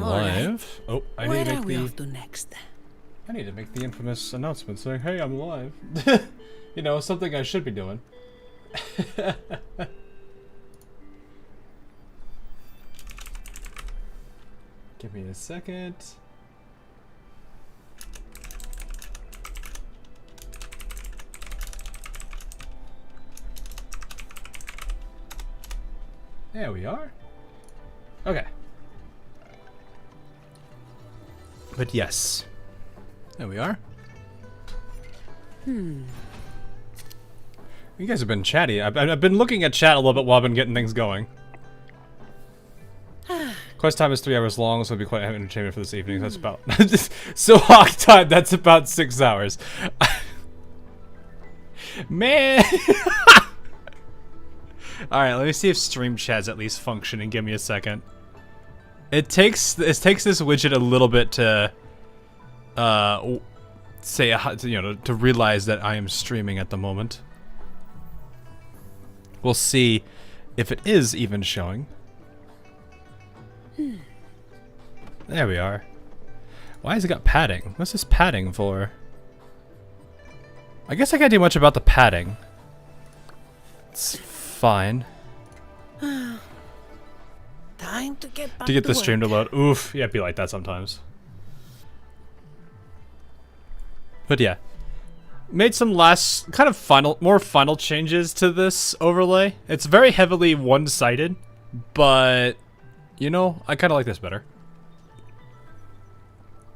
live. Oh, I need to make the... off to next? I need to make the infamous announcement saying, "Hey, I'm live." You know, something I should be doing. Give me a second. There we are. Okay. But yes. There we are. You guys have been chatty. I've been looking at chat a little bit while I've been getting things going. Quest time is 3 hours long, so it'll be quite entertainment for this evening. That's about... so hawk time, that's about 6 hours. Man! Alright, let me see if stream chat's at least functioning. Give me a second. It takes this widget a little bit to... say, you know, to realize that I am streaming at the moment. We'll see if it is even showing. There we are. Why has it got padding? What's this padding for? I guess I can't do much about the padding. It's fine. Time to get back To get the work. stream to load. Oof. Yeah, it'd be like that sometimes. But yeah. Made some last, kind of more final changes to this overlay. It's very heavily one-sided, but, you know, I kind of like this better.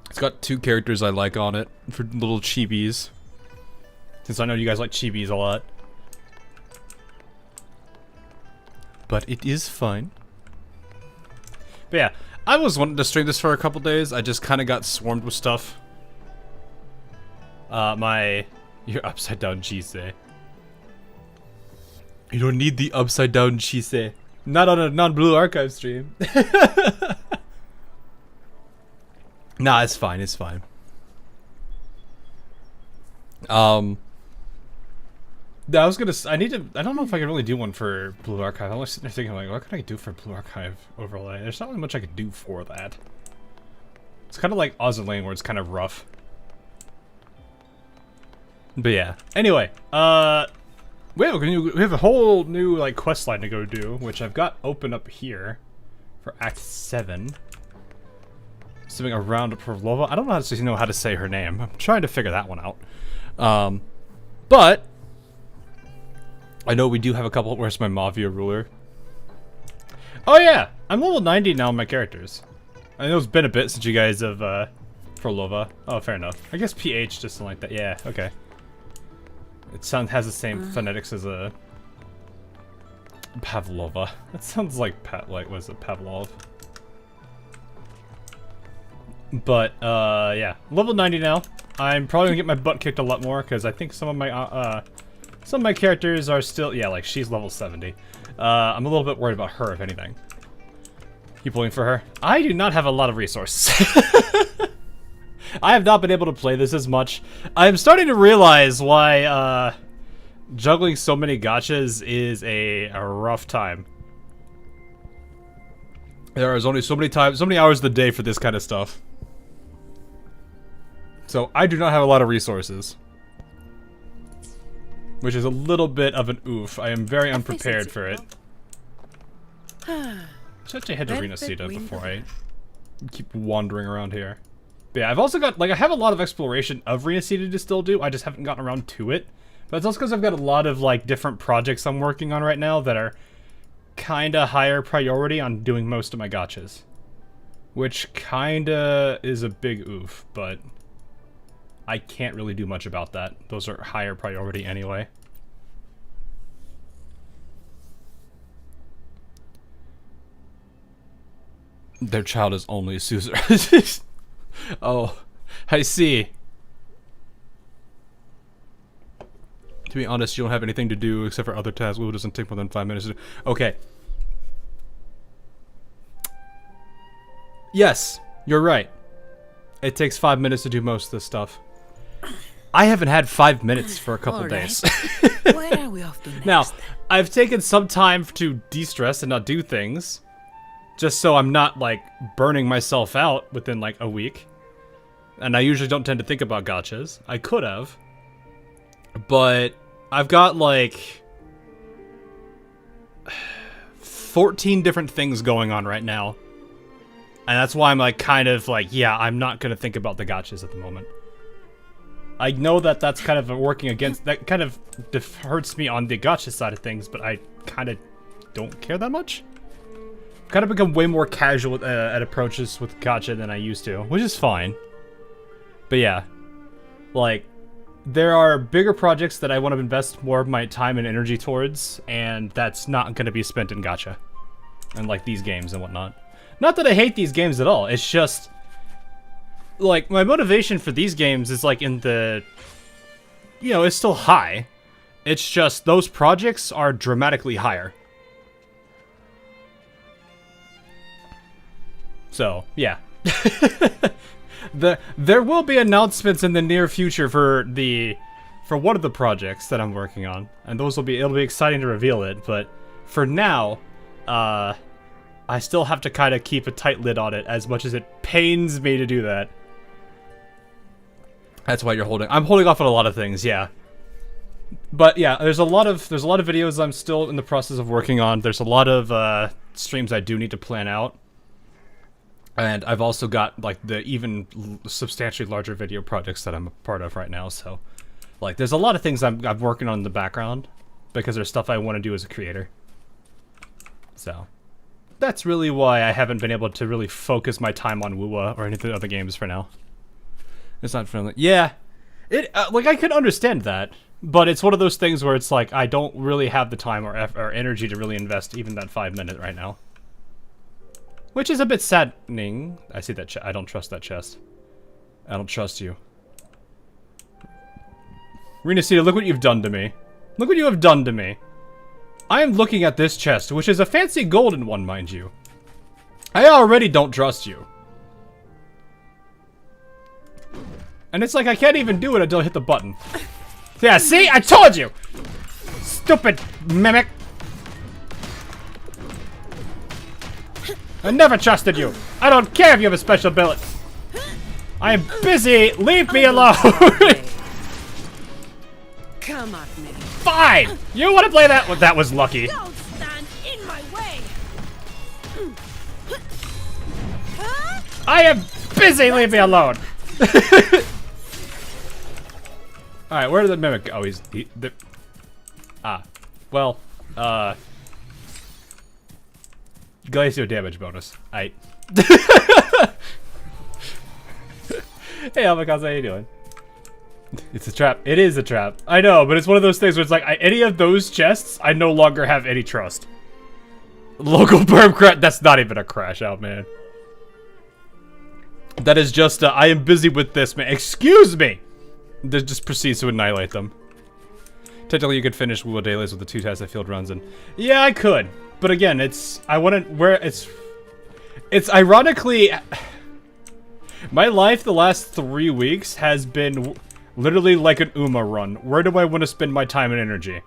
It's got 2 characters I like on it for little chibis. Since I know you guys like chibis a lot. But it is fine. But yeah, I was wanting to stream this for a couple days. I just kind of got swarmed with stuff. Your upside down cheese. You don't need the upside down cheese. Not on a non-blue archive stream. Nah, it's fine. It's fine. Yeah, I was gonna. I don't know if I can really do one for Blue Archive. I was sitting there thinking, like, what can I do for Blue Archive overlay? There's not really much I could do for that. It's kind of like Oz and Lane, where it's kind of rough. But yeah. Anyway, we have a whole new like quest line to go do, which I've got open up here for Act 7. Something around Phrolova. I don't know how to say her name. I'm trying to figure that one out. But I know we do have a couple. Where's my Mafia ruler? Oh yeah, I'm level 90 now on my characters. I know it's been a bit since you guys have Phrolova. Oh, fair enough. I guess PH just like that. Yeah, okay. It has the same phonetics as a Pavlova. That sounds like what is it, Pavlov? But yeah, level 90 now. I'm probably gonna get my butt kicked a lot more because I think some of my characters are still, yeah, like she's level 70. I'm a little bit worried about her, if anything. You pulling for her? I do not have a lot of resources. I have not been able to play this as much. I'm starting to realize why juggling so many gachas is a rough time. There is only so many hours of the day for this kind of stuff. So I do not have a lot of resources. Which is a little bit of an oof. I am very unprepared for it. Should actually head to Arena Cita before I keep wandering around here. But yeah, I've also got, like, I have a lot of exploration of Arena Cita to still do. I just haven't gotten around to it. But it's also because I've got a lot of, like, different projects I'm working on right now that are kinda higher priority on doing most of my gachas. Which kinda is a big oof, but I can't really do much about that. Those are higher priority anyway. Their child is only a Caesar. Oh, I see. To be honest, you don't have anything to do except for other tasks. It doesn't take more than 5 minutes to do. Okay. Yes, you're right. It takes 5 minutes to do most of this stuff. I haven't had 5 minutes for a couple days. Where are we off to next? Now, I've taken some time to de-stress and not do things. Just so I'm not, like, burning myself out within, like, a week. And I usually don't tend to think about gachas. I could have. But I've got, like, 14 different things going on right now. And that's why I'm, like, kind of, like, yeah, I'm not going to think about the gachas at the moment. I know that that's kind of working against... That kind of hurts me on the gacha side of things, but I kind of don't care that much. Kind of become way more casual at approaches with gacha than I used to, which is fine. But yeah, like, there are bigger projects that I want to invest more of my time and energy towards, and that's not going to be spent in gacha. And, like, these games and whatnot. Not that I hate these games at all, it's just... Like, my motivation for these games is, like, in the... You know, it's still high. It's just, those projects are dramatically higher. So, yeah. There will be announcements in the near future for one of the projects that I'm working on, and it'll be exciting to reveal it, but for now, I still have to kind of keep a tight lid on it as much as it pains me to do that. That's why I'm holding off on a lot of things, yeah. But yeah, there's a lot of videos I'm still in the process of working on. There's a lot of streams I do need to plan out. And I've also got, like, the even substantially larger video projects that I'm a part of right now, so... Like, there's a lot of things I'm working on in the background, because there's stuff I want to do as a creator. So... That's really why I haven't been able to really focus my time on Wuwa or any of the other games for now. It's not friendly. Yeah! Like, I can understand that, but it's one of those things where it's like, I don't really have the time or energy to really invest even that 5 minutes right now. Which is a bit saddening. I see that I don't trust that chest. I don't trust you. Renacita, look what you've done to me. Look what you have done to me. I am looking at this chest, which is a fancy golden one, mind you. I already don't trust you. And it's like I can't even do it until I hit the button. Yeah, see? I told you! Stupid mimic! I never trusted you. I don't care if you have a special ability. I am busy. Leave me alone. Come at me. Fine. You want to play that? Well, that was lucky. Don't stand in my way. I am busy. Leave me alone. All right, where did the mimic go? Well, Glacial damage bonus. Aight. Hey, Almakaze, how you doing? It's a trap. It is a trap. I know, but it's one of those things where it's like, any of those chests, I no longer have any trust. Local burp crash. That's not even a crash out, man. That is just, I am busy with this, man. Excuse me! That just proceeds to annihilate them. Technically, you could finish Wuwa dailies with the 2 tasks that field runs in. Yeah, I could. But again, it's ironically, my life the last 3 weeks has been literally like an Uma run. Where do I want to spend my time and energy?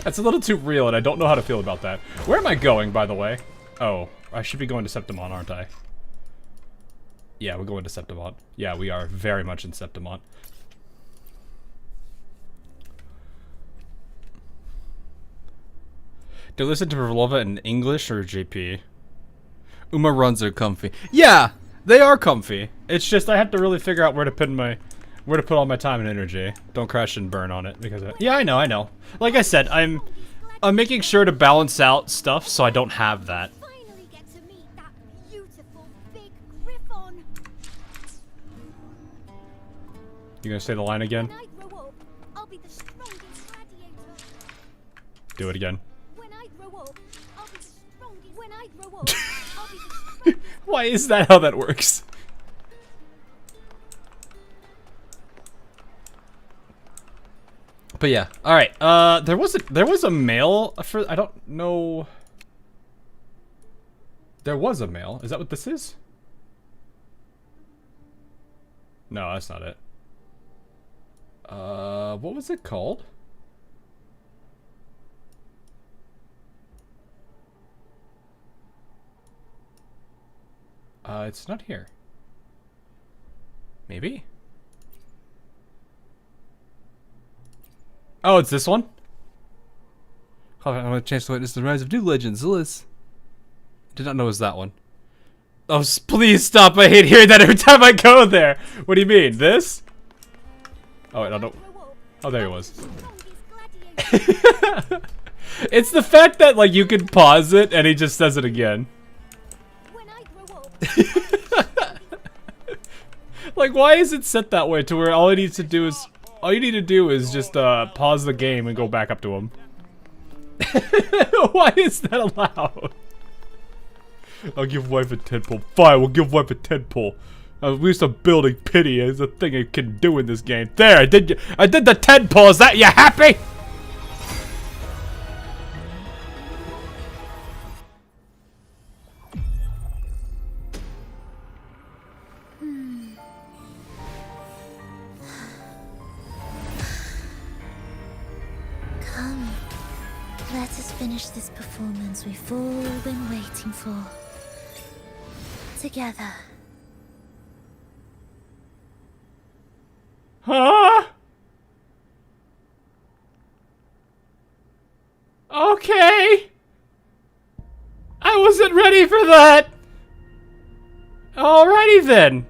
That's a little too real, and I don't know how to feel about that. Where am I going, by the way? Oh, I should be going to Septimont, aren't I? Yeah, we're going to Septimont. Yeah, we are very much in Septimont. Do you listen to Phrolova in English or JP? Uma runs are comfy. Yeah, they are comfy. It's just I have to really figure out where to put all my time and energy. Don't crash and burn on it because yeah, I know. Like I said, I'm making sure to balance out stuff so I don't have that. Finally get to meet that beautiful big griffon. You gonna say the line again? When I grow up, I'll be the strongest gladiator. Do it again. When I grow up, I'll be the strongest. When I grow up, I'll be the strongest. Why is that how that works? But yeah, all right. There was a mail for I don't know. There was a mail. Is that what this is? No, that's not it. What was it called? It's not here. Maybe? Oh, it's this one? Oh, I want to chance to witness the rise of new legends. Liz. Did not know it was that one. Oh, please stop. I hate hearing that every time I go there. What do you mean? This? Oh, wait, I don't. Oh, there he was. It's the fact that, like, you can pause it and he just says it again. When I grow up, Like, why is it set that way to where all you need to do is just pause the game and go back up to him? Why is that allowed? I'll give wife a tadpole. Fine, we'll give wife a tadpole. At least I'm building pity is a thing I can do in this game. There, I did the tadpole. Is that you happy? come. Let us finish this performance we've all been waiting for. Together. Huh? Okay. I wasn't ready for that. Alrighty then.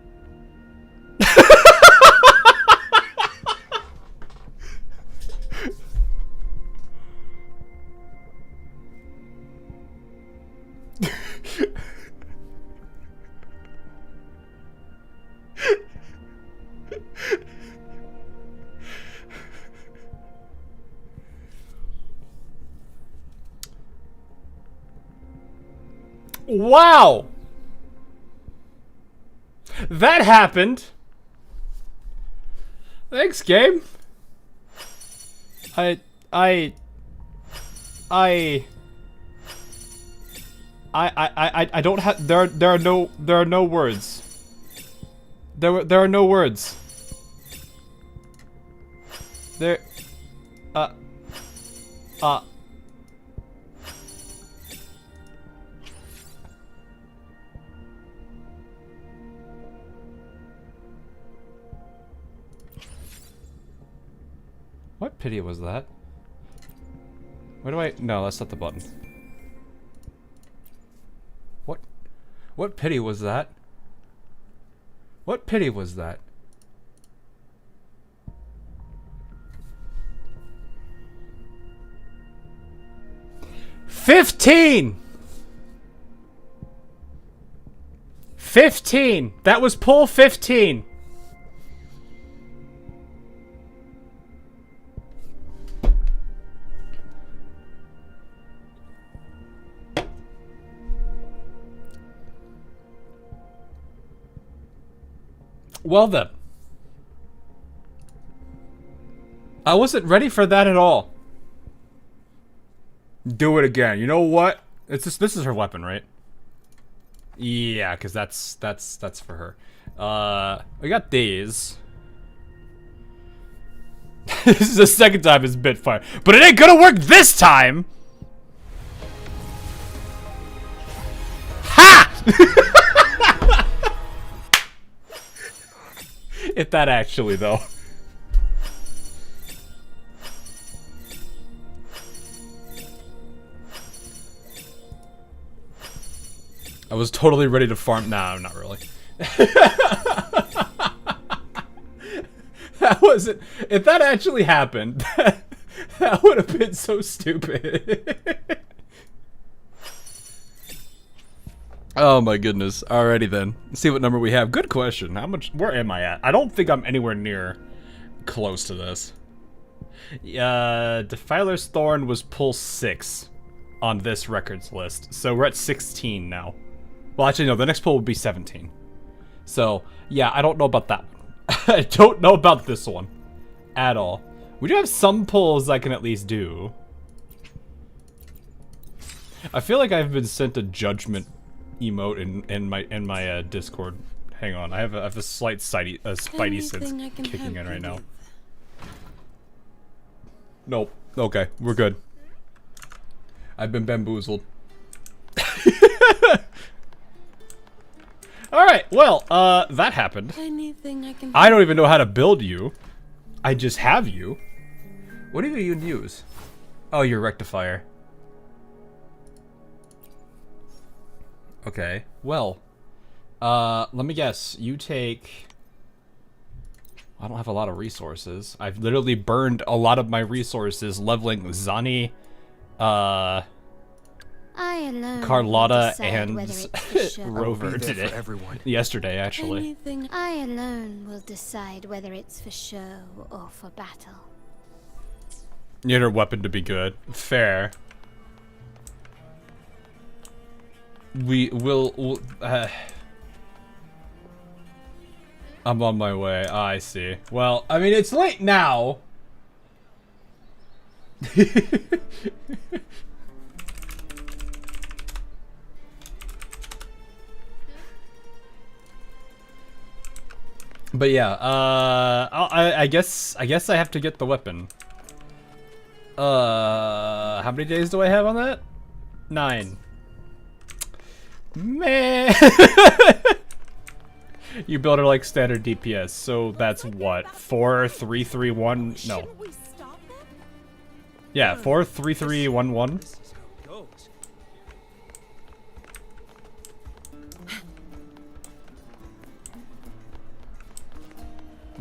Wow! That happened. Thanks, game. I don't have there are no words. There are no words. There What pity was that? Where do I... No, that's not the button. What pity was that? What pity was that? $15! $15! That was pull 15! Well then. I wasn't ready for that at all. Do it again. You know what? It's just, this is her weapon, right? Yeah, because that's for her. We got these. This is the second time it's bit fire. But it ain't gonna work this time! Ha! If that actually, though. I was totally ready to farm. Nah, not really. That wasn't. If that actually happened, that would have been so stupid. Oh my goodness. Alrighty then. Let's see what number we have. Good question. How much? Where am I at? I don't think I'm anywhere near close to this. Defiler's Thorn was pull 6 on this records list. So we're at 16 now. Well, actually, no. The next pull would be 17. So, yeah, I don't know about that one. I don't know about this one at all. We do have some pulls I can at least do. I feel like I've been sent a judgment emote in my Discord. Hang on, I have a slight spidey sense kicking in right now. Nope. Okay, we're good. I've been bamboozled. Alright, well, that happened. Anything I can. I don't even know how to build you. I just have you. What do you use? Oh, your rectifier. Okay, well. Let me guess. You take... I don't have a lot of resources. I've literally burned a lot of my resources leveling Zani, I alone will Carlotta, decide and whether it's for show. Rover today. Yesterday, actually. Anything. I alone will decide whether it's for show or for battle. You need her weapon to be good. Fair. We will... I'm on my way. Ah, I see. Well, I mean, it's late now. But yeah, I guess I have to get the weapon. How many days do I have on that? 9. Man. You build her like standard DPS, so that's what? 4, 3, 3, 1. No. Shouldn't we stop them? Yeah, 4, 3, 3, 1, 1.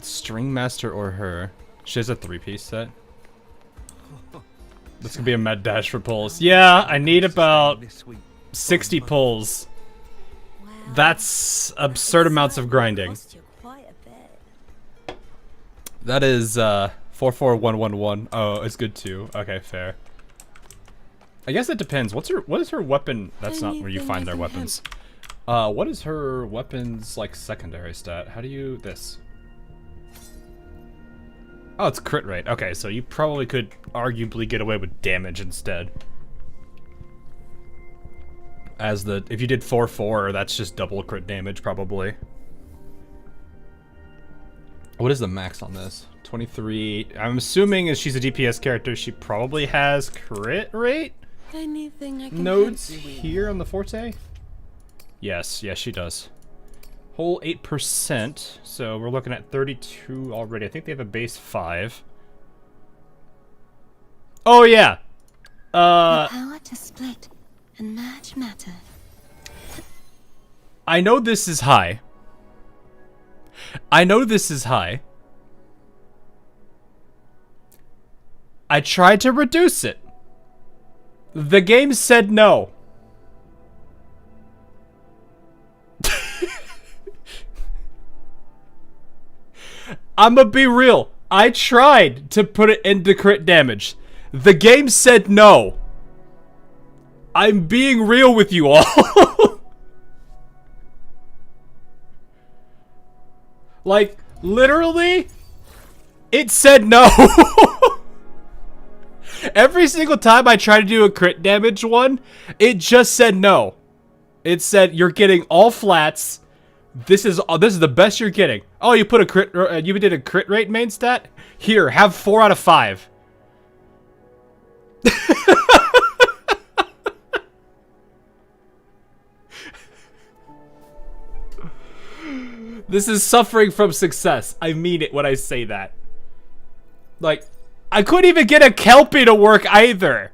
String Master or her. She has a 3-piece set. This could be a med dash for pulls. Yeah, I need about 60 pulls. Wow, That's absurd amounts of grinding. cost you quite a bit. That is 44111. Oh, it's good too. Okay, fair. I guess it depends. What is her weapon? That's not where you Anything find I their can weapons. What is her weapons like secondary stat? How do you this? Oh, it's crit rate. Okay, so you probably could arguably get away with damage instead. As the if you did 4/4, that's just double crit damage probably. What is the max on this? 23. I'm assuming as she's a DPS character, she probably has crit rate Anything I can. nodes help you with. here on the Forte. Yes, yes, she does. Whole 8%, so we're looking at 32 already. I think they have a base 5. Oh yeah. The power to split and merge matter. I know this is high. I know this is high. I tried to reduce it. The game said no. I'ma be real. I tried to put it into crit damage. The game said no. I'm being real with you all. Like, literally, it said no. Every single time I try to do a crit damage one, it just said no. It said, you're getting all flats. This is the best you're getting. Oh, you put a crit. You did a crit rate main stat. Here, have 4 out of 5. This is suffering from success. I mean it when I say that. Like, I couldn't even get a Kelpie to work either.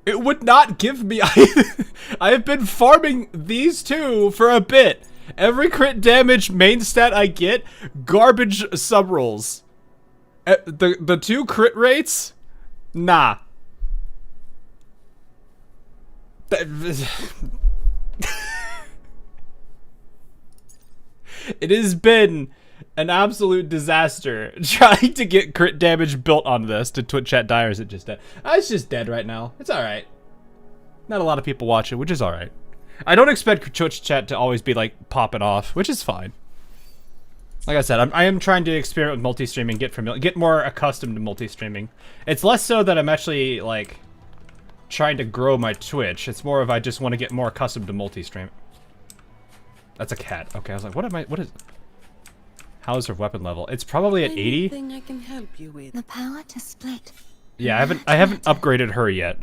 It would not give me either. I have been farming these two for a bit. Every crit damage main stat I get, garbage sub rolls. The 2 crit rates, nah. It has been an absolute disaster trying to get crit damage built on this to Twitch chat die, or is it just dead? It's just dead right now. It's alright. Not a lot of people watch it, which is alright. I don't expect Twitch chat to always be like popping off, which is fine. Like I said, I am trying to experiment with multi-streaming, get more accustomed to multi-streaming. It's less so that I'm actually like trying to grow my Twitch. It's more of I just want to get more accustomed to multi-stream. That's a cat. Okay, I was like, what is how is her weapon level? It's probably at 80. Anything I can help you with. The power to split. Yeah, I haven't upgraded her yet.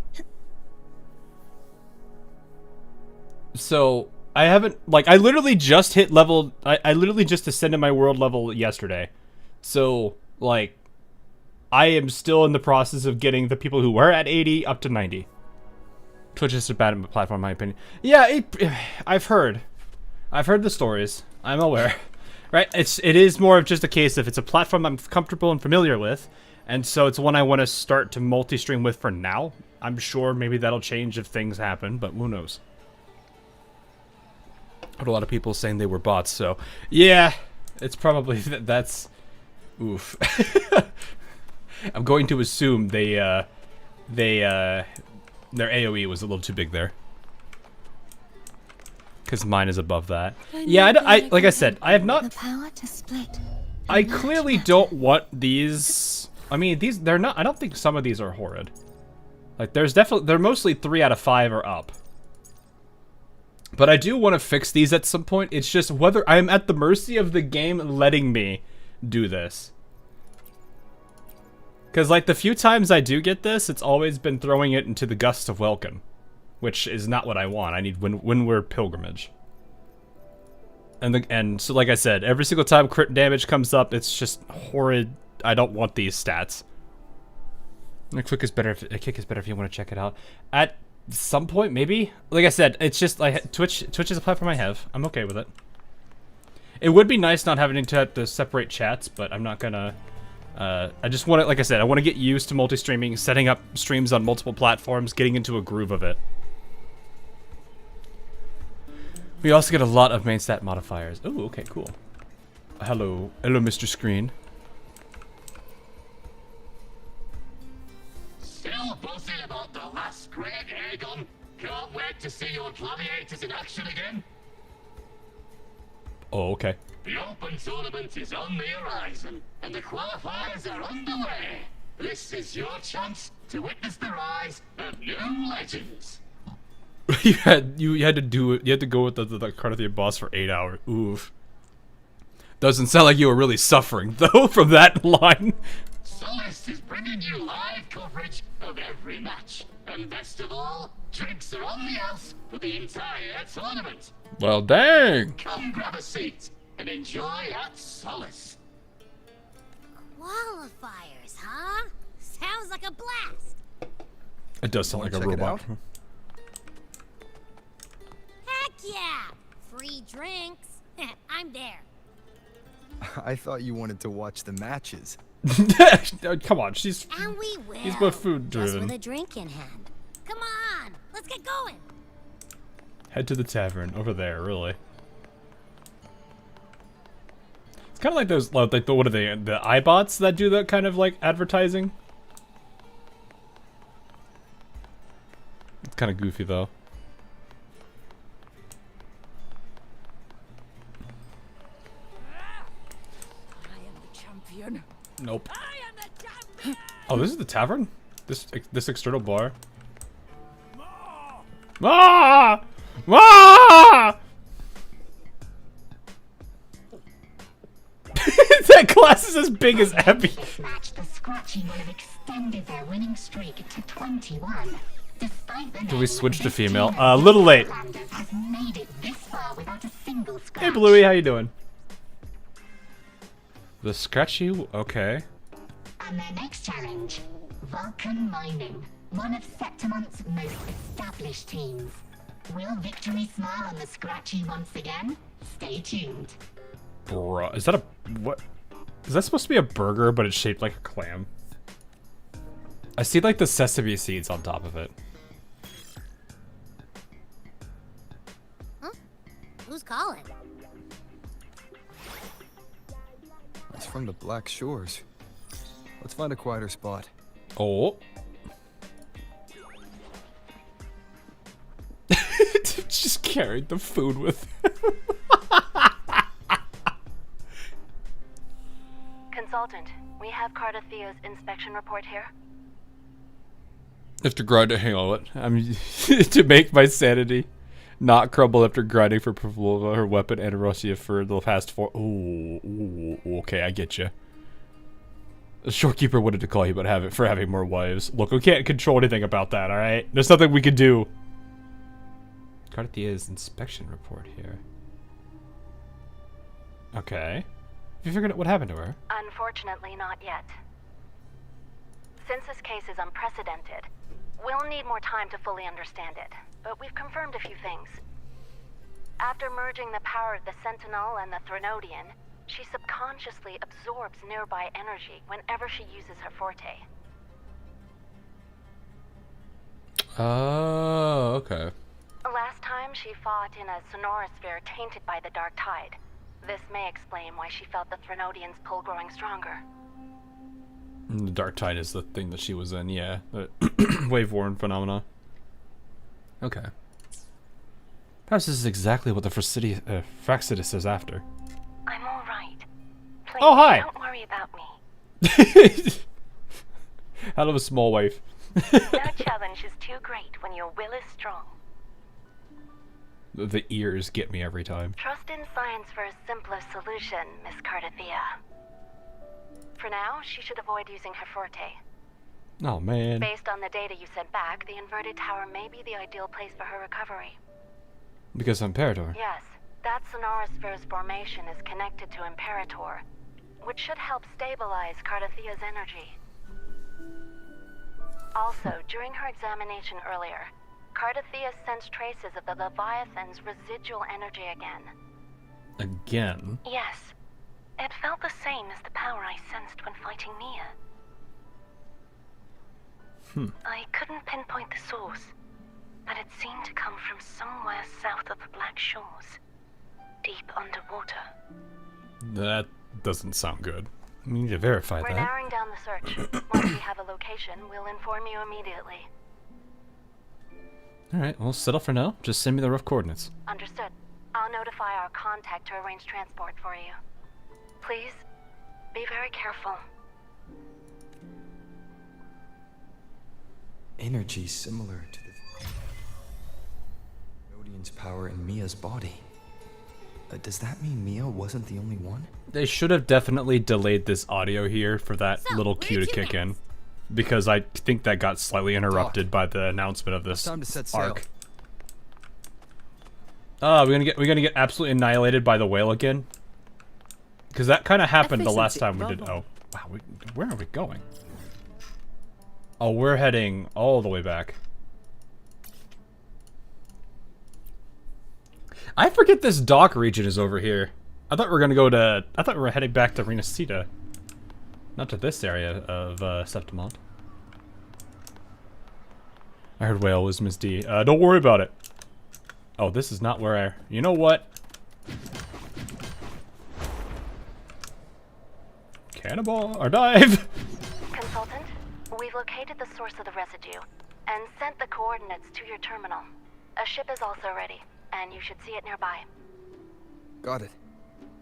So I haven't, like, I literally just hit level, I literally just ascended my world level yesterday. So, like, I am still in the process of getting the people who were at 80 up to 90. Twitch is a bad platform in my opinion. Yeah, I've heard the stories. I'm aware. Right? It is more of just a case of it's a platform I'm comfortable and familiar with, and so it's one I want to start to multi-stream with for now. I'm sure maybe that'll change if things happen, but who knows. But a lot of people saying they were bots, so yeah, it's probably that's oof. I'm going to assume their AoE was a little too big there. Because mine is above that. Yeah, like I said, I have not... The power to split. I clearly don't want these... I mean, they're not... I don't think some of these are horrid. Like, there's definitely... They're mostly 3 out of 5 or up. But I do want to fix these at some point. It's just whether I'm at the mercy of the game letting me do this. Because, like, the few times I do get this, it's always been throwing it into the gust of welcome. Which is not what I want. I need Windward Pilgrimage. And so, like I said, every single time crit damage comes up, it's just horrid. I don't want these stats. A kick is better if you want to check it out. At some point, maybe? Like I said, it's just like Twitch is a platform I have. I'm okay with it. It would be nice not having to have to separate chats, but I'm not gonna... I just want to, like I said, I want to get used to multi-streaming, setting up streams on multiple platforms, getting into a groove of it. We also get a lot of main stat modifiers. Oh, okay, cool. Hello, Mr. Screen. Still buzzing about the last great Aegon. Can't wait to see your gladiators in action again. Oh, okay. The Open Tournament is on the horizon, and the qualifiers are underway. This is your chance to witness the rise of new legends. you had to do it. You had to go with the Carthian boss for 8 hours. Oof. Doesn't sound like you were really suffering though from that line. Solace is bringing you live coverage of every match, and best of all, drinks are on the house for the entire tournament. Well, dang. Come grab a seat and enjoy at Solace. Qualifiers, huh? Sounds like a blast. It does sound like a robot. Heck yeah! Free drinks. I'm there. I thought you wanted to watch the matches. Come on, she's... And we will. He's both food Just driven. with a drink in hand. Come on, let's get going. Head to the tavern over there. Really. It's kind of like those, like what are they? The iBots that do that kind of like advertising. It's kind of goofy though. I am the champion. Nope. I am the champion. Oh, this is the tavern? This external bar? Ah! Ah! That glass is as big as Abby. This match, the Scratchy will have extended their winning streak to 21. Despite the Do we switch to this female? team A little late. Flanders has made it this far without a single scratch. Hey, Bluey, how you doing? The Scratchy? Okay. And their next challenge, Vulcan Mining, one of Septimont's most established teams. Will victory smile on the Scratchy once again? Stay tuned. Bruh, is that a... what? Is that supposed to be a burger, but it's shaped like a clam? I see, like, the sesame seeds on top of it. Huh? Who's calling? It's from the Black Shores. Let's find a quieter spot. Oh. Just carried the food with him. Consultant, we have Cardatheo's inspection report here. After grinding, hang on, to make my sanity not crumble after grinding for Phrolova, her weapon, and Russia for the past 4. Ooh, okay, I get you. The shorekeeper wanted to call you, but for having more wives. Look, we can't control anything about that. All right, there's nothing we can do. Carthia's inspection report here. Okay. Have you figured out what happened to her? Unfortunately, not yet. Since this case is unprecedented, we'll need more time to fully understand it, but we've confirmed a few things. After merging the power of the Sentinel and the Threnodian, she subconsciously absorbs nearby energy whenever she uses her forte. Oh, okay. Last time she fought in a sonorosphere tainted by the Dark Tide. This may explain why she felt the Threnodian's pull growing stronger. The Dark Tide is the thing that she was in, yeah. The wave-worn phenomena. Okay. Perhaps this is exactly what the Fraxidus is after. I'm alright. Please, Oh, hi! don't worry about me. Out of a small wave. No challenge is too great when your will is strong. The ears get me every time. Trust in science for a simpler solution, Miss Cardathea. For now, she should avoid using her forte. Oh, man. Based on the data you sent back, the inverted tower may be the ideal place for her recovery. Because Imperator. Yes, that sonorosphere's formation is connected to Imperator, which should help stabilize Cardathea's energy. Also, during her examination earlier, Cardathea sensed traces of the Leviathan's residual energy again. Again? Yes. It felt the same as the power I sensed when fighting Nia. I couldn't pinpoint the source, but it seemed to come from somewhere south of the Black Shores, deep underwater. That doesn't sound good. We need to verify We're that. narrowing down the search. Once we have a location, we'll inform you immediately. Alright, well, settle for now. Just send me the rough coordinates. Understood. I'll notify our contact to arrange transport for you. Please, be very careful. Energy similar to the Rodian's power in Mia's body. Does that mean Mia wasn't the only one? They should have definitely delayed this audio here for that So, little where cue to to kick in. next? Because I think that got slightly interrupted by the announcement of this Time to set sail. arc. We're gonna get absolutely annihilated by the whale again. Because that kind of happened the last time we did. Oh, wow. Where are we going? Oh, we're heading all the way back. I forget this dock region is over here. I thought we were gonna go to. I thought we were heading back to Renacita. Not to this area of Septimont. I heard whale was Miss D. Don't worry about it. Oh, this is not where I... You know what? Cannonball or dive. Consultant, we've located the source of the residue and sent the coordinates to your terminal. A ship is also ready, and you should see it nearby. Got it.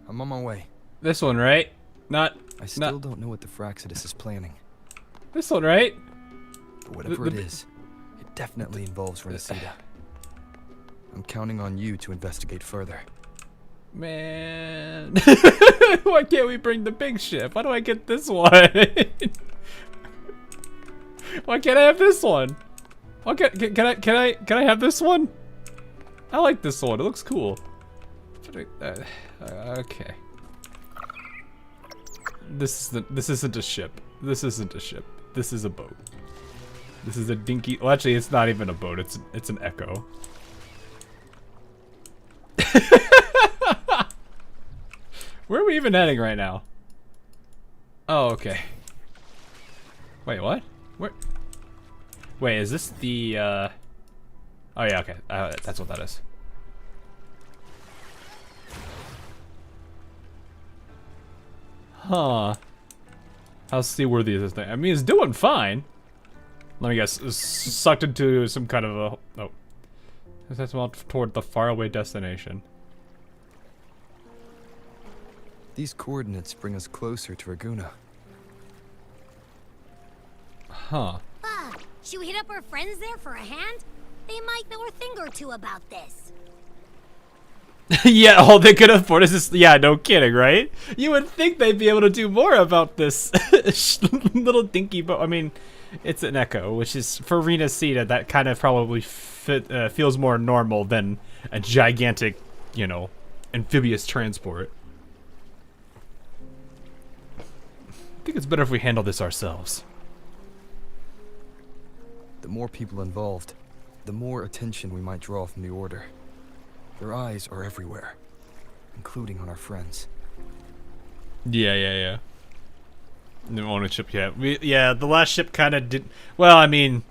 I'm on my way. This one, right? Not. I still don't know what the Fraxidus is planning. This one, right? But whatever it is, it definitely involves Renacita. I'm counting on you to investigate further. Man. Why can't we bring the big ship? Why do I get this one? Why can't I have this one? Why can I have this one? I like this one. It looks cool. Okay. This isn't a ship. This isn't a ship. This is a boat. This is a dinky. Well, actually, it's not even a boat. It's an echo. Where are we even heading right now? Oh, okay. Wait, what? Where? Wait, is this the, Oh, yeah, okay. That's what that is. Huh. How seaworthy is this thing? I mean, it's doing fine. Let me guess. It's sucked into some kind of a... Oh. That's toward the faraway destination. These coordinates bring us closer to Raguna. Huh. Should we hit up our friends there for a hand? They might know a thing or two about this. Yeah, all they could afford is this. Yeah, no kidding, right? You would think they'd be able to do more about this little dinky boat. I mean, It's an echo, which is for Renacita that kind of probably feels more normal than a gigantic, you know, amphibious transport. I think it's better if we handle this ourselves. The more people involved, the more attention we might draw from the Order. Their eyes are everywhere, including on our friends. Yeah. No ownership yet. Yeah, the last ship kind of did. Well, I mean,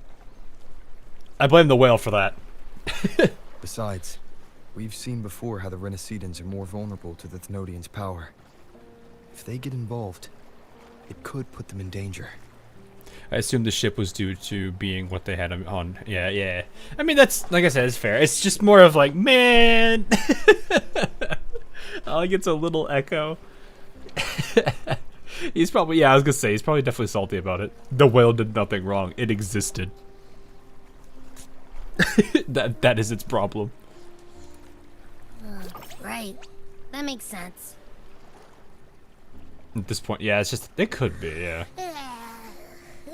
I blame the whale for that. Besides, we've seen before how the Renacitans are more vulnerable to the Thenodians' power. If they get involved, it could put them in danger. I assume the ship was due to being what they had on. Yeah. I mean, that's, like I said, it's fair. It's just more of like, man. I like it's a little echo. He's probably, yeah, I was gonna say, he's probably definitely salty about it. The whale did nothing wrong. It existed. That is its problem. Right. That makes sense. At this point, yeah, it's just, it could be, yeah.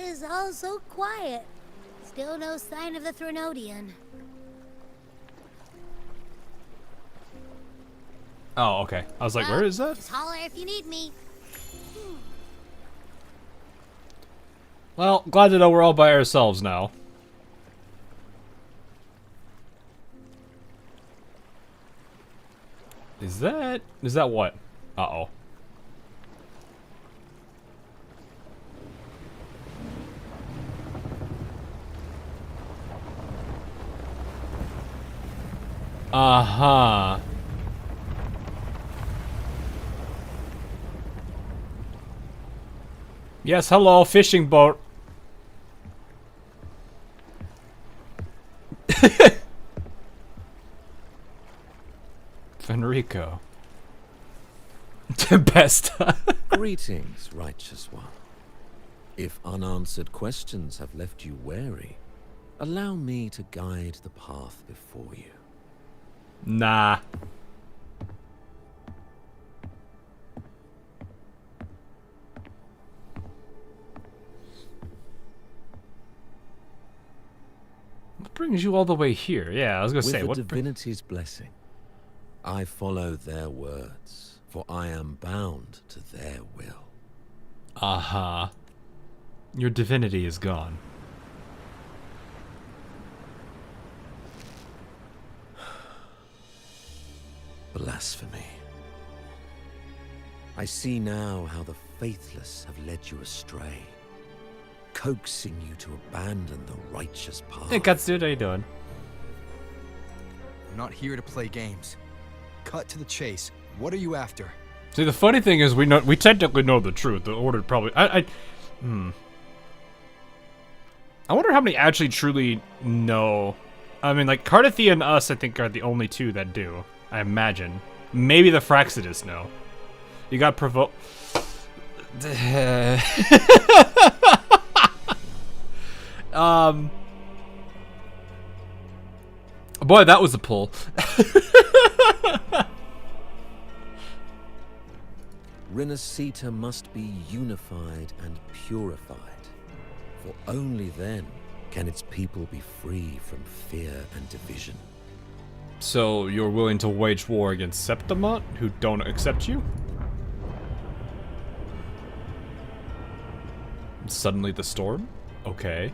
It's all so quiet. Still no sign of the Thenodian. Oh, okay. I was like, where is that? Just holler if you need me. Well, glad to know we're all by ourselves now. Is that what? Uh-oh. Uh-huh. Yes, hello, fishing boat. Fenrico. Tempesta. Greetings, righteous one. If unanswered questions have left you wary, allow me to guide the path before you. Nah. What brings you all the way here? Yeah, I was gonna say, With what the divinity's blessing, I follow their words, for I am bound to their will. Uh-huh. Your divinity is gone. Blasphemy. I see now how the faithless have led you astray, coaxing you to abandon the righteous path. Hey, Katsu, how you doing? I'm not here to play games. Cut to the chase. What are you after? See, the funny thing is, we technically know the truth. The Order probably. I wonder how many actually truly know. I mean, like Cardathia and us, I think, are the only two that do. I imagine. Maybe the Fraxidus know. You got provoke. Boy, that was a pull. Renacita must be unified and purified, for only then can its people be free from fear and division. So, you're willing to wage war against Septimont, who don't accept you? Suddenly the storm? Okay.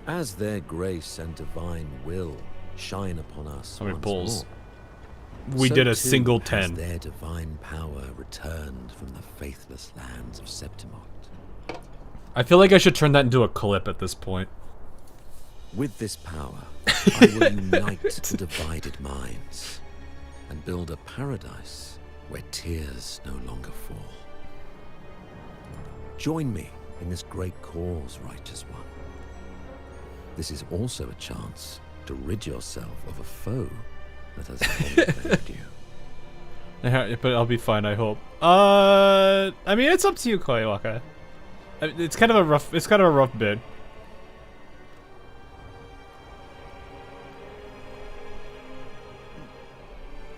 As their grace and divine will shine upon us How many once pulls? more, We so did a too single has 10. their divine power returned from the faithless lands of Septimont. I feel like I should turn that into a clip at this point. With this power, I will unite the divided minds and build a paradise where tears no longer fall. Join me in this great cause, righteous one. This is also a chance to rid yourself of a foe that has plagued you. Yeah, but I'll be fine, I hope. I mean, it's up to you, Koiwaka. It's kind of a rough bid.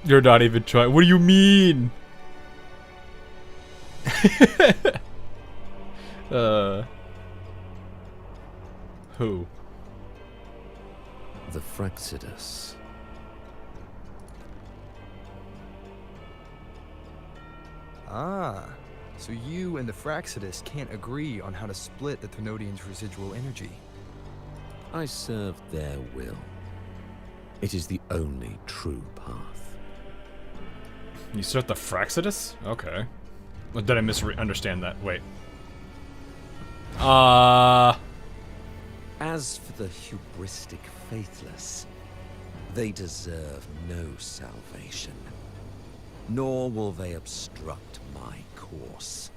You're not even trying. What do you mean? Who? The Fraxidus. Ah, so you and the Fraxidus can't agree on how to split the Thenodians' residual energy. I serve their will. It is the only true path. You start the Fraxidus? Okay. Or did I misunderstand that? Wait. As for the hubristic faithless, they deserve no salvation, nor will they obstruct my course.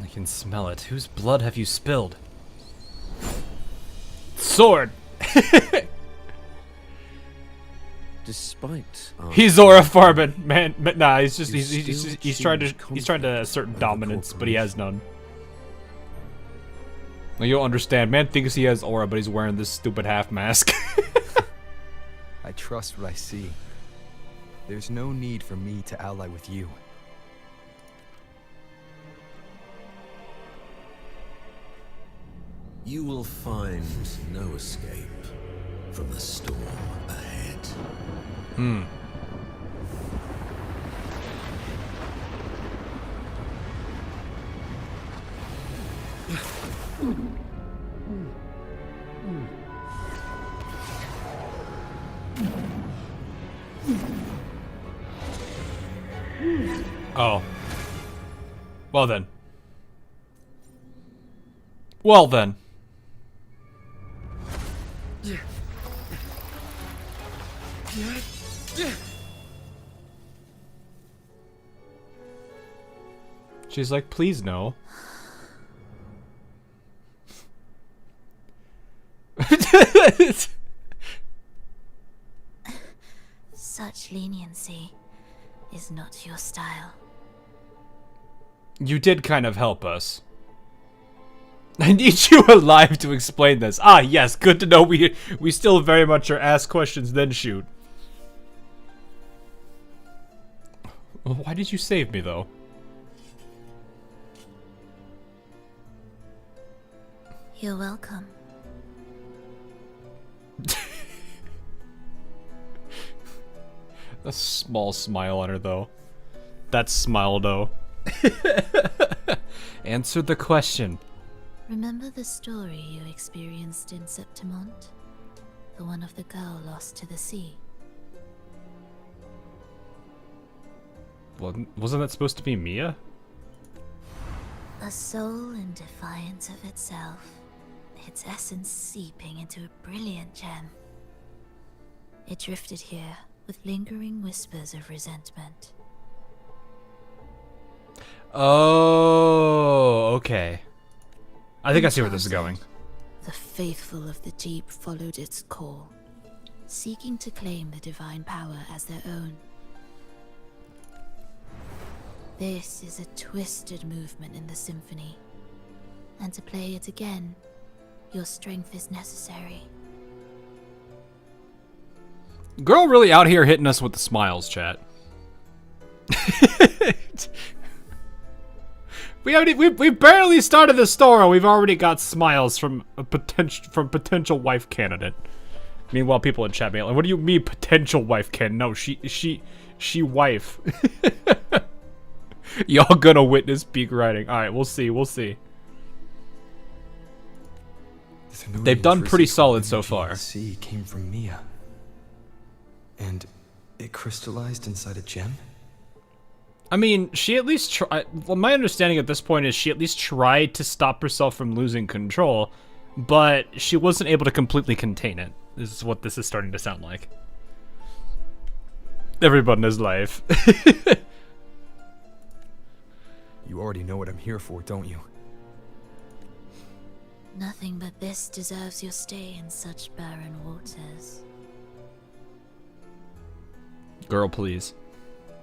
I can smell it. Whose blood have you spilled? Sword! Despite He's Zora Farben, man. Nah, he's just he's trying to assert dominance, but he has none. Now you'll understand. Man thinks he has aura, but he's wearing this stupid half mask. I trust what I see. There's no need for me to ally with you. you will find no escape from the storm ahead. Oh. Well then. Well then. She's like, please no. Such leniency is not your style. You did kind of help us. I need you alive to explain this. Ah, yes, good to know we still very much are ask questions then shoot. Why did you save me though? You're welcome. A small smile on her though. That smile though. Answer the question. Remember the story you experienced in Septimont? The one of the girl lost to the sea? Wasn't that supposed to be Mia? A soul in defiance of itself, its essence seeping into a brilliant gem. It drifted here with lingering whispers of resentment. Oh, okay. I think I see where this is going. The faithful of the deep followed its call, seeking to claim the divine power as their own. This is a twisted movement in the symphony, and to play it again, your strength is necessary. Girl really out here hitting us with the smiles, chat. We barely started the story and we've already got smiles from a potential wife candidate. Meanwhile, people in chat being like, "What do you mean potential wife candidate?" No, she wife. Y'all gonna witness peak writing. All right, we'll see. They've done pretty solid so far. Sea came from Mia, and it crystallized inside a gem. I mean, she at least tried. Well, my understanding at this point is she at least tried to stop herself from losing control, but she wasn't able to completely contain it. This is what this is starting to sound like. Everyone in his life. You already know what I'm here for, don't you? Nothing but this deserves your stay in such barren waters. Girl, please.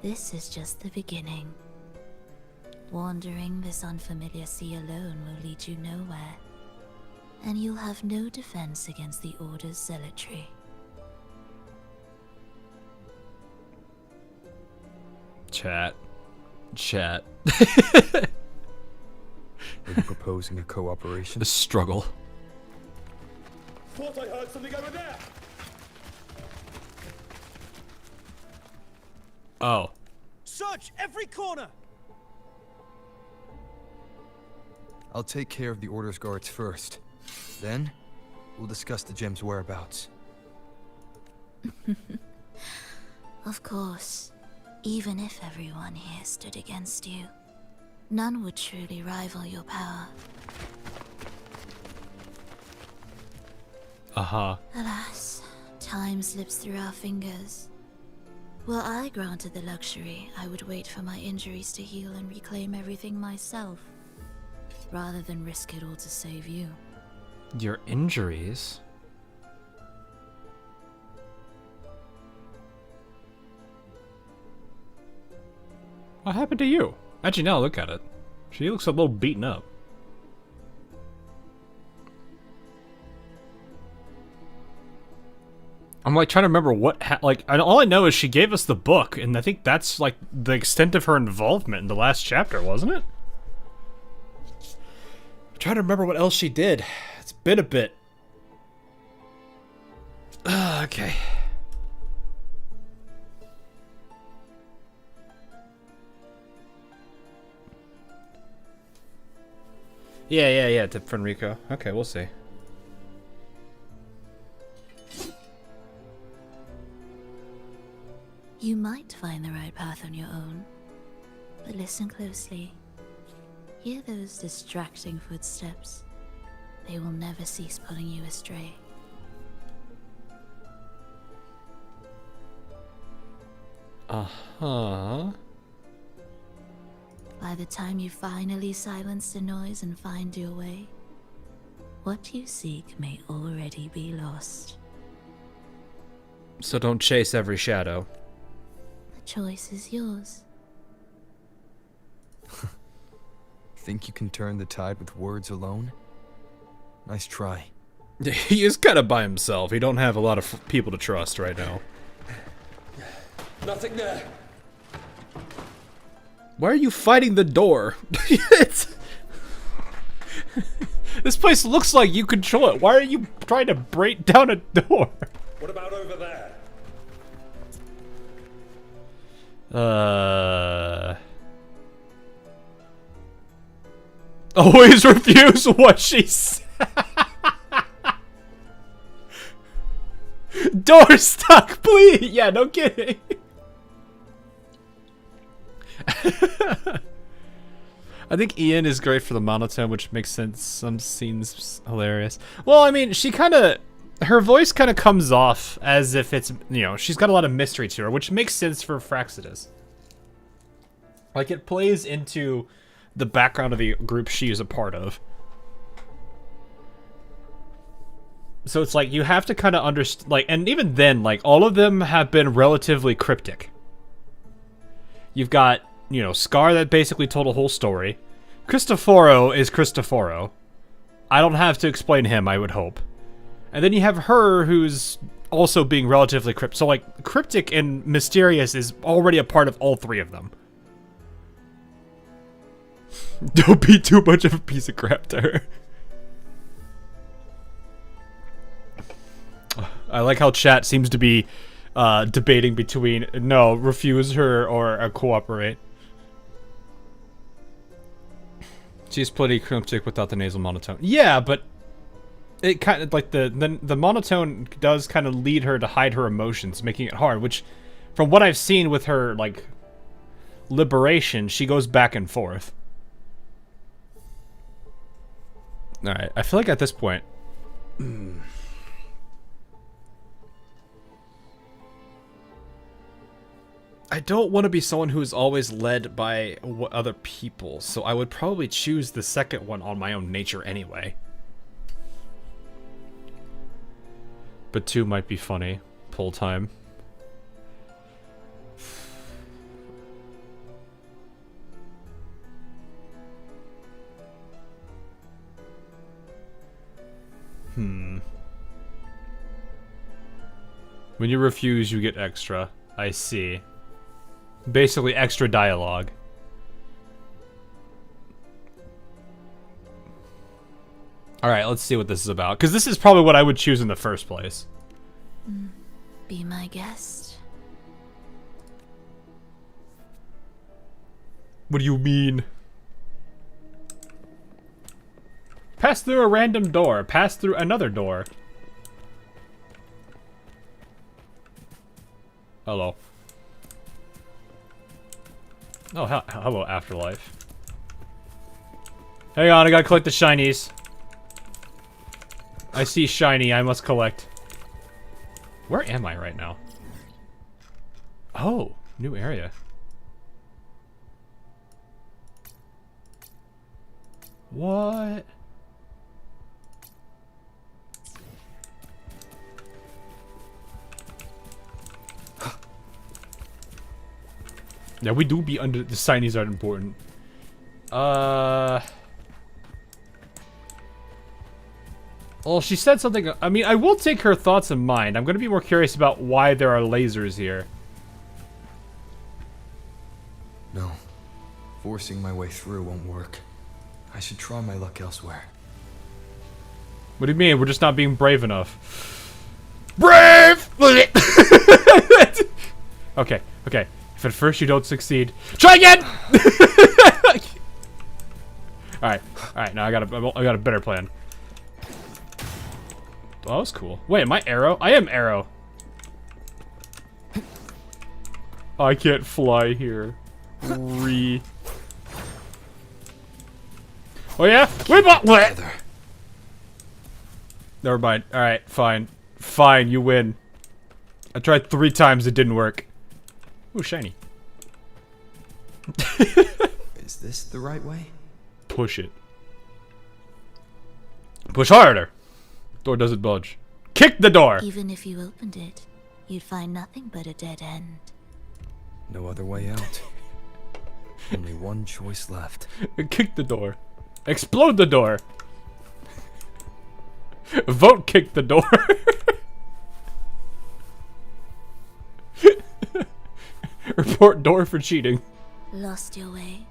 This is just the beginning. Wandering this unfamiliar sea alone will lead you nowhere, and you'll have no defense against the Order's zealotry. Chat. Chat. Are you proposing a cooperation? The struggle. Thought I heard something over there. Oh. Search every corner. I'll take care of the Order's guards first. Then, we'll discuss the gem's whereabouts. Of course. Even if everyone here stood against you, none would truly rival your power. Uh-huh. Alas, time slips through our fingers. Were I granted the luxury, I would wait for my injuries to heal and reclaim everything myself, rather than risk it all to save you. Your injuries? What happened to you? Actually, now look at it. She looks a little beaten up. I'm like trying to remember what all I know is she gave us the book, and I think that's like the extent of her involvement in the last chapter, wasn't it? I'm trying to remember what else she did. It's been a bit. Okay. Yeah, to Fenrico. Okay, we'll see. You might find the right path on your own, but listen closely. Hear those distracting footsteps. They will never cease pulling you astray. Uh-huh. By the time you finally silence the noise and find your way, what you seek may already be lost. So don't chase every shadow. The choice is yours. Think you can turn the tide with words alone? Nice try. He is kind of by himself. He don't have a lot of people to trust right now. Nothing there. Why are you fighting the door? This place looks like you control it. Why are you trying to break down a door? What about over there? Always refuse what she said. Door stuck, please. Yeah, no kidding. I think Ian is great for the monotone, which makes sense. Some scenes hilarious. Well, I mean, she kind of, her voice kind of comes off as if it's, you know, she's got a lot of mystery to her, which makes sense for Fraxidus. Like, it plays into the background of the group she is a part of. So it's like, you have to kind of understand, like, and even then, like, all of them have been relatively cryptic. You've got, you know, Scar that basically told a whole story. Cristoforo is Cristoforo. I don't have to explain him, I would hope. And then you have her, who's also being relatively cryptic. So, like, cryptic and mysterious is already a part of all three of them. Don't be too much of a piece of crap to her. I like how chat seems to be debating between no, refuse her or cooperate. She's pretty cryptic without the nasal monotone. Yeah, but it kind of like the monotone does kind of lead her to hide her emotions, making it hard. Which, from what I've seen with her like liberation, she goes back and forth. All right, I feel like at this point. I don't want to be someone who's always led by other people, so I would probably choose the second one on my own nature anyway. But 2 might be funny. Pull time. When you refuse, you get extra. I see. Basically extra dialogue. Alright, let's see what this is about. Because this is probably what I would choose in the first place. Be my guest. What do you mean? Pass through a random door. Pass through another door. Hello. Oh, hello, Afterlife. Hang on, I gotta collect the shinies. I see shiny, I must collect. Where am I right now? Oh, new area. What? Yeah, we do be under the shinies are important. Well, she said something. I mean, I will take her thoughts in mind. I'm going to be more curious about why there are lasers here. No. Forcing my way through won't work. I should try my luck elsewhere. What do you mean? We're just not being brave enough. Brave! Okay, okay. If at first you don't succeed, try again! Alright, alright, now I got a better plan. Oh, that was cool. Wait, am I Arrow? I am Arrow. I can't fly here. Oh yeah? We bought what? Never mind. Alright, fine. Fine, you win. I tried 3 times, it didn't work. Ooh, shiny. Is this the right way? Push it. Push harder. Door doesn't budge. Kick the door! Even if you opened it, you'd find nothing but a dead end. No other way out. Only one choice left. Kick the door. Explode the door. Vote kick the door. Report door for cheating. Lost your way?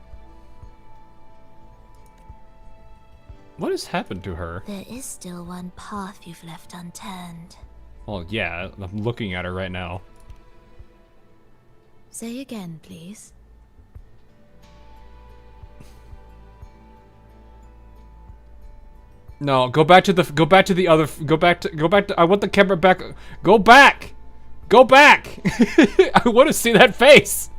What has happened to her? There is still one path you've left unturned. Well, yeah, I'm looking at her right now. Say again, please. No, go back to the I want the camera back. Go back! Go back! I want to see that face!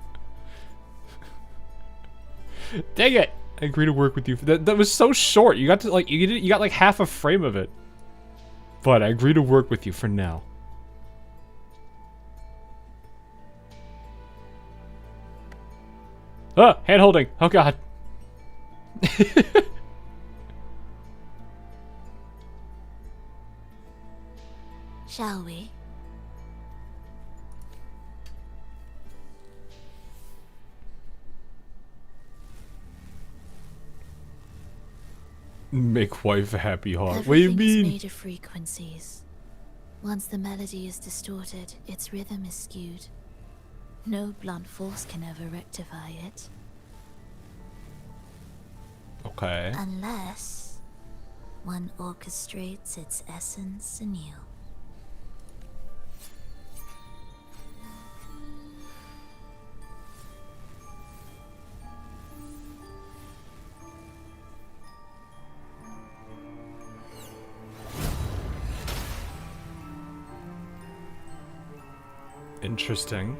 Dang it! I agree to work with you. That was so short. You got to like you got like half a frame of it. But I agree to work with you for now. Ah, hand holding. Oh god. Shall we? Make wife happy heart. What do you Everything is mean? made of frequencies. Once the melody is distorted, its rhythm is skewed. No blunt force can ever rectify it. Okay. Unless one orchestrates its essence anew. Interesting.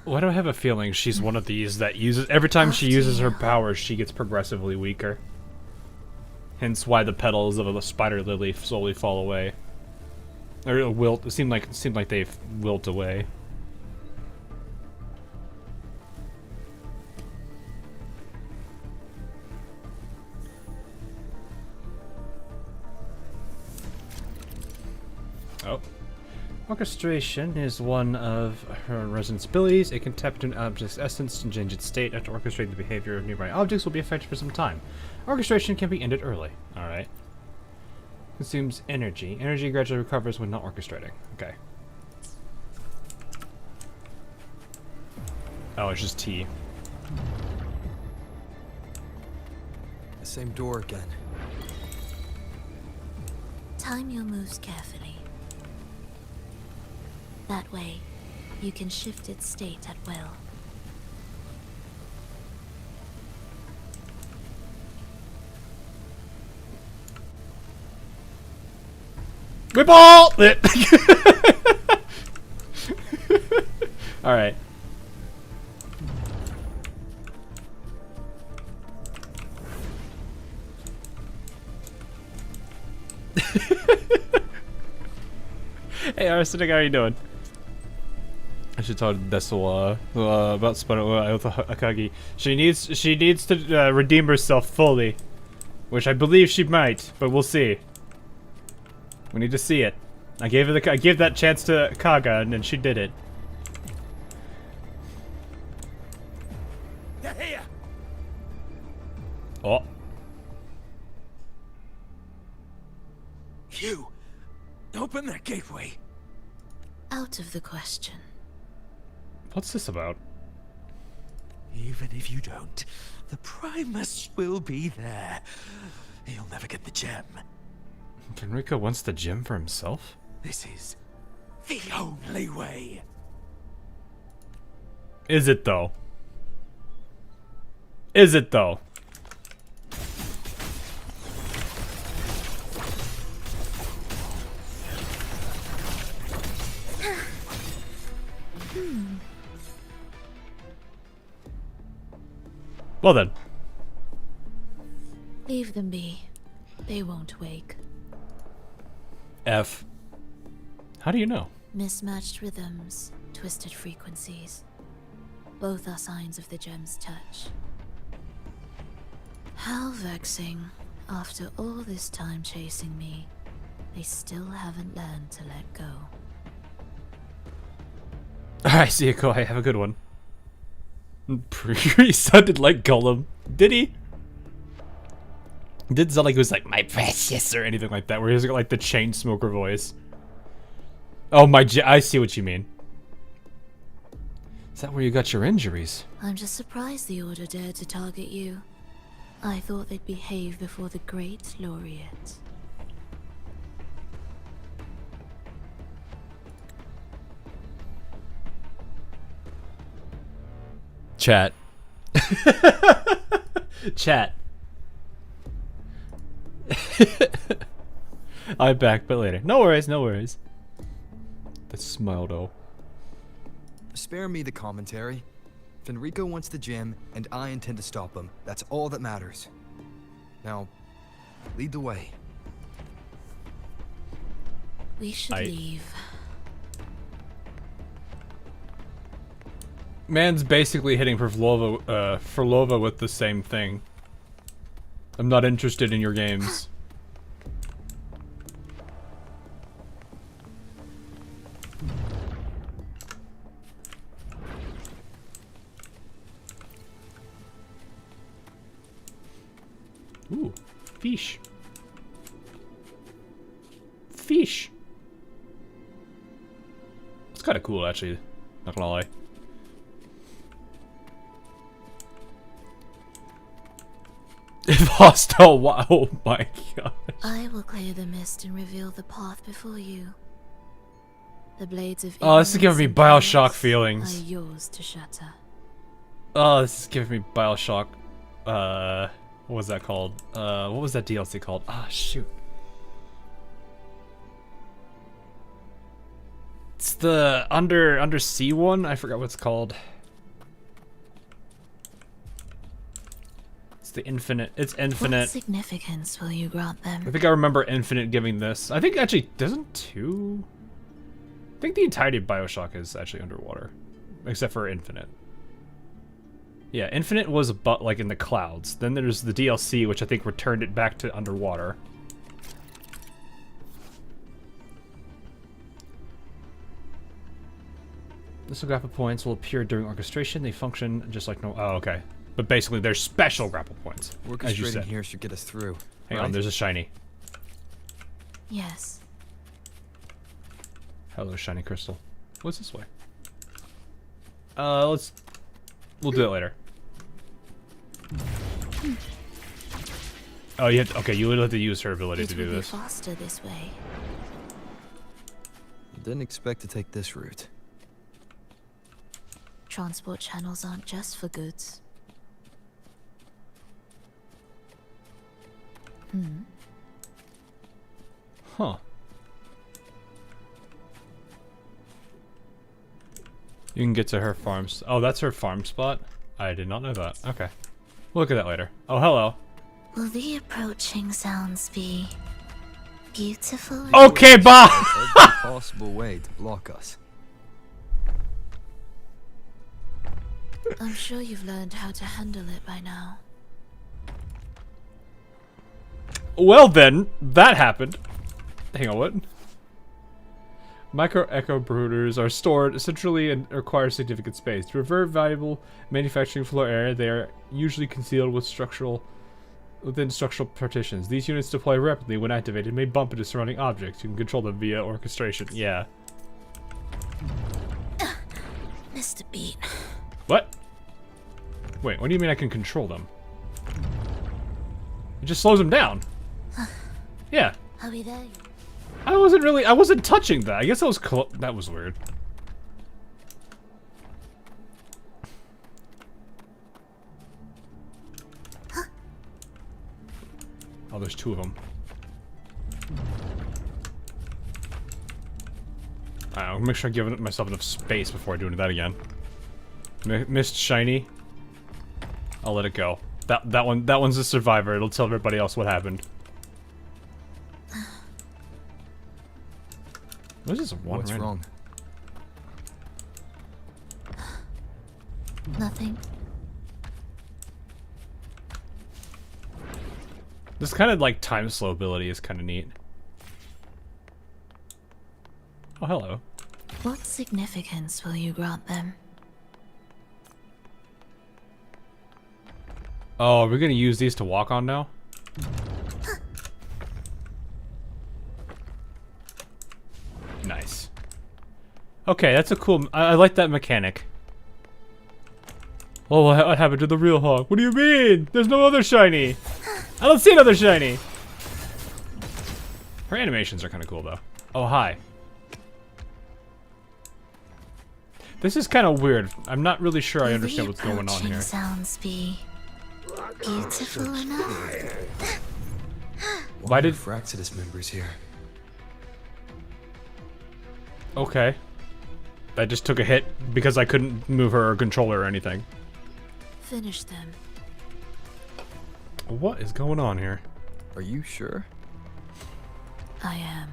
Why do I have a feeling she's one of these that uses every time she uses her powers, she gets progressively weaker. Hence why the petals of a spider lily slowly fall away. Or wilt. It seemed like they've wilt away. Oh. Orchestration is one of her resonance abilities. It can tap into an object's essence and change its state. After orchestrating, the behavior of nearby objects will be affected for some time. Orchestration can be ended early. Alright. Consumes energy. Energy gradually recovers when not orchestrating. Okay. Oh, it's just T. The same door again. Time your moves carefully. That way, you can shift its state at will. Whip all it. All right. Hey, Arsenic, how are you doing? I should talk to Desul about Spano with Akagi. She needs to redeem herself fully, which I believe she might, but we'll see. We need to see it. I gave that chance to Kaga, and then she did it. They're here. Oh. You open that gateway. Out of the question. What's this about? Even if you don't, the Primus will be there. He'll never get the gem. Fenrico wants the gem for himself? This is the only way. Is it though? Is it though? Well then. Leave them be. They won't wake. F. How do you know? Mismatched rhythms, twisted frequencies. Both are signs of the gem's touch. How vexing. After all this time chasing me, they still haven't learned to let go. Alright, see you, Kohei. Have a good one. He sounded like Gollum. Did he? It didn't sound like he was like, my precious, or anything like that, where he's got like the chain smoker voice. Oh, I see what you mean. Is that where you got your injuries? I'm just surprised the Order dared to target you. I thought they'd behave before the Great Laureate. Chat. Chat. I'm back, but later. No worries, no worries. The smile though. Spare me the commentary. Fenrico wants the gem, and I intend to stop him. That's all that matters. Now, lead the way. We should leave. Man's basically hitting Phrolova with the same thing. I'm not interested in your games. Ooh, fish. Fish. It's kind of cool, actually. Not gonna lie. If hostile, wow, oh my gosh. I will clear the mist and reveal the path before you. The blades of Oh, this is giving me ignorance and Bioshock chaos feelings. are yours to shatter. Oh, this is giving me Bioshock. What was that called? What was that DLC called? Ah, shoot. It's the undersea one. I forgot what it's called. It's the Infinite. It's Infinite. What significance will you grant them? I think I remember Infinite giving this. I think actually doesn't 2. I think the entirety of Bioshock is actually underwater, except for Infinite. Yeah, Infinite was like in the clouds. Then there's the DLC, which I think returned it back to underwater. Missile grapple points will appear during orchestration. They function just like no. Oh, okay. But basically, they're special grapple points, as you Orchestrating said. here should get us through. Hang on, there's a shiny. Yes. Hello, shiny crystal. What's this way? We'll do it later. Oh, you have to, okay, you would have to use her ability to do this. It will be faster this way. Didn't expect to take this route. Transport channels aren't just for goods. Huh. You can get to her farms. Oh, that's her farm spot? I did not know that. Okay. We'll look at that later. Oh, hello. Will the approaching sounds be beautiful? Okay, bye! Every possible way to block us. I'm sure you've learned how to handle it by now. Well then, that happened. Hang on, what? Micro-echo brooders are stored centrally and require significant space. To revert valuable manufacturing floor area, they are usually concealed with within structural partitions. These units deploy rapidly when activated and may bump into surrounding objects. You can control them via orchestration. Yeah. Mr. Beat. What? Wait, what do you mean I can control them? It just slows them down. Yeah. Are we there? I wasn't touching that. I guess that was weird. Oh, there's two of them. I'll make sure I give myself enough space before I do that again. Missed shiny. I'll let it go. That one's a survivor. It'll tell everybody else what happened. What is this one? What's wrong? Nothing. This kind of like time slow ability is kind of neat. Oh, hello. What significance will you grant them? Oh, we're gonna use these to walk on now? Nice. Okay, that's a cool... I like that mechanic. Oh, what happened to the real hog? What do you mean? There's no other shiny! I don't see another shiny! Her animations are kind of cool, though. Oh, hi. This is kind of weird. I'm not really sure I understand what's going on here. Sounds be beautiful enough? Why did Fraxidus members here? Okay. I just took a hit because I couldn't move her or control her or anything. Finish them. What is going on here? Are you sure? I am.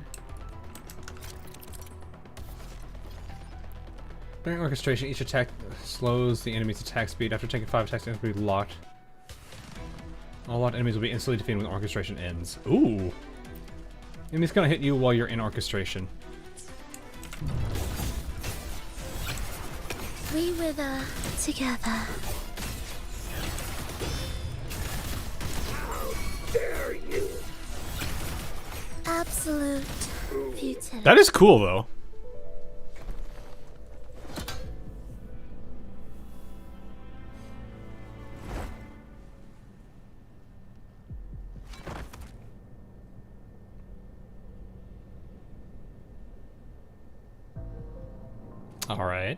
During orchestration, each attack slows the enemy's attack speed. After taking 5 attacks, enemies will be locked. All locked enemies will be instantly defeated when orchestration ends. Ooh. Enemies gonna hit you while you're in orchestration. We wither together. How dare you! Absolute futility. That is cool, though. All right.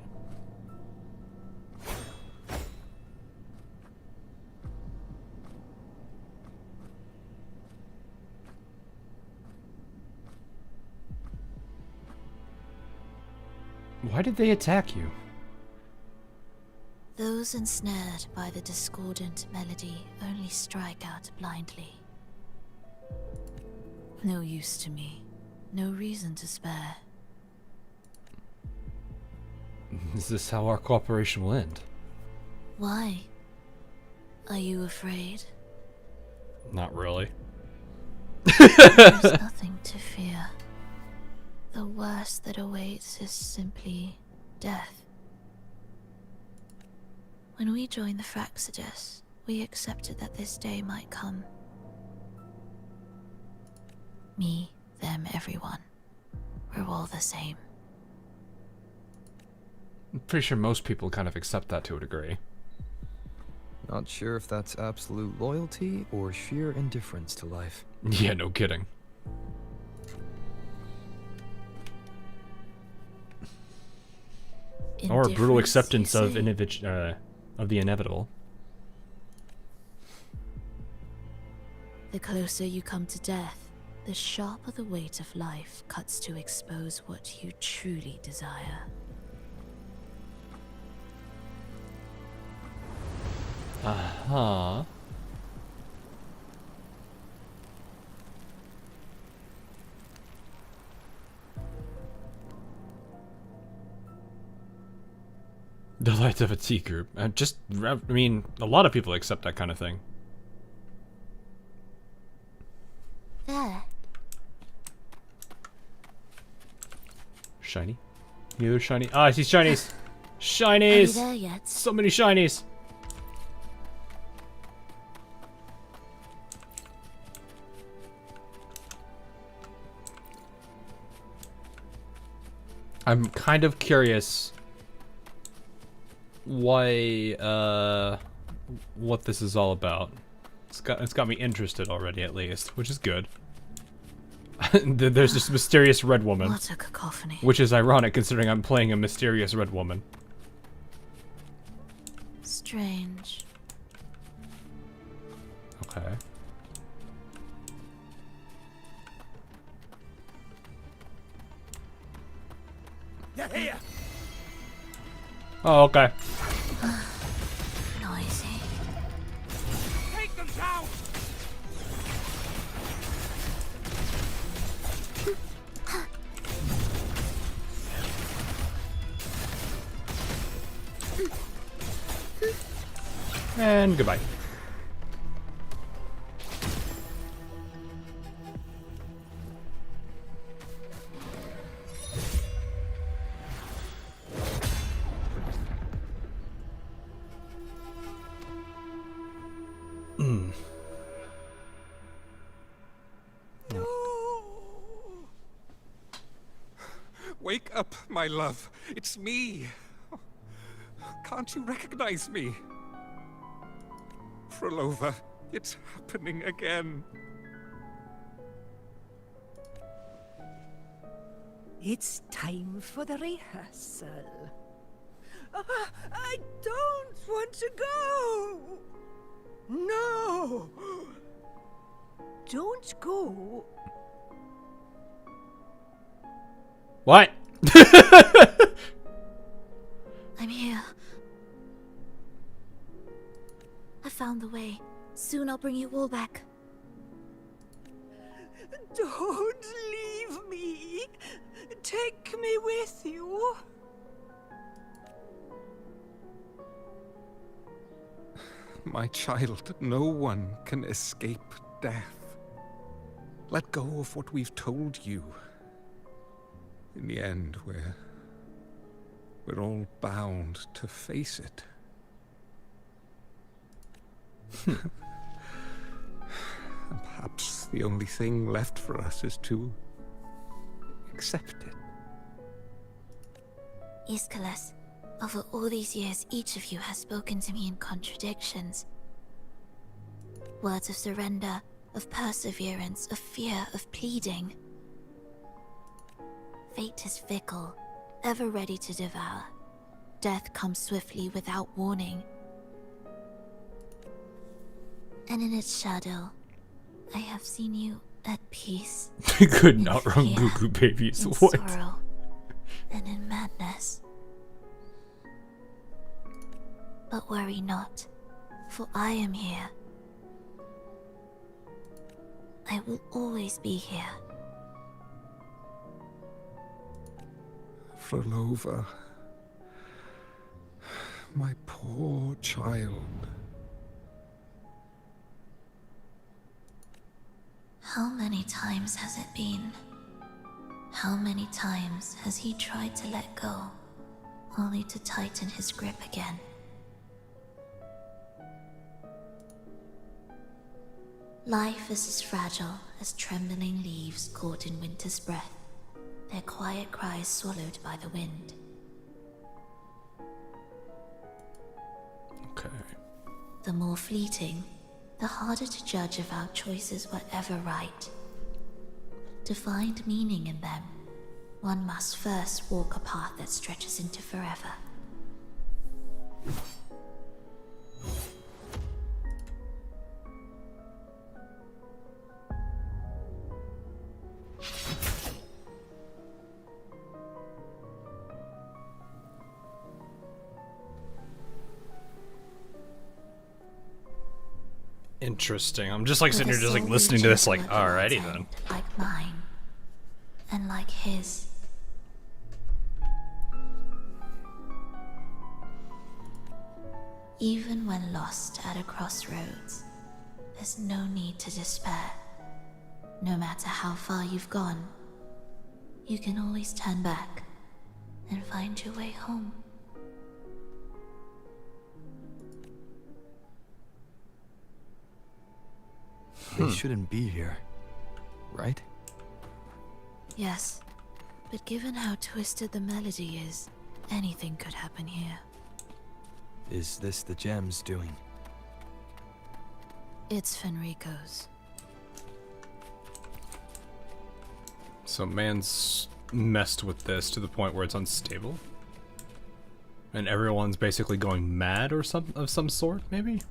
Why did they attack you? Those ensnared by the discordant melody only strike out blindly. No use to me. No reason to spare. Is this how our cooperation will end? Why? Are you afraid? Not really. There's nothing to fear. The worst that awaits is simply death. When we joined the Fraxidus, we accepted that this day might come. Me, them, everyone. We're all the same. I'm pretty sure most people kind of accept that to a degree. Not sure if that's absolute loyalty or sheer indifference to life. Yeah, no kidding. Or a brutal acceptance of of the inevitable. The closer you come to death, the sharper the weight of life cuts to expose what you truly desire. Uh-huh. The light of a tea group. I mean, a lot of people accept that kind of thing. There. Shiny? You shiny? Ah, I see shinies! Are you Shinies! there yet? So many shinies! I'm kind of curious why, what this is all about. It's got me interested already, at least, which is good. There's this mysterious red woman. What a cacophony. Which is ironic, considering I'm playing a mysterious red woman. Strange. Okay. They're here. Oh, okay. Noisy. Take them down. And goodbye. Wake up, my love. It's me. Can't you recognize me? Phrolova, it's happening again. It's time for the rehearsal. I don't want to go. No. Don't go. What? I'm here. I found the way. Soon I'll bring you all back. Don't leave me. Take me with you. My child, no one can escape death. Let go of what we've told you. In the end, we're all bound to face it. And perhaps the only thing left for us is to accept it. Iskalas, over all these years, each of you has spoken to me in contradictions. Words of surrender, of perseverance, of fear, of pleading. Fate is fickle, ever ready to devour. Death comes swiftly without warning. And in its shadow, I have seen you at peace. Could not run fear, Goo Goo Babies. in What? sorrow, and in madness. But worry not, for I am here. I will always be here. Phrolova, my poor child. How many times has it been? How many times has he tried to let go, only to tighten his grip again? Life is as fragile as trembling leaves caught in winter's breath, their quiet cries swallowed by the wind. Okay. The more fleeting, the harder to judge if our choices were ever right. To find meaning in them, one must first walk a path that stretches into forever. Interesting. I'm just like sitting here just like listening to this like, alrighty then. Like mine, and like his. Even when lost at a crossroads, there's no need to despair. No matter how far you've gone, you can always turn back and find your way home. They shouldn't be here, right? Yes, but given how twisted the melody is, anything could happen here. Is this the gem's doing? It's Fenrico's. So man's messed with this to the point where it's unstable? And everyone's basically going mad or of some sort, maybe?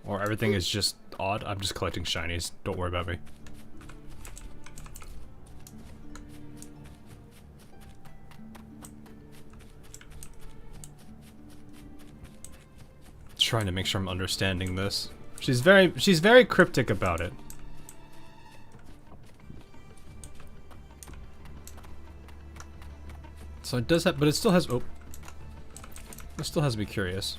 Or everything is just odd? I'm just collecting shinies. Don't worry about me. Trying to make sure I'm understanding this. She's very cryptic about it. So it does have, but it still has, oh. It still has me curious.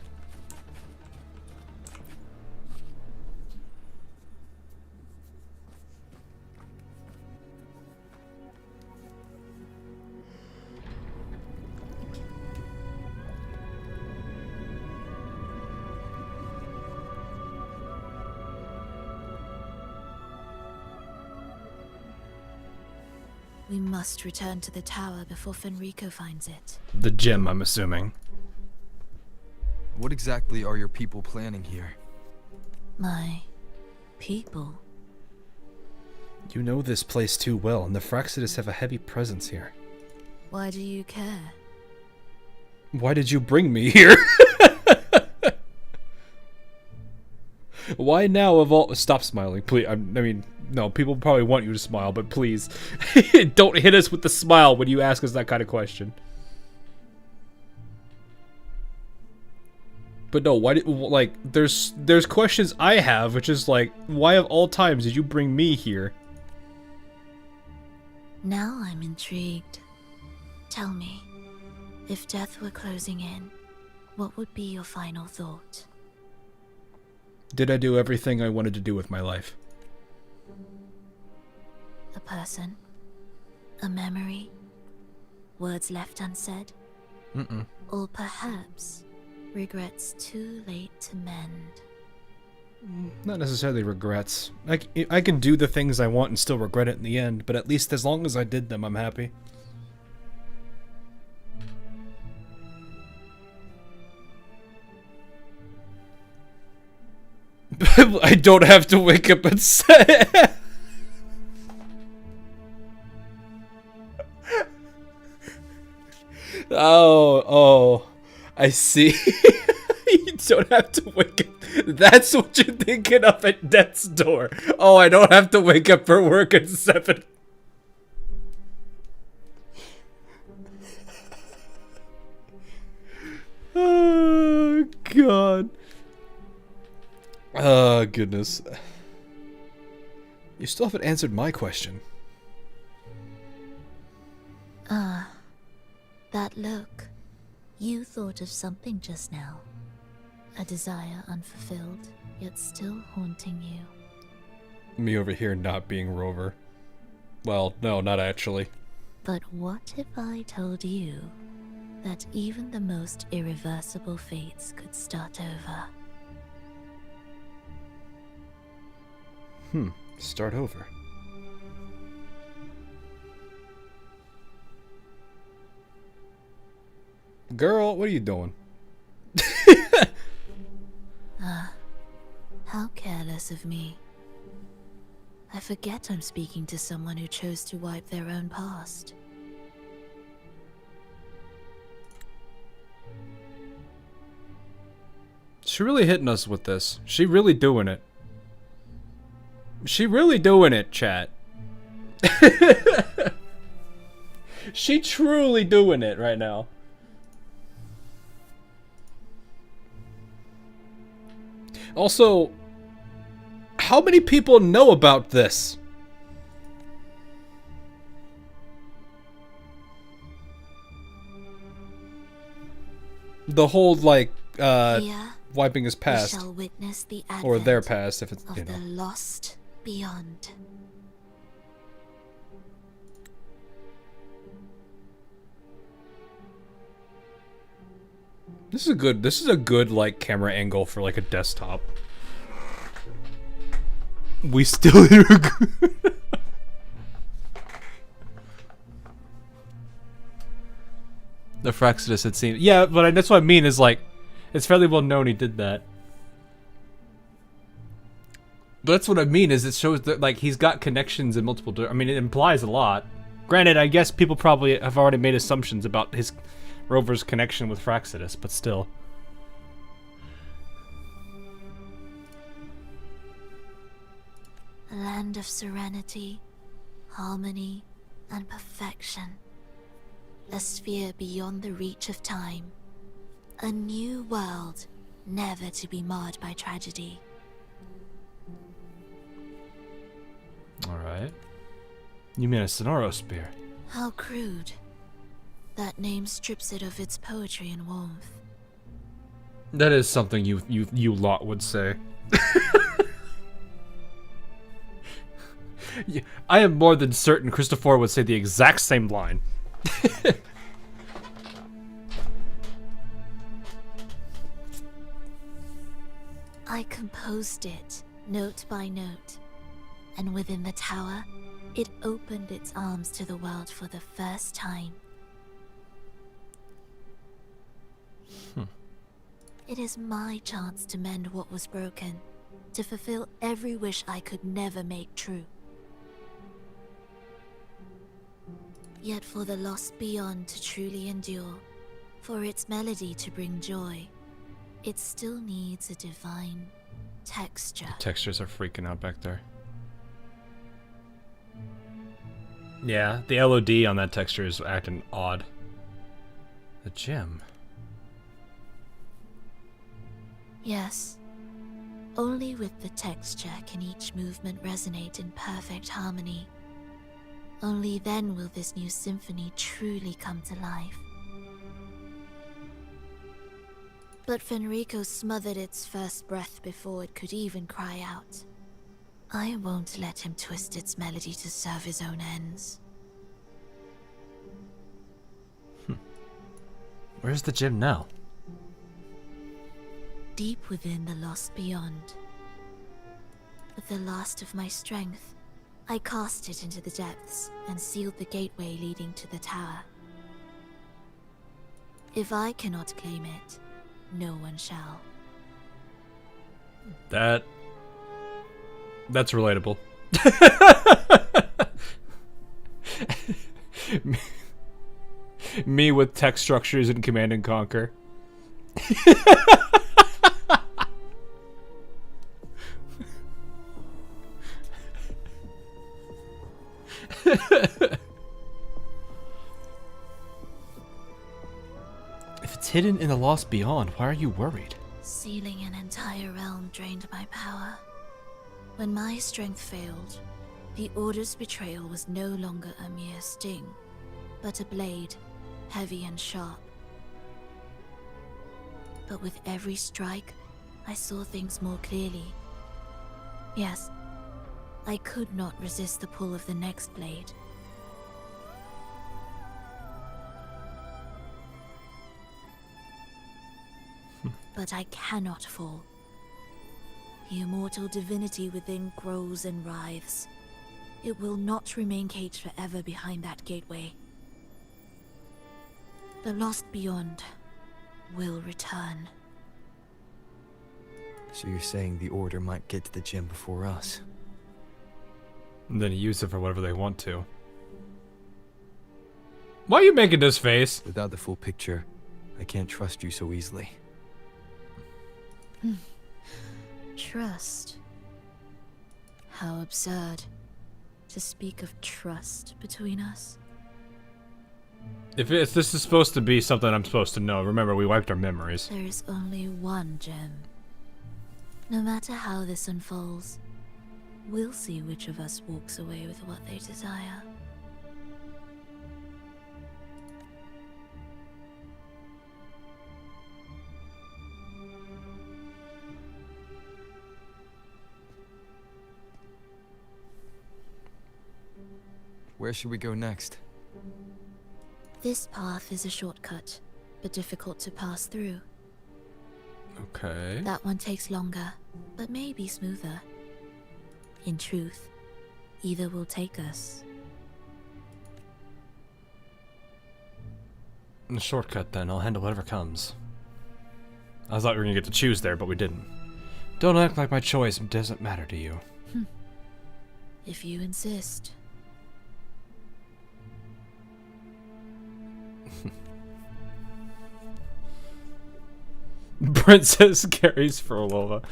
We must return to the tower before Fenrico finds it. The gem, I'm assuming. What exactly are your people planning here? My people? You know this place too well, and the Fraxitus have a heavy presence here. Why do you care? Why did you bring me here? Why now of all— Stop smiling, please. I mean, no, people probably want you to smile, but please, don't hit us with the smile when you ask us that kind of question. But no, why did, like, there's questions I have, which is like, why of all times did you bring me here? Now I'm intrigued. Tell me, if death were closing in, what would be your final thought? Did I do everything I wanted to do with my life? A person? A memory? Words left unsaid? Mm-mm. Or perhaps regrets too late to mend? Not necessarily regrets. I can do the things I want and still regret it in the end, but at least as long as I did them, I'm happy. I don't have to wake up and say. Oh, I see. You don't have to wake up. That's what you're thinking of at death's door. Oh, I don't have to wake up for work at 7. Oh, God. Oh, goodness. You still haven't answered my question. That look. You thought of something just now. A desire unfulfilled, yet still haunting you. Me over here not being Rover. Well, no, not actually. But what if I told you that even the most irreversible fates could start over? Start over. Girl, what are you doing? How careless of me. I forget I'm speaking to someone who chose to wipe their own past. She really hitting us with this. She really doing it. She really doing it, chat. She truly doing it right now. Also, how many people know about this? The whole, like, Here, wiping his we past. shall witness the Or their advent past, if it's, of you know. the lost beyond. This is a good, like, camera angle for, like, a desktop. We still hear a good... The Fraxidus, it seems. Yeah, but that's what I mean, is, like, it's fairly well known he did that. But that's what I mean, is it shows that, like, he's got connections in multiple... I mean, it implies a lot. Granted, I guess people probably have already made assumptions about his Rover's connection with Fraxidus, but still. A land of serenity, harmony, and perfection. A sphere beyond the reach of time. A new world, never to be marred by tragedy. Alright. You mean a Sonoro Spear? How crude. That name strips it of its poetry and warmth. That is something you lot would say. Yeah, I am more than certain Christopher would say the exact same line. I composed it, note by note, and within the tower, it opened its arms to the world for the first time. It is my chance to mend what was broken, to fulfill every wish I could never make true. Yet for the lost beyond to truly endure, for its melody to bring joy, it still needs a divine texture. The textures are freaking out back there. Yeah, the LOD on that texture is acting odd. The gem. Yes. Only with the texture can each movement resonate in perfect harmony. Only then will this new symphony truly come to life. But Fenrico smothered its first breath before it could even cry out. I won't let him twist its melody to serve his own ends. Where's the gem now? Deep within the lost beyond. With the last of my strength, I cast it into the depths and sealed the gateway leading to the tower. If I cannot claim it, no one shall. That's relatable. Me with text structures in Command and Conquer. If it's hidden in the Lost Beyond, why are you worried? Sealing an entire realm drained my power. When my strength failed, the Order's betrayal was no longer a mere sting, but a blade, heavy and sharp. But with every strike, I saw things more clearly. Yes, I could not resist the pull of the next blade. But I cannot fall. The immortal divinity within grows and writhes. It will not remain caged forever behind that gateway. The lost beyond will return. So you're saying the Order might get to the gem before us? And then use it for whatever they want to. Why are you making this face? Without the full picture, I can't trust you so easily. Trust. How absurd to speak of trust between us. If this is supposed to be something I'm supposed to know, remember we wiped our memories. There is only one gem. No matter how this unfolds, we'll see which of us walks away with what they desire. Where should we go next? This path is a shortcut, but difficult to pass through. Okay. That one takes longer, but may be smoother. In truth, either will take us. The shortcut then, I'll handle whatever comes. I thought we were gonna get to choose there, but we didn't. Don't act like my choice doesn't matter to you. If you insist. Princess carries Phrolova.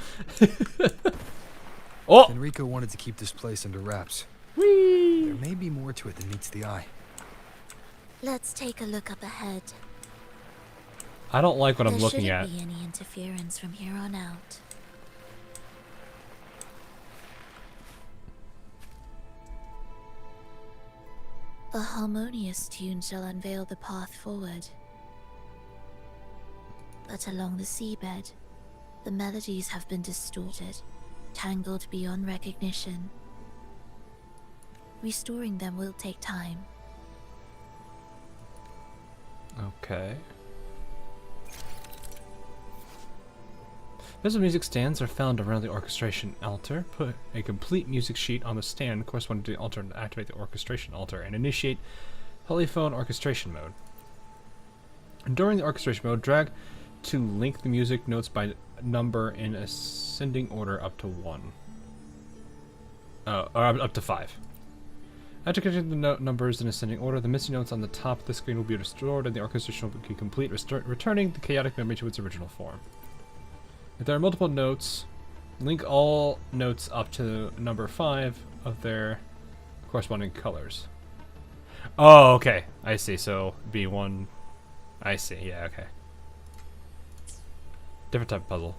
Oh! Fenrico wanted to keep this place under wraps. Whee! There may be more to it than meets the eye. Let's take a look up ahead. I don't like what I'm looking There at. shouldn't be any interference from here on out. A harmonious tune shall unveil the path forward. But along the seabed, the melodies have been distorted, tangled beyond recognition. Restoring them will take time. Okay. Visible music stands are found around the orchestration altar. Put a complete music sheet on the stand corresponding to the altar and activate the orchestration altar and initiate polyphone orchestration mode. And during the orchestration mode, drag to link the music notes by number in ascending order up to 1. Or up to 5. After connecting the numbers in ascending order, the missing notes on the top of the screen will be restored and the orchestration will be complete, returning the chaotic memory to its original form. If there are multiple notes, link all notes up to number 5 of their corresponding colors. Oh, okay. I see. So B1. I see. Yeah, okay. Different type of puzzle.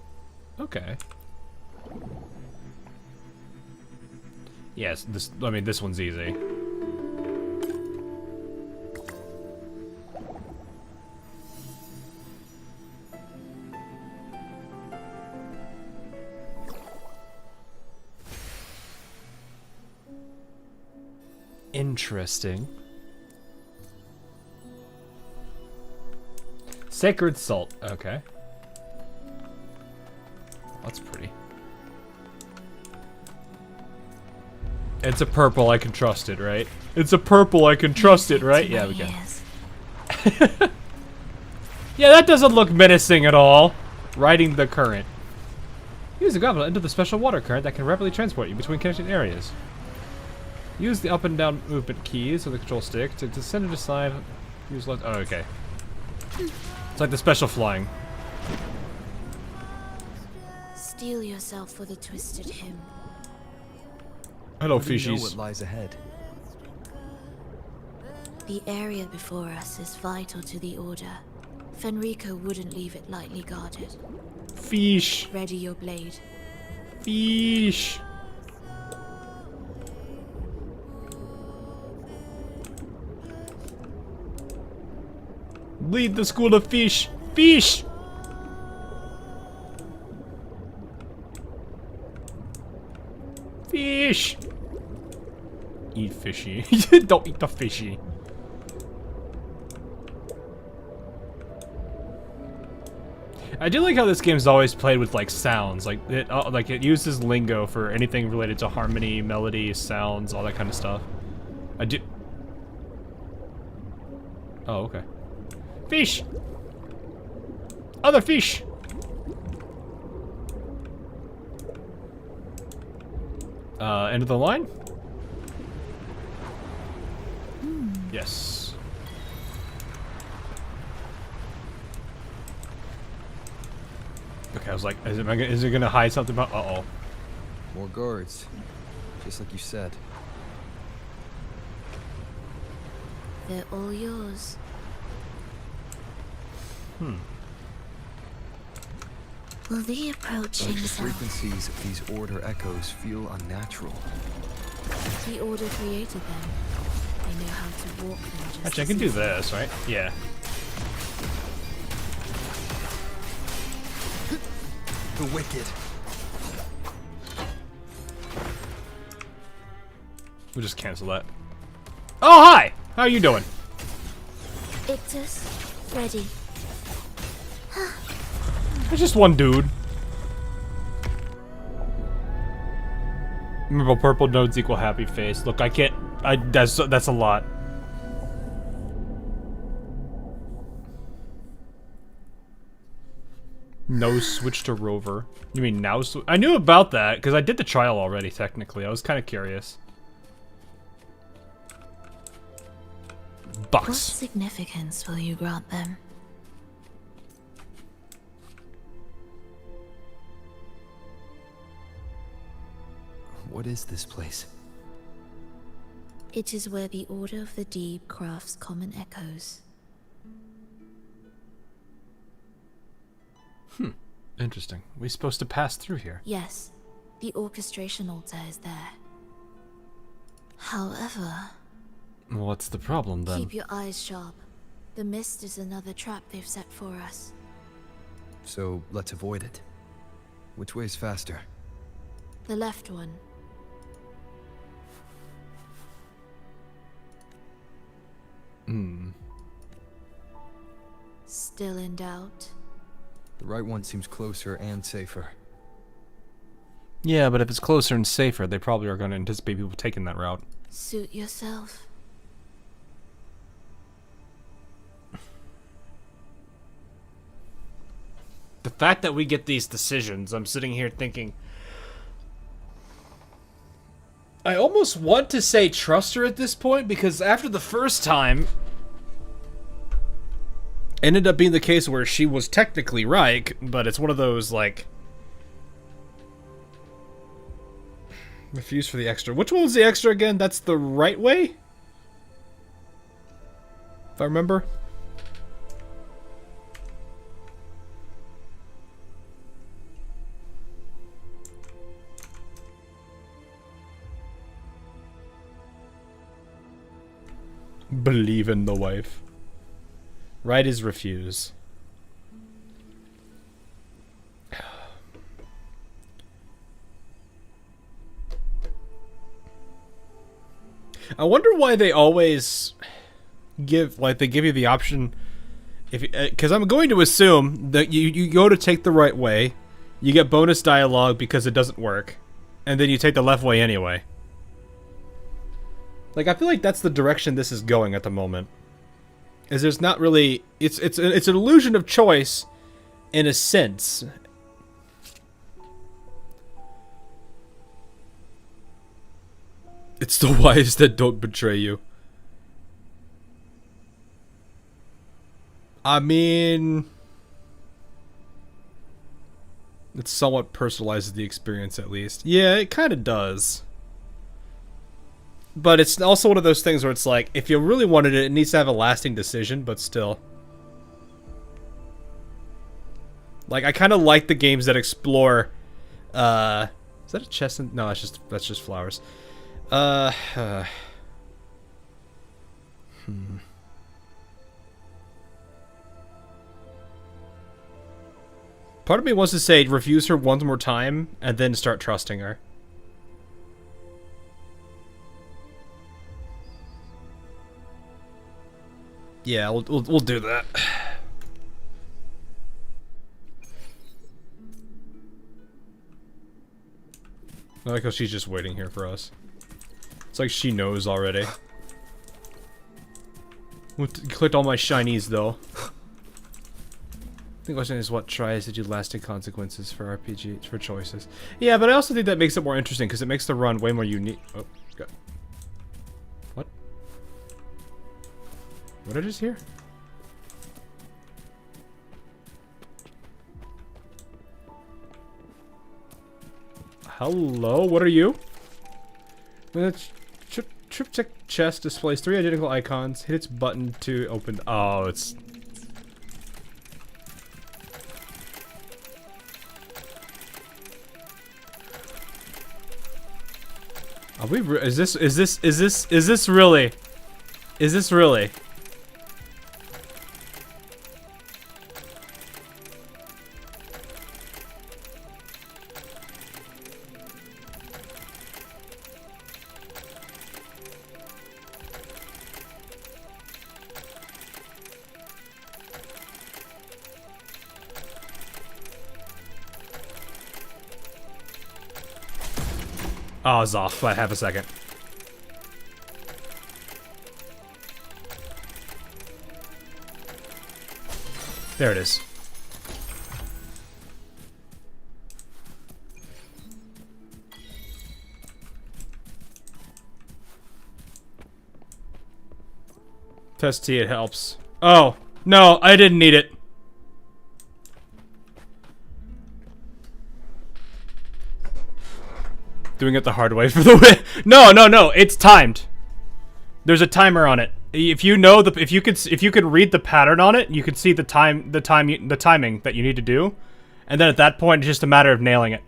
Okay. Yes, this one's easy. Interesting. Sacred salt. Okay. That's pretty. It's a purple, I can trust it, right? It's a purple, I can trust it, right? Yeah, we can. Yeah, that doesn't look menacing at all. Riding the current. Use the goblet into the special water current that can rapidly transport you between connected areas. Use the up and down movement keys of the control stick to descend and decide. Use left. Oh, okay. It's like the special flying. Steel yourself for the twisted hymn. Hello, How do you know fishies. what lies ahead? The area before us is vital to the Order. Fenrico wouldn't leave it lightly guarded. Fish. Ready your blade. Fish. Lead the school of fish. Fish. Fish. Eat fishy. Don't eat the fishy. I do like how this game's always played with like sounds, like it uses lingo for anything related to harmony, melody, sounds, all that kind of stuff. I do. Oh, okay. Fish. Other fish. End of the line? Yes. Okay, I was like, is it gonna hide something about? Uh oh. More guards, just like you said. They're all yours. Will the approaching The sound... frequencies of these order echoes feel unnatural. The Order created them. They know how to walk them just Actually, I as can do easily. this, right? Yeah. The wicked. We'll just cancel that. Oh, hi! How are you doing? Ictus, ready. There's just one dude. Remember, purple nodes equal happy face. Look, I can't. That's a lot. No switch to rover. You mean now? I knew about that because I did the trial already. Technically, I was kind of curious. What Bucks. significance will you grant them? What is this place? It is where the Order of the Deep crafts common echoes. Interesting. We supposed to pass through here? Yes, the orchestration altar is there. However, What's the problem then? keep your eyes sharp. The mist is another trap they've set for us. So let's avoid it. Which way is faster? The left one. Still in doubt? The right one seems closer and safer. Yeah, but if it's closer and safer, they probably are going to anticipate people taking that route. Suit yourself. The fact that we get these decisions, I'm sitting here thinking... I almost want to say trust her at this point, because after the first time... ended up being the case where she was technically right, but it's one of those, like... refuse for the extra. Which one was the extra again? That's the right way? If I remember. Believe in the wife. Right is refuse. I wonder why they always give, like, they give you the option, if because I'm going to assume that you go to take the right way, you get bonus dialogue because it doesn't work, and then you take the left way anyway. Like, I feel like that's the direction this is going at the moment. Is there's not really, it's an illusion of choice in a sense. It's the wives that don't betray you. I mean, it somewhat personalizes the experience, at least. Yeah, it kind of does. But it's also one of those things where it's like, if you really wanted it, it needs to have a lasting decision, but still. Like, I kind of like the games that explore, is that a chest? No, that's just flowers. Part of me wants to say refuse her one more time and then start trusting her. Yeah, we'll do that. I like how she's just waiting here for us. It's like she knows already. Clicked all my shinies though. I think the question is what tries to do lasting consequences for RPG for choices. Yeah, but I also think that makes it more interesting because it makes the run way more unique. Oh, God. What? What did I just hear? Hello, what are you? The triptych chest displays 3 identical icons. Hit its button to open. Oh, it's. Are we? Is this really? Is this really? Oh, it's off by half a second. There it is. Test T, it helps. Oh, no, I didn't need it. Doing it the hard way for the win. No, no, no, it's timed. There's a timer on it. If you know the if you could read the pattern on it, you could see the timing that you need to do. And then at that point it's just a matter of nailing it.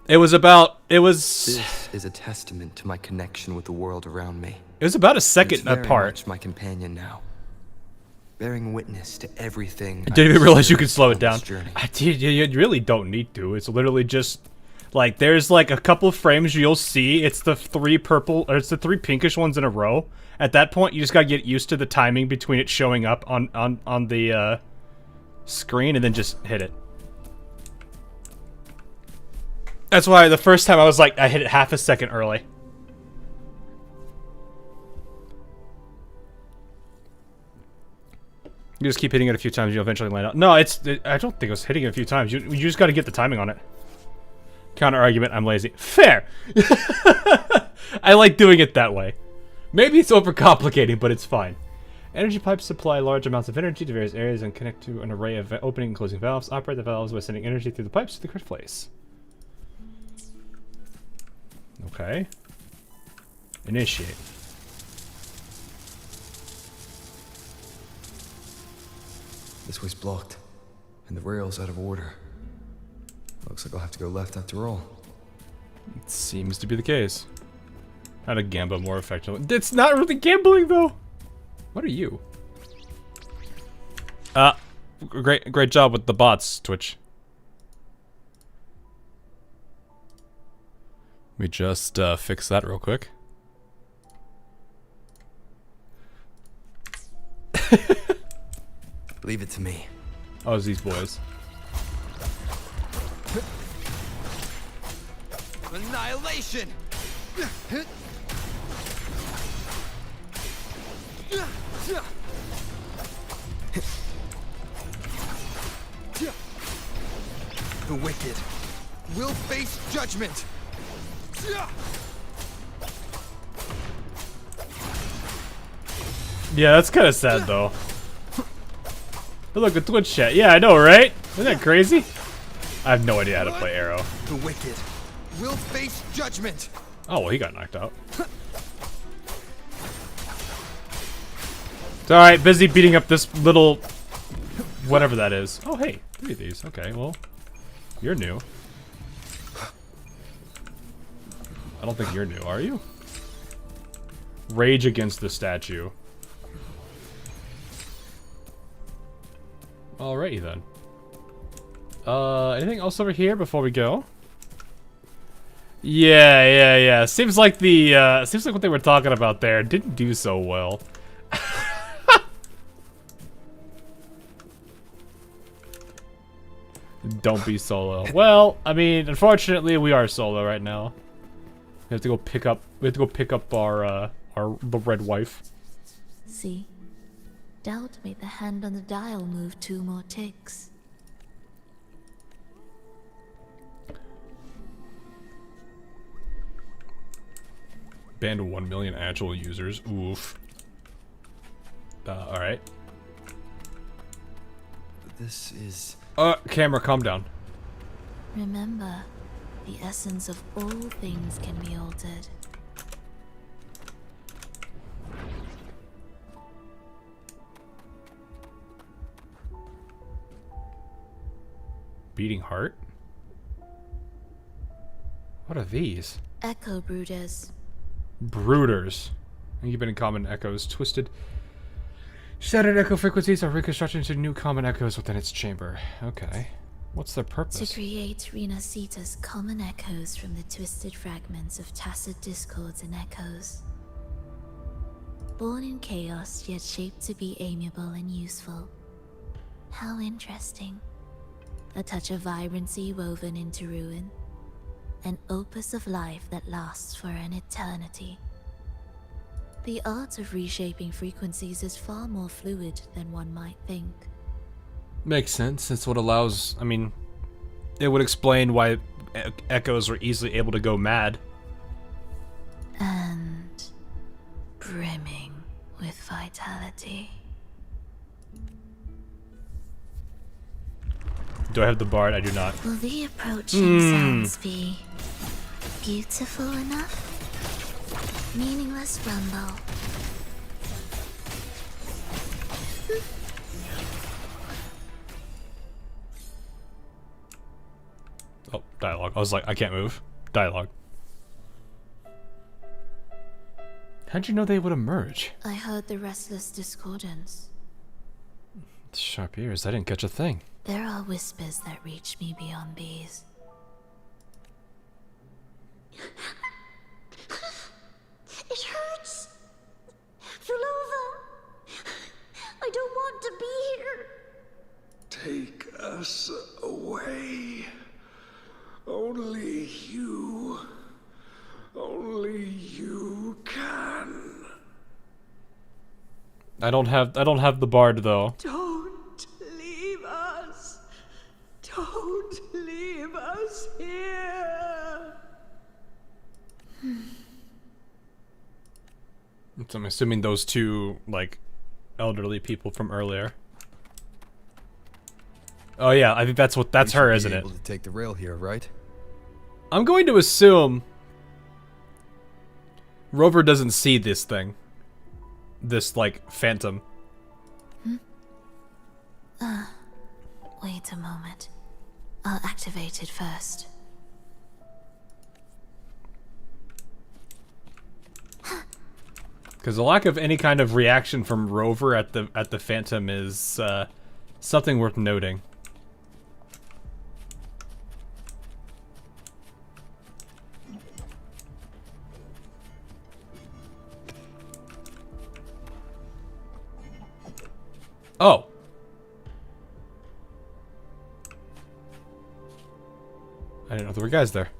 This is a testament to my connection with the world around me. It was about a second It's very apart. much my companion now, bearing witness to everything. I didn't even realize you could slow it down. Journey. You really don't need to. It's literally just like there's like a couple of frames you'll see. It's the 3 purple or it's the 3 pinkish ones in a row. At that point, you just gotta get used to the timing between it showing up on the screen and then just hit it. That's why the first time I was like, I hit it half a second early. You just keep hitting it a few times, you'll eventually land out. No, I don't think it was hitting it a few times. You just got to get the timing on it. Counter argument, I'm lazy. Fair! I like doing it that way. Maybe it's overcomplicating, but it's fine. Energy pipes supply large amounts of energy to various areas and connect to an array of opening and closing valves. Operate the valves by sending energy through the pipes to the correct place. Okay. Initiate. This way's blocked, and the rail's out of order. Looks like I'll have to go left after all. It seems to be the case. How to gamble more effectively. It's not really gambling, though! What are you? Great job with the bots, Twitch. Let me just fix that real quick. Leave it to me. Oh, it's these boys. Annihilation! The wicked will face judgment! Yeah, that's kind of sad, though. Oh, look, a Twitch chat. Yeah, I know, right? Isn't that crazy? I have no idea how to play Arrow. The wicked will face judgment. Oh, well, he got knocked out. It's alright, busy beating up this little... whatever that is. Oh, hey, 3 of these. Okay, well, you're new. I don't think you're new, are you? Rage against the statue. Alrighty then. Anything else over here before we go? Yeah. Seems like what they were talking about there didn't do so well. Don't be solo. Well, I mean, unfortunately, we are solo right now. We have to go pick up. We have to go pick up the red wife. See? Doubt made the hand on the dial move 2 more ticks. Banned 1 million actual users. Oof. Alright. This is... Camera, calm down. Remember, the essence of all things can be altered. Beating heart? What are these? Echo brooders. Brooders. Incubating common echoes. Twisted. Shattered echo frequencies are reconstructed into new common echoes within its chamber. Okay. What's their purpose? To create Renasita's common echoes from the twisted fragments of tacit discords and echoes. Born in chaos, yet shaped to be amiable and useful. How interesting. A touch of vibrancy woven into ruin. An opus of life that lasts for an eternity. The art of reshaping frequencies is far more fluid than one might think. Makes sense. It's what allows... I mean, it would explain why echoes are easily able to go mad. And... brimming with vitality. Do I have the bard? I do not. Will the approaching sounds be... beautiful enough? Meaningless rumble. Oh, dialogue. I was like, I can't move. Dialogue. How'd you know they would emerge? I heard the restless discordance. Sharp ears. I didn't catch a thing. There are whispers that reach me beyond these. It hurts! Phrolova! I don't want to be here! Take us away. Only you can. I don't have the bard though. Don't leave us. Don't leave us here. So I'm assuming those two, like, elderly people from earlier. Oh yeah, I think that's her, isn't it? Able to take the rail here, right? I'm going to assume Rover doesn't see this thing. This, like, phantom. Wait a moment. I'll activate it first. Because the lack of any kind of reaction from Rover at the phantom is something worth noting. Oh. I didn't know there were guys there.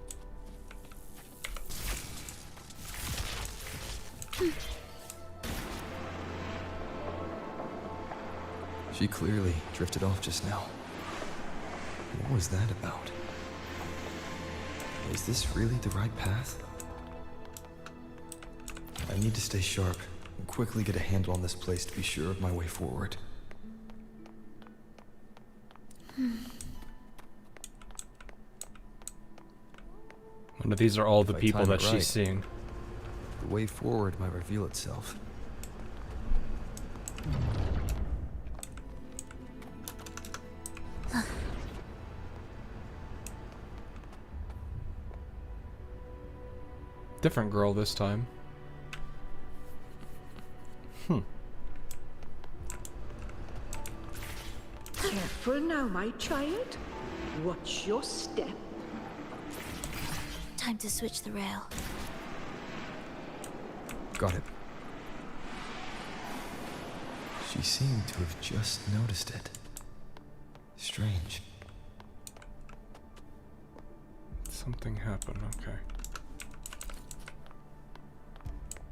She clearly drifted off just now. What was that about? Is this really the right path? I need to stay sharp and quickly get a handle on this place to be sure of my way forward. Wonder these are all the If I people time that it right, she's seeing. The way forward might reveal itself. Different girl this time. Careful now, my child. Watch your step. Time to switch the rail. Got it. She seemed to have just noticed it. Strange. Something happened, okay.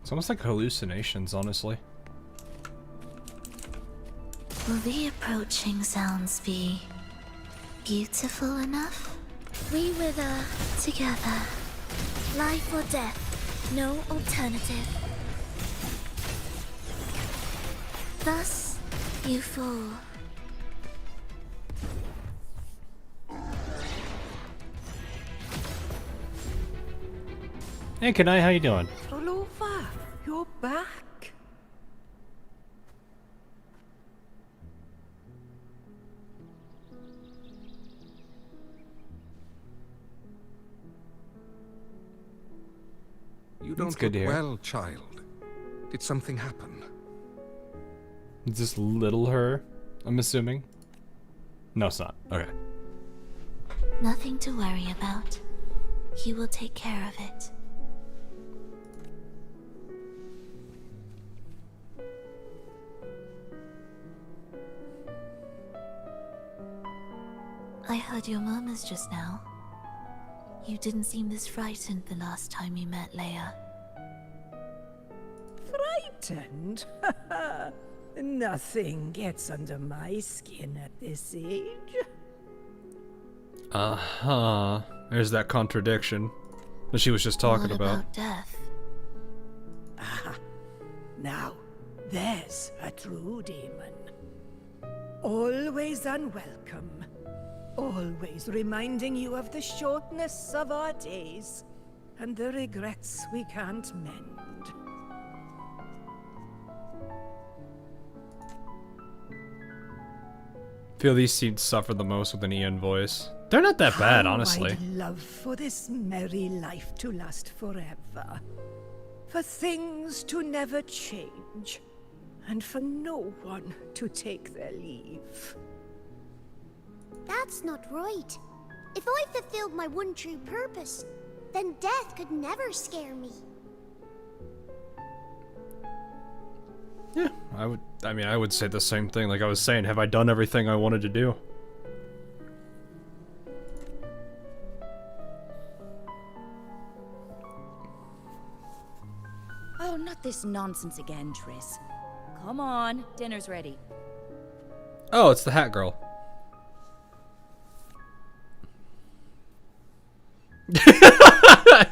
It's almost like hallucinations, honestly. Will the approaching sounds be beautiful enough? We wither together. Life or death, no alternative. Thus, you fall. Hey, Kanai, how you doing? Phrolova, you're back. You don't good to look hear. well, child. Did something happen? Is this little her, I'm assuming? No, it's not. Okay. Nothing to worry about. He will take care of it. I heard your murmurs just now. You didn't seem this frightened the last time you met Leia. Frightened? Nothing gets under my skin at this age. Uh-huh. There's that contradiction that she was just talking What about. death? Ah, now, there's a true demon. Always unwelcome. Always reminding you of the shortness of our days and the regrets we can't mend. Feel these scenes suffer the most with an Ian voice. They're not that bad, How honestly. I'd love for this merry life to last forever. For things to never change. And for no one to take their leave. That's not right. If I fulfilled my one true purpose, then death could never scare me. Yeah, I would say the same thing. Like I was saying, have I done everything I wanted to do? Oh, not this nonsense again, Triss. Come on, dinner's ready. Oh, it's the hat girl.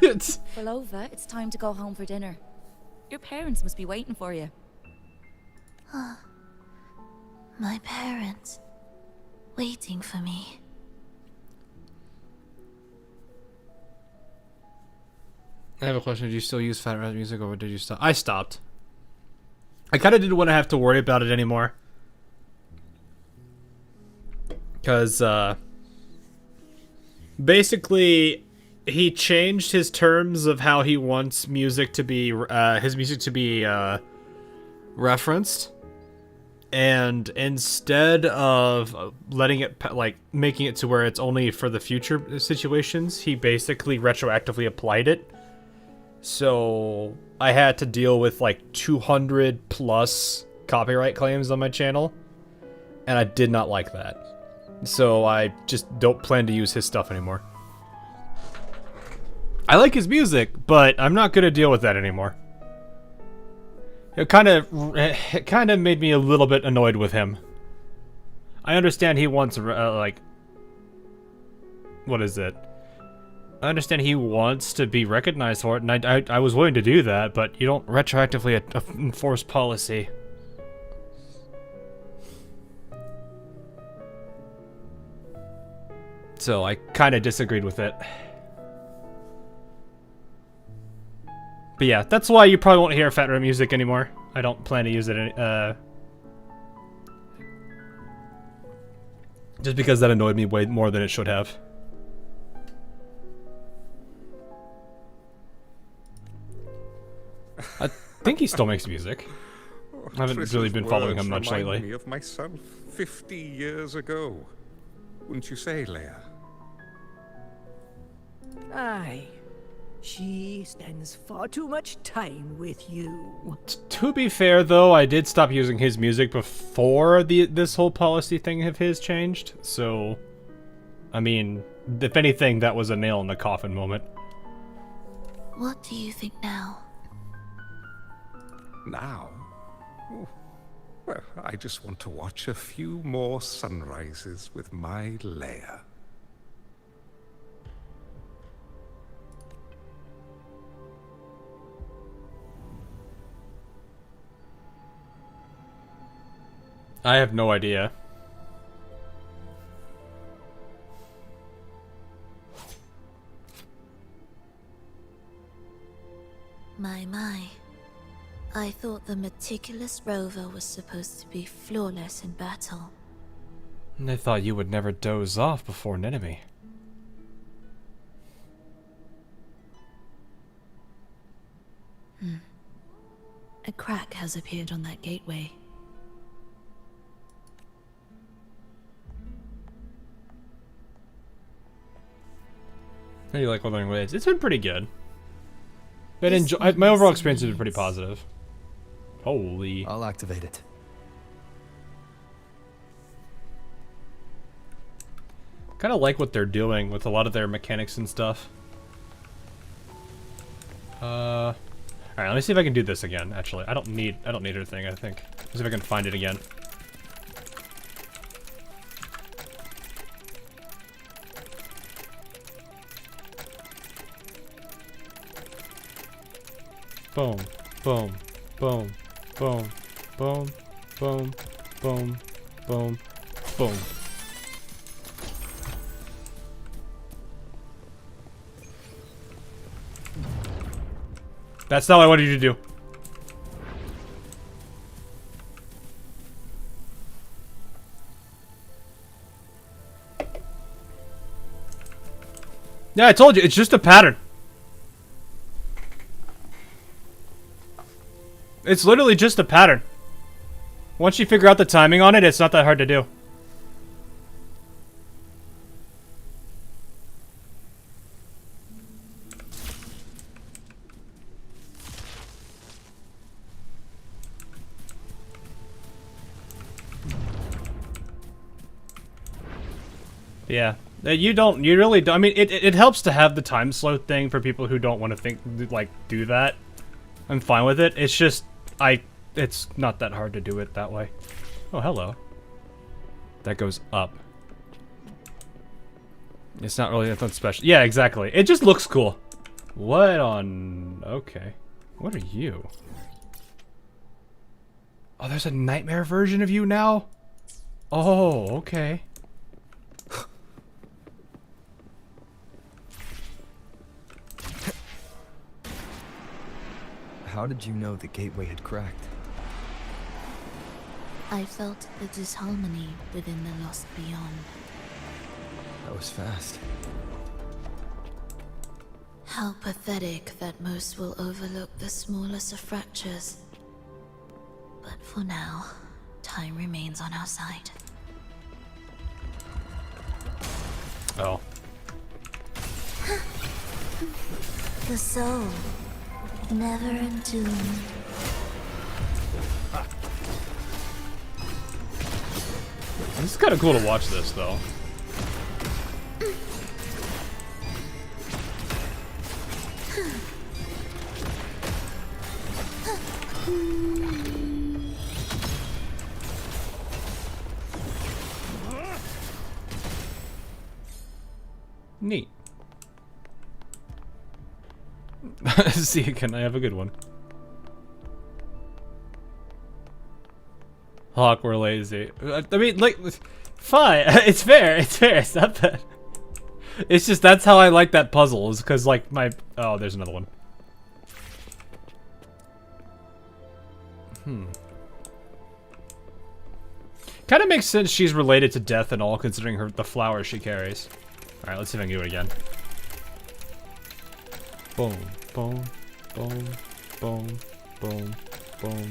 It's... Phrolova, it's time to go home for dinner. Your parents must be waiting for you. My parents. Waiting for me. I have a question. Do you still use Fat Rat music or did you stop? I stopped. I kind of didn't want to have to worry about it anymore. Because, basically, he changed his terms of how he wants music to be, referenced. And instead of letting it, like, making it to where it's only for the future situations, he basically retroactively applied it. So I had to deal with like 200 plus copyright claims on my channel, and I did not like that. So I just don't plan to use his stuff anymore. I like his music, but I'm not gonna deal with that anymore. It kind of made me a little bit annoyed with him. I understand he wants like, what is it? I understand he wants to be recognized for it, and I was willing to do that, but you don't retroactively enforce policy. So I kind of disagreed with it. But yeah, that's why you probably won't hear Fat Rat music anymore. I don't plan to use it just because that annoyed me way more than it should have. I think he still makes music. I haven't really been following him much lately. Me of myself 50 years ago. Wouldn't you say, Leia? Aye. She spends far too much time with you. To be fair, though, I did stop using his music before this whole policy thing of his changed, so... I mean, if anything, that was a nail in the coffin moment. What do you think now? Now? Well, I just want to watch a few more sunrises with my Leia. I have no idea. My. I thought the meticulous rover was supposed to be flawless in battle. And I thought you would never doze off before an enemy. A crack has appeared on that gateway. How do you like Wuthering Waves? It's been pretty good. My overall experience has been pretty positive. Holy. I'll activate it. Kind of like what they're doing with a lot of their mechanics and stuff. Alright, let me see if I can do this again, actually. I don't need her thing, I think. Let's see if I can find it again. Boom, boom, boom, boom, boom, boom, boom, boom, boom. That's not what I wanted you to do. Yeah, I told you, it's just a pattern. It's literally just a pattern. Once you figure out the timing on it, it's not that hard to do. Yeah. You really don't. I mean, it helps to have the time slow thing for people who don't want to do that. I'm fine with it. It's just, it's not that hard to do it that way. Oh, hello. That goes up. It's not really nothing special. Yeah, exactly. It just looks cool. What on... Okay. What are you? Oh, there's a nightmare version of you now? Oh, okay. How did you know the gateway had cracked? I felt the disharmony within the lost beyond. That was fast. How pathetic that most will overlook the smallest of fractures. But for now, time remains on our side. Oh. The soul, never entombed. This is kind of cool to watch this, though. Neat. See you again. I have a good one. Hawk, we're lazy. I mean, like, fine. It's fair. It's fair. It's not bad. It's just that's how I like that puzzle. Is because like my oh, there's another one. Kind of makes sense. She's related to death and all, considering the flowers she carries. All right, let's see if I can do it again. Boom, boom, boom, boom, boom, boom,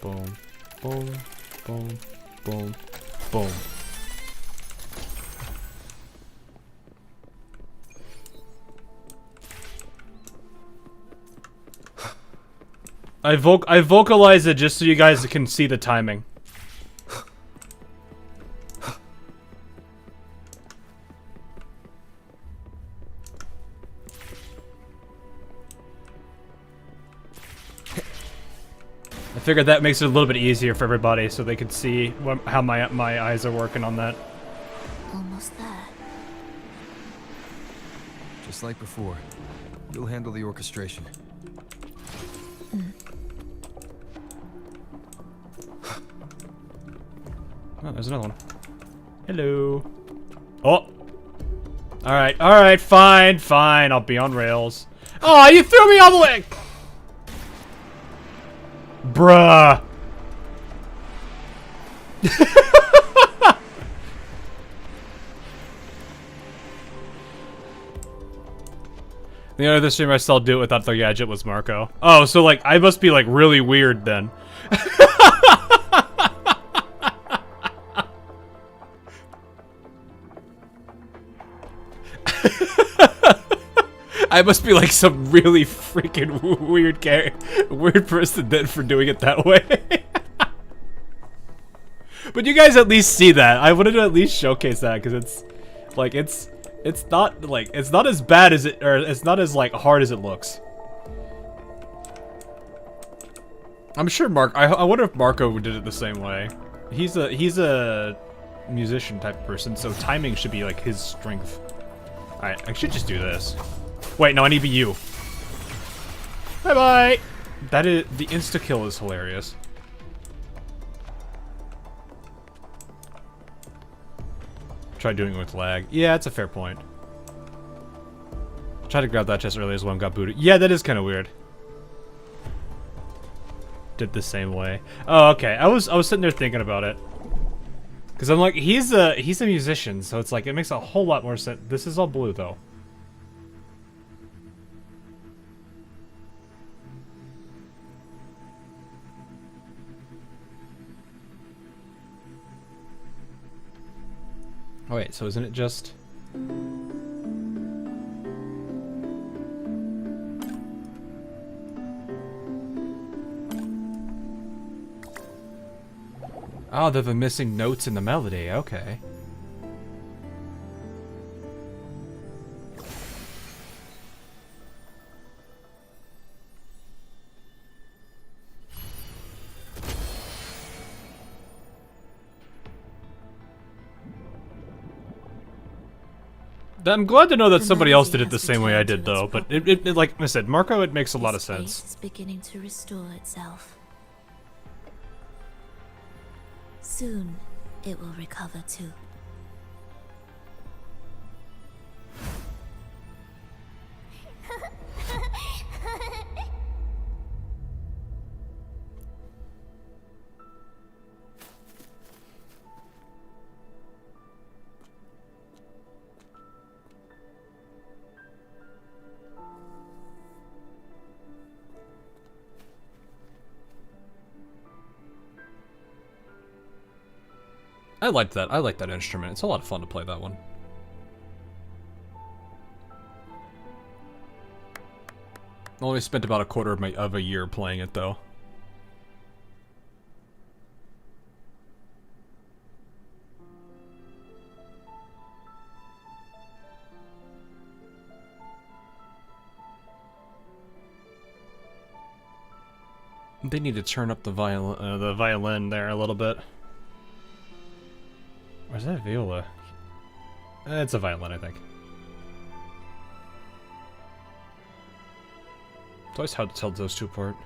boom, boom, boom, boom, boom. I vocalize it just so you guys can see the timing. I figured that makes it a little bit easier for everybody so they could see how my eyes are working on that. Almost there. Just like before, you'll handle the orchestration. Oh, there's another one. Hello. Oh. Alright, fine, I'll be on rails. Oh, you threw me all the way! Bruh. The other streamer I saw do it without the gadget was Marco. Oh, so like, I must be like really weird then. I must be like some really freaking weird person then for doing it that way. But you guys at least see that. I wanted to at least showcase that because it's like it's not like it's not as bad as it, or it's not as like hard as it looks. I'm sure I wonder if Marco did it the same way. He's a musician type of person, so timing should be like his strength. Alright, I should just do this. Wait, no, I need to be you. Bye bye. That is the insta kill is hilarious. Try doing it with lag. Yeah, that's a fair point. Tried to grab that chest earlier as well and got booted. Yeah, that is kind of weird. Did the same way. Oh, okay. I was sitting there thinking about it. Cause I'm like, he's a musician, so it's like it makes a whole lot more sense. This is all blue though. Oh wait, so isn't it just... Oh, they're the missing notes in the melody, okay. I'm glad to know that somebody else did it the same way I did, though. But it like I said, Marco, it makes a lot of sense. It's beginning to restore itself. Soon, it will recover too. I liked that. I like that instrument. It's a lot of fun to play that one. I only spent about a quarter of a year playing it, though. They need to turn up the violin there a little bit. Or is that a viola? It's a violin, I think. It's always hard to tell those two apart.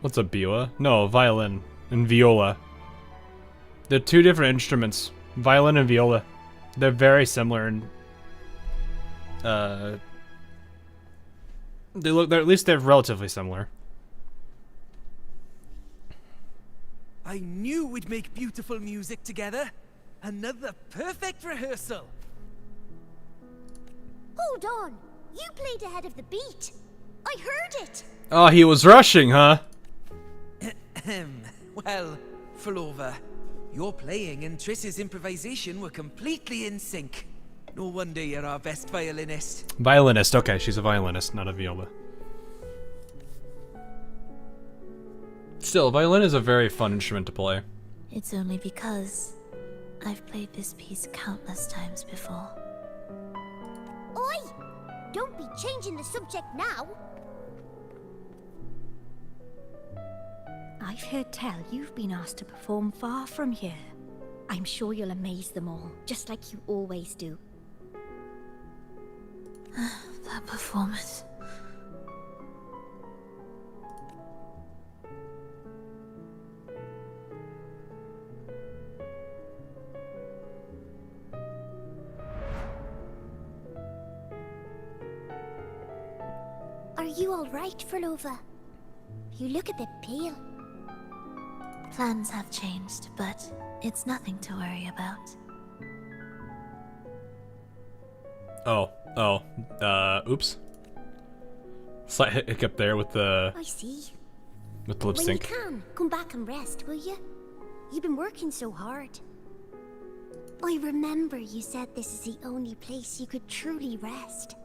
What's a viola? No, violin and viola. They're two different instruments. Violin and viola. They're very similar and at least they're relatively similar. I knew we'd make beautiful music together. Another perfect rehearsal. Hold on. You played ahead of the beat. I heard it. Oh, he was rushing, huh? Well, Phrolova, your playing and Triss's improvisation were completely in sync. No wonder you're our best violinist. Violinist, okay, she's a violinist, not a viola. Still, violin is a very fun instrument to play. It's only because I've played this piece countless times before. Oi! Don't be changing the subject now. I've heard tell you've been asked to perform far from here. I'm sure you'll amaze them all, just like you always do. That performance. Are you all right, Phrolova? You look a bit pale. Plans have changed, but it's nothing to worry about. Oops. Slight hiccup there with the... I see. With the lip sync. When you can, come back and rest, will you? You've been working so hard. I remember you said this is the only place you could truly rest.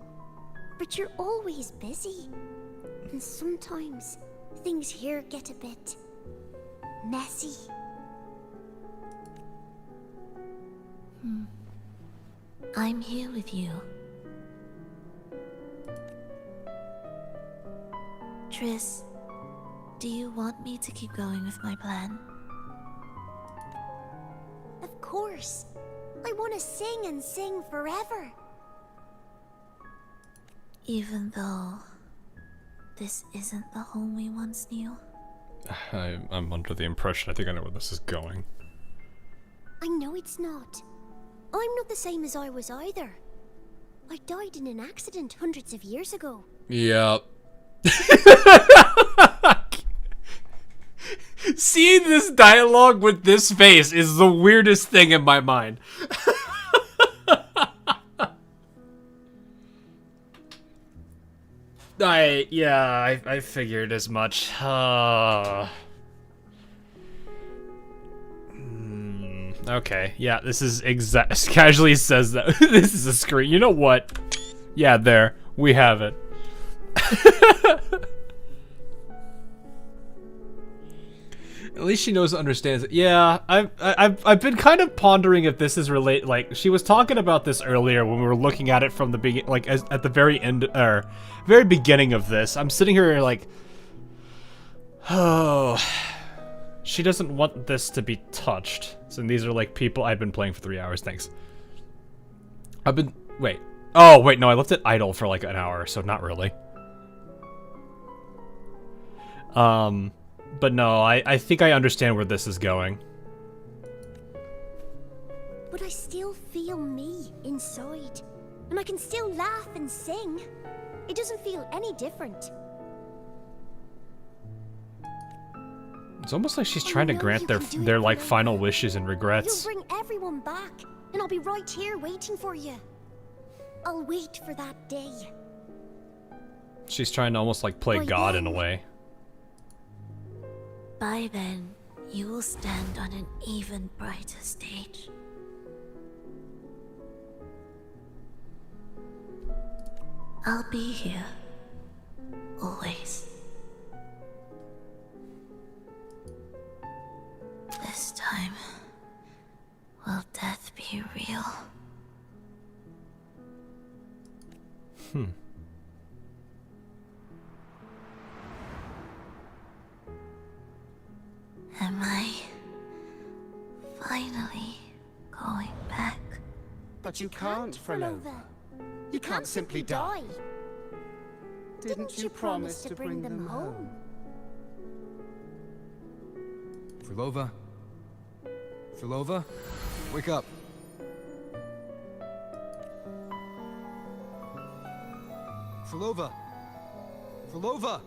But you're always busy. And sometimes things here get a bit messy. I'm here with you. Triss, do you want me to keep going with my plan? Of course. I want to sing and sing forever. Even though this isn't the home we once knew? I'm under the impression I think I know where this is going. I know it's not. I'm not the same as I was either. I died in an accident hundreds of years ago. Yep. Seeing this dialogue with this face is the weirdest thing in my mind. I figured as much. Okay, yeah, this is exact. Casually says that this is a screen. You know what? Yeah, there we have it. At least she knows and understands it. Yeah, I've been kind of pondering if this is related. Like, she was talking about this earlier when we were looking at it from the beginning, like at the very end or very beginning of this. I'm sitting here like, oh, she doesn't want this to be touched. So these are like people I've been playing for 3 hours. Thanks. Wait. Oh wait, no, I left it idle for like an hour, so not really. But no, I think I understand where this is going. But I still feel me inside. And I can still laugh and sing. It doesn't feel any different. It's almost like she's trying to grant their like final wishes and regrets. You'll bring everyone back, and I'll be right here waiting for you. I'll wait for that day. She's trying to almost like play God in a way. By then, you will stand on an even brighter stage. I'll be here. Always. This time, will death be real? Am I finally going back? But you can't, Phrolova. You can't simply die. Didn't you promise to bring them home? Phrolova? Phrolova? Wake up. Phrolova! Phrolova!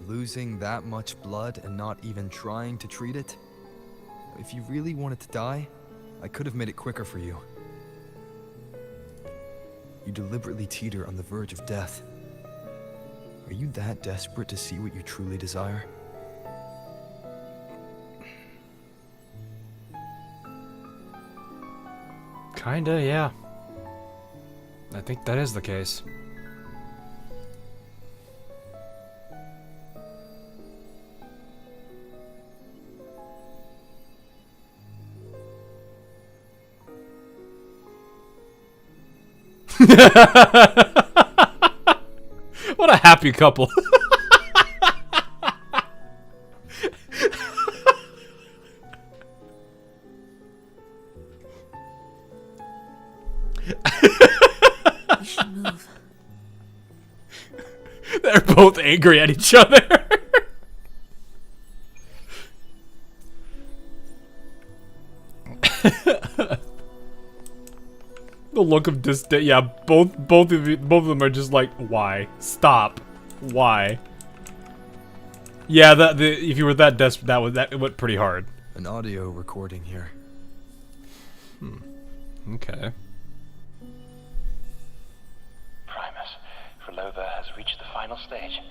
Losing that much blood and not even trying to treat it? If you really wanted to die, I could have made it quicker for you. You deliberately teeter on the verge of death. Are you that desperate to see what you truly desire? Kinda, yeah. I think that is the case. What a happy couple. We should move. They're both angry at each other. The look of disdain. Yeah, both of them are just like, why? Stop. Why? Yeah, if you were that desperate, that went pretty hard. An audio recording here. Okay. Primus, Phrolova has reached the final stage.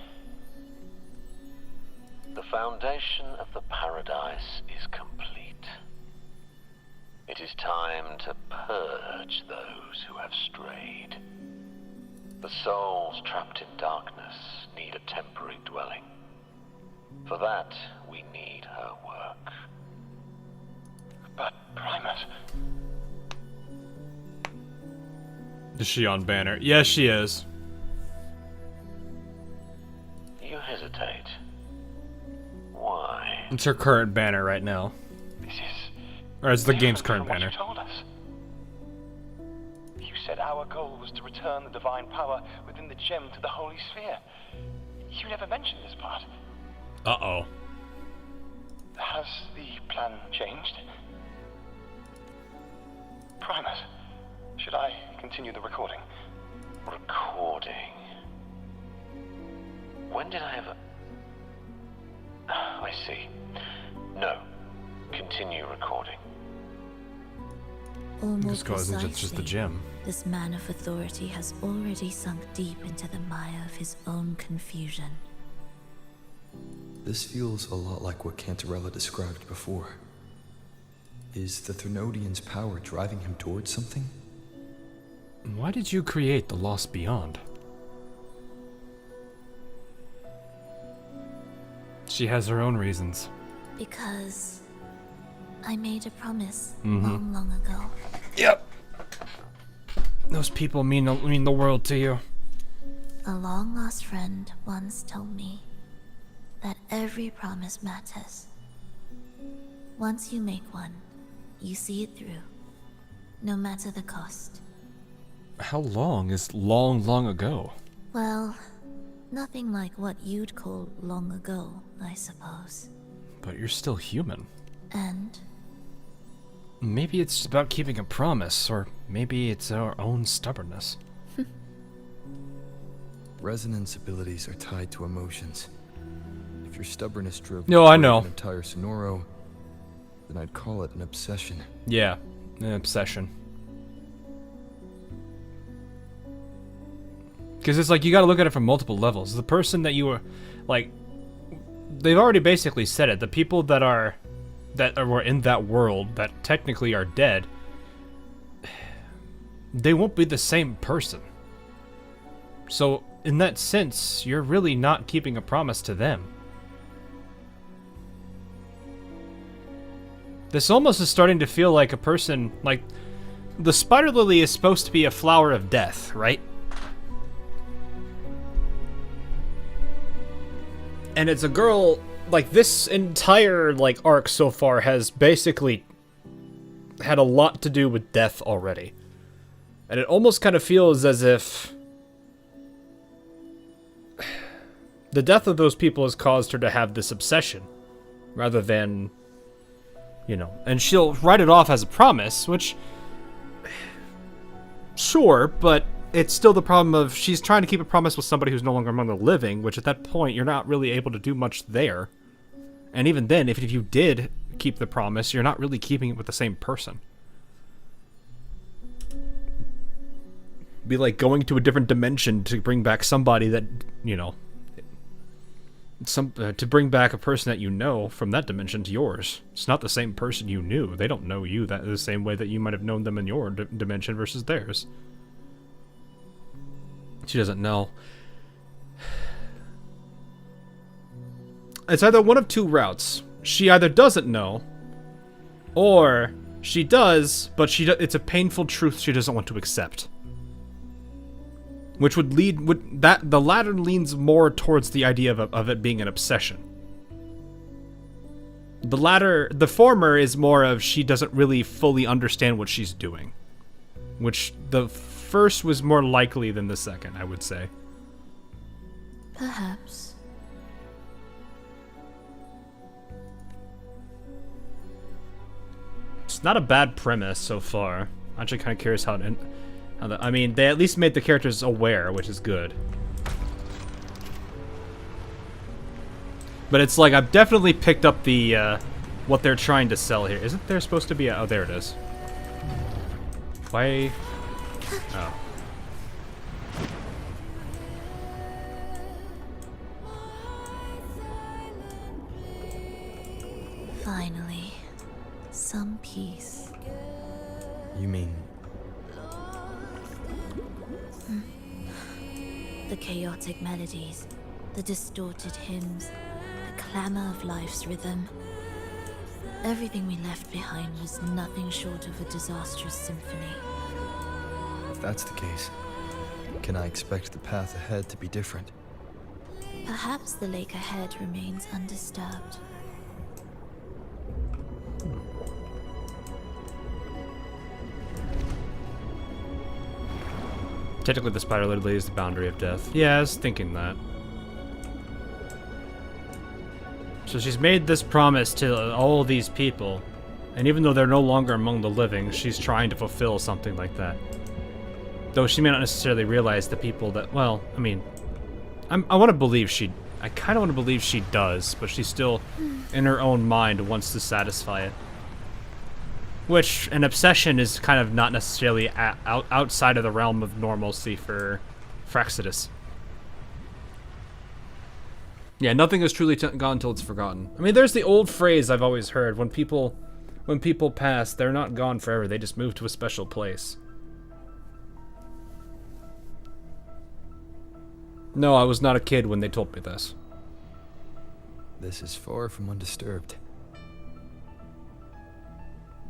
The foundation of the paradise is complete. It is time to purge those who have strayed. The souls trapped in darkness need a temporary dwelling. For that, we need her work. But, Primus... Is she on banner? Yes, she is. You hesitate. Why? It's her current banner right now. This is... Or it's the game's current from what banner. you told us. You said our goal was to return the divine power within the gem to the Holy Sphere. You never mentioned this part. Uh-oh. Has the plan changed? Primus, should I continue the recording? Recording? When did I ever... I see. No. Continue recording. Or more This goes into just the precisely, gym. this man of authority has already sunk deep into the mire of his own confusion. This feels a lot like what Cantarella described before. Is the Thrnodian's power driving him towards something? Why did you create the Lost Beyond? She has her own reasons. Because I made a promise Mhm. long ago. Yep. Those people mean the world to you. A long-lost friend once told me that every promise matters. Once you make one, you see it through, no matter the cost. How long is long ago? Well, nothing like what you'd call long ago, I suppose. But you're still human. And Maybe it's about keeping a promise, or maybe it's our own stubbornness. Resonance abilities are tied to emotions. If your stubbornness drove No, you I toward know. an entire Sonoro, then I'd call it an obsession. Yeah, an obsession. Because it's like, you gotta look at it from multiple levels. The person that you were, like, they've already basically said it. The people that were in that world that technically are dead, they won't be the same person. So, in that sense, you're really not keeping a promise to them. This almost is starting to feel like a person, like, the spider lily is supposed to be a flower of death, right? And it's a girl, like, this entire, like, arc so far has basically had a lot to do with death already. And it almost kind of feels as if the death of those people has caused her to have this obsession, rather than, you know, and she'll write it off as a promise, which, sure, but it's still the problem of she's trying to keep a promise with somebody who's no longer among the living, which at that point, you're not really able to do much there. And even then, if you did keep the promise, you're not really keeping it with the same person. Be like going to a different dimension to bring back somebody that, you know, to bring back a person that you know from that dimension to yours. It's not the same person you knew. They don't know you the same way that you might have known them in your dimension versus theirs. She doesn't know. It's either one of two routes. She either doesn't know, or she does, but it's a painful truth she doesn't want to accept. Which would lead the latter leans more towards the idea of it being an obsession. The former is more of she doesn't really fully understand what she's doing. Which the first was more likely than the second, I would say. Perhaps. It's not a bad premise so far. I'm actually kind of curious how it I mean, they at least made the characters aware, which is good. But it's like, I've definitely picked up the, what they're trying to sell here. Isn't there supposed to be a... Oh, there it is. Why... Oh. Finally, some peace. You mean... The chaotic melodies, the distorted hymns, the clamor of life's rhythm. Everything we left behind was nothing short of a disastrous symphony. If that's the case, can I expect the path ahead to be different? Perhaps the lake ahead remains undisturbed. Technically, the spider literally is the boundary of death. Yeah, I was thinking that. So she's made this promise to all these people, and even though they're no longer among the living, she's trying to fulfill something like that. Though she may not necessarily realize the people that, well, I mean, I want to believe I kind of want to believe she does, but she still, in her own mind, wants to satisfy it. Which, an obsession is kind of not necessarily outside of the realm of normalcy for Exodus. Yeah, nothing is truly gone until it's forgotten. I mean, there's the old phrase I've always heard, when people pass, they're not gone forever, they just move to a special place. No, I was not a kid when they told me this. This is far from undisturbed.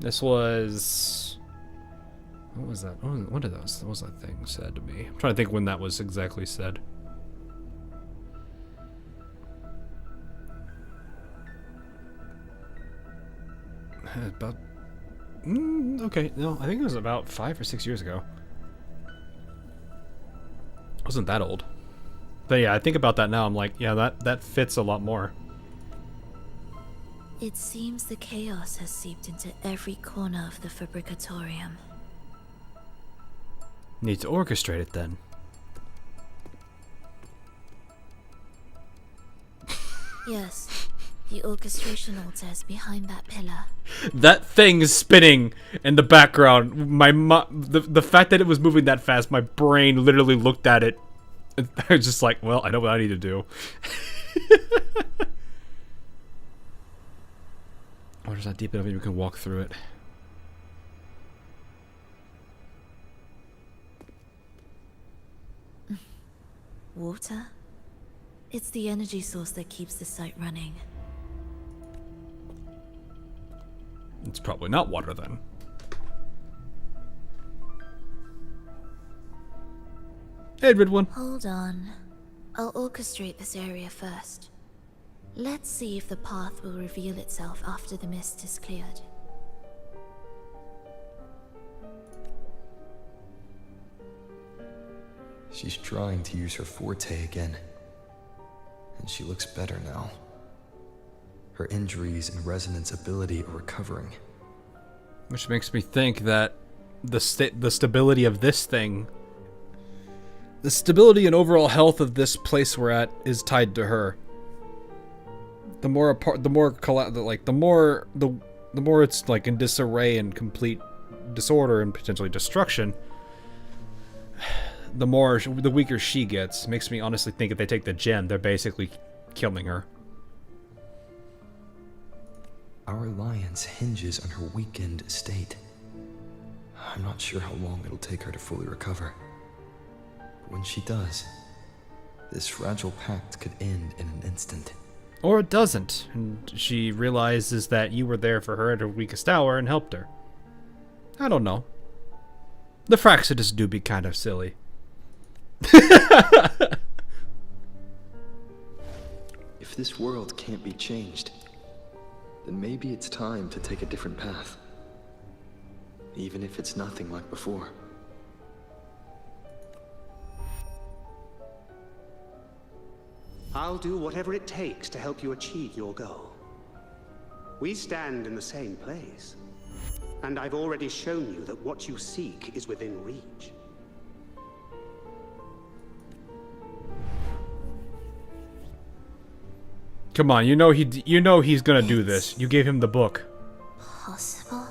This was... What was that? What was that thing said to me? I'm trying to think when that was exactly said. About... okay, no, I think it was about 5 or 6 years ago. It wasn't that old. But yeah, I think about that now, I'm like, yeah, that fits a lot more. It seems the chaos has seeped into every corner of the Fabricatorium. Need to orchestrate it then. Yes, the orchestration altar is behind that pillar. That thing is spinning in the background. The fact that it was moving that fast, my brain literally looked at it. And I was just like, well, I know what I need to do. Water's not deep enough that you can walk through it. Water? It's the energy source that keeps the site running. It's probably not water then. Hey, red one. Hold on. I'll orchestrate this area first. Let's see if the path will reveal itself after the mist is cleared. She's trying to use her forte again. And she looks better now. Her injuries and resonance ability are recovering. Which makes me think that the stability of this thing, the stability and overall health of this place we're at is tied to her. The more it's like in disarray and complete disorder and potentially destruction, the weaker she gets. Makes me honestly think if they take the gem, they're basically killing her. Our alliance hinges on her weakened state. I'm not sure how long it'll take her to fully recover. But when she does, this fragile pact could end in an instant. Or it doesn't, and she realizes that you were there for her at her weakest hour and helped her. I don't know. The Fraxidus do be kind of silly. If this world can't be changed, then maybe it's time to take a different path. Even if it's nothing like before. I'll do whatever it takes to help you achieve your goal. We stand in the same place, and I've already shown you that what you seek is within reach. Come on, you know he's gonna do this. You gave him the book. Possible?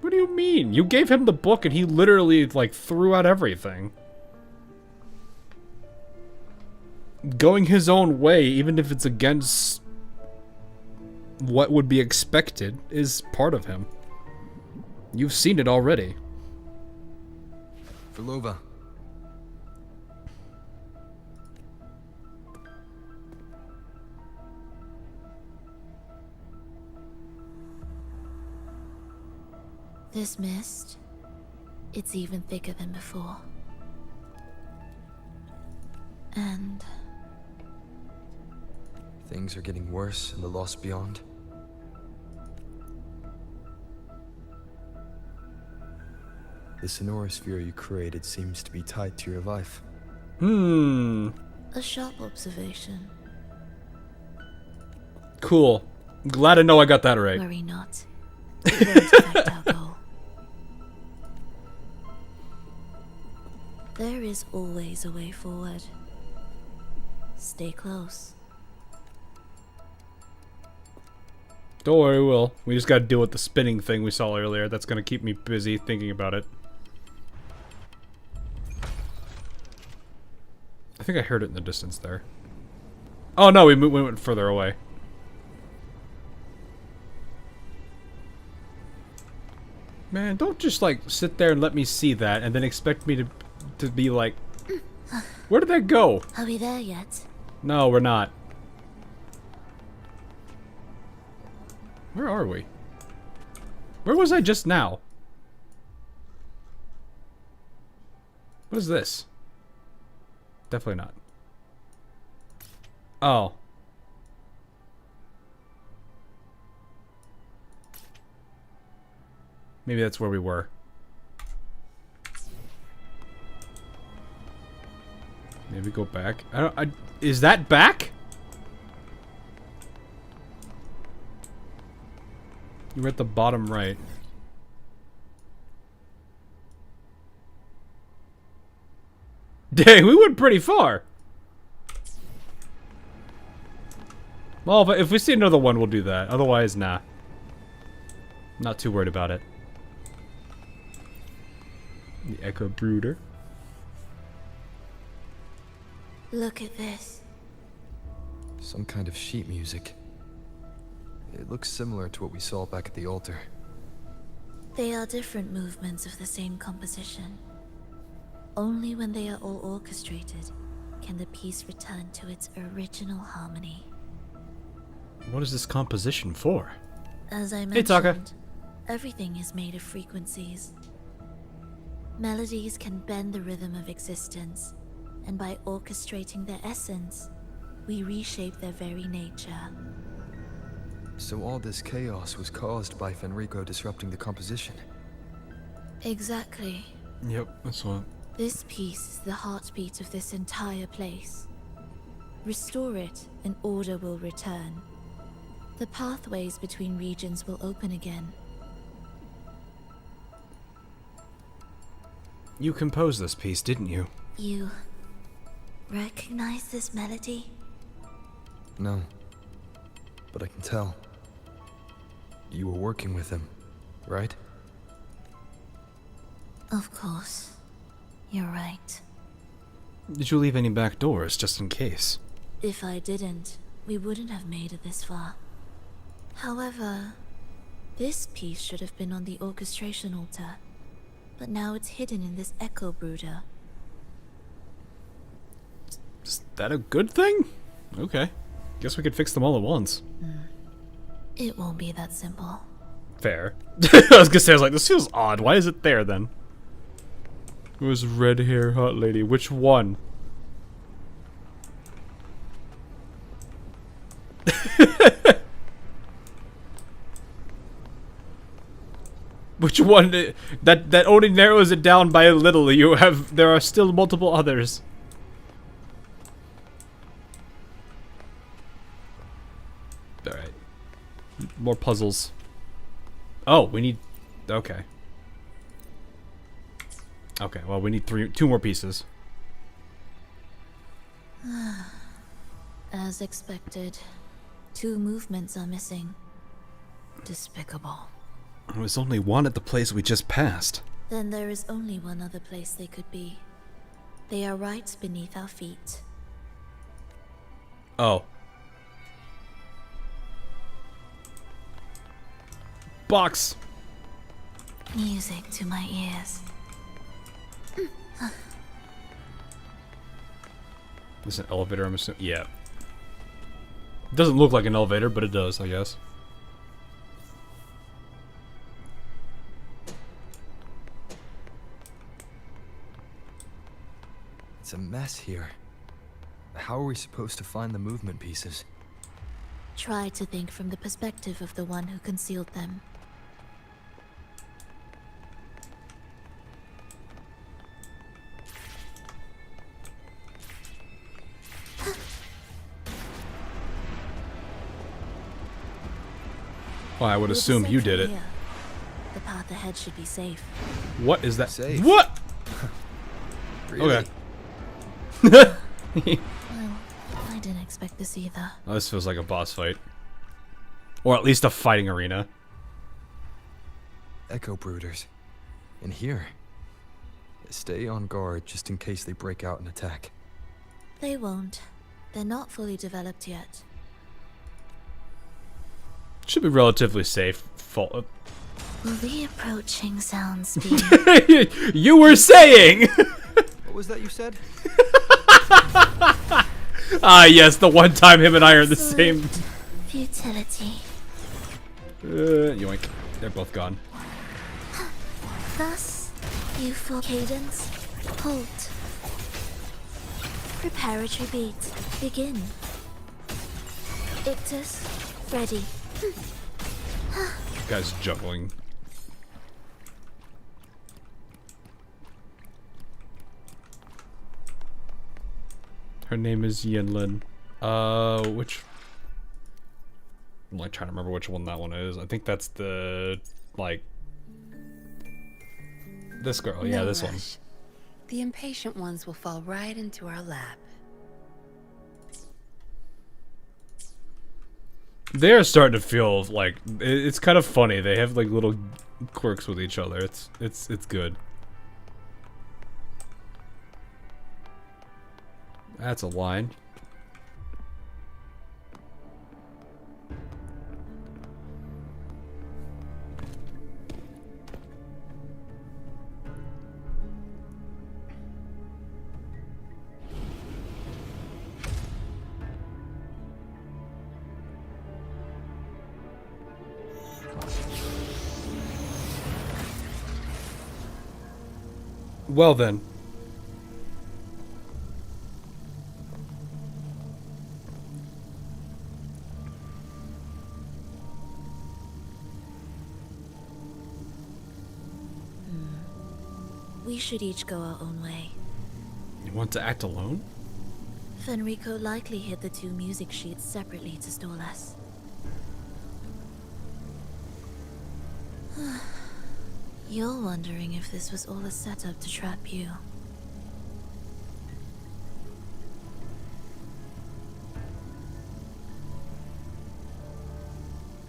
What do you mean? You gave him the book and he literally, like, threw out everything. Going his own way, even if it's against what would be expected, is part of him. You've seen it already. Phrolova. This mist, it's even thicker than before. And Things are getting worse in the Lost Beyond. The sonorosphere you created seems to be tied to your life. a sharp observation. Cool. Glad to know I got that right. Worry not. It won't affect our goal. There is always a way forward. Stay close. Don't worry, we will. We just gotta deal with the spinning thing we saw earlier. That's gonna keep me busy thinking about it. I think I heard it in the distance there. Oh no, we went further away. Man, don't just like sit there and let me see that and then expect me to be like, where did that go? Are we there yet? No, we're not. Where are we? Where was I just now? What is this? Definitely not. Oh. Maybe that's where we were. Maybe go back. Is that back? You were at the bottom right. Dang, we went pretty far. Well, but if we see another one, we'll do that. Otherwise, nah. Not too worried about it. The Echo Brooder. Look at this. Some kind of sheet music. It looks similar to what we saw back at the altar. They are different movements of the same composition. Only when they are all orchestrated can the piece return to its original harmony. What is this composition for? As I Hey, Taka. mentioned, everything is made of frequencies. Melodies can bend the rhythm of existence, and by orchestrating their essence, we reshape their very nature. So all this chaos was caused by Fenrico disrupting the composition. Exactly. Yep, that's what. This piece is the heartbeat of this entire place. Restore it, and order will return. The pathways between regions will open again. You composed this piece, didn't you? You recognize this melody? No. But I can tell. You were working with him, right? Of course. You're right. Did you leave any back doors, just in case? If I didn't, we wouldn't have made it this far. However, this piece should have been on the orchestration altar, but now it's hidden in this echo brooder. Is that a good thing? Okay. Guess we could fix them all at once. It won't be that simple. Fair. I was gonna say, I was like, this feels odd. Why is it there then? Who's red hair hot lady? Which one? Which one? That only narrows it down by a little. There are still multiple others. Alright. More puzzles. Oh, we need... Okay. Okay, well, we need two more pieces. As expected, 2 movements are missing. Despicable. There was only one at the place we just passed. Then there is only one other place they could be. They are right beneath our feet. Oh. Box! Music to my ears. This is an elevator, I'm assuming. Yeah. It doesn't look like an elevator, but it does, I guess. It's a mess here. How are we supposed to find the movement pieces? Try to think from the perspective of the one who concealed them. Well, I would assume you did it. The path ahead should be safe. What is that? Safe? What? Really? Okay. Well, I didn't expect this either. Oh, this feels like a boss fight. Or at least a fighting arena. Echo brooders. In here. Stay on guard just in case they break out and attack. They won't. They're not fully developed yet. Should be relatively safe. Will the approaching sounds be... You were saying! What was that you said? Ah, yes, the one time him and I are the same. Futility. Yoink. They're both gone. Thus, youthful cadence, halt. Preparatory beat, begin. Ictus, ready. Guy's juggling. Her name is Yinlin. Which... I'm like trying to remember which one that one is. I think that's the... like... This girl, yeah, this one. The impatient ones will fall right into our lap. They're starting to feel like... It's kind of funny. They have like little quirks with each other. It's good. That's a line. Well then. We should each go our own way. You want to act alone? Fenrico likely hid the 2 music sheets separately to stall us. You're wondering if this was all a setup to trap you.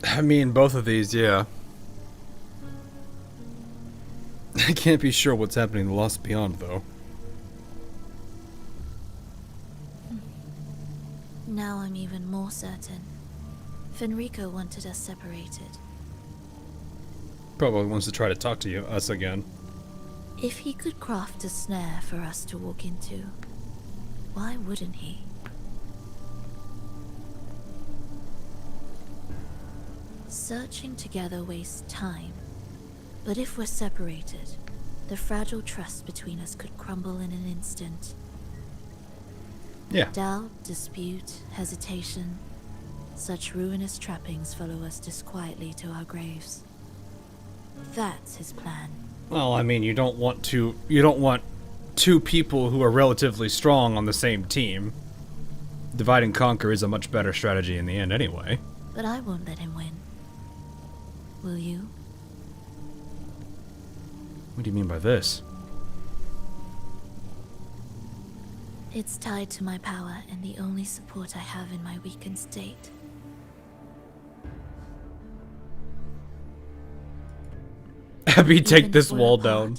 I mean, both of these, yeah. I can't be sure what's happening in the Lost Beyond, though. now I'm even more certain. Fenrico wanted us separated. Probably wants to try to talk to us again. If he could craft a snare for us to walk into, why wouldn't he? Searching together wastes time, but if we're separated, the fragile trust between us could crumble in an instant. Yeah. Doubt, dispute, hesitation, such ruinous trappings follow us disquietly to our graves. That's his plan. Well, I mean, you don't want two people who are relatively strong on the same team. Divide and conquer is a much better strategy in the end anyway. But I won't let him win. Will you? What do you mean by this? It's tied to my power and the only support I have in my weakened state. Abby, take Even this if we're wall apart, down.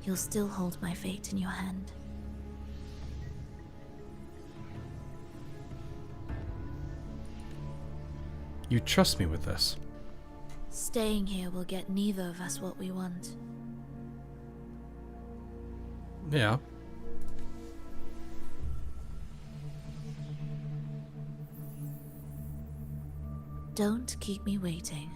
You'll still hold my fate in your hand. You trust me with this? Staying here will get neither of us what we want. Yeah. Don't keep me waiting.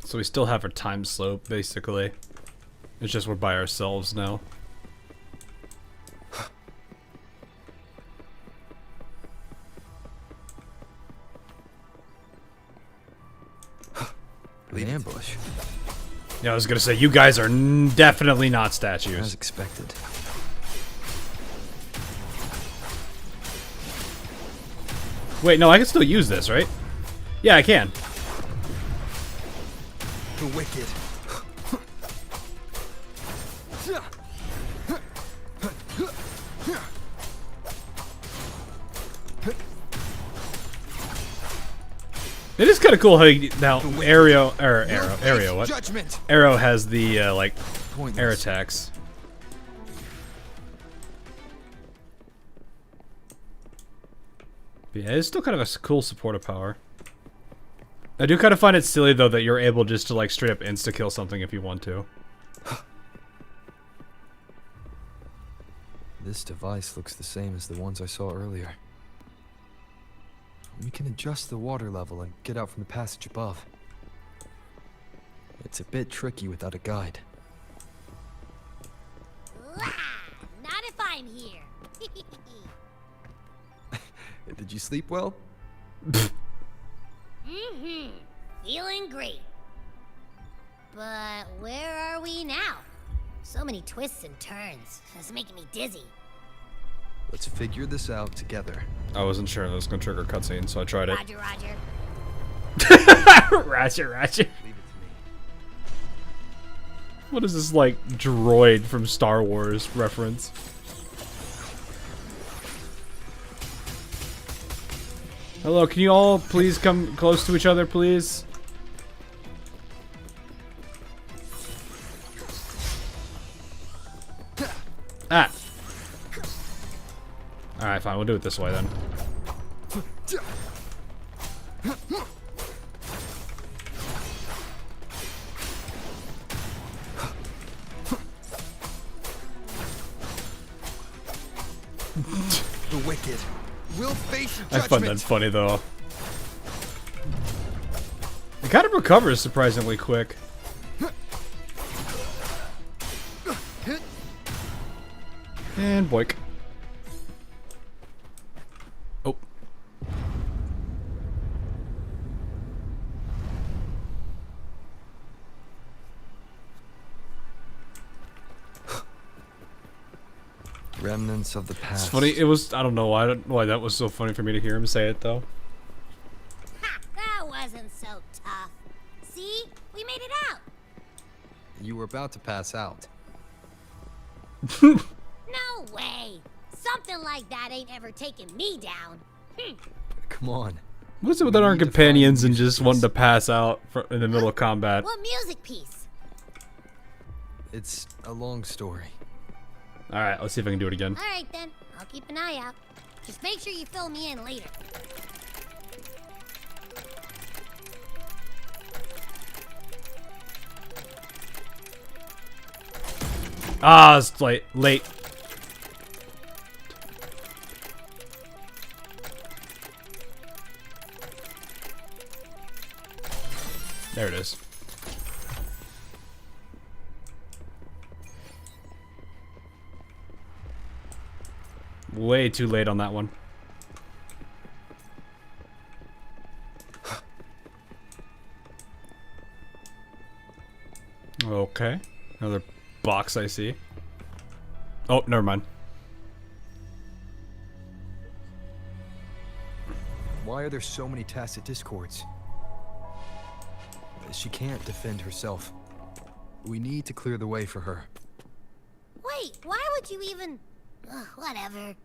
So we still have our time slope, basically. It's just we're by ourselves now. An ambush. Yeah, I was gonna say, you guys are definitely not statues. As expected. Wait, no, I can still use this, right? Yeah, I can. The wicked. It is kind of cool how you, now Arrow what? Judgment. Arrow has the like Pointless. air attacks. But yeah, it's still kind of a cool supportive power. I do kind of find it silly though that you're able just to like straight up insta kill something if you want to. This device looks the same as the ones I saw earlier. We can adjust the water level and get out from the passage above. It's a bit tricky without a guide. Not if I'm here. Did you sleep well? Feeling great. But where are we now? So many twists and turns. It's making me dizzy. Let's figure this out together. I wasn't sure that was gonna trigger cutscene, so I tried it. Roger, Roger. Roger, Roger. What is this like droid from Star Wars reference? Hello, can you all please come close to each other, please? Ah. Alright, fine, we'll do it this way then. The wicked will face your I judgment. find that funny though. It kind of recovers surprisingly quick. And boink. Oh. Remnants of the past. It's funny, it was, I don't know why that was so funny for me to hear him say it though. Ha! That wasn't so tough. See? We made it out. You were about to pass out. No way. Something like that ain't ever taken me down. Come on. What is it with our companions and just wanting to pass out in the middle of combat? What music piece? It's a long story. Alright, let's see if I can do it again. Alright then, I'll keep an eye out. Just make sure you fill me in later. Ah, it's late. There it is. Way too late on that one. Okay. Another box I see. Oh, never mind. Why are there so many tacit discords? She can't defend herself. We need to clear the way for her. Wait, why would you even... whatever.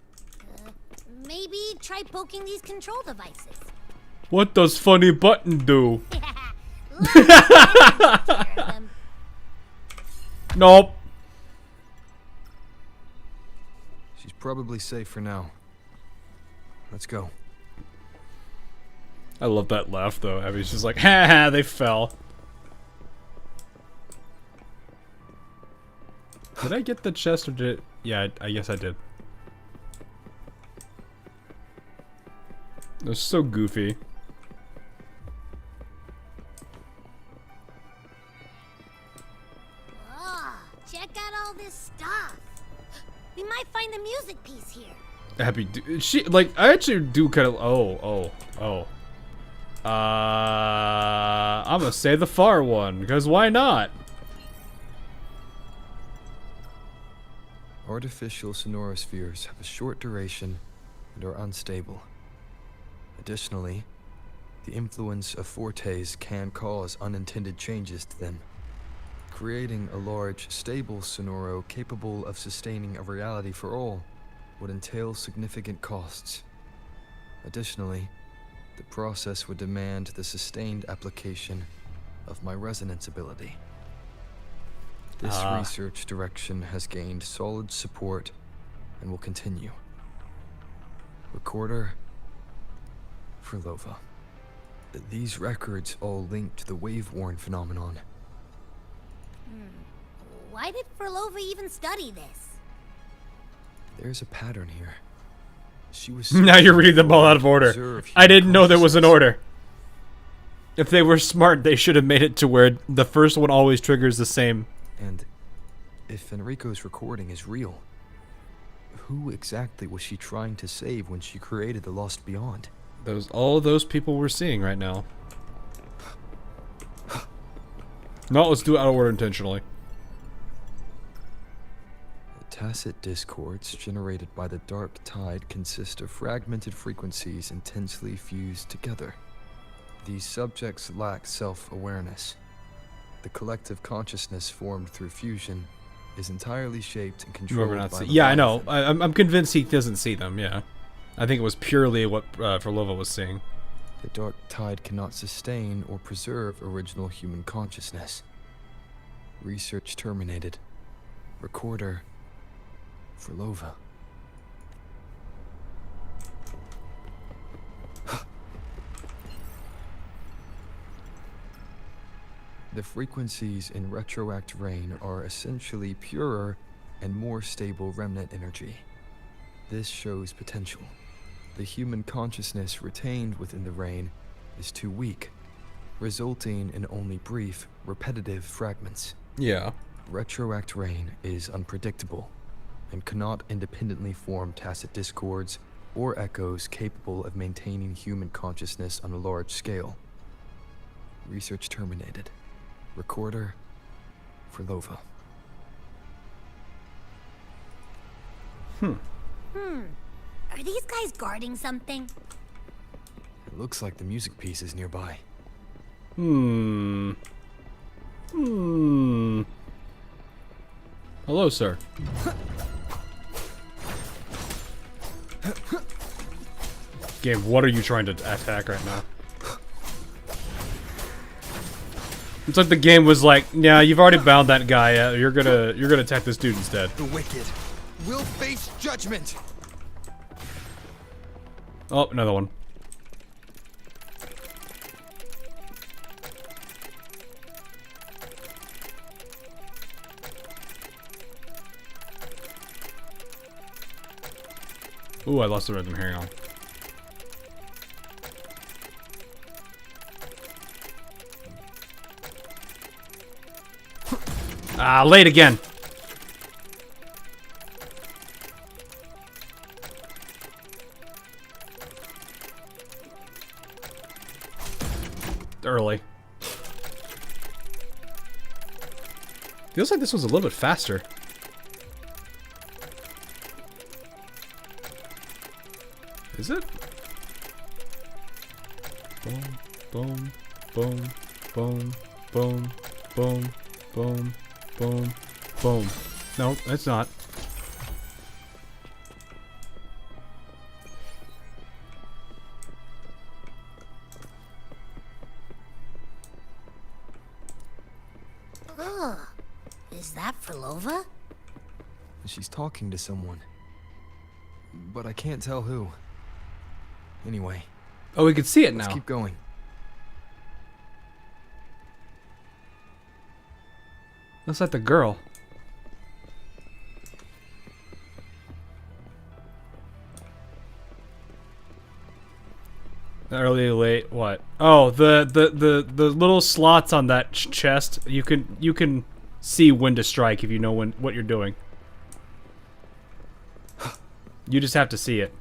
Maybe try poking these control devices. What does funny button do? Nope. She's probably safe for now. Let's go. I love that laugh though. Abby's just like, ha ha, they fell. Did I get the chest or did it? Yeah, I guess I did. It was so goofy. Oh, check out all this stuff. We might find a music piece here. Abby, she like I actually do kind of. I'm gonna say the far one because why not? Artificial sonorospheres have a short duration and are unstable. Additionally, the influence of fortes can cause unintended changes to them. Creating a large, stable sonoro capable of sustaining a reality for all would entail significant costs. Additionally, the process would demand the sustained application of my resonance ability. This research direction has gained solid support and will continue. Recorder, Phrolova. These records all link to the wave-worn phenomenon. Why did Phrolova even study this? There's a pattern here. She was now you're reading them all out of order. I didn't know there was an order. If they were smart, they should have made it to where the first one always triggers the same. And if Fenrico's recording is real, who exactly was she trying to save when she created the Lost Beyond? All those people we're seeing right now. No, let's do it out of order intentionally. The tacit discords generated by the dark tide consist of fragmented frequencies intensely fused together. These subjects lack self-awareness. The collective consciousness formed through fusion is entirely shaped and controlled by the yeah, I know. I'm convinced he doesn't see them, yeah. I think it was purely what Phrolova was seeing. The dark tide cannot sustain or preserve original human consciousness. Research terminated. Recorder, Phrolova. The frequencies in retroact rain are essentially purer and more stable remnant energy. This shows potential. The human consciousness retained within the rain is too weak, resulting in only brief, repetitive fragments. Yeah. Retroact rain is unpredictable and cannot independently form tacit discords or echoes capable of maintaining human consciousness on a large scale. Research terminated. Recorder, Phrolova. Are these guys guarding something? It looks like the music piece is nearby. Hello, sir. Game, what are you trying to attack right now? It's like the game was like, yeah, you've already bound that guy. You're gonna attack this dude instead. The wicked will face judgment. Oh, another one. Ooh, I lost the rhythm. Hang on. Ah, late again. Early. Feels like this was a little bit faster. Is it? Boom, boom, boom, boom, boom, boom, boom, boom, boom. No, it's not. Ugh. Is that Phrolova? She's talking to someone. But I can't tell who. Anyway. Oh, we can see it now. Let's keep going. Looks like the girl. Early, late, what? Oh, the little slots on that chest. You can see when to strike if you know what you're doing. You just have to see it.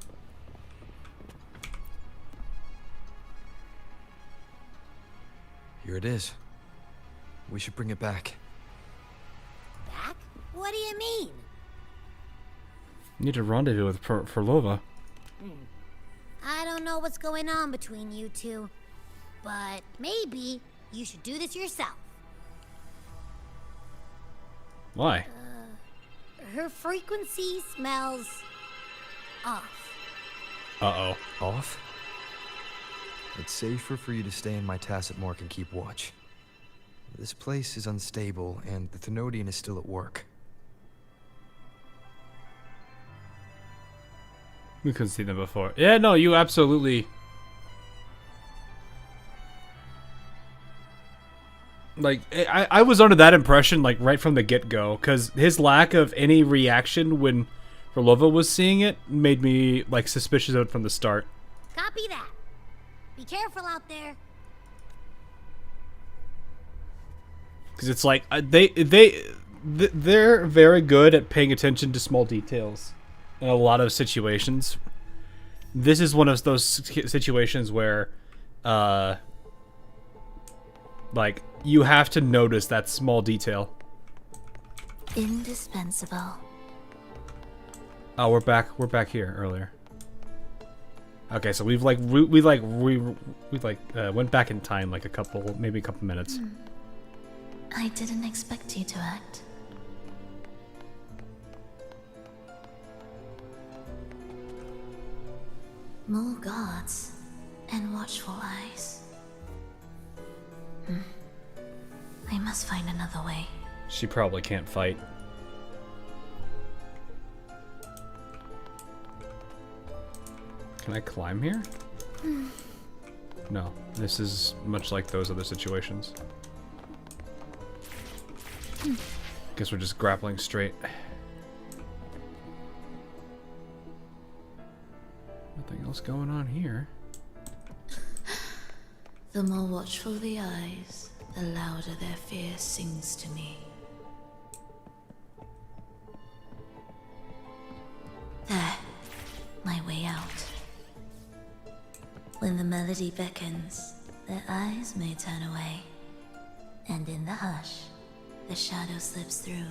Here it is. We should bring it back. Back? What do you mean? You need to rendezvous with Phrolova. I don't know what's going on between you two, but maybe you should do this yourself. Why? Her frequency smells off. Uh-oh. Off? It's safer for you to stay in my tacit mark and keep watch. This place is unstable, and the Thenodian is still at work. We couldn't see them before. Yeah, no, you absolutely... Like, I was under that impression, like, right from the get-go, because his lack of any reaction when Phrolova was seeing it made me, like, suspicious of it from the start. Copy that. Be careful out there. Because it's like, they're very good at paying attention to small details in a lot of situations. This is one of those situations where, like, you have to notice that small detail. Indispensable. Oh, we're back here earlier. Okay, so we've like went back in time like maybe a couple minutes. I didn't expect you to act. More guards and watchful eyes. I must find another way. She probably can't fight. Can I climb here? No, this is much like those other situations. Guess we're just grappling straight. Nothing else going on here. The more watchful the eyes, the louder their fear sings to me. There, my way out. When the melody beckons, their eyes may turn away, and in the hush, the shadow slips through.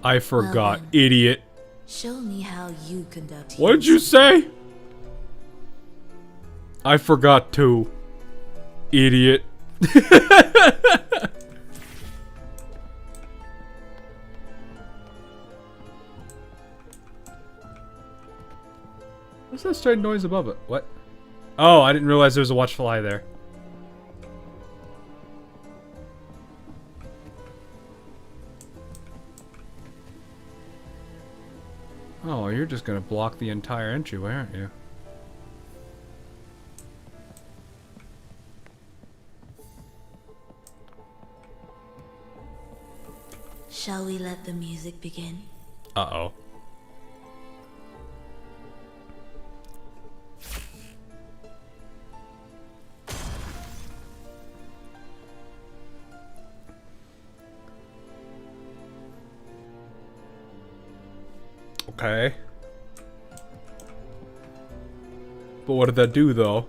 I forgot, Well then, idiot. Show me how you conduct. What did you say? I forgot too, idiot. What's that strange noise above it? What? Oh, I didn't realize there was a watchful eye there. Oh, you're just gonna block the entire entryway, aren't you? Shall we let the music begin? Uh-oh. Okay. But what did that do, though?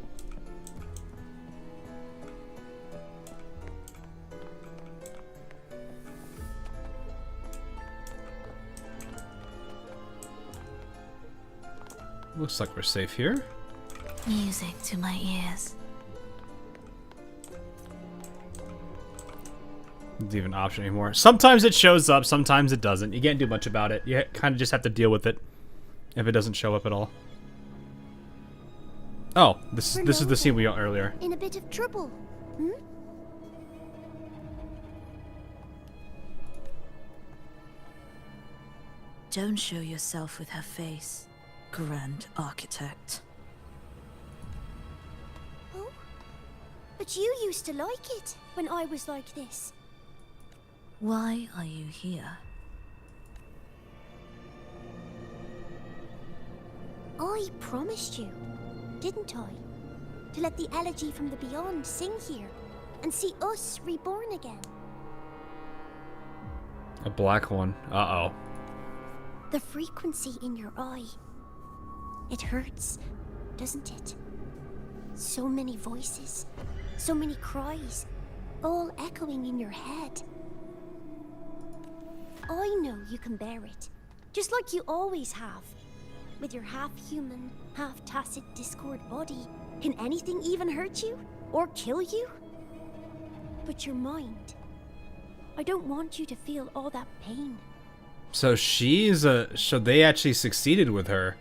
Looks like we're safe here. Music to my ears. It's even an option anymore. Sometimes it shows up, sometimes it doesn't. You can't do much about it. You kind of just have to deal with it if it doesn't show up at all. Oh, this is the scene we got earlier. In a bit of trouble, hmm? Don't show yourself with her face, Grand Architect. Oh, but you used to like it when I was like this. Why are you here? I promised you, didn't I? To let the elegy from the beyond sing here and see us reborn again. A black one. Uh-oh. The frequency in your eye. It hurts, doesn't it? So many voices, so many cries, all echoing in your head. I know you can bear it, just like you always have. With your half-human, half-tacit Discord body, can anything even hurt you? Or kill you? But your mind, I don't want you to feel all that pain. So so they actually succeeded with her.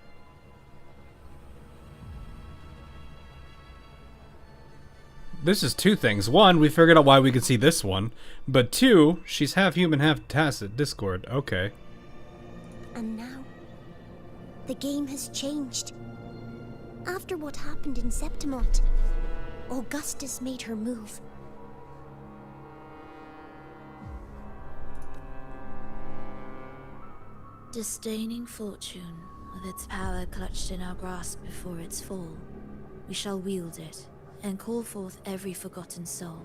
This is two things. One, we figured out why we could see this one. But two, she's half human, half tacit Discord. Okay. And now, the game has changed. After what happened in Septimont, Augustus made her move. Disdaining fortune, with its power clutched in our grasp before its fall, we shall wield it and call forth every forgotten soul.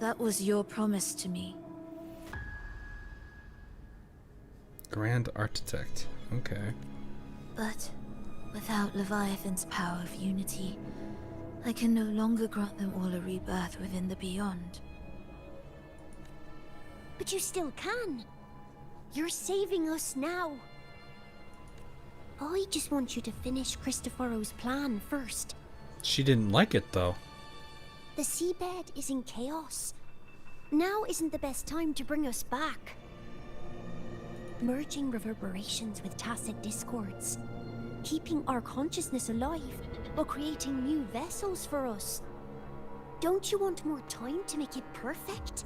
That was your promise to me. Grand Architect. Okay. But without Leviathan's power of unity, I can no longer grant them all a rebirth within the beyond. But you still can. You're saving us now. I just want you to finish Cristoforo's plan first. She didn't like it, though. The seabed is in chaos. Now isn't the best time to bring us back. Merging reverberations with tacit discords. Keeping our consciousness alive while creating new vessels for us. Don't you want more time to make it perfect?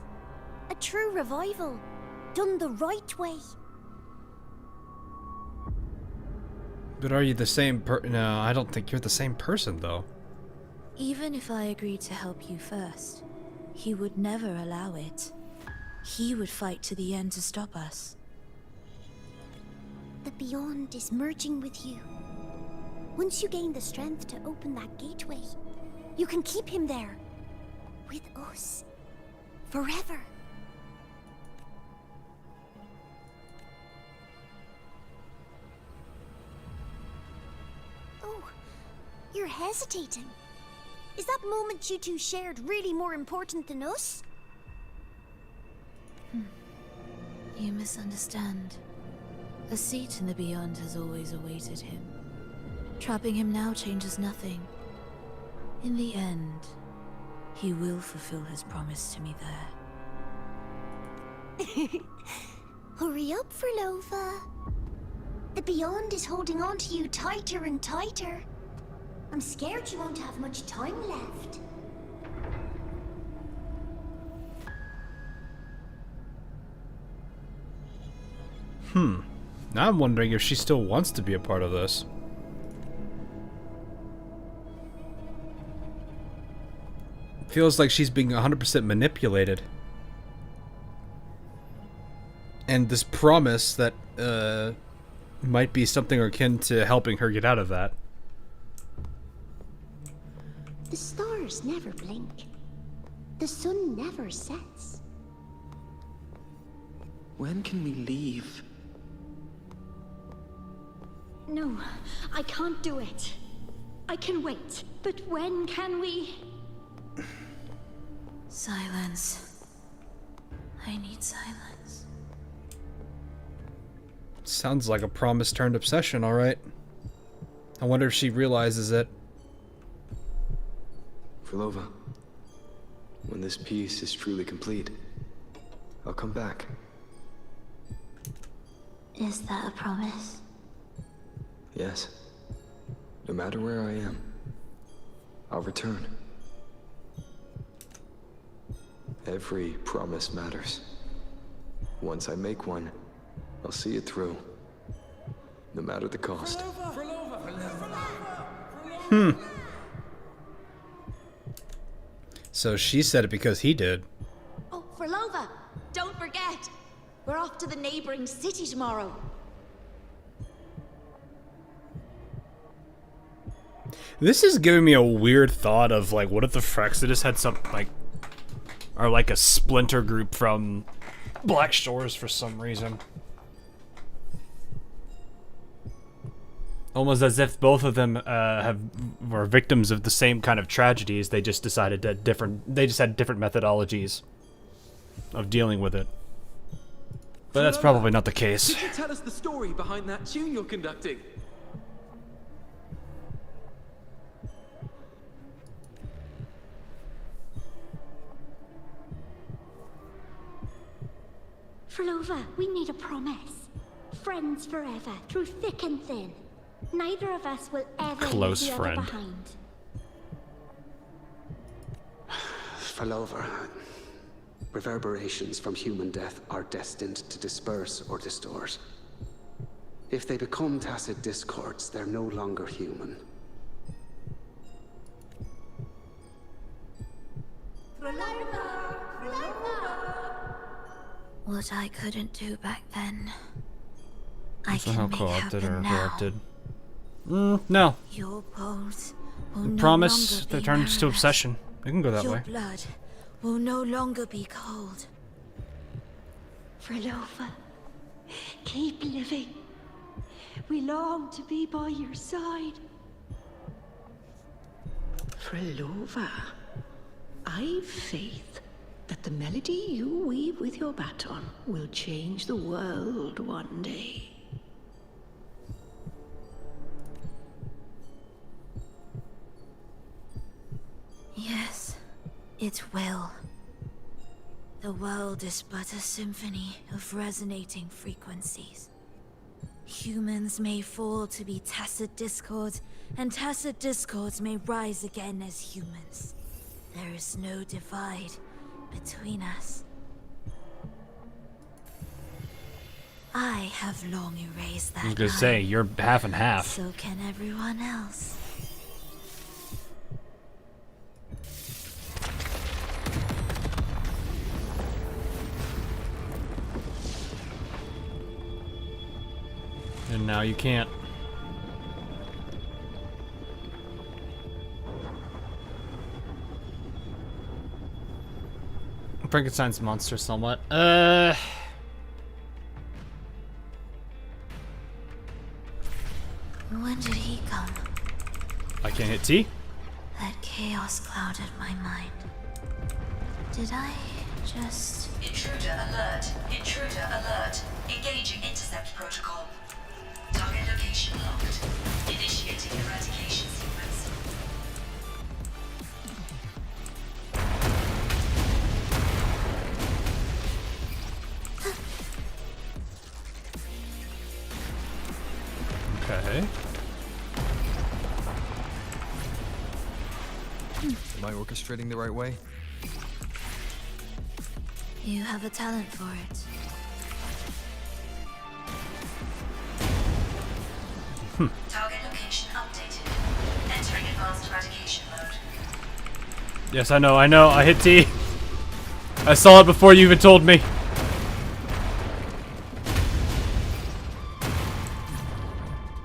A true revival, done the right way. But are you the same No, I don't think you're the same person, though. Even if I agreed to help you first, he would never allow it. He would fight to the end to stop us. The beyond is merging with you. Once you gain the strength to open that gateway, you can keep him there. With us. Forever. Oh, you're hesitating. Is that moment you two shared really more important than us? You misunderstand. A seat in the beyond has always awaited him. Trapping him now changes nothing. In the end, he will fulfill his promise to me there. Hurry up, Phrolova. The beyond is holding on to you tighter and tighter. I'm scared you won't have much time left. Now I'm wondering if she still wants to be a part of this. Feels like she's being 100% manipulated. And this promise that might be something akin to helping her get out of that. The stars never blink. The sun never sets. When can we leave? No, I can't do it. I can wait, but when can we? Silence. I need silence. Sounds like a promise turned obsession, alright. I wonder if she realizes it. Phrolova, when this piece is truly complete, I'll come back. Is that a promise? Yes. No matter where I am, I'll return. Every promise matters. Once I make one, I'll see it through. No matter the cost. So she said it because he did. Oh, Phrolova, don't forget. We're off to the neighboring city tomorrow. This is giving me a weird thought of, like, what if the Frexodus had some, like, or like a splinter group from Black Shores for some reason. Almost as if both of them were victims of the same kind of tragedies. They just decided that they just had different methodologies of dealing with it. But that's probably not the case. Could you tell us the story behind that tune you're conducting? Phrolova, we need a promise. Friends forever, through thick and thin. Neither of us will ever Close leave the friend. other behind. Phrolova, reverberations from human death are destined to disperse or distort. If they become tacit discords, they're no longer human. What I couldn't do back then, I Somehow can make co-opted happen or now. corrupted. No. Your bones will no Promise longer that be turns to mariners. obsession. It can go that Your way. blood will no longer be cold. Phrolova, keep living. We long to be by your side. Phrolova, I've faith that the melody you weave with your baton will change the world one day. Yes, it will. The world is but a symphony of resonating frequencies. Humans may fall to be tacit discords, and tacit discords may rise again as humans. There is no divide between us. I have long erased that I was gonna line. say, you're half and half. So can everyone else. And now you can't. Frankenstein's monster somewhat. When did he come? I can't hit T. That chaos clouded my mind. Did I just... Intruder alert. Intruder alert. Engaging intercept protocol. Target location locked. Initiating eradication sequence. Okay. Am I orchestrating the right way? You have a talent for it. Target location updated. Entering advanced eradication mode. Yes, I know, I hit T. I saw it before you even told me.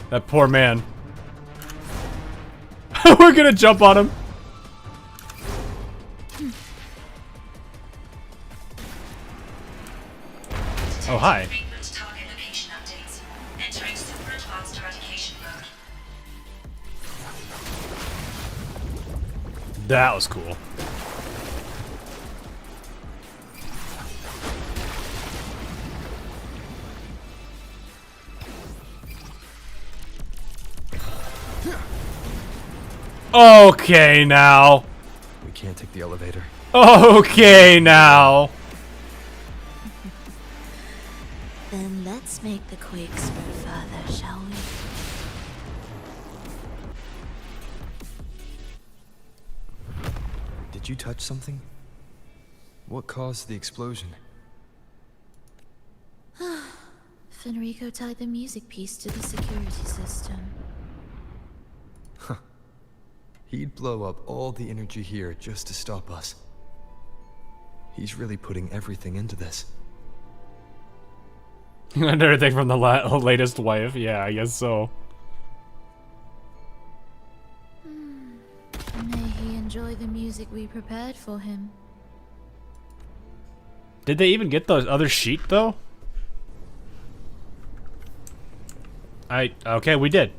That poor man. We're gonna jump on him. Oh, hi. Frequent target location updates. Entering super advanced eradication mode. That was cool. Okay, now. We can't take the elevator. Okay, now. Then let's make the quake spread further, shall we? Did you touch something? What caused the explosion? Fenrico tied the music piece to the security system. He'd blow up all the energy here just to stop us. He's really putting everything into this. And everything from the latest wife. Yeah, I guess so. May he enjoy the music we prepared for him. Did they even get the other sheet though? Okay, we did.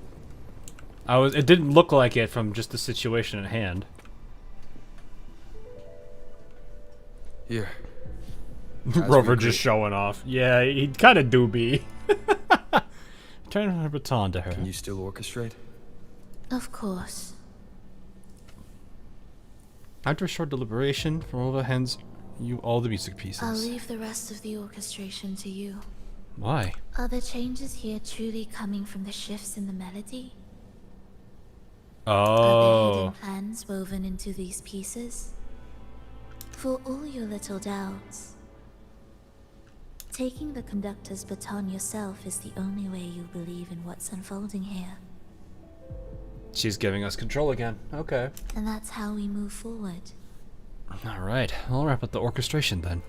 It didn't look like it from just the situation at hand. Here. Rover just showing off. Yeah, he kind of do be. Turn her baton to her. Can you still orchestrate? Of course. After a short deliberation, Phrolova hands you all the music pieces. I'll leave the rest of the orchestration to you. Why? Are the changes here truly coming from the shifts in the melody? Oh. Are there hidden plans woven into these pieces? For all your little doubts, taking the conductor's baton yourself is the only way you believe in what's unfolding here. She's giving us control again. Okay. And that's how we move forward. Alright, I'll wrap up the orchestration then.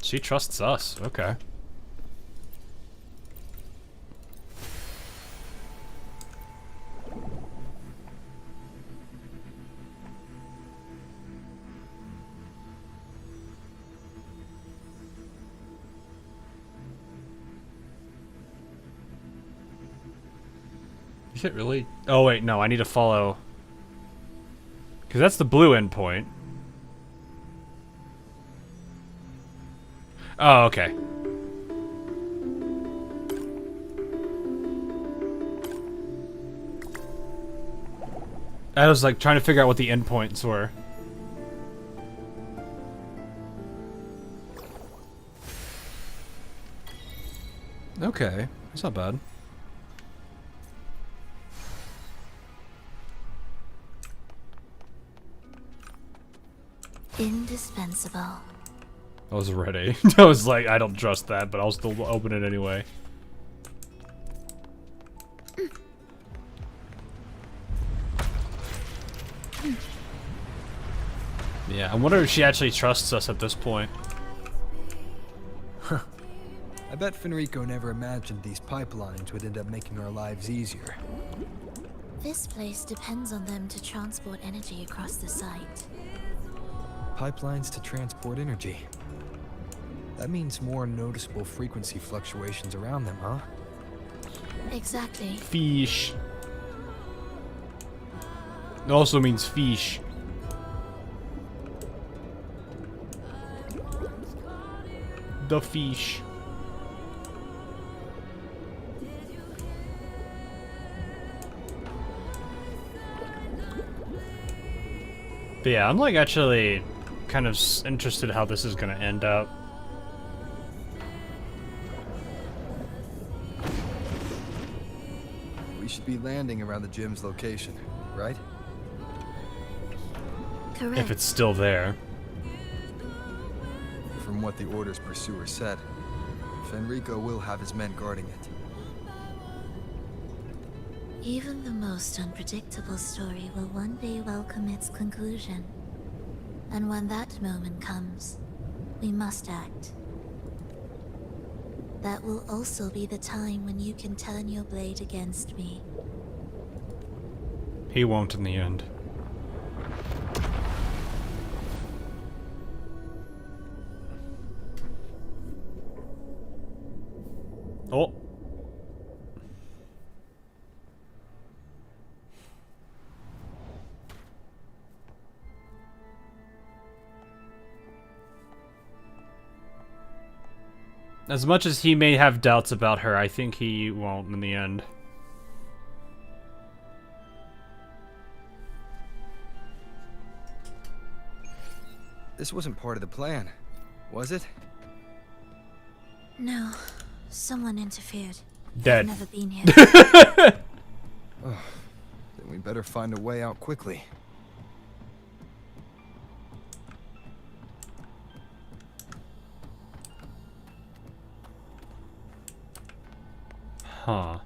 She trusts us. Okay. Is it really? Oh wait, no, I need to follow. Because that's the blue endpoint. Oh, okay. I was like trying to figure out what the endpoints were. Okay, that's not bad. Indispensable. I was ready. I was like, I don't trust that, but I'll still open it anyway. Yeah, I wonder if she actually trusts us at this point. Huh. I bet Fenrico never imagined these pipelines would end up making our lives easier. This place depends on them to transport energy across the site. Pipelines to transport energy. That means more noticeable frequency fluctuations around them, huh? Exactly. Fish. It also means fish. The fish. But yeah, I'm like actually kind of interested how this is gonna end up. We should be landing around the gym's location, right? Correct. If it's still there. From what the Order's pursuer said, Fenrico will have his men guarding it. Even the most unpredictable story will one day welcome its conclusion. And when that moment comes, we must act. That will also be the time when you can turn your blade against me. He won't in the end. Oh. As much as he may have doubts about her, I think he won't in the end. This wasn't part of the plan, was it? No, someone interfered. Dead. I've never been here. Oh, then we better find a way out quickly. Huh.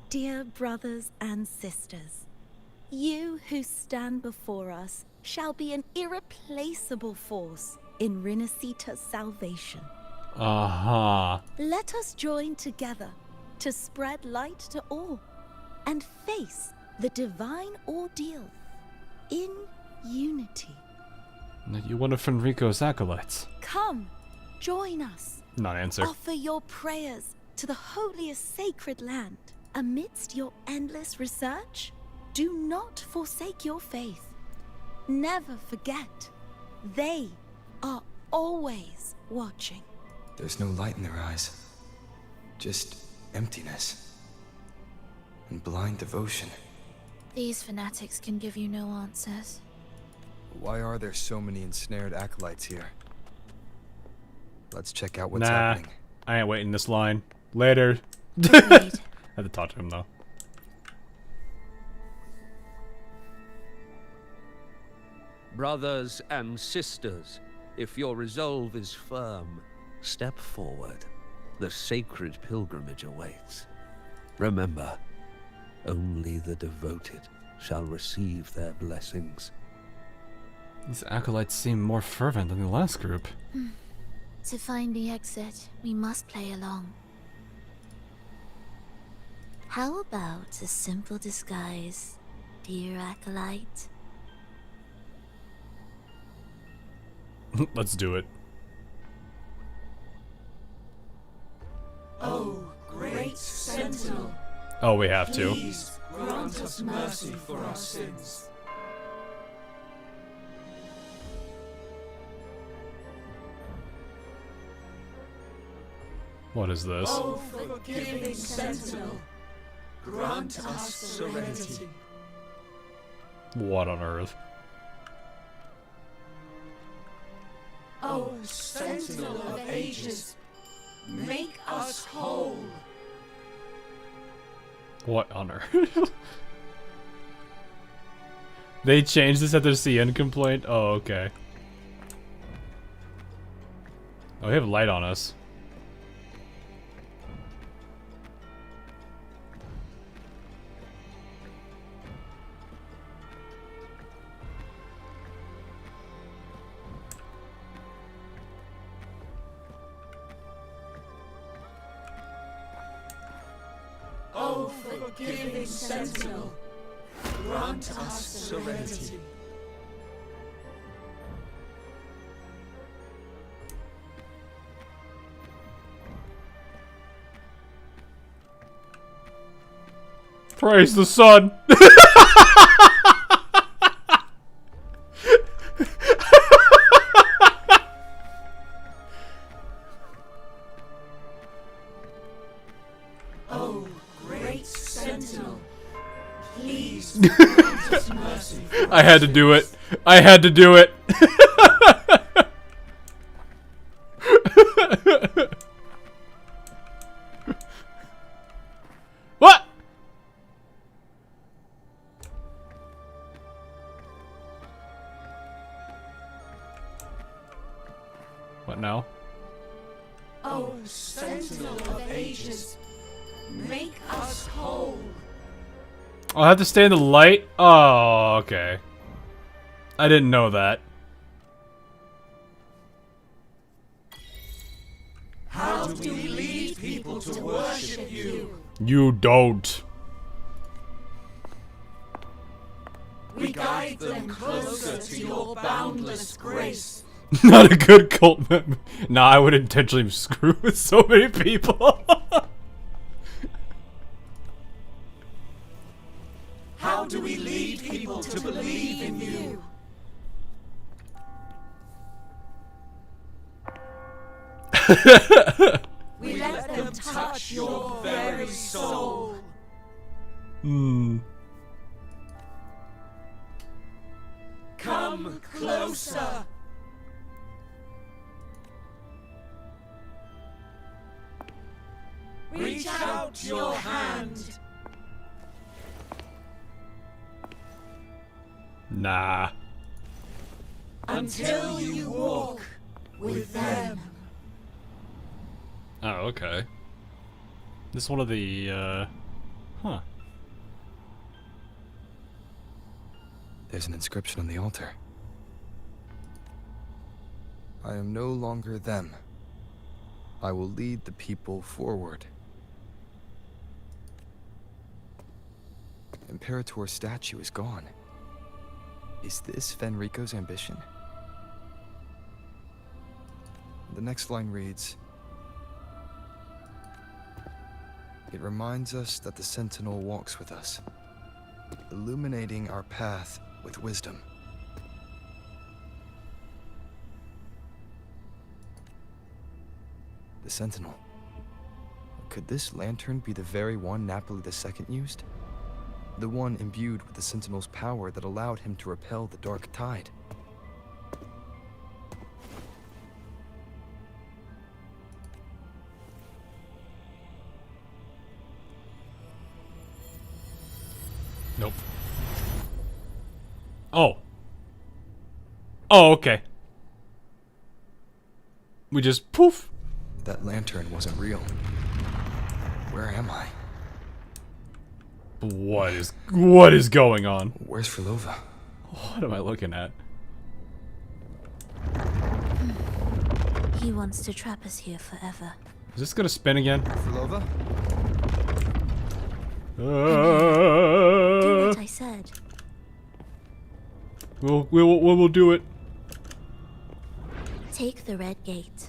Dear brothers and sisters, you who stand before us shall be an irreplaceable force in Rinasita's salvation. Uh-huh. Let us join together to spread light to all and face the divine ordeal in unity. You one of Fenrico's acolytes. Come, join us. Not answer. Offer your prayers to the holiest sacred land. Amidst your endless research, do not forsake your faith. Never forget, they are always watching. There's no light in their eyes. Just emptiness. And blind devotion. These fanatics can give you no answers. Why are there so many ensnared acolytes here? Let's check out what's Nah, happening. I ain't waiting this line. Later. I had to talk to him though. Brothers and sisters, if your resolve is firm, step forward. The sacred pilgrimage awaits. Remember, only the devoted shall receive their blessings. These acolytes seem more fervent than the last group. To find the exit, we must play along. How about a simple disguise, dear acolyte? Let's do it. Oh, great Sentinel. Oh, we have to. Please grant us mercy for our sins. What is this? Oh, forgiving Sentinel, grant us serenity. What on earth? Oh, Sentinel of ages, make us whole. What on earth? They changed this at their CN complaint? Oh, okay. Oh, we have light on us. Oh, forgiving Sentinel, grant us serenity. Praise the sun! Oh, great Sentinel, please grant us mercy for I had to do it. I had to do it. What? What now? O Sentinel of Ages, make us whole. I'll have to stay in the light? Oh, okay. I didn't know that. How do we lead people to worship you? You don't. We guide them closer to your boundless grace. Not a good cult member. Nah, I would intentionally screw with so many people. How do we lead people to believe in you? We let them touch your very soul. Come closer. Reach out your hand. Nah. Until you walk with them. Oh, okay. This is one of the, huh. There's an inscription on the altar. I am no longer them. I will lead the people forward. Imperator's statue is gone. Is this Fenrico's ambition? The next line reads, it reminds us that the Sentinel walks with us, illuminating our path with wisdom. The Sentinel. Could this lantern be the very one Napoli II used? The one imbued with the Sentinel's power that allowed him to repel the dark tide? Nope. Oh. Oh, okay. We just poof. That lantern wasn't real. Where am I? What is going on? Where's Phrolova? What am I looking at? He wants to trap us here forever. Is this gonna spin again? Phrolova? Do what I said. We'll do it. Take the red gate.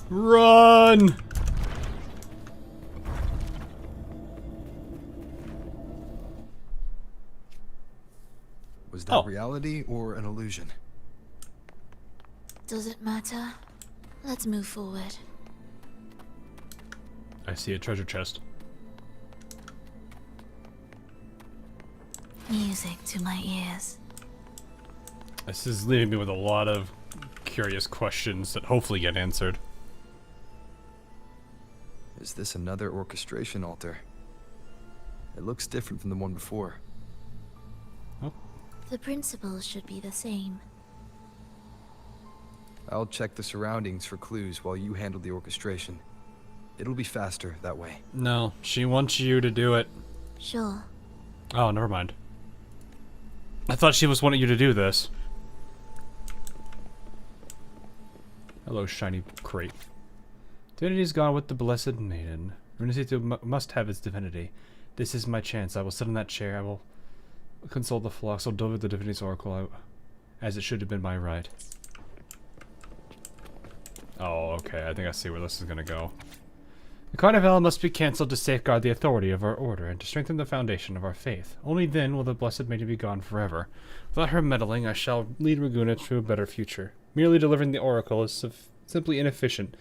Run! Was that reality or an illusion? Does it matter? Let's move forward. I see a treasure chest. Music to my ears. This is leaving me with a lot of curious questions that hopefully get answered. Is this another orchestration altar? It looks different from the one before. Oh. The principles should be the same. I'll check the surroundings for clues while you handle the orchestration. It'll be faster that way. No, she wants you to do it. Sure. Oh, never mind. I thought she was wanting you to do this. Hello, shiny crate. Divinity's gone with the blessed maiden. Renacito must have its divinity. This is my chance. I will sit in that chair. I will consult the flocks. I'll deliver the divinity's oracle as it should have been my right. Oh, okay. I think I see where this is gonna go. The Carnival must be cancelled to safeguard the authority of our order and to strengthen the foundation of our faith. Only then will the blessed maiden be gone forever. Without her meddling, I shall lead Raguna to a better future. Merely delivering the oracle is simply inefficient.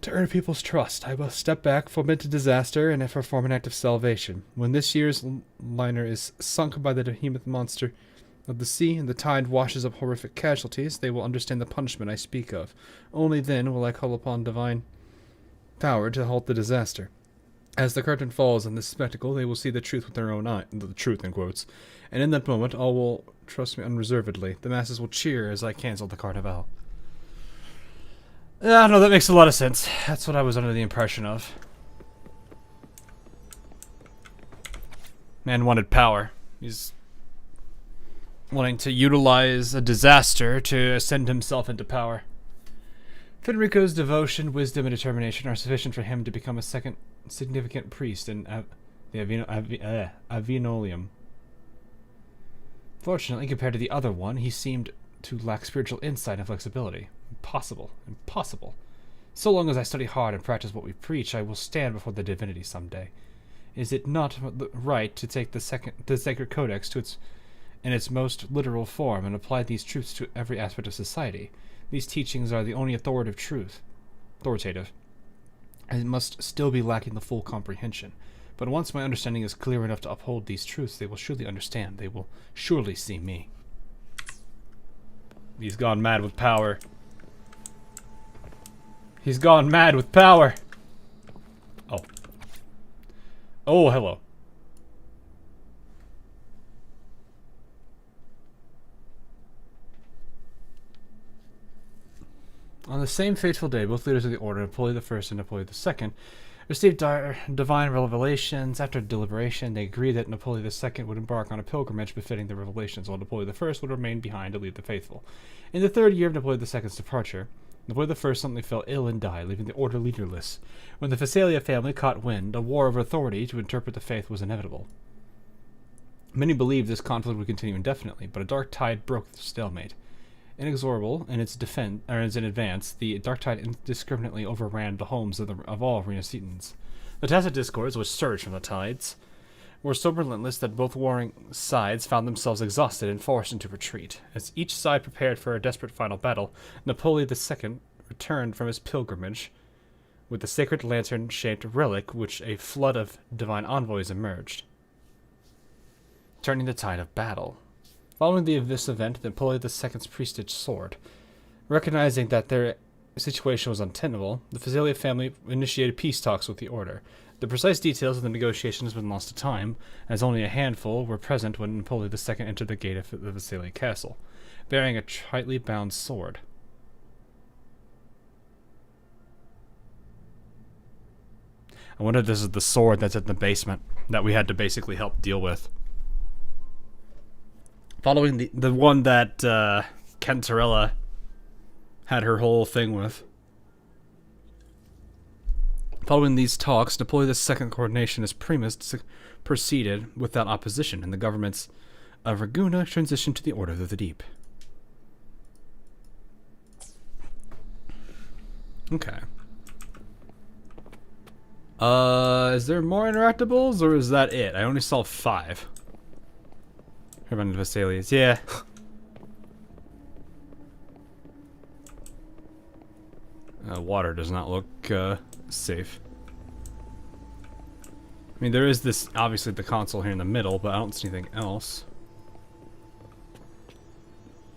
To earn people's trust, I will step back, foment a disaster, and perform an act of salvation. When this year's liner is sunk by the behemoth monster of the sea and the tide washes up horrific casualties, they will understand the punishment I speak of. Only then will I call upon divine power to halt the disaster. As the curtain falls on this spectacle, they will see the truth with their own eye, the truth in quotes, and in that moment all will trust me unreservedly. The masses will cheer as I cancel the Carnival. Yeah, no, that makes a lot of sense. That's what I was under the impression of. Man wanted power. He's wanting to utilize a disaster to ascend himself into power. Fenrico's devotion, wisdom, and determination are sufficient for him to become a second significant priest in the Avinolium. Fortunately, compared to the other one, he seemed to lack spiritual insight and flexibility. Impossible. Impossible. So long as I study hard and practice what we preach, I will stand before the divinity someday. Is it not right to take the sacred codex in its most literal form and apply these truths to every aspect of society? These teachings are the only authoritative. I must still be lacking the full comprehension. But once my understanding is clear enough to uphold these truths, they will surely understand. They will surely see me. He's gone mad with power. He's gone mad with power. Oh. Oh, hello. On the same fateful day, both leaders of the Order, Napoleon I and Napoleon II, received divine revelations. After deliberation, they agreed that Napoleon II would embark on a pilgrimage befitting the revelations, while Napoleon I would remain behind to lead the faithful. In the third year of Napoleon II's departure, Napoleon I suddenly fell ill and died, leaving the Order leaderless. When the Phasalia family caught wind, a war of authority to interpret the faith was inevitable. Many believed this conflict would continue indefinitely, but a dark tide broke the stalemate. Inexorable in its advance, the dark tide indiscriminately overran the homes of all Renacitans. The tacit discords which surged from the tides were so relentless that both warring sides found themselves exhausted and forced into retreat. As each side prepared for a desperate final battle, Napoleon II returned from his pilgrimage with the sacred lantern-shaped relic which a flood of divine envoys emerged, turning the tide of battle. Following this event, Napoleon II's prestige soared. Recognizing that their situation was untenable, the Phasalia family initiated peace talks with the Order. The precise details of the negotiations have been lost to time, as only a handful were present when Napoleon II entered the gate of the Phasalia castle, bearing a tightly bound sword. I wonder if this is the sword that's in the basement that we had to basically help deal with. Following the one that Cantarella had her whole thing with. Following these talks, Napoleon II's coronation as primus proceeded without opposition, and the governments of Ragusa transitioned to the Order of the Deep. Okay. Is there more interactables, or is that it? I only saw 5. Urban Vesalius, yeah. Water does not look safe. I mean, there is this, obviously, the console here in the middle, but I don't see anything else.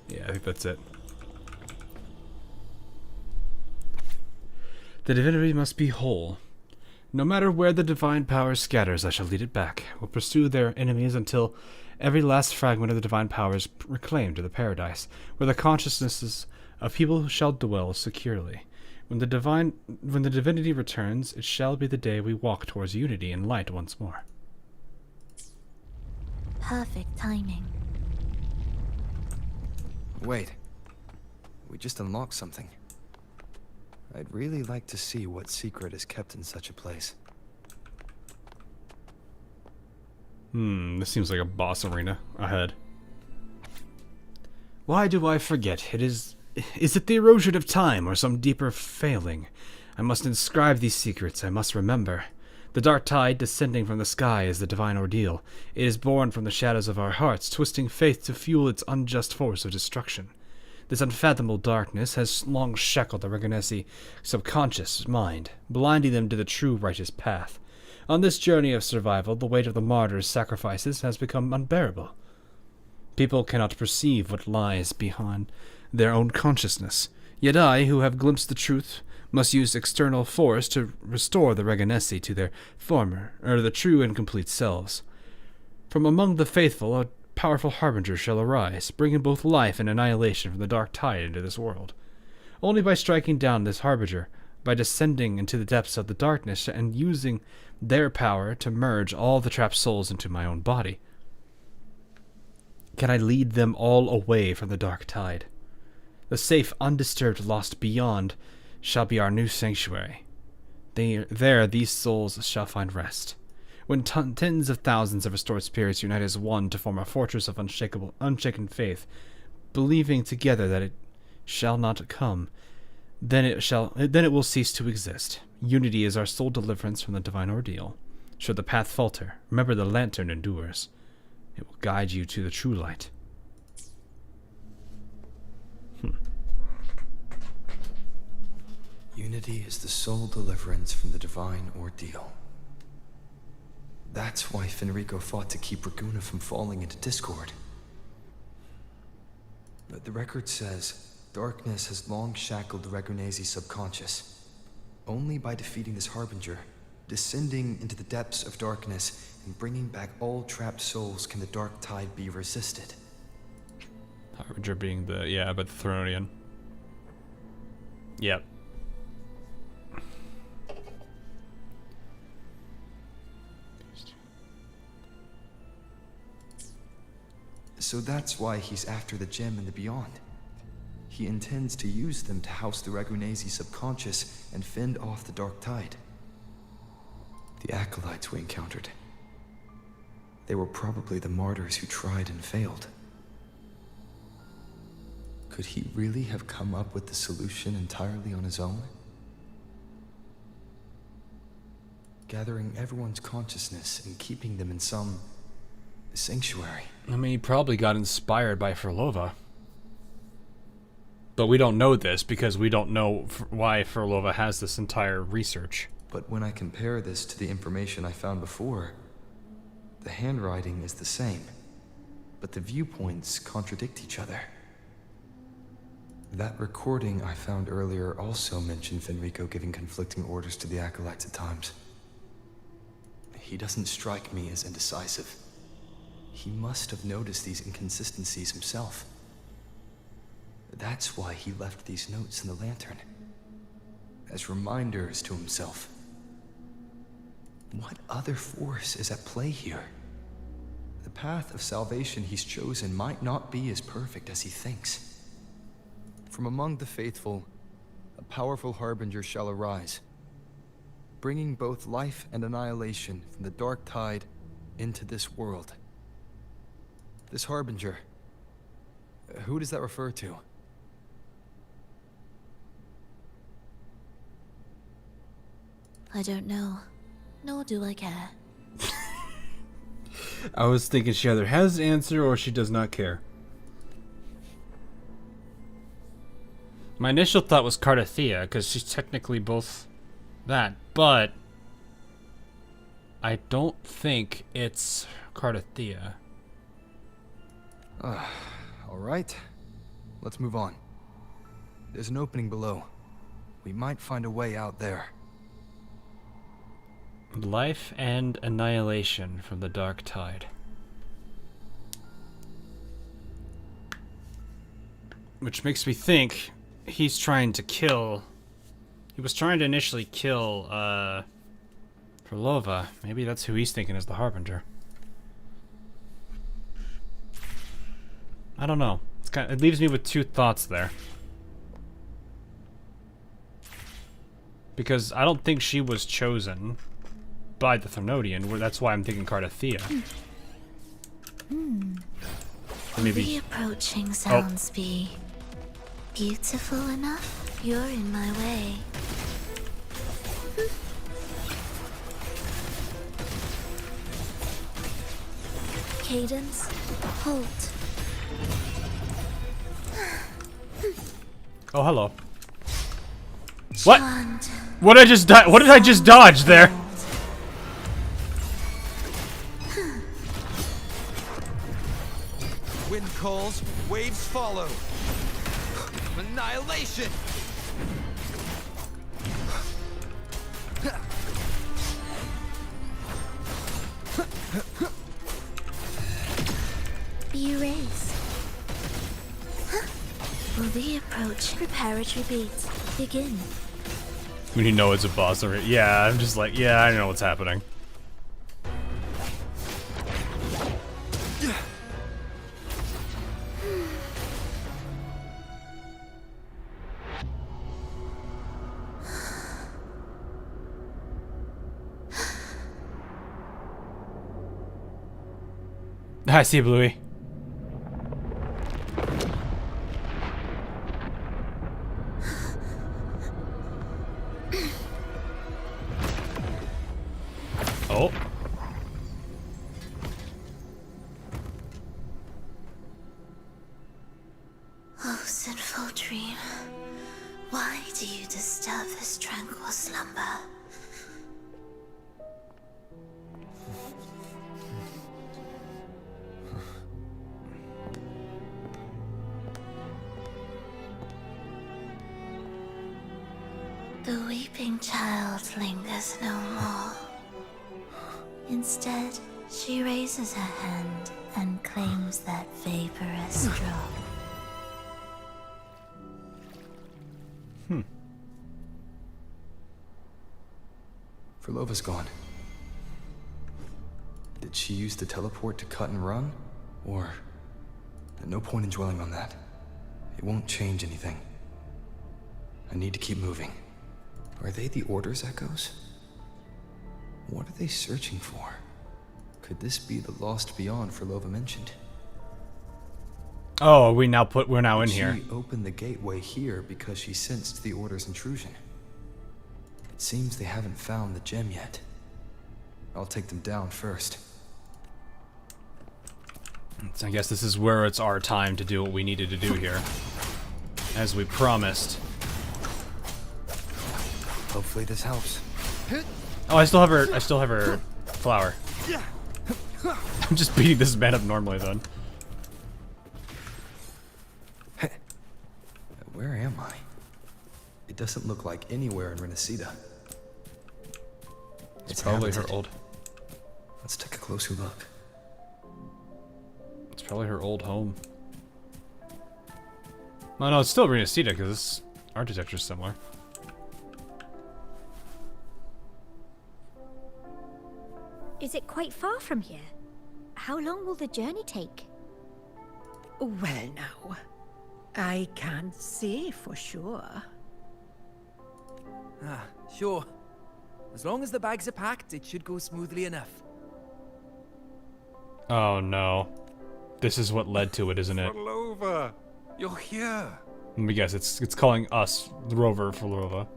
Yeah, I think that's it. The divinity must be whole. No matter where the divine power scatters, I shall lead it back. We'll pursue their enemies until every last fragment of the divine power is reclaimed to the paradise, where the consciousnesses of people shall dwell securely. When the divinity returns, it shall be the day we walk towards unity and light once more. Perfect timing. Wait. We just unlocked something. I'd really like to see what secret is kept in such a place. This seems like a boss arena ahead. Why do I forget? Is it the erosion of time or some deeper failing? I must inscribe these secrets. I must remember. The dark tide descending from the sky is the divine ordeal. It is born from the shadows of our hearts, twisting faith to fuel its unjust force of destruction. This unfathomable darkness has long shackled the Reganesi subconscious mind, blinding them to the true righteous path. On this journey of survival, the weight of the martyrs' sacrifices has become unbearable. People cannot perceive what lies behind their own consciousness. Yet I, who have glimpsed the truth, must use external force to restore the Regenesi to their the true and complete selves. From among the faithful, a powerful harbinger shall arise, bringing both life and annihilation from the dark tide into this world. Only by striking down this harbinger, by descending into the depths of the darkness and using their power to merge all the trapped souls into my own body, can I lead them all away from the dark tide. The safe, undisturbed lost beyond shall be our new sanctuary. There these souls shall find rest. When tens of thousands of restored spirits unite as one to form a fortress of unshaken faith, believing together that it shall not come, then it will cease to exist. Unity is our sole deliverance from the divine ordeal. Should the path falter, remember the lantern endures. It will guide you to the true light. Unity is the sole deliverance from the divine ordeal. That's why Fenrico fought to keep Raguna from falling into discord. But the record says darkness has long shackled the Regunese's subconscious. Only by defeating this harbinger, descending into the depths of darkness, and bringing back all trapped souls can the dark tide be resisted. Harbinger being but the Thronian. Yep. So that's why he's after the gem and the beyond. He intends to use them to house the Regunese's subconscious and fend off the dark tide. The acolytes we encountered. They were probably the martyrs who tried and failed. Could he really have come up with the solution entirely on his own? Gathering everyone's consciousness and keeping them in some sanctuary. I mean, he probably got inspired by Phrolova. But we don't know this because we don't know why Phrolova has this entire research. But when I compare this to the information I found before, the handwriting is the same, but the viewpoints contradict each other. That recording I found earlier also mentioned Fenrico giving conflicting orders to the acolytes at times. He doesn't strike me as indecisive. He must have noticed these inconsistencies himself. That's why he left these notes in the lantern, as reminders to himself. What other force is at play here? The path of salvation he's chosen might not be as perfect as he thinks. From among the faithful, a powerful harbinger shall arise, bringing both life and annihilation from the dark tide into this world. This harbinger, who does that refer to? I don't know, nor do I care. I was thinking she either has an answer or she does not care. My initial thought was Cardathea, because she's technically both that, but I don't think it's Cardathea. All right, let's move on. There's an opening below. We might find a way out there. Life and annihilation from the dark tide. Which makes me think he's trying to kill... He was trying to initially kill, Phrolova. Maybe that's who he's thinking as the Harbinger. I don't know. It leaves me with two thoughts there. Because I don't think she was chosen by the Thermodian. That's why I'm thinking Cardathea. Maybe. The approaching sounds be beautiful enough? You're in my way. Cadence, halt. Oh, hello. What? What did I just dodge there? Wind calls, waves follow. Annihilation! raise. Will the approach preparatory beats begin? When you know it's a boss already. Yeah, I'm just like, yeah, I know what's happening. I see, Bluey. Oh. Oh, sinful dream. Why do you disturb this tranquil slumber? The weeping child lingers no more. Instead, she raises her hand and claims that vaporous drop. Phrolova's gone. Did she use the teleport to cut and run? Or... no point in dwelling on that. It won't change anything. I need to keep moving. Are they the Order's echoes? What are they searching for? Could this be the lost beyond Phrolova mentioned? Oh, we're now in here. She opened the gateway here because she sensed the Order's intrusion. It seems they haven't found the gem yet. I'll take them down first. So I guess this is where it's our time to do what we needed to do here. As we promised. Hopefully this helps. Oh, I still have her flower. I'm just beating this man up normally then. Where am I? It doesn't look like anywhere in Renacida. It's probably her old. Let's take a closer look. It's probably her old home. Oh no, it's still Renacida because this architecture's similar. Is it quite far from here? How long will the journey take? Well now, I can't say for sure. Ah, sure. As long as the bags are packed, it should go smoothly enough. Oh no. This is what led to it, isn't it? Phrolova, you're here. Let me guess, it's calling us the rover Phrolova.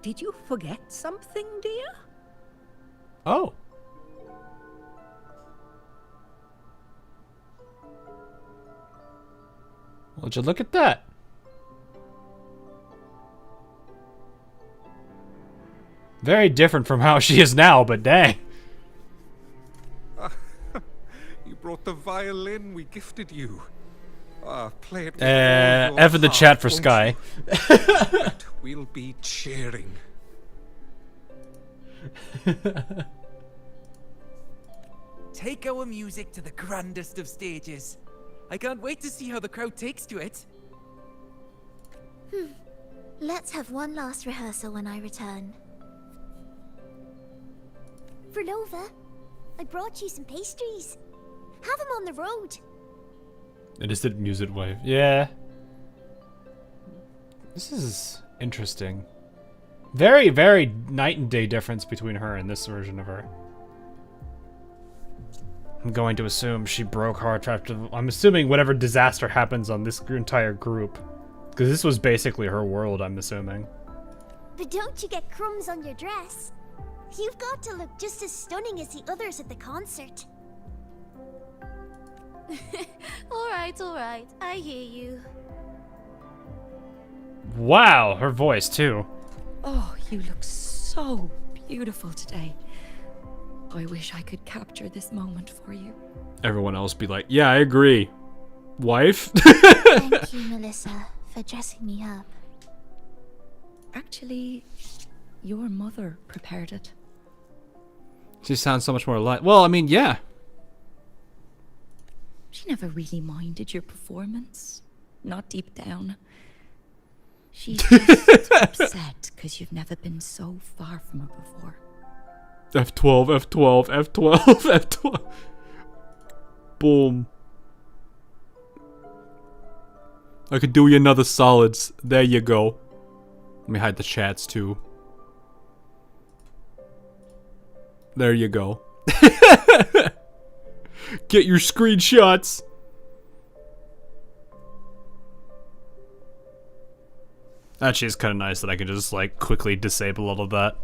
Did you forget something, dear? Oh. Would you look at that? Very different from how she is now, but dang. You brought the violin we gifted you. Play it with F in the chat for Sky. We'll be cheering. Take our music to the grandest of stages. I can't wait to see how the crowd takes to it. Let's have one last rehearsal when I return. Phrolova, I brought you some pastries. Have them on the road. It is the music wave. Yeah. This is interesting. Very, very night and day difference between her and this version of her. I'm going to assume she broke heart after... I'm assuming whatever disaster happens on this entire group. Because this was basically her world, I'm assuming. But don't you get crumbs on your dress. You've got to look just as stunning as the others at the concert. Alright, I hear you. Wow, her voice too. Oh, you look so beautiful today. I wish I could capture this moment for you. Everyone else be like, yeah, I agree. Wife? Thank you, Melissa, for dressing me up. Actually, your mother prepared it. She sounds so much more alive. Well, I mean, yeah. She never really minded your performance. Not deep down. She's just upset because you've never been so far from her before. F12, F12, F12, F12. Boom. I could do you another solids. There you go. Let me hide the chats too. There you go. Get your screenshots. Actually, it's kind of nice that I can just like quickly disable all of that.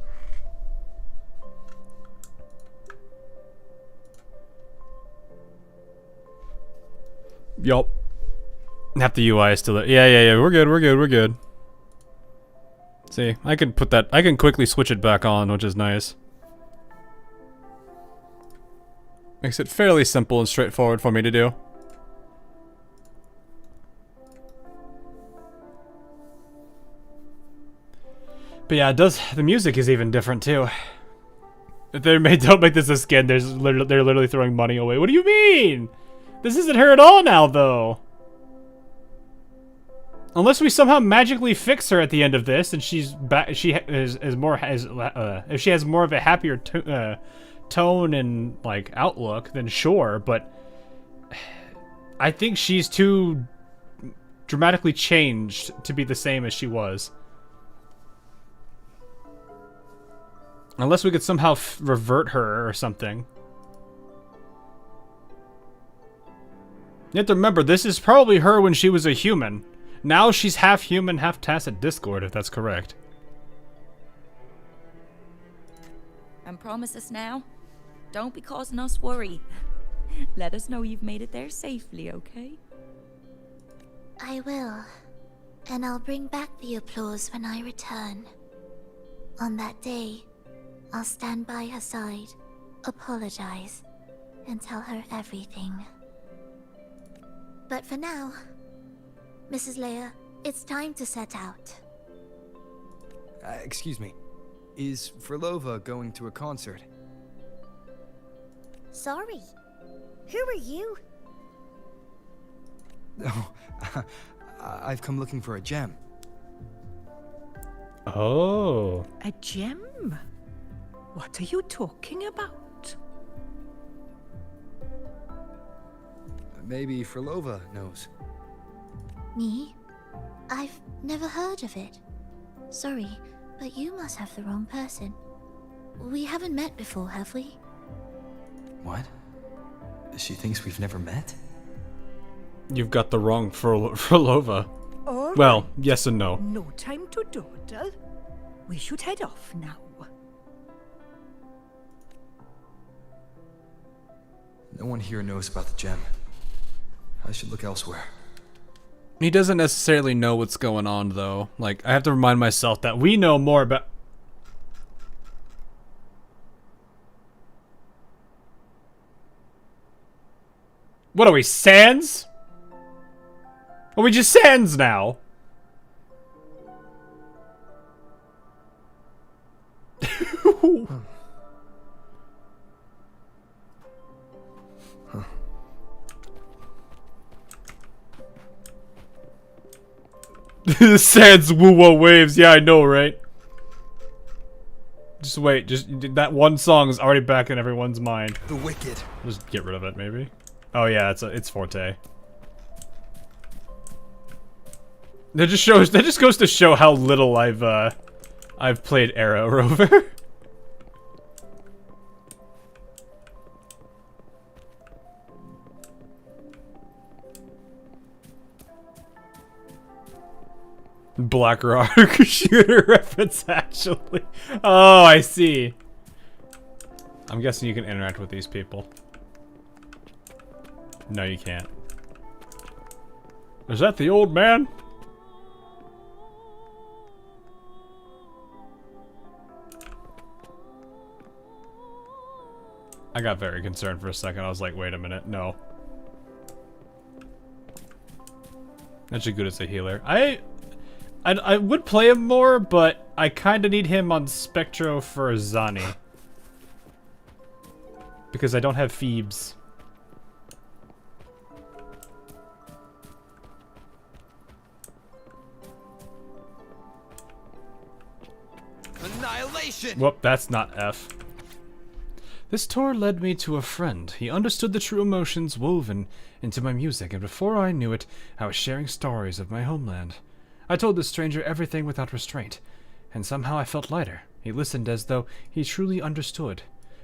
Yup. Half the UI is still there. Yeah. We're good. See, I can put that. I can quickly switch it back on, which is nice. Makes it fairly simple and straightforward for me to do. But yeah, the music is even different too. If don't make this a skin, they're literally throwing money away. What do you mean? This isn't her at all now, though. Unless we somehow magically fix her at the end of this, and she's back. If she has more of a happier tone and like outlook, then sure. But I think she's too dramatically changed to be the same as she was. Unless we could somehow revert her or something. You have to remember, this is probably her when she was a human. Now she's half human, half Tacit Discord, if that's correct. And promise us now, don't be causing us worry. Let us know you've made it there safely, okay? I will. And I'll bring back the applause when I return. On that day, I'll stand by her side, apologize, and tell her everything. But for now, Mrs. Leia, it's time to set out. Excuse me. Is Phrolova going to a concert? Sorry. Who are you? Oh, I've come looking for a gem. Oh. A gem? What are you talking about? Maybe Phrolova knows. Me? I've never heard of it. Sorry, but you must have the wrong person. We haven't met before, have we? What? She thinks we've never met? You've got the wrong Phrolova. All well, right. yes and no. No time to dawdle. We should head off now. No one here knows about the gem. I should look elsewhere. He doesn't necessarily know what's going on, though. Like, I have to remind myself that we know more about... What are we, Sans? Are we just Sans now? Sans Wuwa waves. Yeah, I know, right? Just wait. Just that one song is already back in everyone's mind. The Wicked. Just get rid of it, maybe. Oh yeah, it's Forte. That just goes to show how little I've played Arrow Rover. Black Rock shooter reference, actually. Oh, I see. I'm guessing you can interact with these people. No, you can't. Is that the old man? I got very concerned for a second. I was like, wait a minute, no. Actually good as a healer. I would play him more, but I kind of need him on Spectro for Zani. Because I don't have Phoebes. annihilation! Whoop, that's not F. This tour led me to a friend. He understood the true emotions woven into my music, and before I knew it, I was sharing stories of my homeland. I told this stranger everything without restraint, and somehow I felt lighter. He listened as though he truly understood.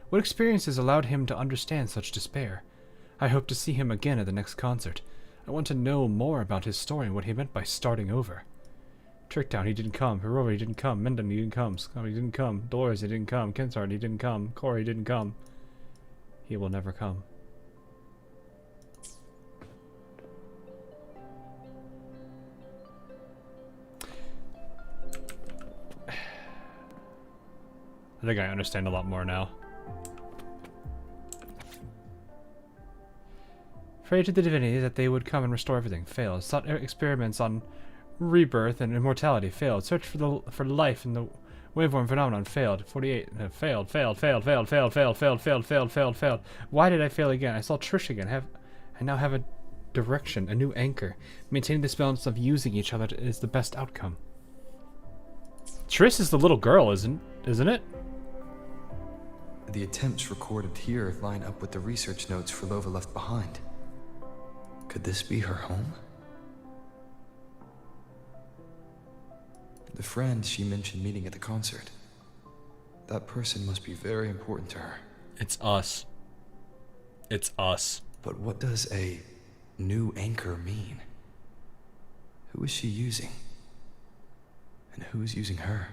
What experiences allowed him to understand such despair? I hope to see him again at the next concert. I want to know more about his story and what he meant by starting over. Tricktown, he didn't come. Phrolova, he didn't come. Mendon, he didn't come. Scum, he didn't come. Dolores, he didn't come. Kensart, he didn't come. Corey, he didn't come. He will never come. I think I understand a lot more now. Prayed to the divinities that they would come and restore everything. Failed. Sought experiments on rebirth and immortality. Failed. Searched for life in the waveform phenomenon. Failed. 48. Failed. Failed. Why did I fail again? I saw Trish again. I now have a direction, a new anchor. Maintaining this balance of using each other is the best outcome. Trish is the little girl, isn't it? The attempts recorded here line up with the research notes Phrolova left behind. Could this be her home? The friend she mentioned meeting at the concert. That person must be very important to her. It's us. It's us. But what does a new anchor mean? Who is she using? And who is using her?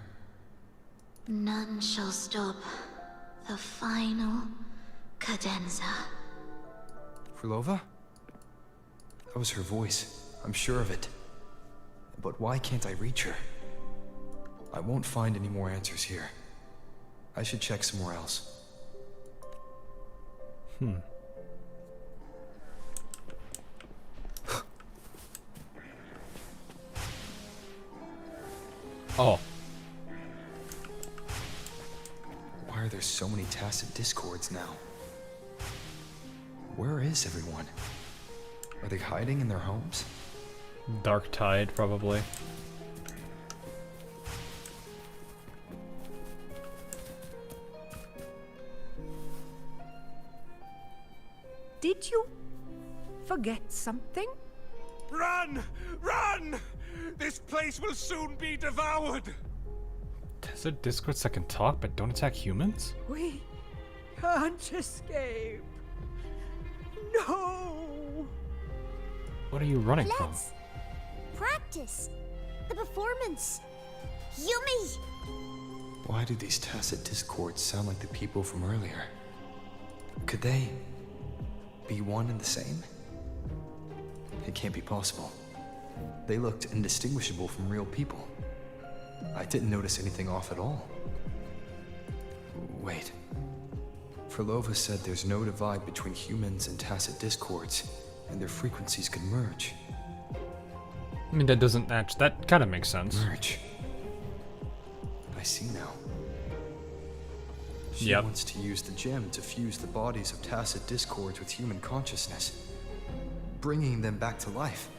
None shall stop the final cadenza. Phrolova? That was her voice. I'm sure of it. But why can't I reach her? I won't find any more answers here. I should check somewhere else. Oh. Why are there so many tacit discords now? Where is everyone? Are they hiding in their homes? Dark Tide, probably. Did you forget something? Run! Run! This place will soon be devoured! Is there discords that can talk but don't attack humans? We can't escape. No! What are you running from? Let's practice the performance. Yumi! Why do these tacit discords sound like the people from earlier? Could they be one and the same? It can't be possible. They looked indistinguishable from real people. I didn't notice anything off at all. Wait. Phrolova said there's no divide between humans and tacit discords, and their frequencies could merge. I mean, that doesn't match. That kind of makes sense. Merge. I see now. She wants to use the gem to fuse the bodies of tacit discords with human consciousness, bringing them back to life.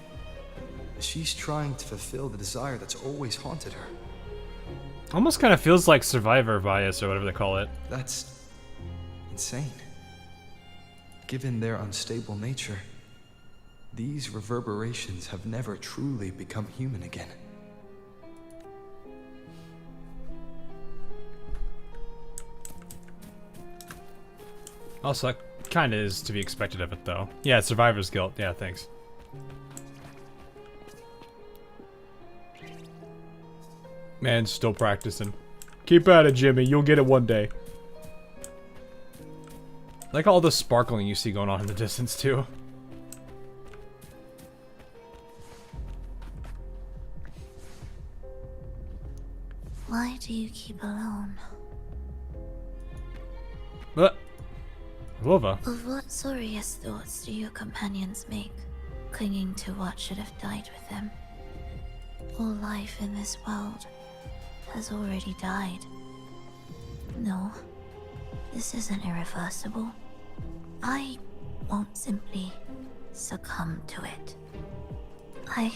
She's trying to fulfill the desire that's always haunted her. Almost kind of feels like survivor bias or whatever they call it. That's insane. Given their unstable nature, these reverberations have never truly become human again. Also, that kind of is to be expected of it, though. Yeah, survivor's guilt. Yeah, thanks. Man, still practicing. Keep at it, Jimmy. You'll get it one day. Like all the sparkling you see going on in the distance, too. Why do you keep alone? But Wuwa. Of what sorriest thoughts do your companions make, clinging to what should have died with them? All life in this world has already died. No, this isn't irreversible. I won't simply succumb to it. I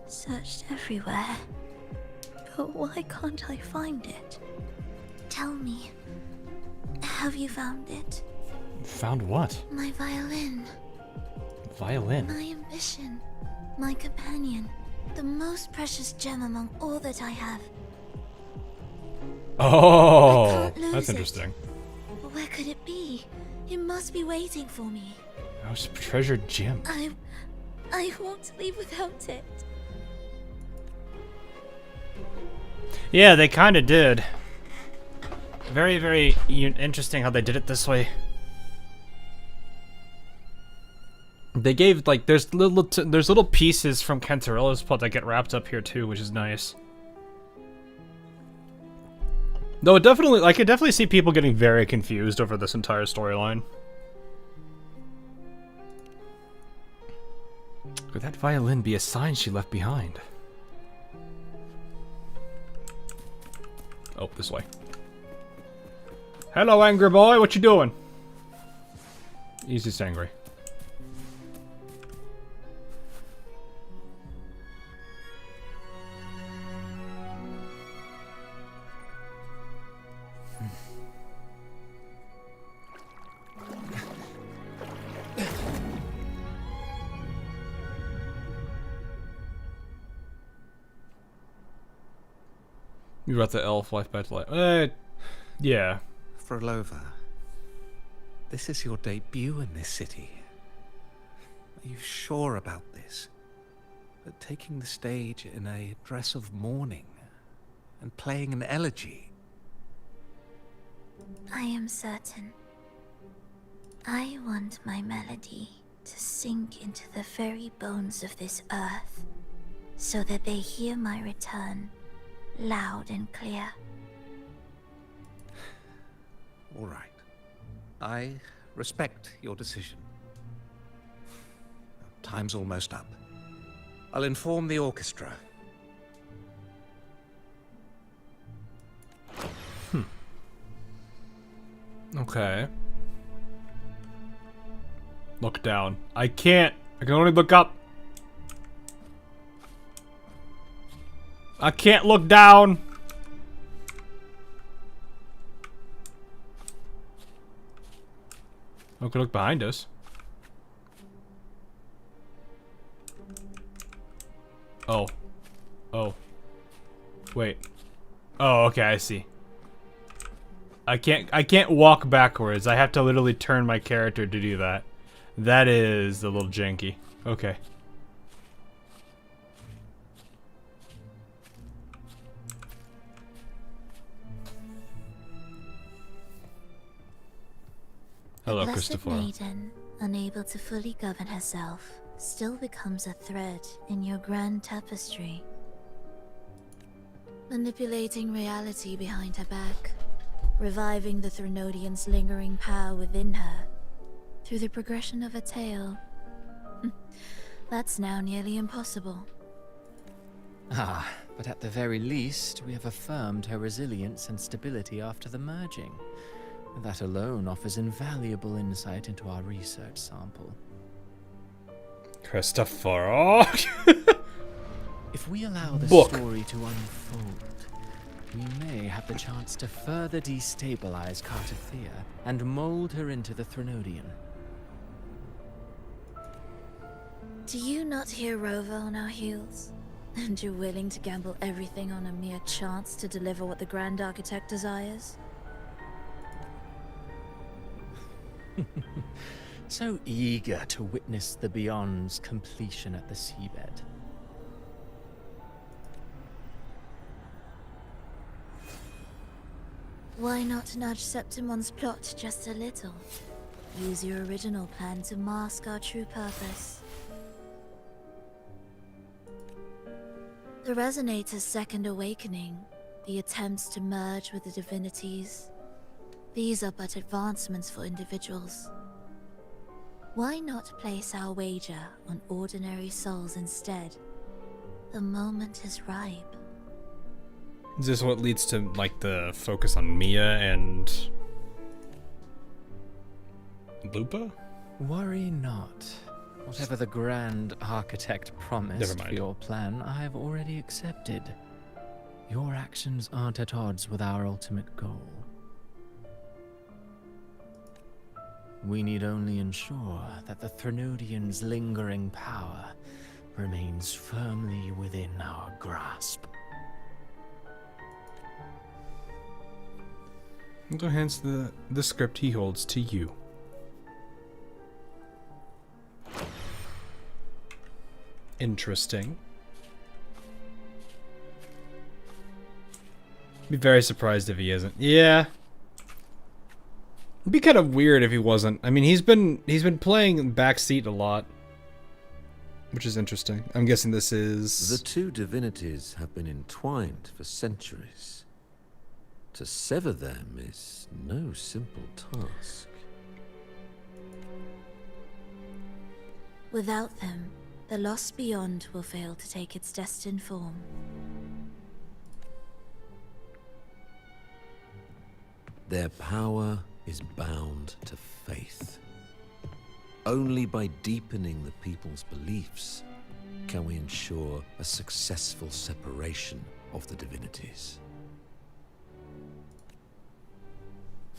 searched everywhere, but why can't I find it? Tell me, have you found it? Found what? My violin. Violin? My ambition. My companion. The most precious gem among all that I have. Oh, I can't lose that's it. interesting. Where could it be? It must be waiting for me. That was a treasured gem. I won't leave without it. Yeah, they kind of did. Very, very interesting how they did it this way. They gave, like, there's little pieces from Cantarella's plot that get wrapped up here too, which is nice. Though it definitely, I could definitely see people getting very confused over this entire storyline. Could that violin be a sign she left behind? Oh, this way. Hello, angry boy. What you doing? He's just angry. You brought the elf life back to life. Yeah. Phrolova, this is your debut in this city. Are you sure about this? That taking the stage in a dress of mourning and playing an elegy? I am certain. I want my melody to sink into the very bones of this earth, so that they hear my return loud and clear. All right. I respect your decision. Time's almost up. I'll inform the orchestra. Okay. Look down. I can't. I can only look up. I can't look down. I can look behind us. Oh. Oh. Wait. Oh, okay, I see. I can't walk backwards. I have to literally turn my character to do that. That is a little janky. Okay. Hello, The blessed Christopher. maiden, unable to fully govern herself, still becomes a thread in your grand tapestry. Manipulating reality behind her back, reviving the Threnodian's lingering power within her, through the progression of a tale. That's now nearly impossible. Ah, but at the very least, we have affirmed her resilience and stability after the merging. That alone offers invaluable insight into our research sample. Christopher. If we allow the Book. story to unfold, we may have the chance to further destabilize Cartathea and mold her into the Threnodian. Do you not hear Rova on our heels? And you're willing to gamble everything on a mere chance to deliver what the Grand Architect desires? So eager to witness the Beyond's completion at the seabed. Why not nudge Septimon's plot just a little? Use your original plan to mask our true purpose. The Resonator's second awakening, the attempts to merge with the divinities, these are but advancements for individuals. Why not place our wager on ordinary souls instead? The moment is ripe. Is this what leads to, like, the focus on Mia and Lupa? Worry not. Whatever the Grand Architect promised for your plan, I have already accepted. Your actions aren't at odds with our ultimate goal. We need only ensure that the Threnodian's lingering power remains firmly within our grasp. So hence the script he holds to you. Interesting. Be very surprised if he isn't. Yeah. It'd be kind of weird if he wasn't. I mean, he's been playing backseat a lot, which is interesting. I'm guessing this is... The two divinities have been entwined for centuries. To sever them is no simple task. Without them, the lost beyond will fail to take its destined form. Their power is bound to faith. Only by deepening the people's beliefs can we ensure a successful separation of the divinities.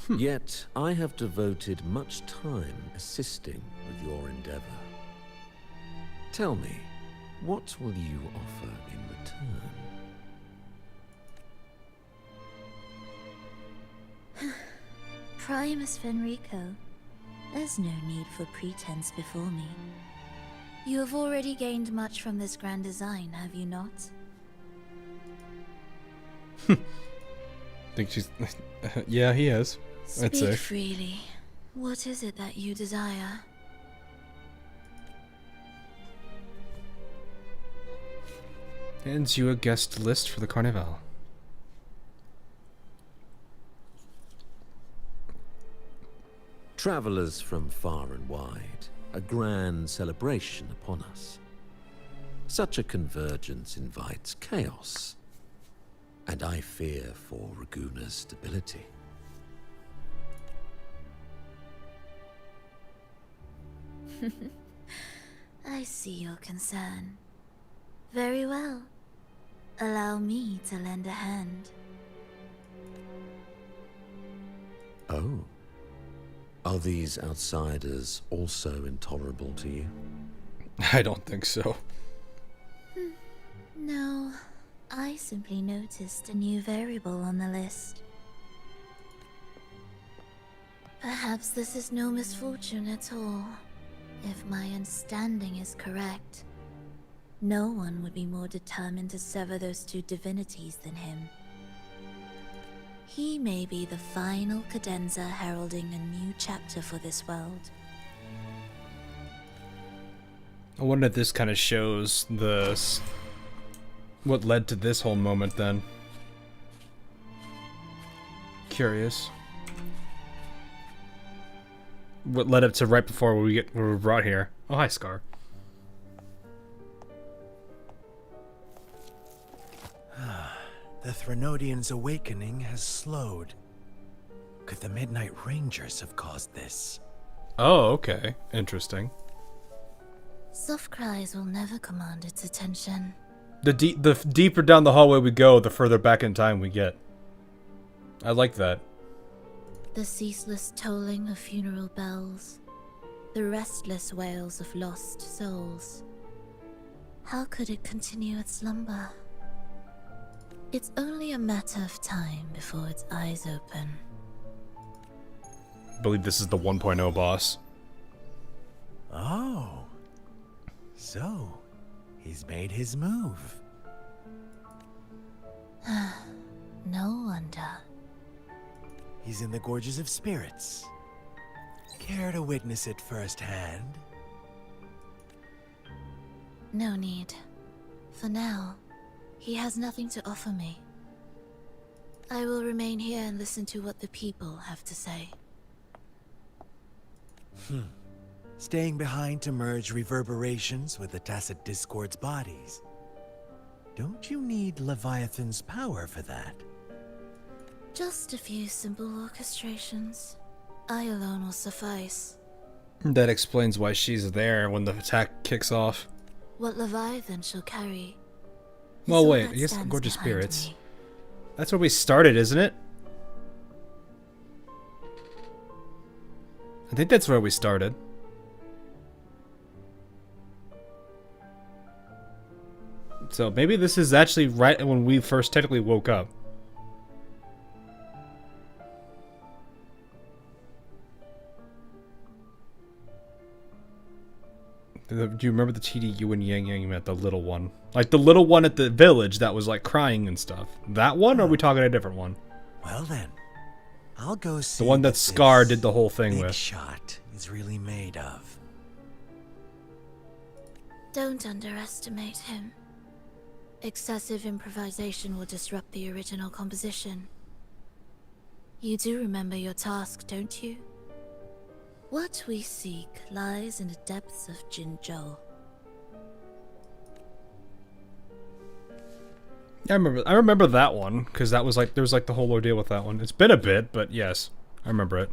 Yet, I have devoted much time assisting with your endeavor. Tell me, what will you offer in return? Primus Fenrico, there's no need for pretense before me. You have already gained much from this grand design, have you not? Think she's... yeah, he has. I'd say. Speak freely. What is it that you desire? Hands you a guest list for the Carnival. Travelers from far and wide, a grand celebration upon us. Such a convergence invites chaos, and I fear for Raguna's stability. I see your concern. Very well. Allow me to lend a hand. Oh. Are these outsiders also intolerable to you? I don't think so. No, I simply noticed a new variable on the list. Perhaps this is no misfortune at all. If my understanding is correct, no one would be more determined to sever those two divinities than him. He may be the final cadenza heralding a new chapter for this world. I wonder if this kind of shows what led to this whole moment then. Curious. What led up to right before we were brought here. Oh, hi, Scar. The Threnodian's awakening has slowed. Could the Midnight Rangers have caused this? Oh, okay. Interesting. Soft cries will never command its attention. The deeper down the hallway we go, the further back in time we get. I like that. The ceaseless tolling of funeral bells. The restless wails of lost souls. How could it continue its slumber? It's only a matter of time before its eyes open. I believe this is the 1.0 boss. Oh. So, he's made his move. No wonder. He's in the Gorges of Spirits. Care to witness it firsthand? No need. For now, he has nothing to offer me. I will remain here and listen to what the people have to say. Staying behind to merge reverberations with the Tacit Discord's bodies. Don't you need Leviathan's power for that? Just a few simple orchestrations. I alone will suffice. That explains why she's there when the attack kicks off. What Leviathan shall carry. Well, wait, I guess Gorgeous Spirits. That's where we started, isn't it? I think that's where we started. So maybe this is actually right when we first technically woke up. Do you remember the TD you and Yang Yang met? The little one. Like the little one at the village that was like crying and stuff. That one, or are we talking a different one? Well then, I'll go see the one that Scar did the whole thing big with. Shot is really made of. Don't underestimate him. Excessive improvisation will disrupt the original composition. You do remember your task, don't you? What we seek lies in the depths of Jinzhou. I remember that one, because that was like, there was like the whole ordeal with that one. It's been a bit, but yes, I remember it.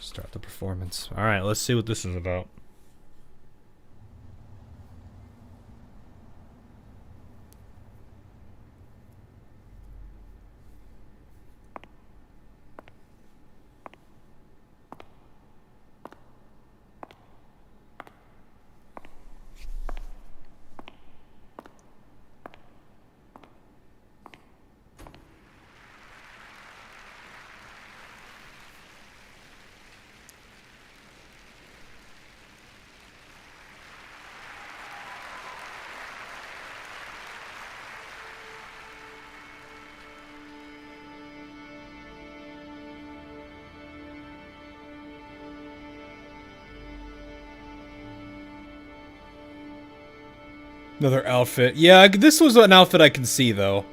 Start the performance. Alright, let's see what this is about. Another outfit. Yeah, this was an outfit I can see, though.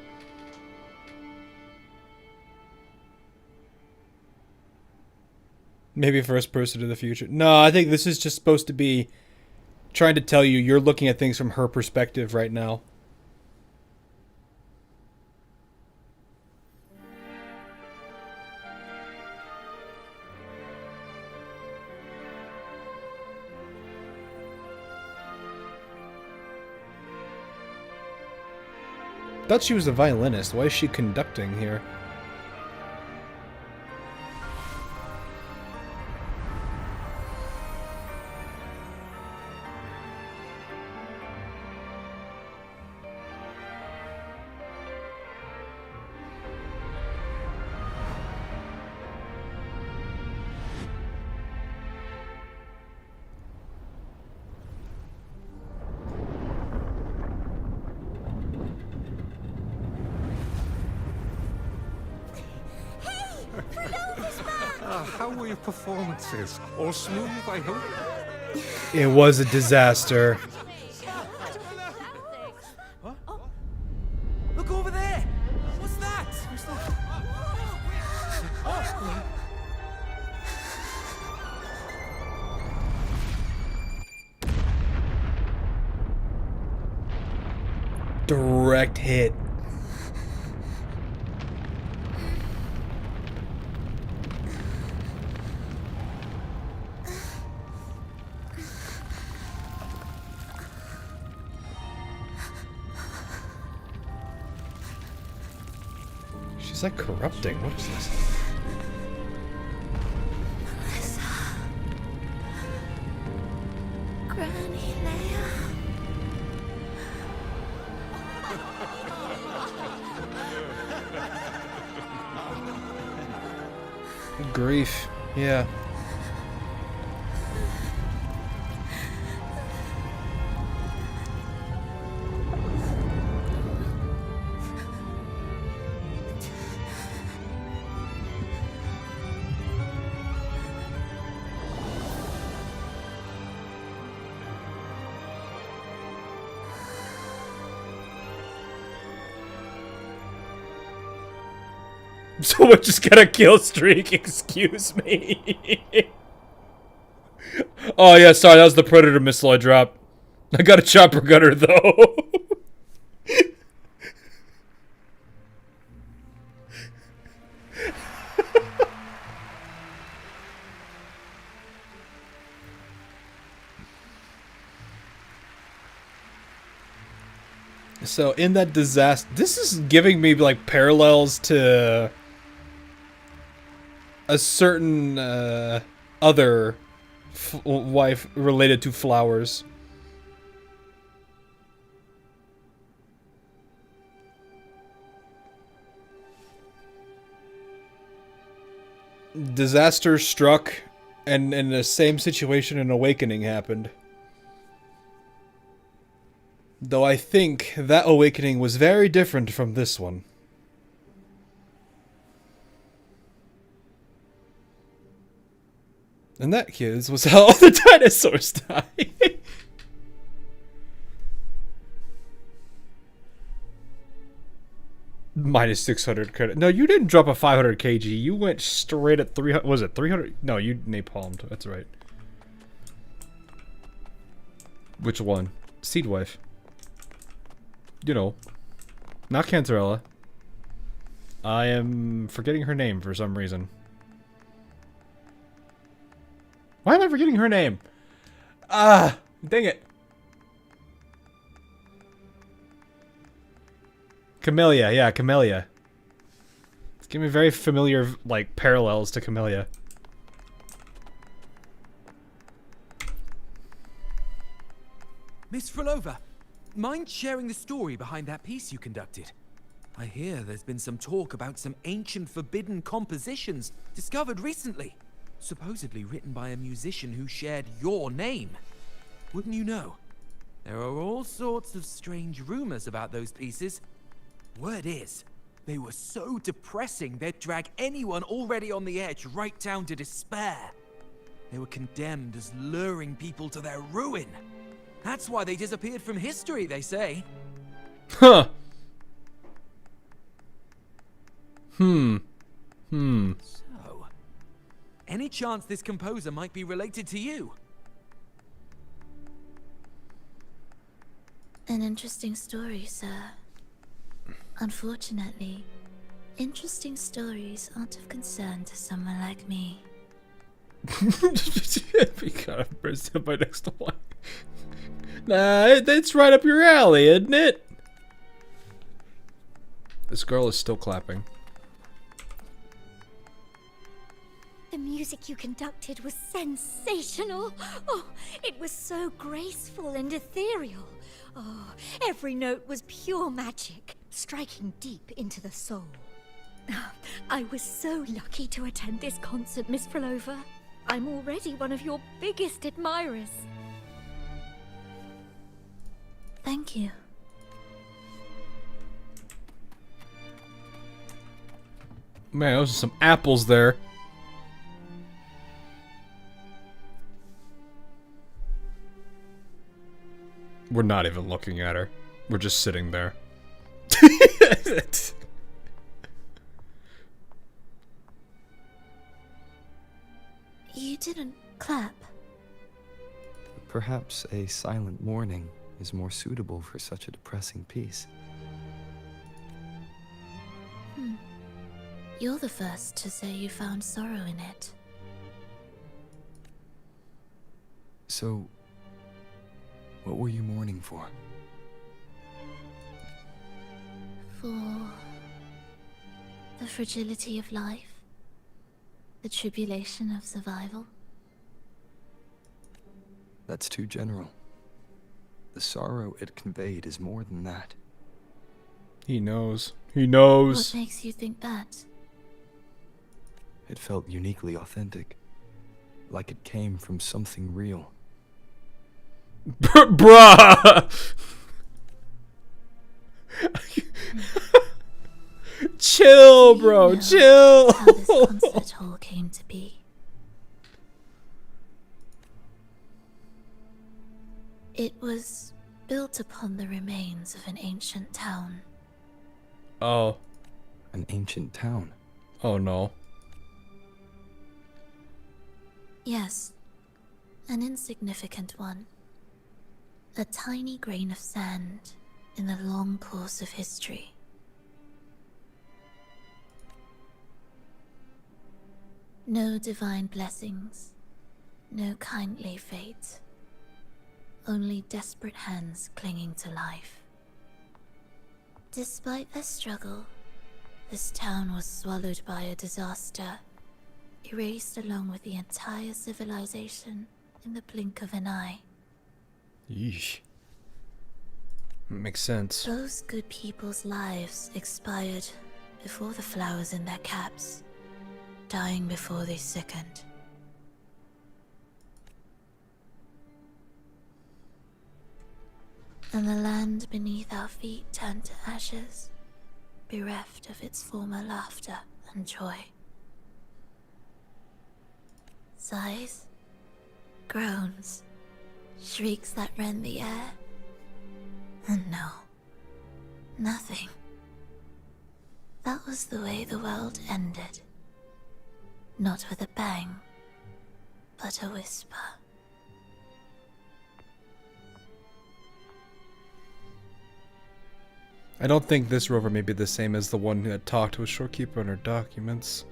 Maybe first person in the future. No, I think this is just supposed to be trying to tell you you're looking at things from her perspective right now. Thought she was a violinist. Why is she conducting here? How were your performances? All smooth, I hope? It was a disaster. Look over there! What's that? Direct hit. She's like corrupting. What is this? Granny Leia. Grief. Yeah. Someone just got a kill streak, excuse me. Oh yeah, sorry, that was the Predator missile I dropped. I got a chopper gunner though. So in that disaster, this is giving me like parallels to a certain other wife related to flowers. Disaster struck, and in the same situation an awakening happened. Though I think that awakening was very different from this one. And that, kids, was how all the dinosaurs died. Minus 600 credit. No, you didn't drop a 500 kg. You went straight at 300. Was it 300? No, you napalmed. That's right. Which one? Seed wife. You know. Not Cantarella. I am forgetting her name for some reason. Why am I forgetting her name? Ah, dang it. Camellia, yeah, Camellia. It's giving me very familiar, like, parallels to Camellia. Miss Phrolova, mind sharing the story behind that piece you conducted? I hear there's been some talk about some ancient forbidden compositions discovered recently, supposedly written by a musician who shared your name. Wouldn't you know? There are all sorts of strange rumors about those pieces. Word is, they were so depressing they'd drag anyone already on the edge right down to despair. They were condemned as luring people to their ruin. That's why they disappeared from history, they say. Huh. So, any chance this composer might be related to you? An interesting story, sir. Unfortunately, interesting stories aren't of concern to someone like me. We gotta burst up my next one. Nah, that's right up your alley, isn't it? This girl is still clapping. The music you conducted was sensational. Oh, it was so graceful and ethereal. Oh, every note was pure magic, striking deep into the soul. I was so lucky to attend this concert, Miss Phrolova. I'm already one of your biggest admirers. Thank you. Man, those are some apples there. We're not even looking at her. We're just sitting there. You didn't clap. Perhaps a silent mourning is more suitable for such a depressing piece. You're the first to say you found sorrow in it. So, what were you mourning for? For the fragility of life, the tribulation of survival. That's too general. The sorrow it conveyed is more than that. He knows. He knows. What makes you think that? It felt uniquely authentic. Like it came from something real. Bruh! Chill, bro. Chill. How this concert hall came to be. It was built upon the remains of an ancient town. Oh. An ancient town? Oh no. Yes, an insignificant one. A tiny grain of sand in the long course of history. No divine blessings, no kindly fate. Only desperate hands clinging to life. Despite their struggle, this town was swallowed by a disaster, erased along with the entire civilization in the blink of an eye. Yeesh. Makes sense. Those good people's lives expired before the flowers in their caps, dying before they sickened. And the land beneath our feet turned to ashes, bereft of its former laughter and joy. Sighs, groans, shrieks that rend the air. And no, nothing. That was the way the world ended. Not with a bang, but a whisper. I don't think this rover may be the same as the one who had talked to a shorekeeper in her documents.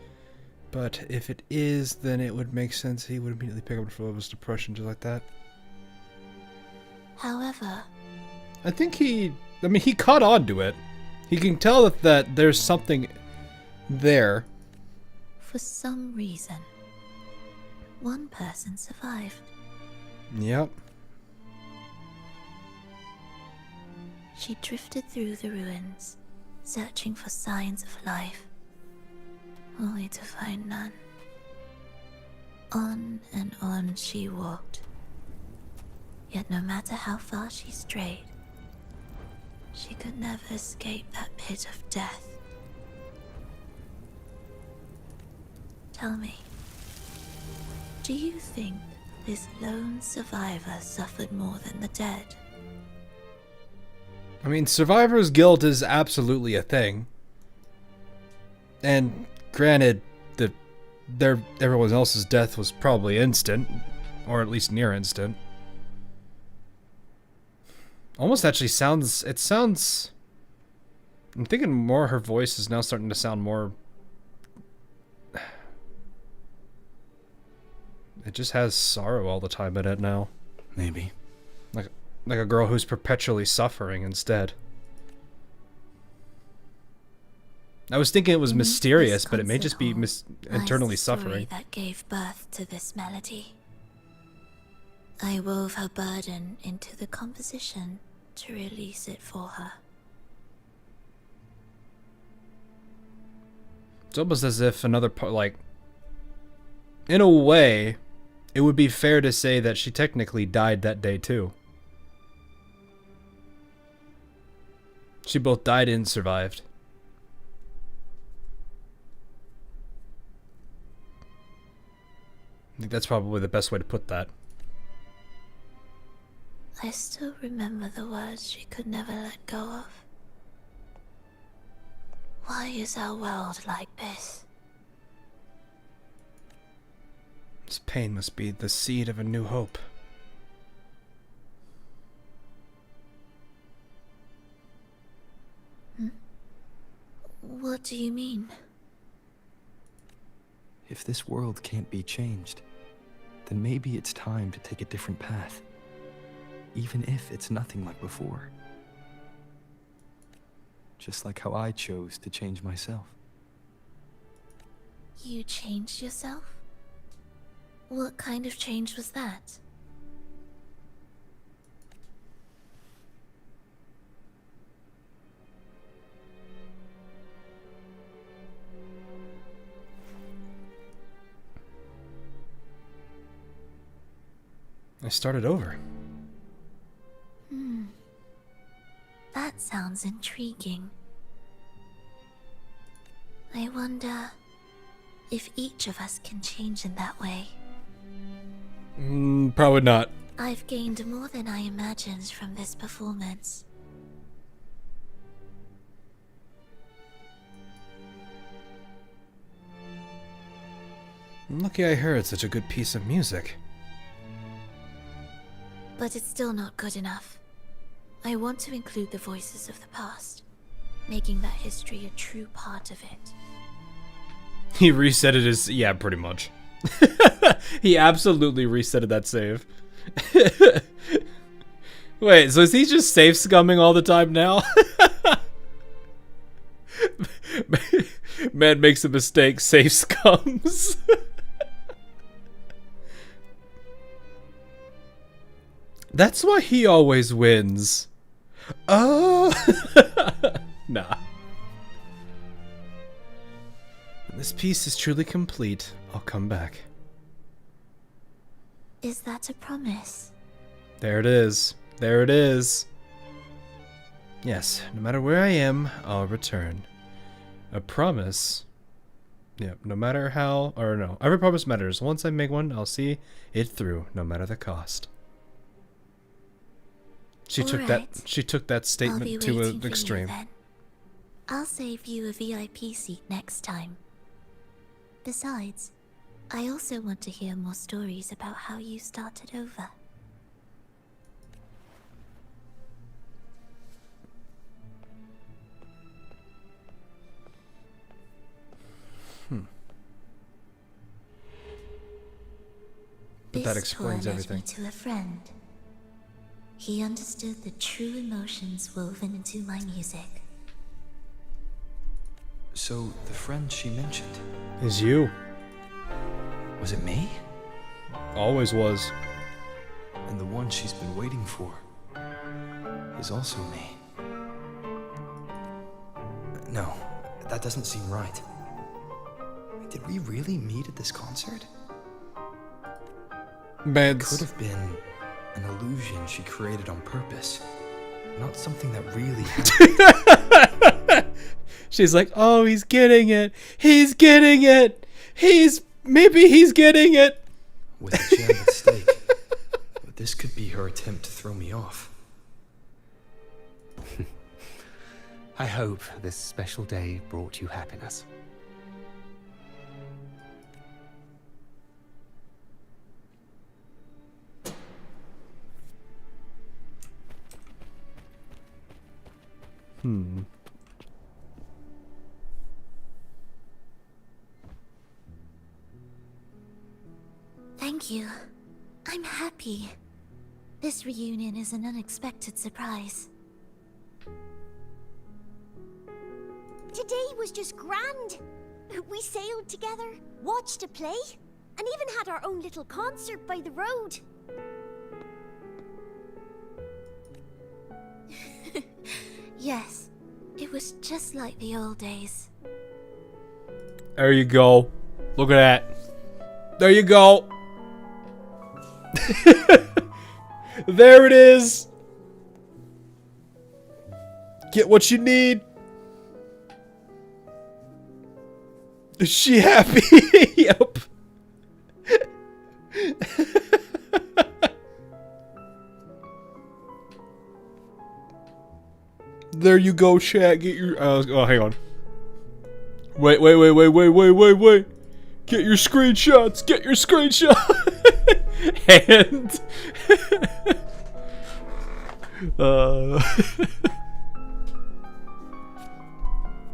But if it is, then it would make sense he would immediately pick up Phrolova's depression just like that. However, I think he caught on to it. He can tell that there's something there. for some reason, one person survived. Yep. She drifted through the ruins, searching for signs of life, only to find none. On and on she walked. Yet no matter how far she strayed, she could never escape that pit of death. Tell me, do you think this lone survivor suffered more than the dead? I mean, survivor's guilt is absolutely a thing. And granted, everyone else's death was probably instant, or at least near instant. Almost actually sounds, I'm thinking more her voice is now starting to sound more, it just has sorrow all the time in it now. Maybe. Like a girl who's perpetually suffering instead. I was thinking it was mysterious, but it may just be internally suffering. That gave birth to this melody. I wove her burden into the composition to release it for her. It's almost as if another part, like, in a way, it would be fair to say that she technically died that day too. She both died and survived. I think that's probably the best way to put that. I still remember the words she could never let go of. Why is our world like this? This pain must be the seed of a new hope. What do you mean? If this world can't be changed, then maybe it's time to take a different path. Even if it's nothing like before. Just like how I chose to change myself. You changed yourself? What kind of change was that? I started over. That sounds intriguing. I wonder if each of us can change in that way. Probably not. I've gained more than I imagined from this performance. I'm lucky I heard such a good piece of music. But it's still not good enough. I want to include the voices of the past, making that history a true part of it. He reset it as, yeah, pretty much. He absolutely resetted that save. Wait, so is he just save scumming all the time now? Man makes a mistake, save scums. That's why he always wins. Oh! Nah. When this piece is truly complete, I'll come back. Is that a promise? There it is. There it is. Yes, no matter where I am, I'll return. A promise? Yeah, no matter how, or no, every promise matters. Once I make one, I'll see it through, no matter the cost. She took that statement to an extreme. I'll save you a VIP seat next time. Besides, I also want to hear more stories about how you started over. But that explains everything. This tour led me to a friend. He understood the true emotions woven into my music. So, the friend she mentioned... Is you. Was it me? Always was. And the one she's been waiting for is also me. No, that doesn't seem right. Did we really meet at this concert? It could have been an illusion she created on purpose. Not something that really happened. She's like, oh, he's getting it. He's getting it. Maybe he's getting it. With a gem at stake. But this could be her attempt to throw me off. I hope this special day brought you happiness. Thank you. I'm happy. This reunion is an unexpected surprise. Today was just grand. We sailed together, watched a play, and even had our own little concert by the road. Yes, it was just like the old days. There you go. Look at that. There you go. There it is. Get what you need. Is she happy? Yep. There you go, chat. Get your oh, hang on. Wait. Get your screenshots. Get your screenshot. And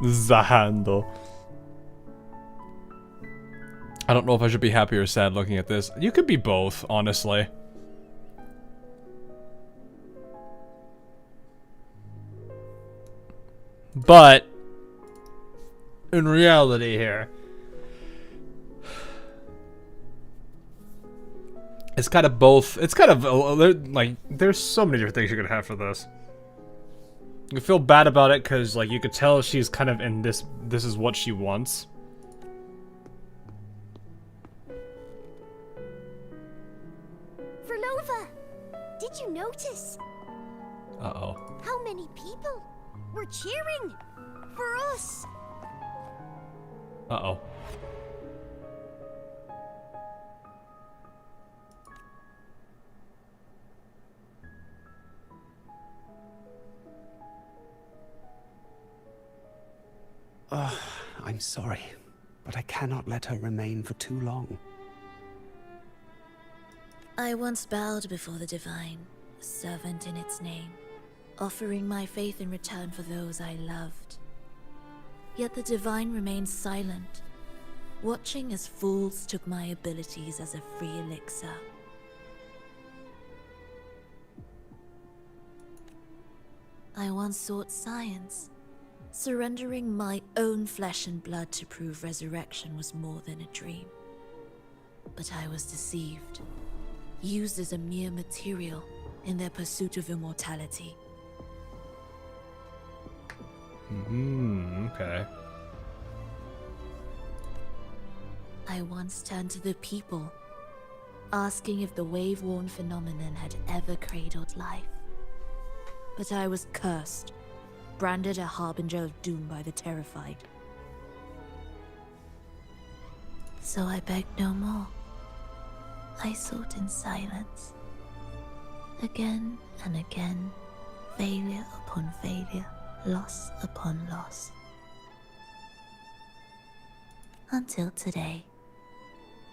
Zahando. I don't know if I should be happy or sad looking at this. You could be both, honestly. But in reality here, it's kind of both. It's kind of like there's so many different things you could have for this. You feel bad about it because like you could tell she's kind of in this. This is what she wants. Phrolova, did you notice? Uh-oh. How many people were cheering for us? Uh-oh. I'm sorry, but I cannot let her remain for too long. I once bowed before the divine, a servant in its name, offering my faith in return for those I loved. Yet the divine remained silent, watching as fools took my abilities as a free elixir. I once sought science, surrendering my own flesh and blood to prove resurrection was more than a dream. But I was deceived, used as a mere material, in their pursuit of immortality. Okay. I once turned to the people, asking if the wave-worn phenomenon had ever cradled life. But I was cursed, branded a harbinger of doom by the terrified. So I begged no more. I sought in silence. Again and again, failure upon failure, loss upon loss. Until today.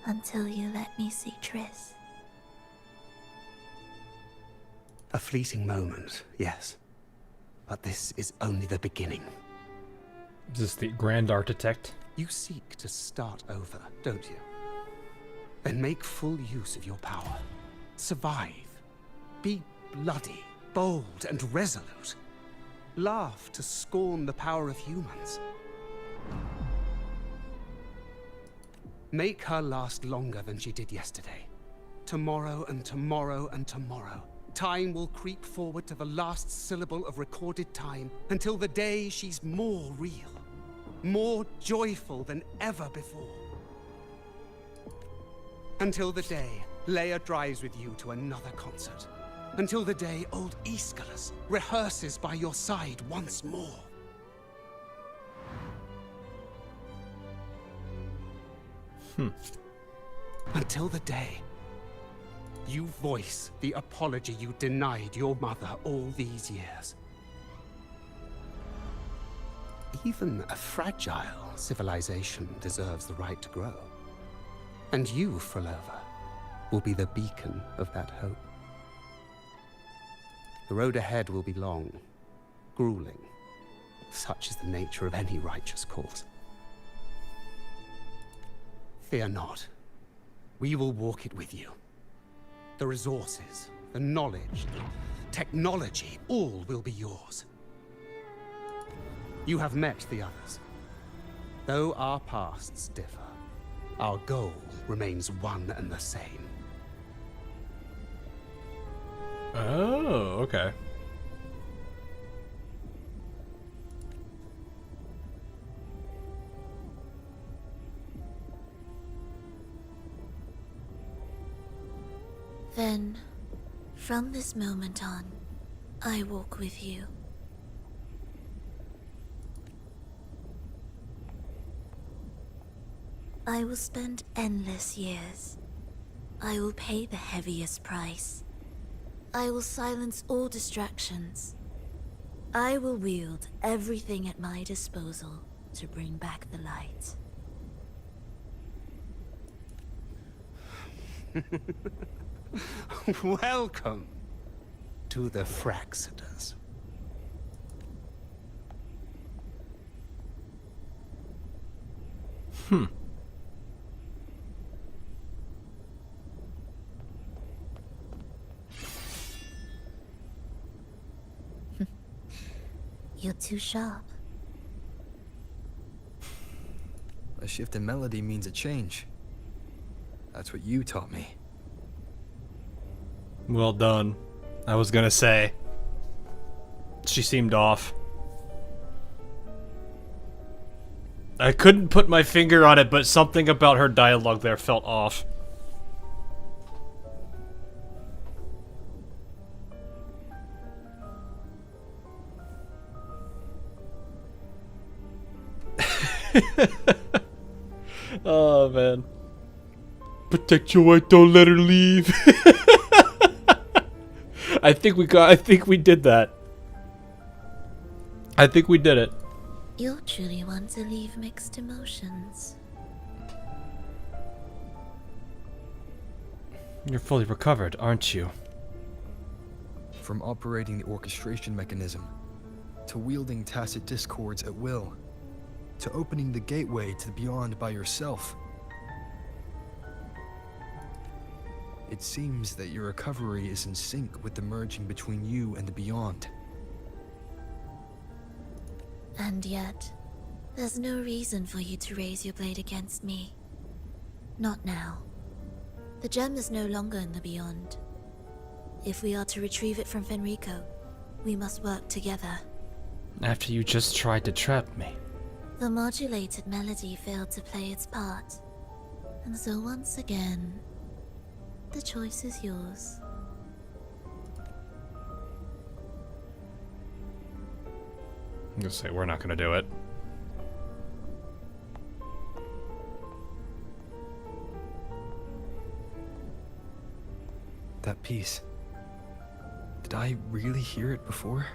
Until you let me see Triss. A fleeting moment, yes. But this is only the beginning. Is this the Grand Architect? You seek to start over, don't you? Then make full use of your power. Survive. Be bloody, bold, and resolute. Laugh to scorn the power of humans. Make her last longer than she did yesterday. Tomorrow and tomorrow and tomorrow. Time will creep forward to the last syllable of recorded time until the day she's more real, more joyful than ever before. Until the day Leia drives with you to another concert. Until the day old Aeschylus rehearses by your side once more. Until the day you voice the apology you denied your mother all these years. Even a fragile civilization deserves the right to grow. And you, Phrolova, will be the beacon of that hope. The road ahead will be long, grueling. Such is the nature of any righteous cause. Fear not. We will walk it with you. The resources, the knowledge, the technology, all will be yours. You have met the others. Though our pasts differ, our goal remains one and the same. Oh, okay. Then, from this moment on, I walk with you. I will spend endless years. I will pay the heaviest price. I will silence all distractions. I will wield everything at my disposal to bring back the light. Welcome to the Fraxiters. You're too sharp. A shift in melody means a change. That's what you taught me. Well done. I was gonna say. She seemed off. I couldn't put my finger on it, but something about her dialogue there felt off. Oh man. Protect your wife, don't let her leave. I think we did that. I think we did it. You're truly one to leave mixed emotions. You're fully recovered, aren't you? From operating the orchestration mechanism, to wielding tacit discords at will, to opening the gateway to the beyond by yourself. It seems that your recovery is in sync with the merging between you and the beyond. And yet, there's no reason for you to raise your blade against me. Not now. The gem is no longer in the beyond. If we are to retrieve it from Fenrico, we must work together. After you just tried to trap me. The modulated melody failed to play its part. And so once again, the choice is yours. I'm gonna say we're not gonna do it. That piece. Did I really hear it before?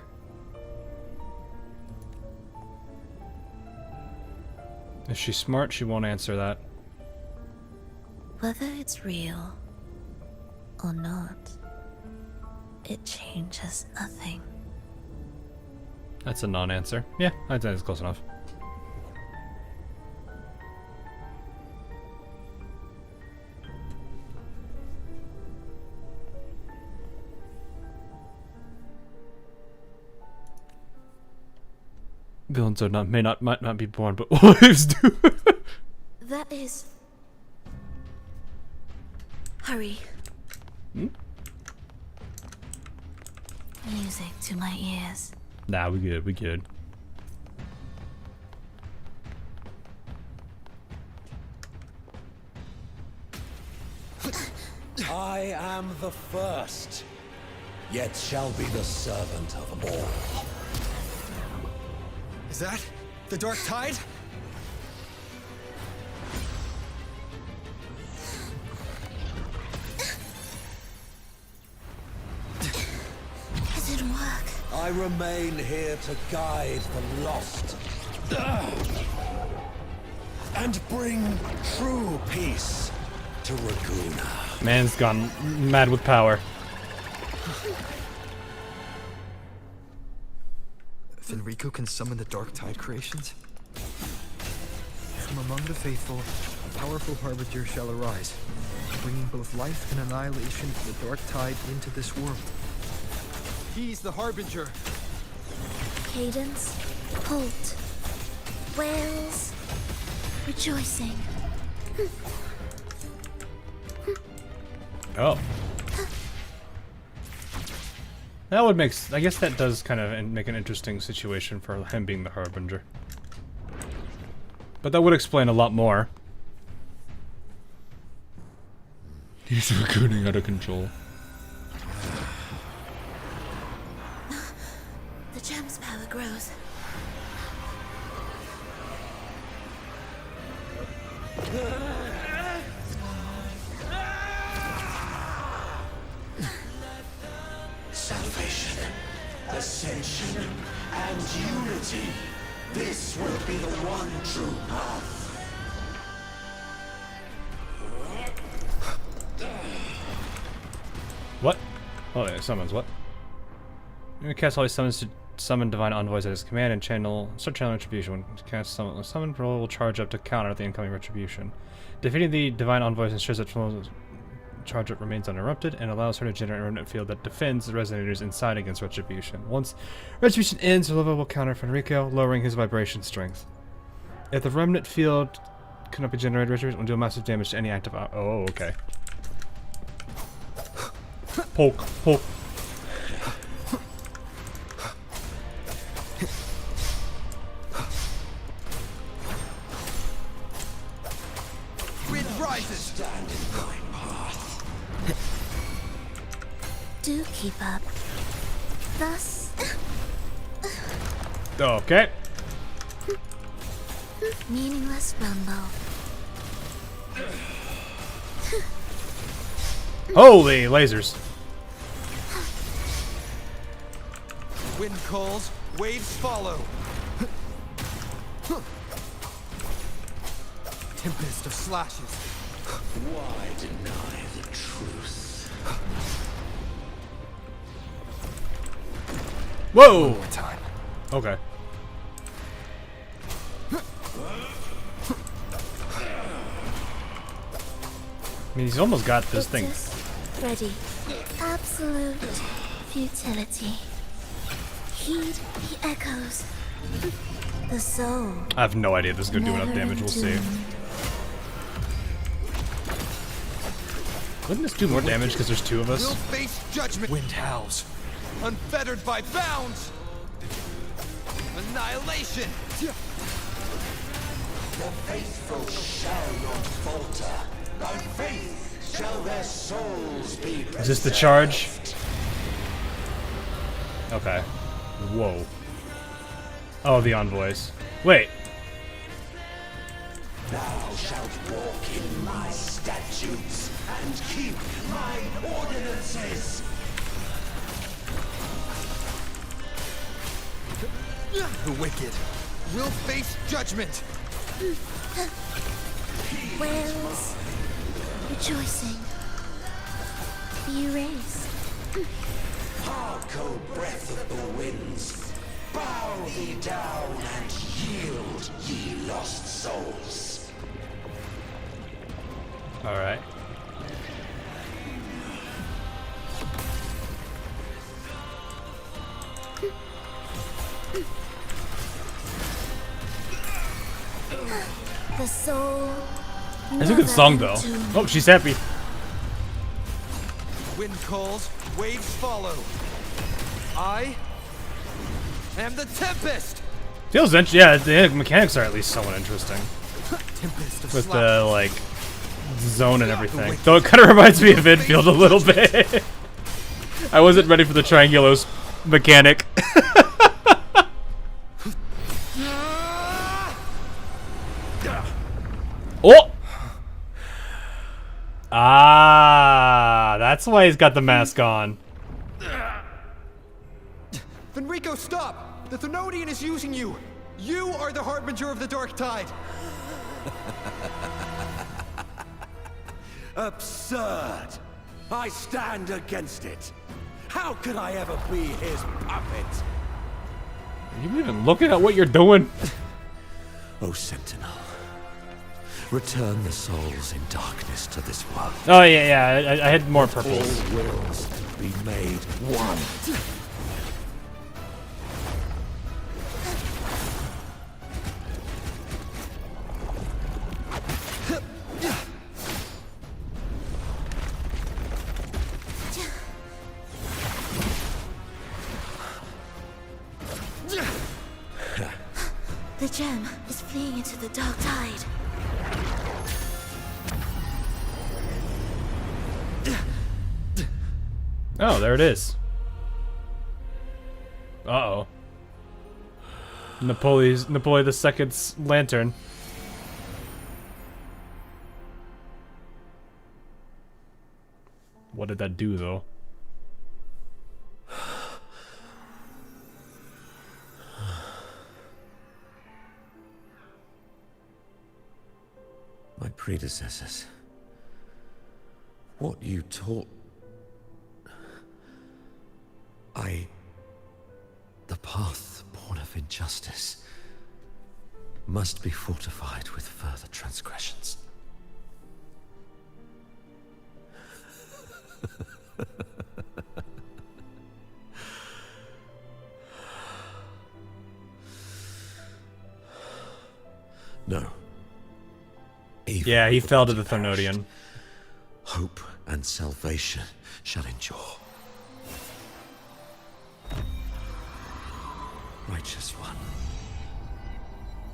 If she's smart, she won't answer that. Whether it's real or not, it changes nothing. That's a non-answer. Yeah, I think it's close enough. Villains are not might not be born, but wives do. That is. Hurry. Hmm? Music to my ears. Nah, we good. We good. I am the first, yet shall be the servant of all. Is that the Dark Tide? It didn't work. I remain here to guide the lost and bring true peace to Raguna. Man's gone mad with power. Fenrico can summon the Dark Tide creations? From among the faithful, a powerful harbinger shall arise, bringing both life and annihilation of the Dark Tide into this world. He's the harbinger. Cadence, halt, wails, rejoicing. Oh. That would make I guess that does kind of make an interesting situation for him being the harbinger. But that would explain a lot more. He's recruiting out of control. The gem's power grows. Salvation, ascension, and unity. This will be the one true path. What? Oh, yeah, summons. What? You can cast all these summons to summon divine envoys at his command and start channeling retribution. When you cast summon roll will charge up to counter the incoming retribution. Defeating the divine envoys ensures that charge up remains uninterrupted and allows her to generate a remnant field that defends the resonators inside against retribution. Once retribution ends, Phrolova will counter Fenrico, lowering his vibration strength. If the remnant field cannot be generated, retribution will deal massive damage to any active. Oh, okay. Poke, poke. Wind rises. Stand in my path. Do keep up. Thus. Okay. Meaningless rumble. Holy lasers. Wind calls, waves follow. Tempest of slashes. Why deny the truth? Whoa! One more time. Okay. I mean, he's almost got this thing. Ready. Absolute futility. Heed the echoes. The soul. I have no idea if this is gonna do enough damage. We'll see. Wouldn't this do more damage because there's two of us? We'll face judgment. Wind howls, unfettered by bounds. Annihilation. The faithful shall not falter. By faith shall their souls be preserved. Is this the charge? Okay. Whoa. Oh, the envoys. Wait. Thou shalt walk in my statutes and keep my ordinances. The wicked will face judgment. Whales rejoicing. Be erased. Hark, O breath of the winds. Bow thee down and yield, ye lost souls. All right. The soul. That's a good song, though. Oh, she's happy. Wind calls, waves follow. I am the Tempest. Feels yeah. The mechanics are at least somewhat interesting. With the like zone and everything. Though it kind of reminds me of Infield a little bit. I wasn't ready for the Triangulos mechanic. Oh! Ah, that's why he's got the mask on. Fenrico, stop! The Thenodian is using you! You are the harbinger of the Dark Tide! Absurd! I stand against it. How could I ever be his puppet? Are you even looking at what you're doing? O Sentinel, return the souls in darkness to this world. Oh yeah. I had more purples. All wills be made one. The gem is fleeing into the Dark Tide. Oh, there it is. Uh-oh. Napoleon II's lantern. What did that do, though? My predecessors. What you taught... The path born of injustice must be fortified with further transgressions. No. Evil Yeah, he will fell not to the perish. Thenodian. Hope and salvation shall endure. Righteous one,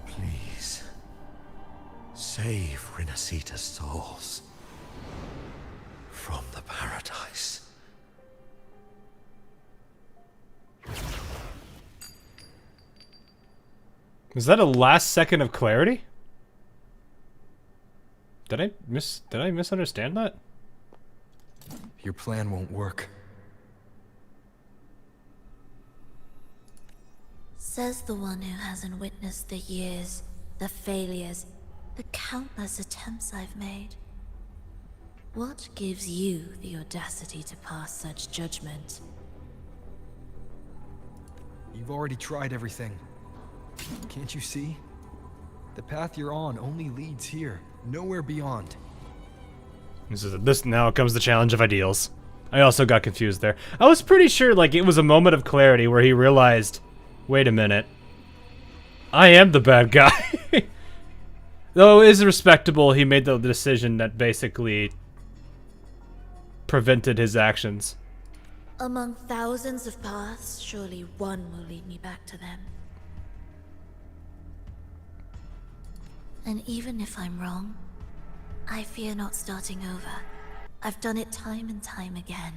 please save Renacita's souls from the paradise. Was that a last second of clarity? Did I misunderstand that? Your plan won't work. Says the one who hasn't witnessed the years, the failures, the countless attempts I've made. What gives you the audacity to pass such judgment? You've already tried everything. Can't you see? The path you're on only leads here, nowhere beyond. This now comes the challenge of ideals. I also got confused there. I was pretty sure like it was a moment of clarity where he realized, wait a minute, I am the bad guy. Though it is respectable, he made the decision that basically prevented his actions. Among thousands of paths, surely one will lead me back to them. And even if I'm wrong, I fear not starting over. I've done it time and time again.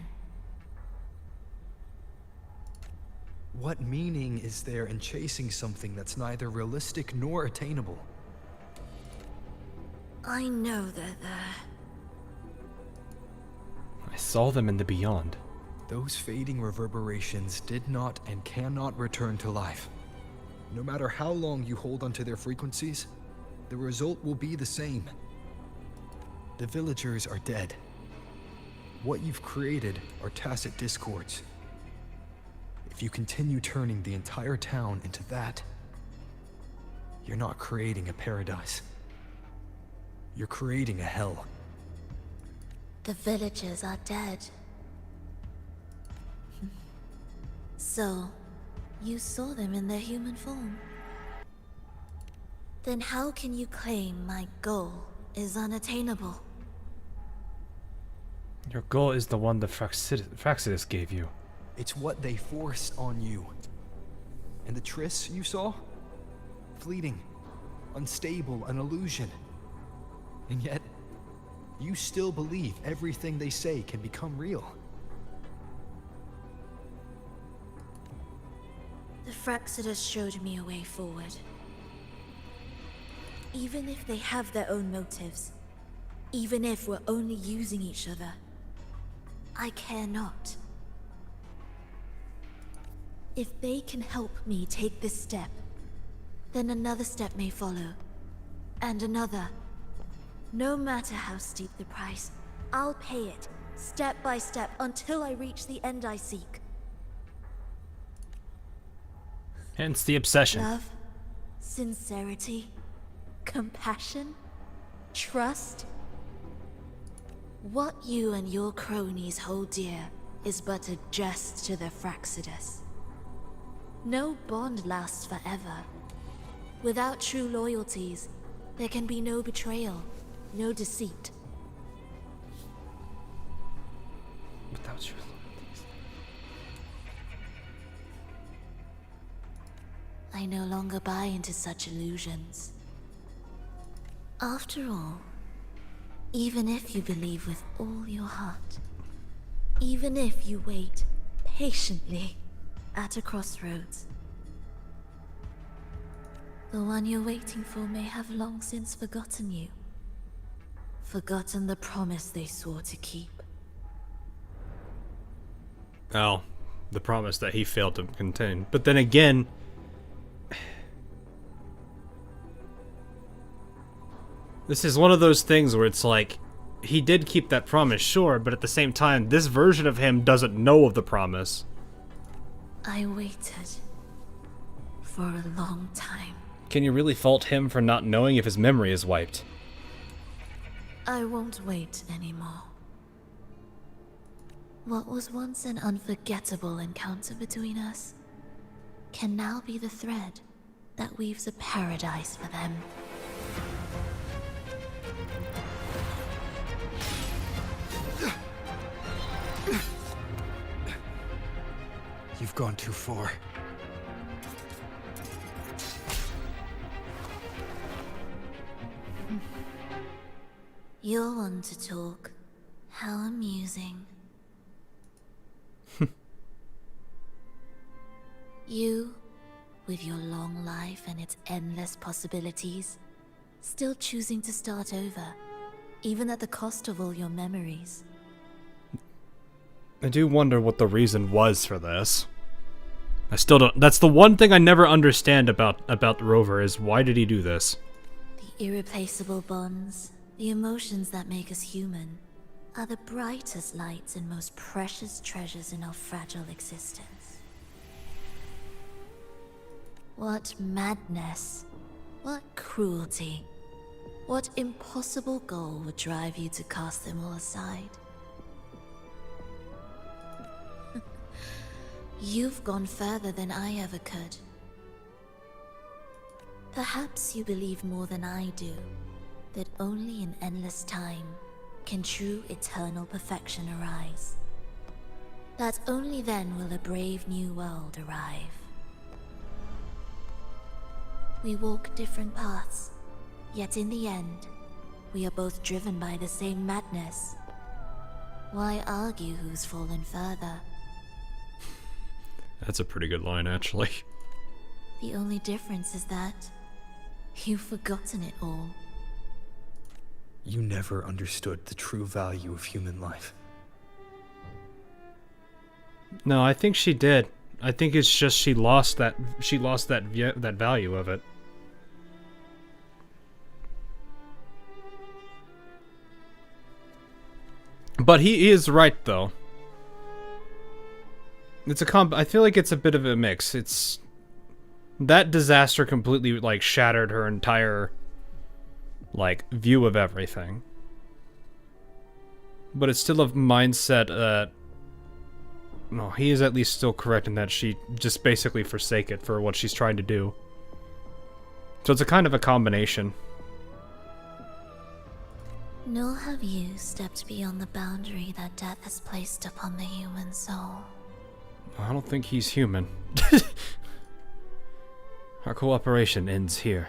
What meaning is there in chasing something that's neither realistic nor attainable? I know they're there. I saw them in the beyond. Those fading reverberations did not and cannot return to life. No matter how long you hold onto their frequencies, the result will be the same. The villagers are dead. What you've created are tacit discords. If you continue turning the entire town into that, you're not creating a paradise. You're creating a hell. The villagers are dead. So, you saw them in their human form. Then how can you claim my goal is unattainable? Your goal is the one the Fraxidus gave you. It's what they forced on you. And the trysts you saw? Fleeting, unstable, an illusion. And yet, you still believe everything they say can become real. The Fraxidus showed me a way forward. Even if they have their own motives, even if we're only using each other, I care not. If they can help me take this step, then another step may follow, and another. No matter how steep the price, I'll pay it, step by step, until I reach the end I seek. Hence the obsession. Love, sincerity, compassion, trust. What you and your cronies hold dear is but a jest to the Fraxidus. No bond lasts forever. Without true loyalties, there can be no betrayal, no deceit. Without true loyalties. I no longer buy into such illusions. After all, even if you believe with all your heart, even if you wait patiently at a crossroads, the one you're waiting for may have long since forgotten you. Forgotten the promise they swore to keep. Oh, the promise that he failed to contain. But then again, this is one of those things where it's like, he did keep that promise, sure, but at the same time, this version of him doesn't know of the promise. I waited for a long time. Can you really fault him for not knowing if his memory is wiped? I won't wait anymore. What was once an unforgettable encounter between us can now be the thread that weaves a paradise for them. You've gone too far. You're one to talk. How amusing. You, with your long life and its endless possibilities, still choosing to start over, even at the cost of all your memories. I do wonder what the reason was for this. I still don't. That's the one thing I never understand about Rover is why did he do this? The irreplaceable bonds, the emotions that make us human, are the brightest lights and most precious treasures in our fragile existence. What madness, what cruelty, what impossible goal would drive you to cast them all aside? You've gone further than I ever could. Perhaps you believe more than I do, that only in endless time can true eternal perfection arise. That only then will a brave new world arrive. We walk different paths, yet in the end, we are both driven by the same madness. Why argue who's fallen further? That's a pretty good line, actually. The only difference is that you've forgotten it all. You never understood the true value of human life. No, I think she did. I think it's just she lost that value of it. But he is right, though. It's I feel like it's a bit of a mix. It's that disaster completely like shattered her entire like view of everything. But it's still a mindset that no, he is at least still correct in that she just basically forsake it for what she's trying to do. So it's a kind of a combination. Nor have you stepped beyond the boundary that death has placed upon the human soul. I don't think he's human. Our cooperation ends here.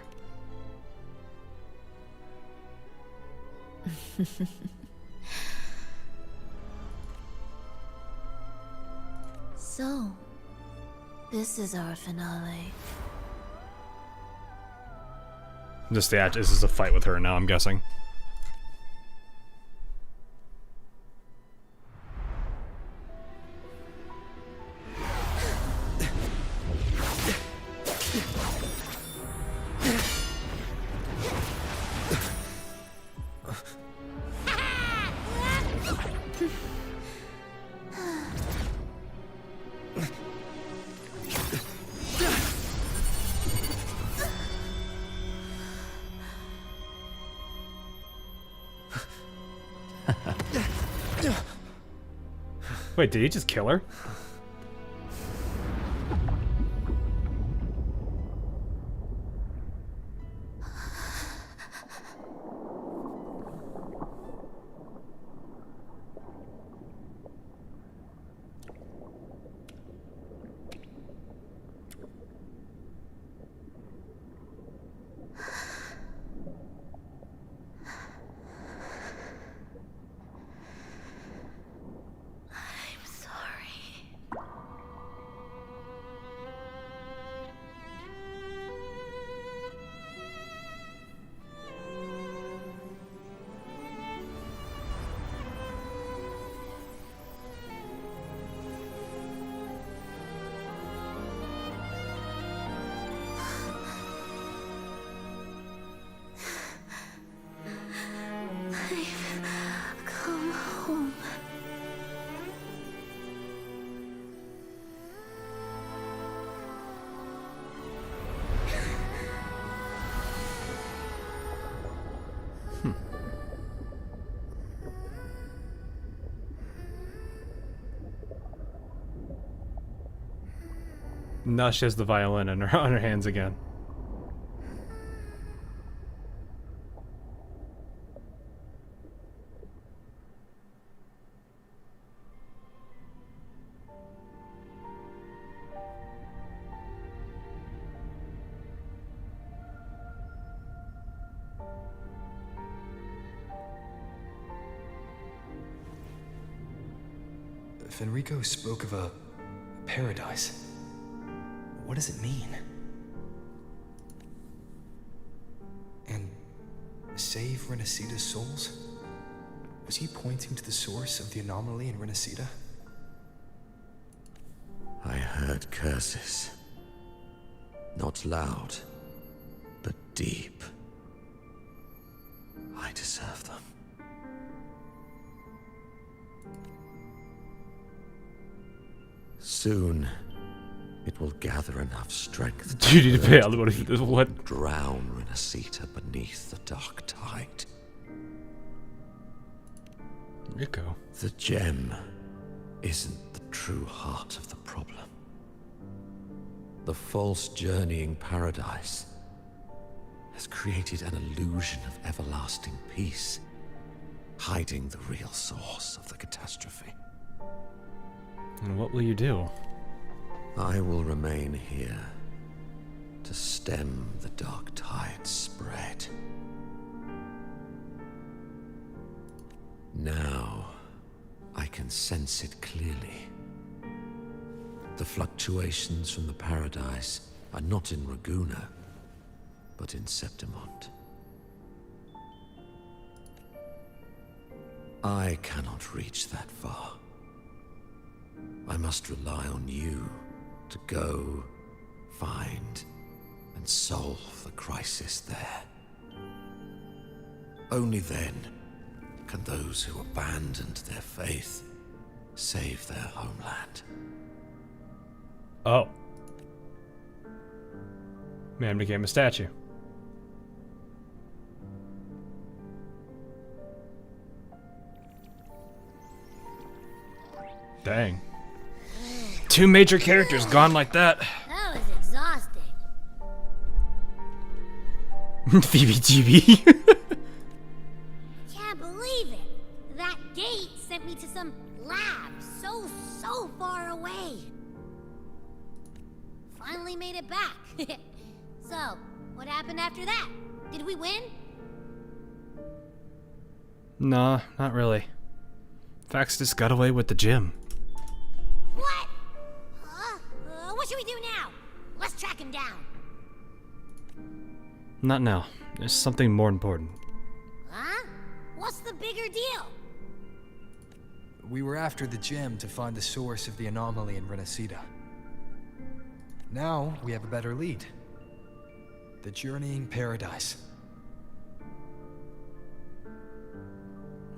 So, this is our finale. This is a fight with her now, I'm guessing. Wait, did he just kill her? Now she has the violin on her hands again. Fenrico spoke of a paradise. What does it mean? And save Renacita's souls? Was he pointing to the source of the anomaly in Renacita? I heard curses. Not loud, but deep. I deserve them. Soon, it will gather enough strength to you need to pay all the money for this. What? Drown Renacita beneath the dark tide. Rico. The gem isn't the true heart of the problem. The false journeying paradise has created an illusion of everlasting peace. hiding the real source of the catastrophe. And what will you do? I will remain here to stem the dark tide's spread. Now, I can sense it clearly. The fluctuations from the paradise are not in Raguna, but in Septimont. I cannot reach that far. I must rely on you to go, find, and solve the crisis there. Only then can those who abandoned their faith save their homeland. Oh. Man became a statue. Dang. 2 major characters gone like that. That was exhausting. Phoebe TV. Can't believe it. That gate sent me to some lab so far away. Finally made it back. So, what happened after that? Did we win? Nah, not really. Faxtus got away with the gem. What? What should we do now? Let's track him down. Not now. There's something more important. Huh? What's the bigger deal? We were after the gem to find the source of the anomaly in Renacida. Now we have a better lead. The journeying paradise.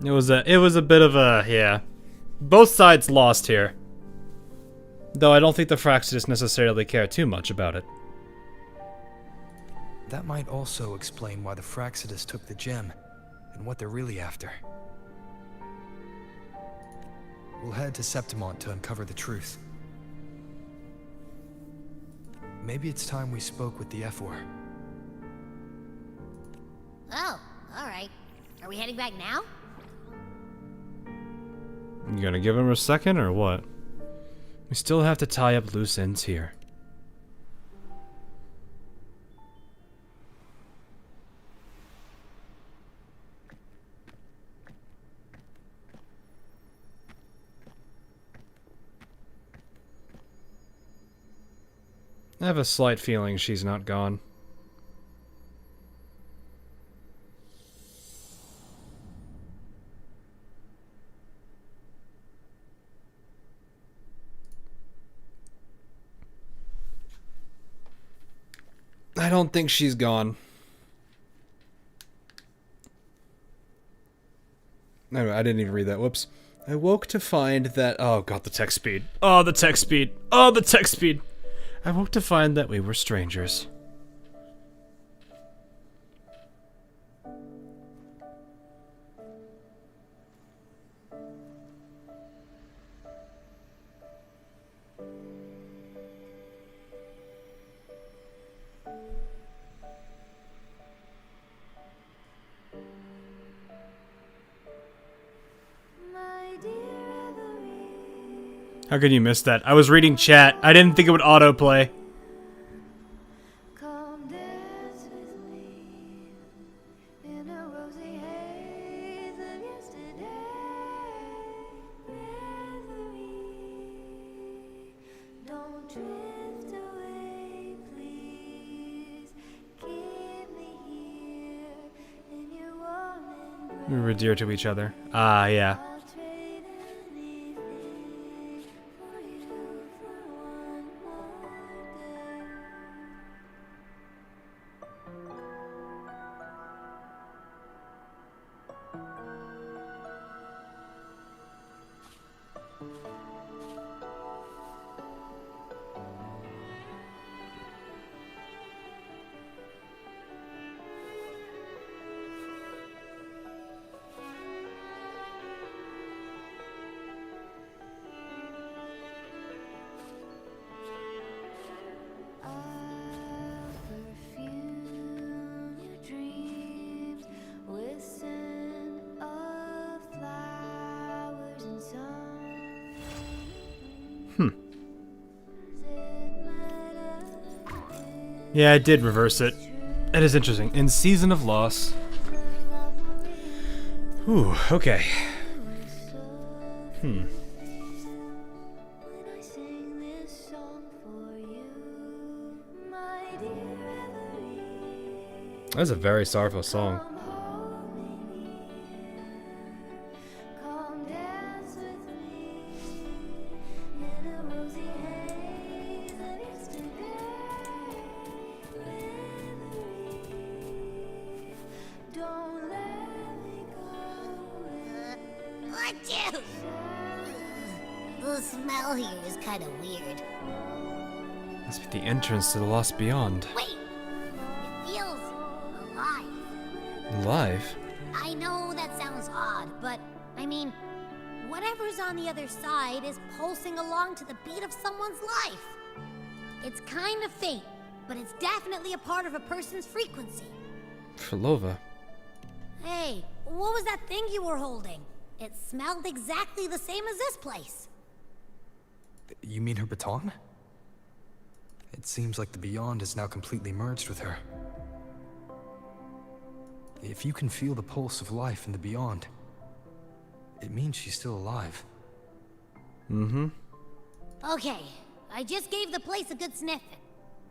It was a bit of a, yeah. Both sides lost here. Though I don't think the Fraxidus necessarily care too much about it. That might also explain why the Fraxidus took the gem, and what they're really after. We'll head to Septimont to uncover the truth. Maybe it's time we spoke with the F-War. Oh, alright. Are we heading back now? You gonna give him a second or what? We still have to tie up loose ends here. I have a slight feeling she's not gone. I don't think she's gone. No, I didn't even read that. Whoops. I woke to find that... Oh, God, the text speed. Oh, the text speed. Oh, the text speed. I woke to find that we were strangers. How could you miss that? I was reading chat. I didn't think it would autoplay. We were dear to each other. Ah, yeah. Yeah, I did reverse it. That is interesting. In Season of Loss. Ooh, okay. That's a very sorrowful song. The smell here is kind of weird. Must be the entrance to the Lost Beyond. Wait! It feels alive. Alive? I know that sounds odd, but I mean, whatever's on the other side is pulsing along to the beat of someone's life. It's kind of faint, but it's definitely a part of a person's frequency. Phrolova. Hey, what was that thing you were holding? It smelled exactly the same as this place. You mean her baton? It seems like the Beyond is now completely merged with her. If you can feel the pulse of life in the Beyond, it means she's still alive. Mm-hmm. Okay, I just gave the place a good sniffing.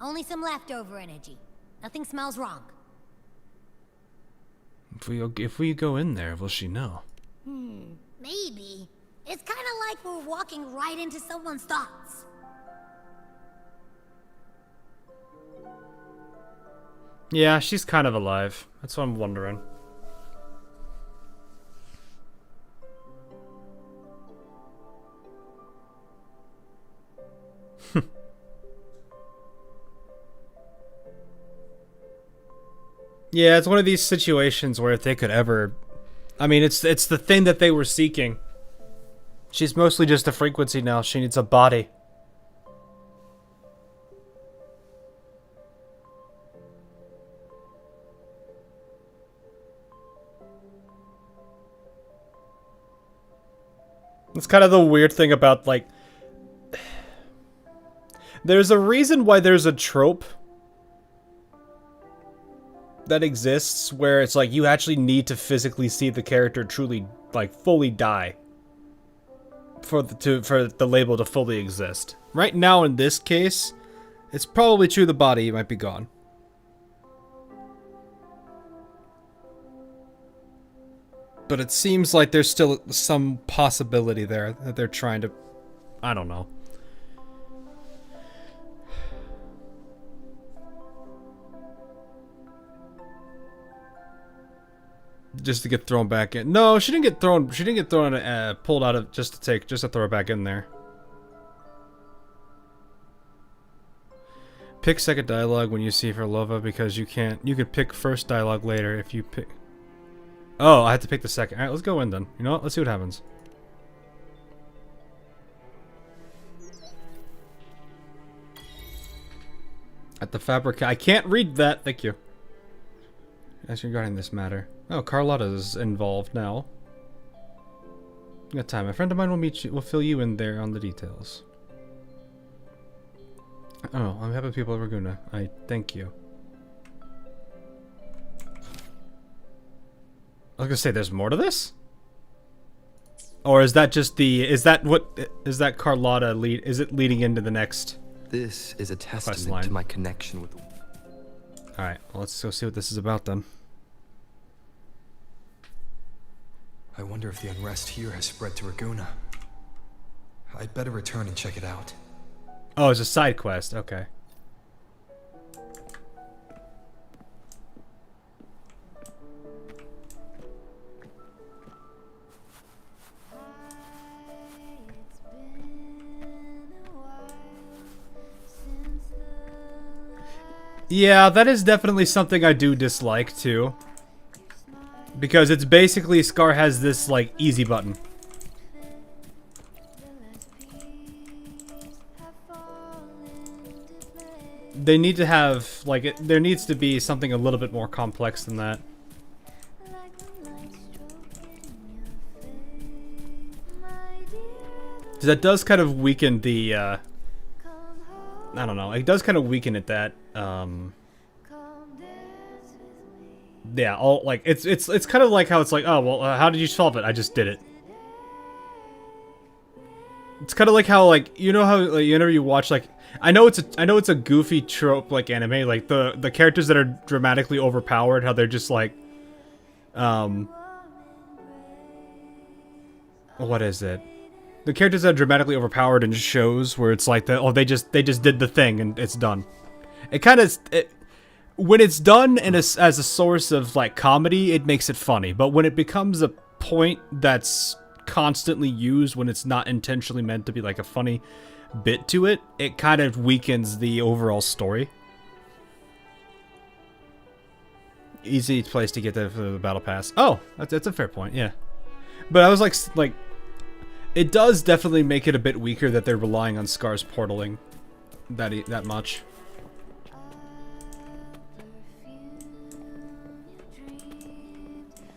Only some leftover energy. Nothing smells wrong. If we go in there, will she know? Maybe. It's kind of like we're walking right into someone's thoughts. Yeah, she's kind of alive. That's what I'm wondering. Yeah, it's one of these situations where if they could ever... I mean, it's the thing that they were seeking. She's mostly just a frequency now. She needs a body. It's kind of the weird thing about, like... There's a reason why there's a trope that exists where it's like you actually need to physically see the character truly, like, fully die for the label to fully exist. Right now, in this case, it's probably true the body might be gone. But it seems like there's still some possibility there that they're trying to... I don't know. Just to get thrown back in. No, she didn't get thrown. She didn't get thrown. Pulled out of just to throw her back in there. Pick second dialogue when you see Phrolova because you can't. You could pick first dialogue later if you pick. Oh, I have to pick the second. All right, let's go in then. You know what? Let's see what happens. At the fabric. I can't read that. Thank you. As regarding this matter. Oh, Carlotta's involved now. Got time. A friend of mine will meet you. Will fill you in there on the details. Oh, I'm happy people of Raguna. I thank you. I was gonna say, there's more to this? Or is that just the... Is that what... Is that Carlotta lead... Is it leading into the next... This is a testament to my connection with... Alright, well, let's go see what this is about then. I wonder if the unrest here has spread to Raguna. I'd better return and check it out. Oh, it's a side quest. Okay. Yeah, that is definitely something I do dislike too. Because it's basically Scar has this like easy button. They need to have like there needs to be something a little bit more complex than that. That does kind of weaken the, I don't know, it does kind of weaken it that, yeah, all, like, it's kind of like how it's like, oh, well, how did you solve it? I just did it. It's kind of like how, like, you know how, like, whenever you watch, like, I know it's a goofy trope, like, anime, like, the characters that are dramatically overpowered, how they're just, like, what is it? The characters that are dramatically overpowered in shows where it's like, they just did the thing and it's done. It kind of, when it's done and as a source of, like, comedy, it makes it funny. But when it becomes a point that's constantly used when it's not intentionally meant to be, like, a funny bit to it, it kind of weakens the overall story. Easy place to get the battle pass. Oh, that's a fair point, yeah. But I was like, it does definitely make it a bit weaker that they're relying on Scar's portaling that much.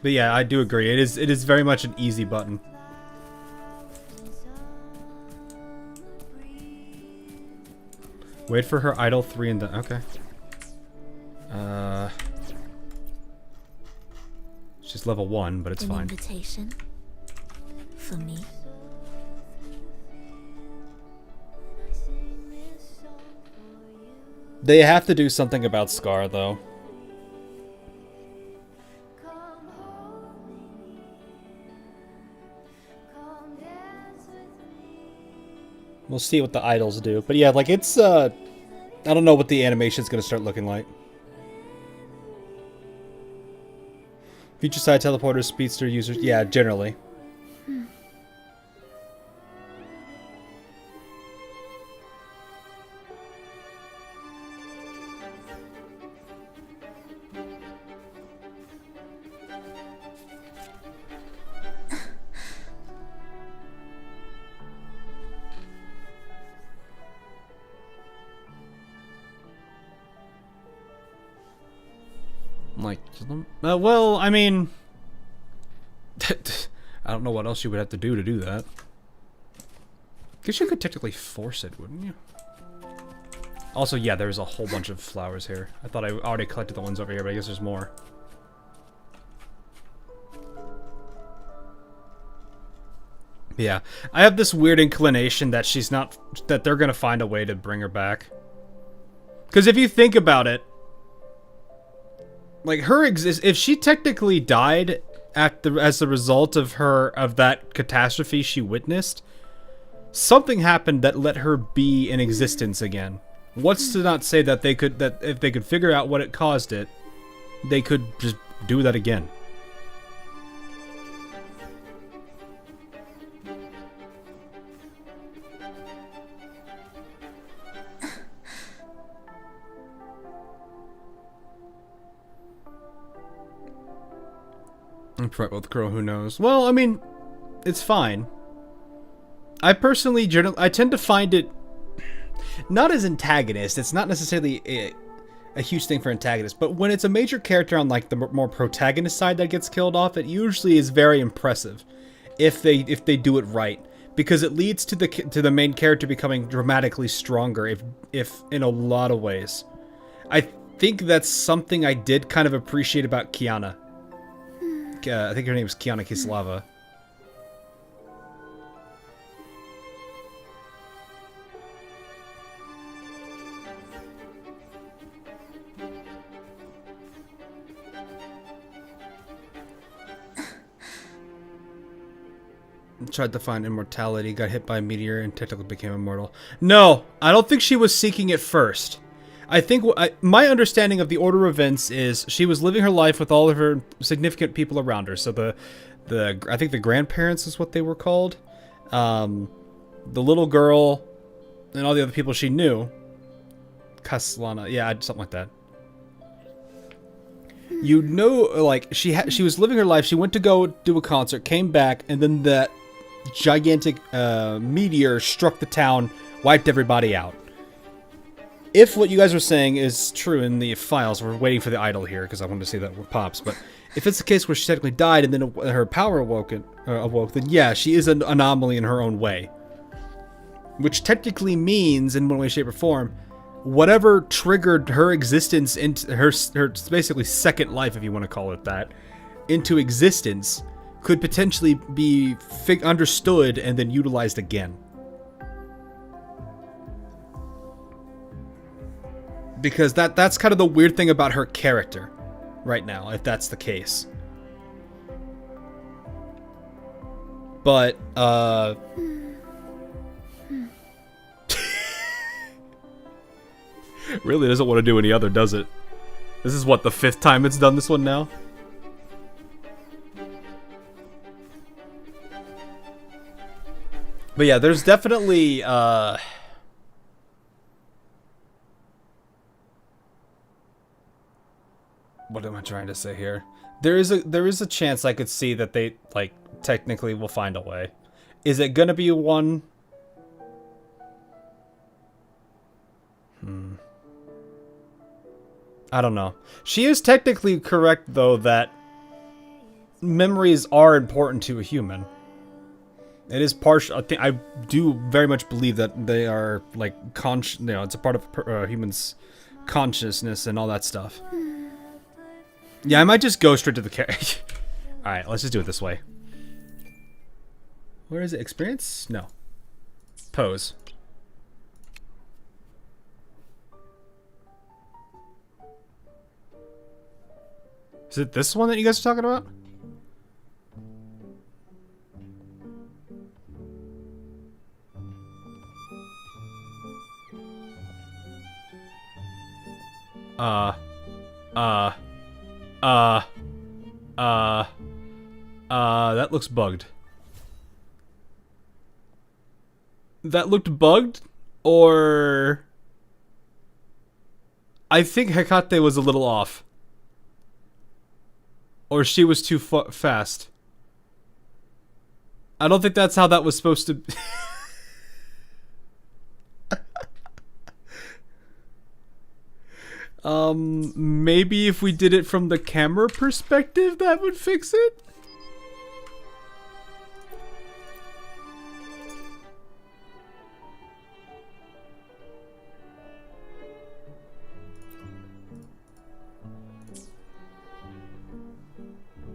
But yeah, I do agree. It is very much an easy button. Wait for her idle 3 and then okay. She's level 1, but it's fine. An invitation for me. They have to do something about Scar, though. We'll see what the idols do. But yeah, like, it's, I don't know what the animation's gonna start looking like. Future side teleporters, speedster users, yeah, generally. Like, well, I mean, I don't know what else you would have to do that. Guess you could technically force it, wouldn't you? Also, yeah, there's a whole bunch of flowers here. I thought I already collected the ones over here, but I guess there's more. Yeah, I have this weird inclination that that they're gonna find a way to bring her back. Because if you think about it, like, if she technically died as the result of that catastrophe she witnessed, something happened that let her be in existence again. What's to not say that if they could figure out what it caused it, they could just do that again. Right, with Crow, who knows? Well, I mean, it's fine. I personally, I tend to find it not as antagonist. It's not necessarily a huge thing for antagonist, but when it's a major character on, like, the more protagonist side that gets killed off, it usually is very impressive if they do it right, because it leads to the main character becoming dramatically stronger if in a lot of ways. I think that's something I did kind of appreciate about Kiana. I think her name is Kiana Kislava. Tried to find immortality, got hit by a meteor, and technically became immortal. No, I don't think she was seeking it first. I think my understanding of the order of events is she was living her life with all of her significant people around her. So I think the grandparents is what they were called, the little girl, and all the other people she knew. Kaslana, yeah, something like that. You know, like, she was living her life. She went to go do a concert, came back, and then that gigantic meteor struck the town, wiped everybody out. If what you guys were saying is true in the files, we're waiting for the idol here because I wanted to see that what pops, but if it's the case where she technically died and then her power awoke, then yeah, she is an anomaly in her own way. which technically means, in one way, shape, or form, whatever triggered her existence into her basically second life, if you want to call it that, into existence, could potentially be understood and then utilized again. Because that's kind of the weird thing about her character right now, if that's the case. But, really doesn't want to do any other, does it? This is what, the 5th time it's done this one now? But yeah, there's definitely, what am I trying to say here? There is a chance I could see that they, like, technically will find a way. Is it gonna be one? I don't know. She is technically correct, though, that memories are important to a human. It is partial. I do very much believe that they are, like, you know, it's a part of a human's consciousness and all that stuff. Yeah, I might just go straight to the character. Alright, let's just do it this way. Where is it? Experience? No. Pose. Is it this one that you guys are talking about? That looks bugged. That looked bugged? Or... I think Hecate was a little off. Or she was too fast. I don't think that's how that was supposed to be. Maybe if we did it from the camera perspective, that would fix it?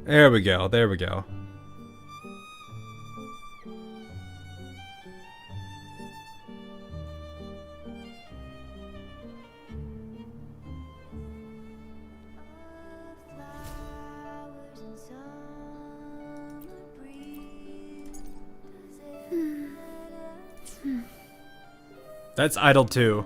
There we go, there we go. That's idle too.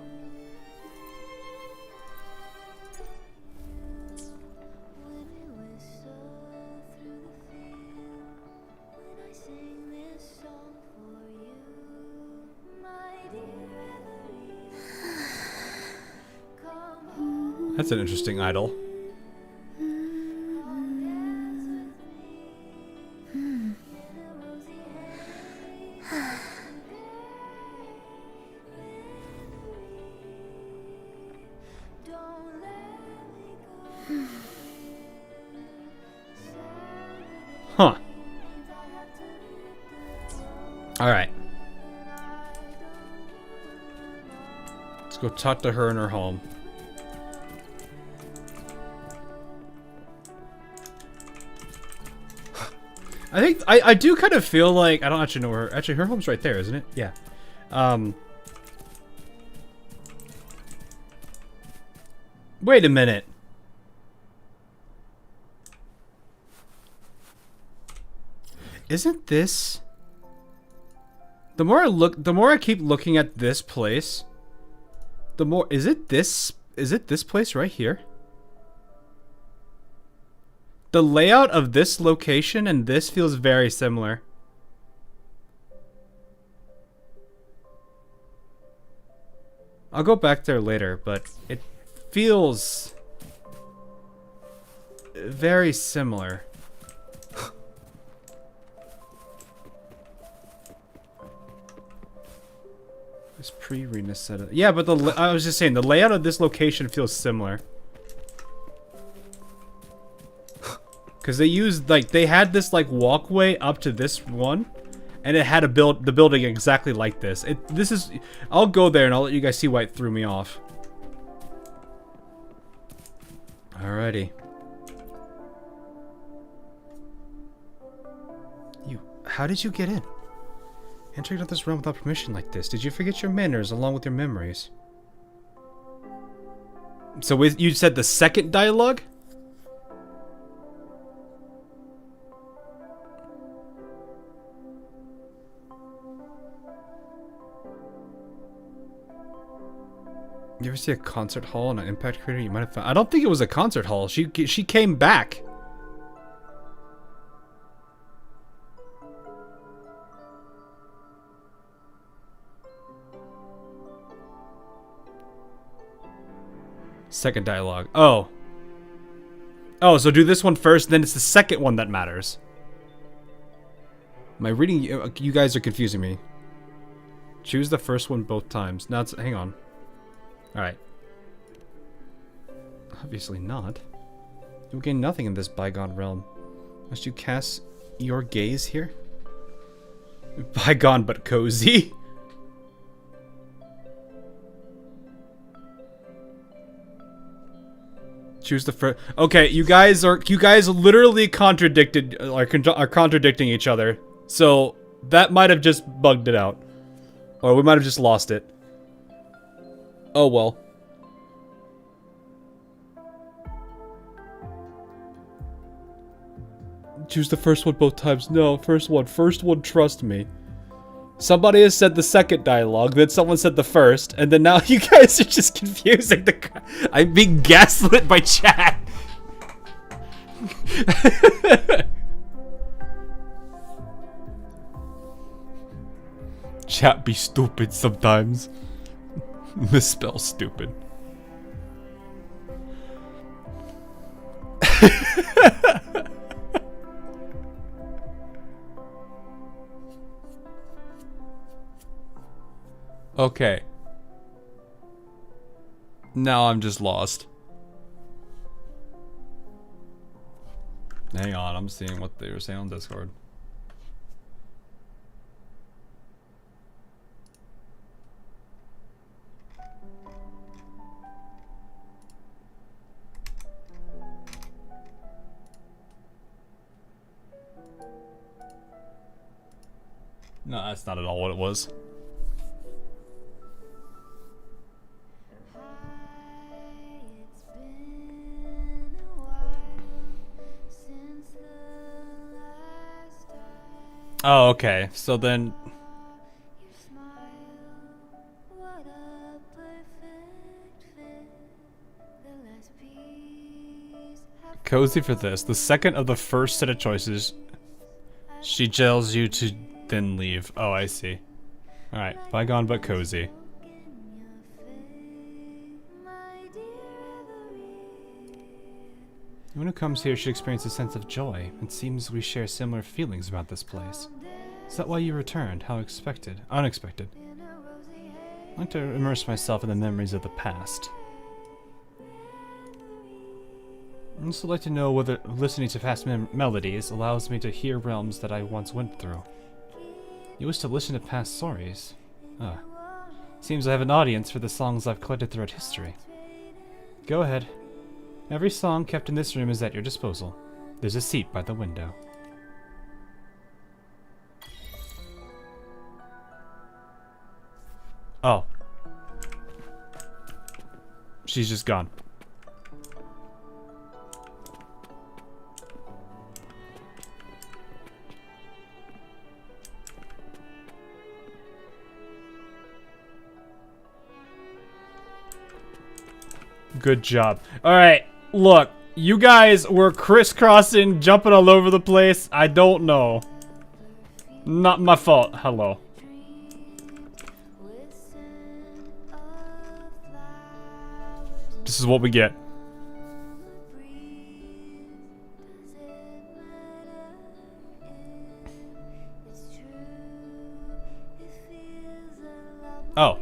That's an interesting idol. Huh. All right. Let's go talk to her in her home. I think I do kind of feel like I don't actually know where her home's right there, isn't it? Yeah. Wait a minute. Isn't this... The more I keep looking at this place, the more... Is it this place right here? The layout of this location and this feels very similar. I'll go back there later, but it feels very similar. This pre-arena setup. Yeah, but I was just saying the layout of this location feels similar. Because they used, like, they had this, like, walkway up to this one. and it had the building exactly like this. I'll go there and I'll let you guys see why it threw me off. Alrighty. How did you get in? Entering into this realm without permission like this. Did you forget your manners along with your memories? So you said the second dialogue? You ever see a concert hall in an impact crater? You might have found. I don't think it was a concert hall. She came back. Second dialogue. Oh. Oh, so do this one first, then it's the second one that matters. Am I reading? You guys are confusing me. Choose the first one both times. Now it's. Hang on. Alright. Obviously not. You'll gain nothing in this bygone realm. Must you cast your gaze here? Bygone but cozy. Choose the first. Okay, you guys literally are contradicting each other. So that might have just bugged it out, or we might have just lost it. Oh well. Choose the first one both times. No, first one. First one, trust me. Somebody has said the second dialogue, then someone said the first, and then now you guys are just confusing the... I'm being gaslit by chat. Chat be stupid sometimes. Misspell stupid. Okay. Now I'm just lost. Hang on, I'm seeing what they were saying on Discord. No, that's not at all what it was. Oh, okay. So then... Cozy for this. The second of the first set of choices, she tells you to then leave. Oh, I see. Alright. Bygone but cozy. Anyone who comes here should experience a sense of joy. It seems we share similar feelings about this place. Is that why you returned? How unexpected. I'd like to immerse myself in the memories of the past. I'd also like to know whether listening to past melodies allows me to hear realms that I once went through. You wish to listen to past stories? Ah. Seems I have an audience for the songs I've collected throughout history. Go ahead. Every song kept in this room is at your disposal. There's a seat by the window. Oh. She's just gone. Good job. Alright, look. You guys were crisscrossing, jumping all over the place. I don't know. Not my fault. Hello. This is what we get. Oh.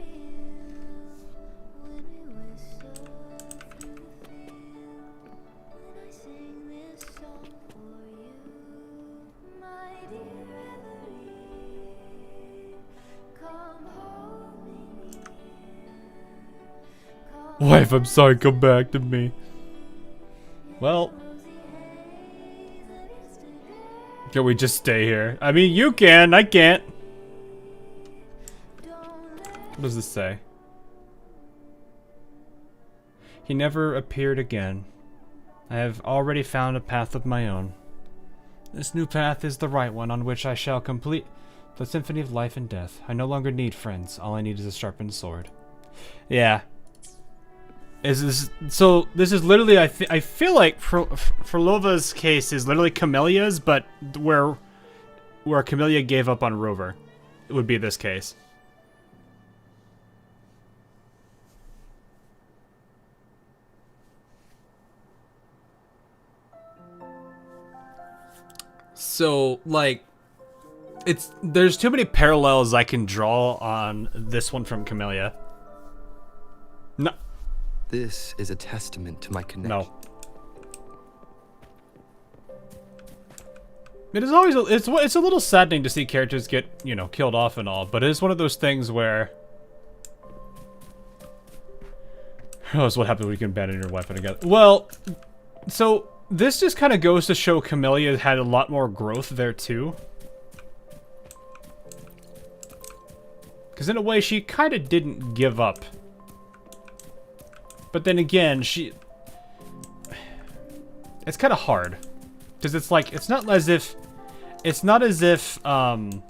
Wife, I'm sorry, come back to me. Well. Can we just stay here? I mean, you can, I can't. What does this say? He never appeared again. I have already found a path of my own. This new path is the right one on which I shall complete the symphony of life and death. I no longer need friends. All I need is a sharpened sword. Yeah. This is literally, I feel like Phrolova's case is literally Camelia's, but where Camellia gave up on Rover. It would be this case. So, like, there's too many parallels I can draw on this one from Camellia. No. This is a testament to my connection. No. It is always it's a little saddening to see characters get, you know, killed off and all, but it is one of those things where it's what happens when you can abandon your weapon together. Well, so this just kind of goes to show Camellia had a lot more growth there too. Because in a way, she kind of didn't give up. But then again, it's kind of hard. Because it's like, it's not as if Phrolova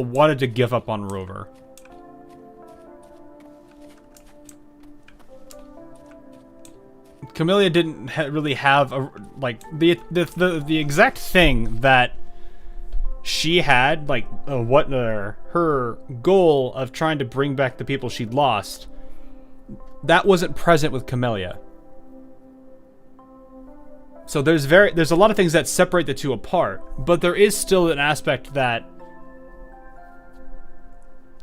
wanted to give up on Rover. Camellia didn't really have the exact thing that she had, like, her goal of trying to bring back the people she'd lost, that wasn't present with Camellia. So there's a lot of things that separate the two apart, but there is still an aspect that,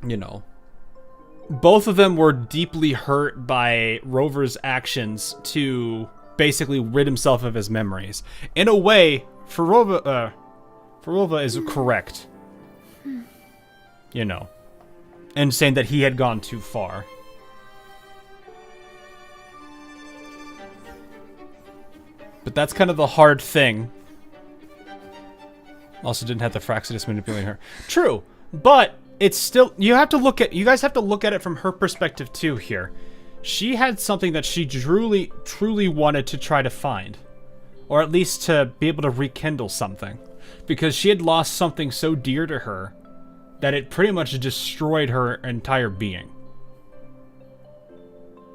you know, both of them were deeply hurt by Rover's actions to basically rid himself of his memories. In a way, Phrolova is correct, you know, and saying that he had gone too far. But that's kind of the hard thing. Also didn't have the Fraxidus manipulating her. True, but it's still, you guys have to look at it from her perspective too here. She had something that she truly wanted to try to find. Or at least to be able to rekindle something. Because she had lost something so dear to her that it pretty much destroyed her entire being.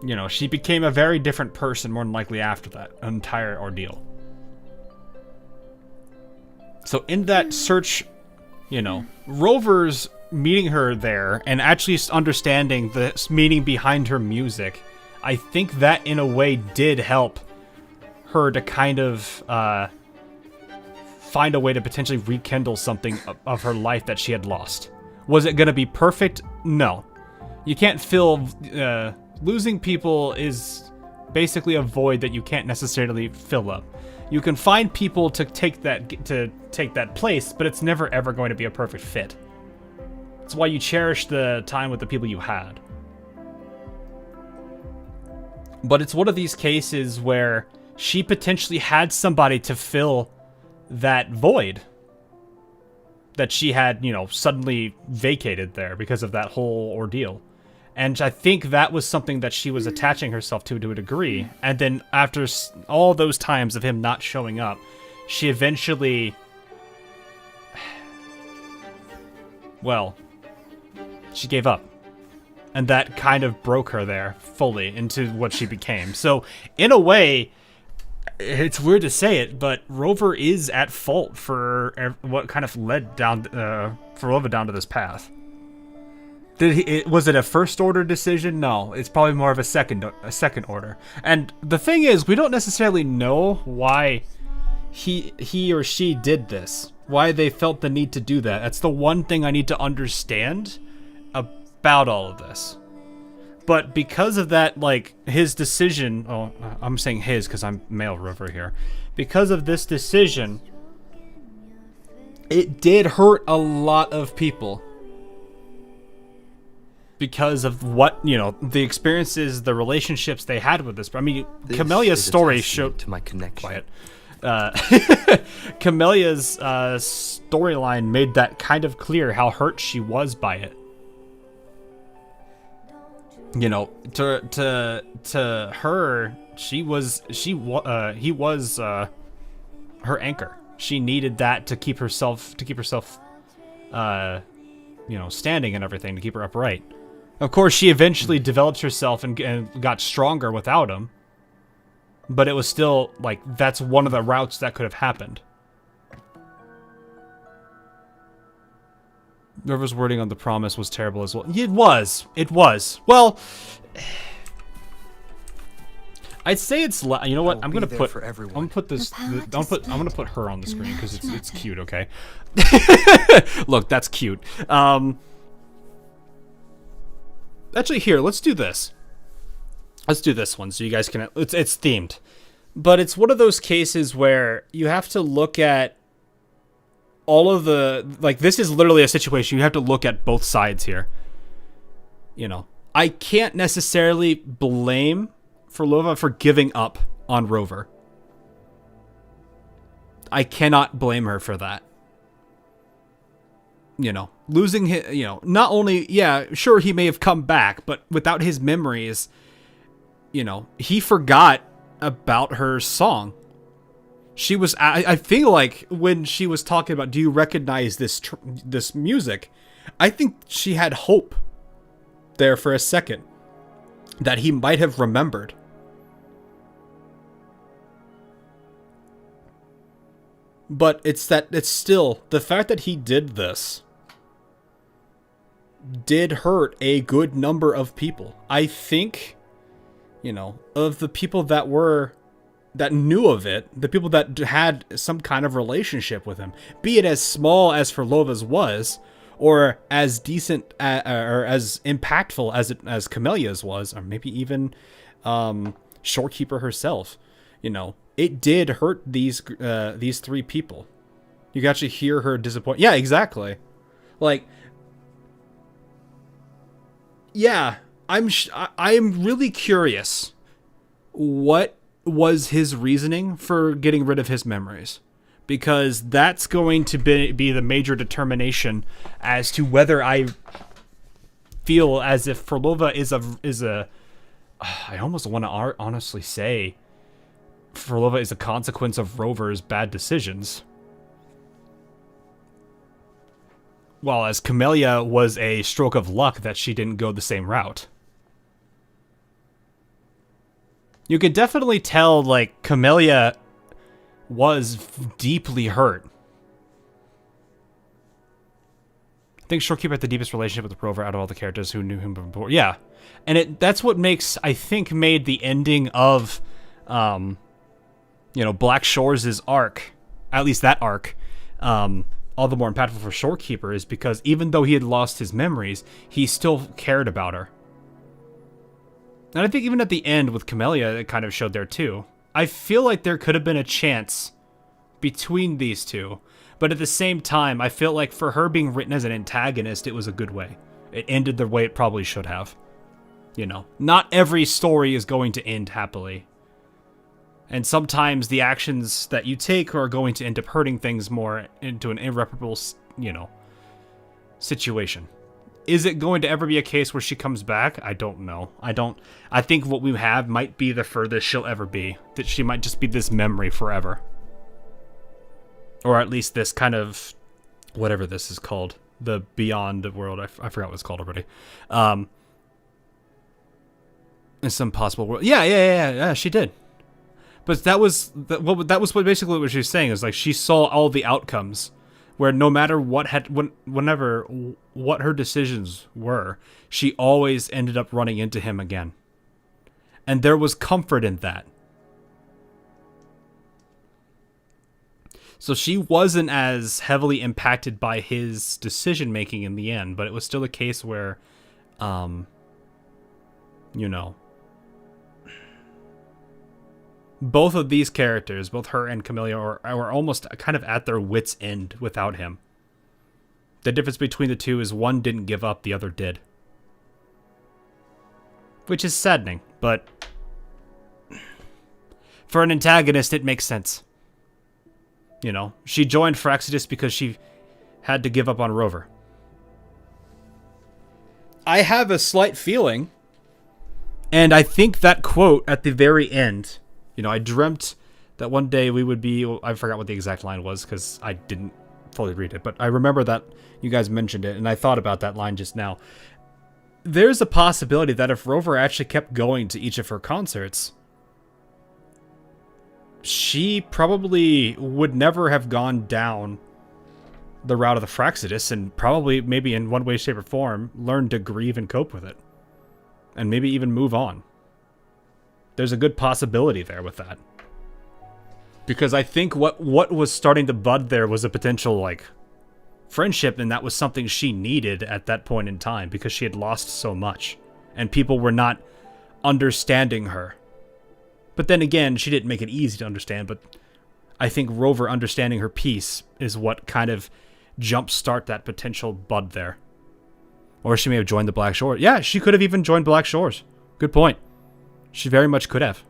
You know, she became a very different person more than likely after that entire ordeal. So in that search, you know, Rover's meeting her there and actually understanding the meaning behind her music, I think that in a way did help her to kind of find a way to potentially rekindle something of her life that she had lost. Was it going to be perfect? No. You can't fill... losing people is basically a void that you can't necessarily fill up. You can find people to take that place, but it's never ever going to be a perfect fit. That's why you cherish the time with the people you had. But it's one of these cases where she potentially had somebody to fill that void that she had, you know, suddenly vacated there because of that whole ordeal. And I think that was something that she was attaching herself to a degree. And then after all those times of him not showing up, she eventually... well, she gave up. And that kind of broke her there fully into what she became. So, in a way, it's weird to say it, but Rover is at fault for what kind of led down Phrolova down to this path. Was it a first order decision? No, it's probably more of a second order. And the thing is, we don't necessarily know why he or she did this. Why they felt the need to do that. That's the one thing I need to understand about all of this. But because of that, like, his decision... oh, I'm saying his because I'm male Rover here. Because of this decision, it did hurt a lot of people. because of what, you know, the experiences, the relationships they had with this. I mean, This Camellia's is a story testament showed to my connection. Camellia's storyline made that kind of clear how hurt she was by it. You know, to her, he was her anchor. She needed that to keep herself you know, standing and everything, to keep her upright. Of course, she eventually developed herself and got stronger without him. But it was still, like, that's one of the routes that could have happened. River's wording on the promise was terrible as well. It was. It was. Well, I'd say it's. You know what? I'm gonna put. I'm gonna put this. I'm gonna put her on the screen because it's cute. Okay. Look, that's cute. Actually, here, let's do this. Let's do this one so you guys can. It's themed, but it's one of those cases where you have to look at all of the, like, this is literally a situation you have to look at both sides here. You know, I can't necessarily blame Phrolova for giving up on Rover. I cannot blame her for that. You know, losing his, you know, not only, yeah, sure, he may have come back, but without his memories, you know, he forgot about her song. She was, I feel like when she was talking about, do you recognize this music? I think she had hope there for a second that he might have remembered. But it's still, the fact that he did this did hurt a good number of people. I think, you know, of the people that knew of it, the people that had some kind of relationship with him, be it as small as Phrolova's was, or as decent or as impactful as Camellia's was, or maybe even Shorekeeper herself, you know, it did hurt these three people. You can actually hear her disappointment. Yeah, exactly. Like, yeah, I'm really curious what was his reasoning for getting rid of his memories, because that's going to be the major determination as to whether I feel as if Phrolova is a I almost want to honestly say Phrolova is a consequence of Rover's bad decisions, while as Camellia was a stroke of luck that she didn't go the same route. You could definitely tell, like, Camellia was deeply hurt. I think Shorekeeper had the deepest relationship with Rover out of all the characters who knew him before. Yeah. And that's what made the ending of, you know, Black Shores' arc, at least that arc, all the more impactful for Shorekeeper, is because even though he had lost his memories, he still cared about her. And I think even at the end with Camellia, it kind of showed there too. I feel like there could have been a chance between these two, but at the same time, I feel like for her being written as an antagonist, it was a good way. It ended the way it probably should have. You know, not every story is going to end happily. And sometimes the actions that you take are going to end up hurting things more into an irreparable, you know, situation. Is it going to ever be a case where she comes back? I don't know. I think what we have might be the furthest she'll ever be. That she might just be this memory forever. Or at least this kind of, whatever this is called. The Beyond world. I forgot what it's called already. In some possible world. Yeah, she did. But that was what basically what she was saying, is like she saw all the outcomes, where no matter what her decisions were, she always ended up running into him again. And there was comfort in that. So she wasn't as heavily impacted by his decision making in the end, but it was still a case where, you know, both of these characters, both her and Camellia, are almost kind of at their wits' end without him. The difference between the two is one didn't give up, the other did. which is saddening, but for an antagonist, it makes sense. You know, she joined Phrolova because she had to give up on Rover. I have a slight feeling, and I think that quote at the very end, you know, I dreamt that one day we would be, I forgot what the exact line was because I didn't fully read it, but I remember that you guys mentioned it, and I thought about that line just now. There's a possibility that if Rover actually kept going to each of her concerts, she probably would never have gone down the route of the Phrolova, and probably, maybe in one way, shape, or form, learned to grieve and cope with it. And maybe even move on. There's a good possibility there with that. Because I think what was starting to bud there was a potential, like, friendship, and that was something she needed at that point in time, because she had lost so much. And people were not understanding her. But then again, she didn't make it easy to understand, but I think Rover understanding her piece is what kind of jumpstart that potential bud there. Or she may have joined the Black Shores. Yeah, she could have even joined Black Shores. Good point. She very much could have.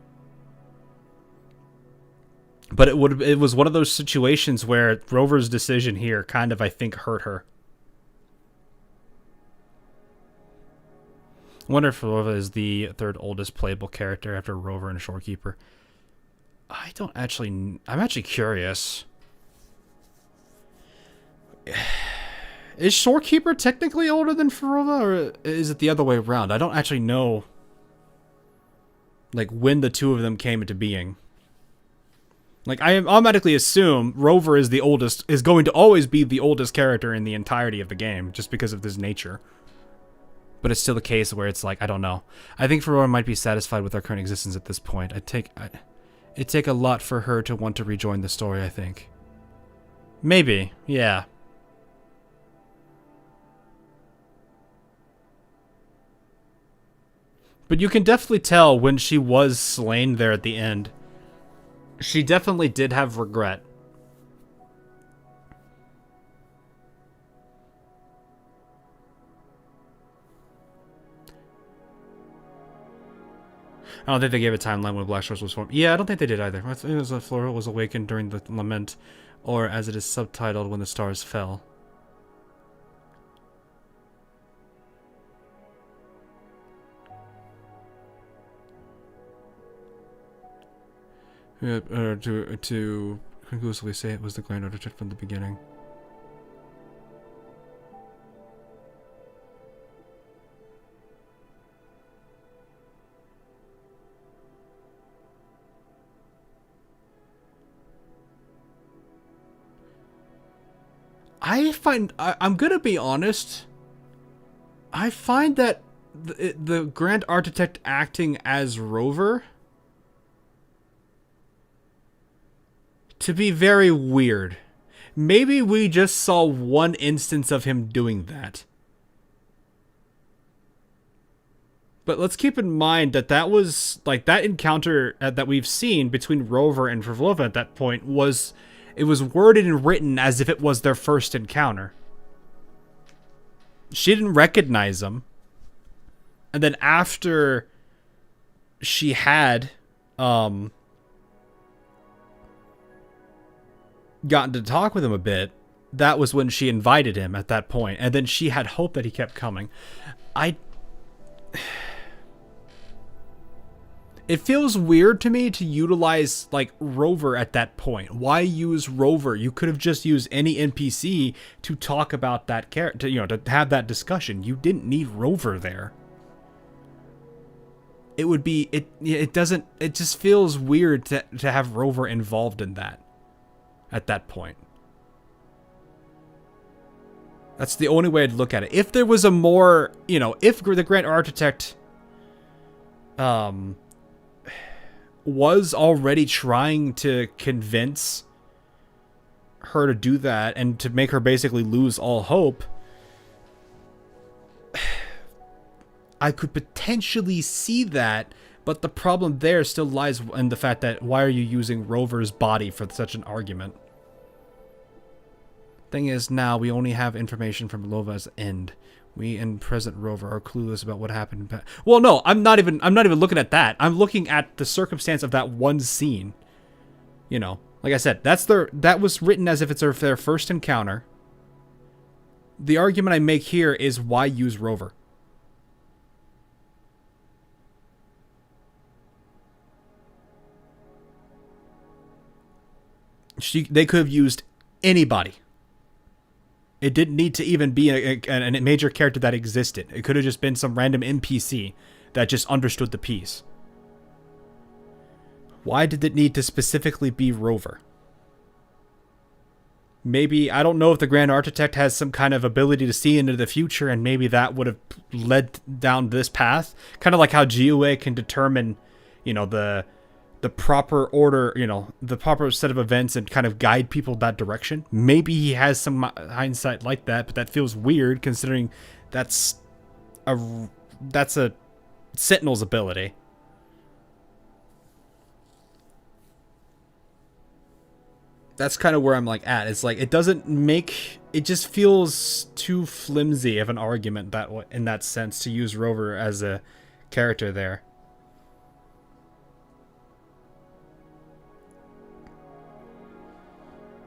But it was one of those situations where Rover's decision here kind of, I think, hurt her. I wonder if Phrolova is the third oldest playable character after Rover and Shorekeeper. I don't actually... I'm actually curious. Is Shorekeeper technically older than Phrolova, or is it the other way around? I don't actually know, like, when the two of them came into being. Like, I automatically assume Rover is the oldest, is going to always be the oldest character in the entirety of the game, just because of his nature. But it's still the case where it's like, I don't know. I think Phrolova might be satisfied with her current existence at this point. It'd take a lot for her to want to rejoin the story, I think. Maybe, yeah. But you can definitely tell when she was slain there at the end. She definitely did have regret. I don't think they gave a timeline when Black Shores was formed. Yeah, I don't think they did either. I think it was that Flora was awakened during the lament, or as it is subtitled, when the stars fell. To conclusively say it was the Grand Architect from the beginning. I'm gonna be honest, I find that the Grand Architect acting as Rover to be very weird. Maybe we just saw one instance of him doing that. But let's keep in mind that that was, like, that encounter that we've seen between Rover and Phrolova at that point was, it was worded and written as if it was their first encounter. She didn't recognize him. And then after she had gotten to talk with him a bit, that was when she invited him at that point. And then she had hope that he kept coming. It feels weird to me to utilize, like, Rover at that point. Why use Rover? You could have just used any NPC to talk about that character, you know, to have that discussion. You didn't need Rover there. It would be, it just feels weird to have Rover involved in that at that point. That's the only way I'd look at it. If there was a more, you know, if the Grand Architect was already trying to convince her to do that and to make her basically lose all hope, I could potentially see that, but the problem there still lies in the fact that why are you using Rover's body for such an argument? Thing is, now we only have information from Phrolova's end. We and present Rover are clueless about what happened in past. Well, no, I'm not even looking at that. I'm looking at the circumstance of that one scene. You know, like I said, that was written as if it's their first encounter. The argument I make here is why use Rover? They could have used anybody. It didn't need to even be a major character that existed. It could have just been some random NPC that just understood the piece. Why did it need to specifically be Rover? Maybe, I don't know if the Grand Architect has some kind of ability to see into the future, and maybe that would have led down this path. Kind of like how GUA can determine, you know, the proper order, you know, the proper set of events and kind of guide people that direction. Maybe he has some hindsight like that, but that feels weird considering that's a Sentinel's ability. That's kind of where I'm like at. It's like it just feels too flimsy of an argument that in that sense to use Rover as a character there.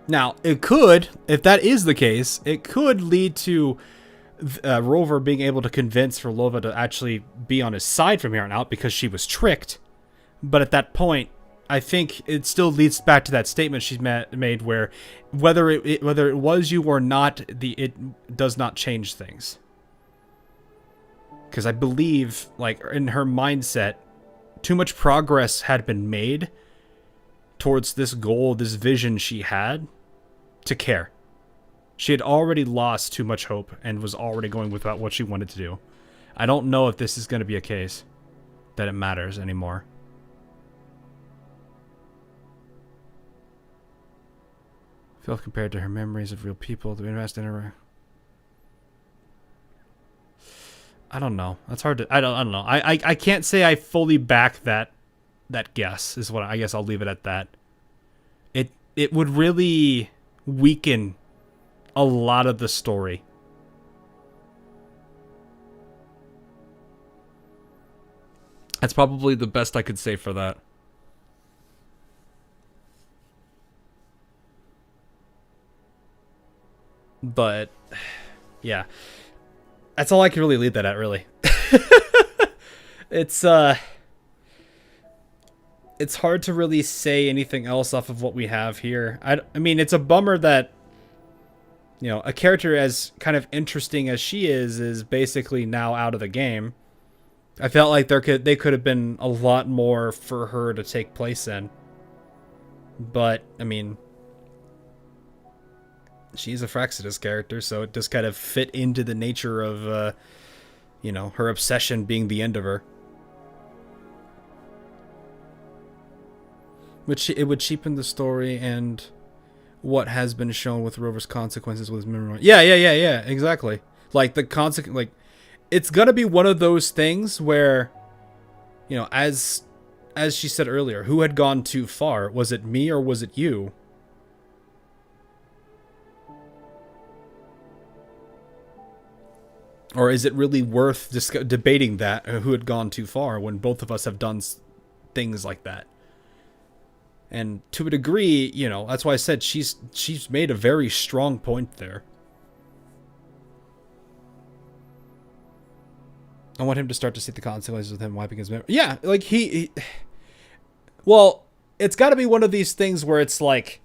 Now, it could, if that is the case, it could lead to Rover being able to convince Phrolova to actually be on his side from here on out because she was tricked. But at that point, I think it still leads back to that statement she's made where whether it was you or not, it does not change things. Because I believe, like, in her mindset, too much progress had been made towards this goal, this vision she had, to care. She had already lost too much hope and was already going without what she wanted to do. I don't know if this is going to be a case that it matters anymore. Feel compared to her memories of real people to invest in her. I don't know. That's hard to. I don't know. I can't say I fully back that guess. Is what I guess I'll leave it at that. It would really weaken a lot of the story. That's probably the best I could say for that. But yeah, that's all I can really leave that at, really. It's hard to really say anything else off of what we have here. I mean, it's a bummer that, you know, a character as kind of interesting as she is basically now out of the game. I felt like they could have been a lot more for her to take place in. But, I mean, she's a Fraxidus character, so it just kind of fit into the nature of, you know, her obsession being the end of her. Which it would cheapen the story and what has been shown with Rover's consequences with his memory. Yeah, exactly. Like, it's gonna be one of those things where, you know, as she said earlier, who had gone too far? Was it me or was it you? Or is it really worth debating that, who had gone too far, when both of us have done things like that? And to a degree, you know, that's why I said she's made a very strong point there. I want him to start to see the consequences with him wiping his memory. Yeah, like well, it's got to be one of these things where it's like,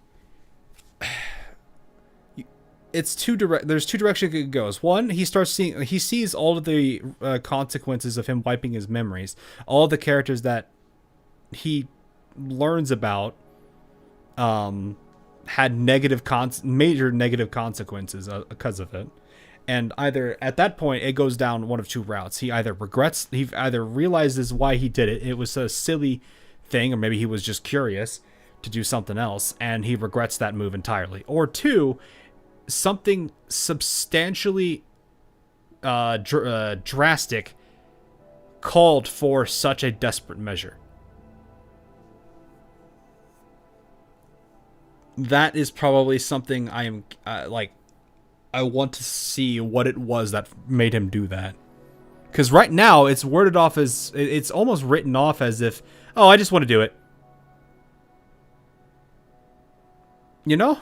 it's there's two directions it goes. One, he sees all of the consequences of him wiping his memories. All the characters that he learns about had major negative consequences because of it. And either at that point it goes down one of two routes. He either realizes why he did it. It was a silly thing, or maybe he was just curious to do something else and he regrets that move entirely. Or two, something substantially drastic called for such a desperate measure. That is probably something I am I want to see what it was that made him do that. Because right now, it's worded off as... It's almost written off as if, oh, I just want to do it. You know?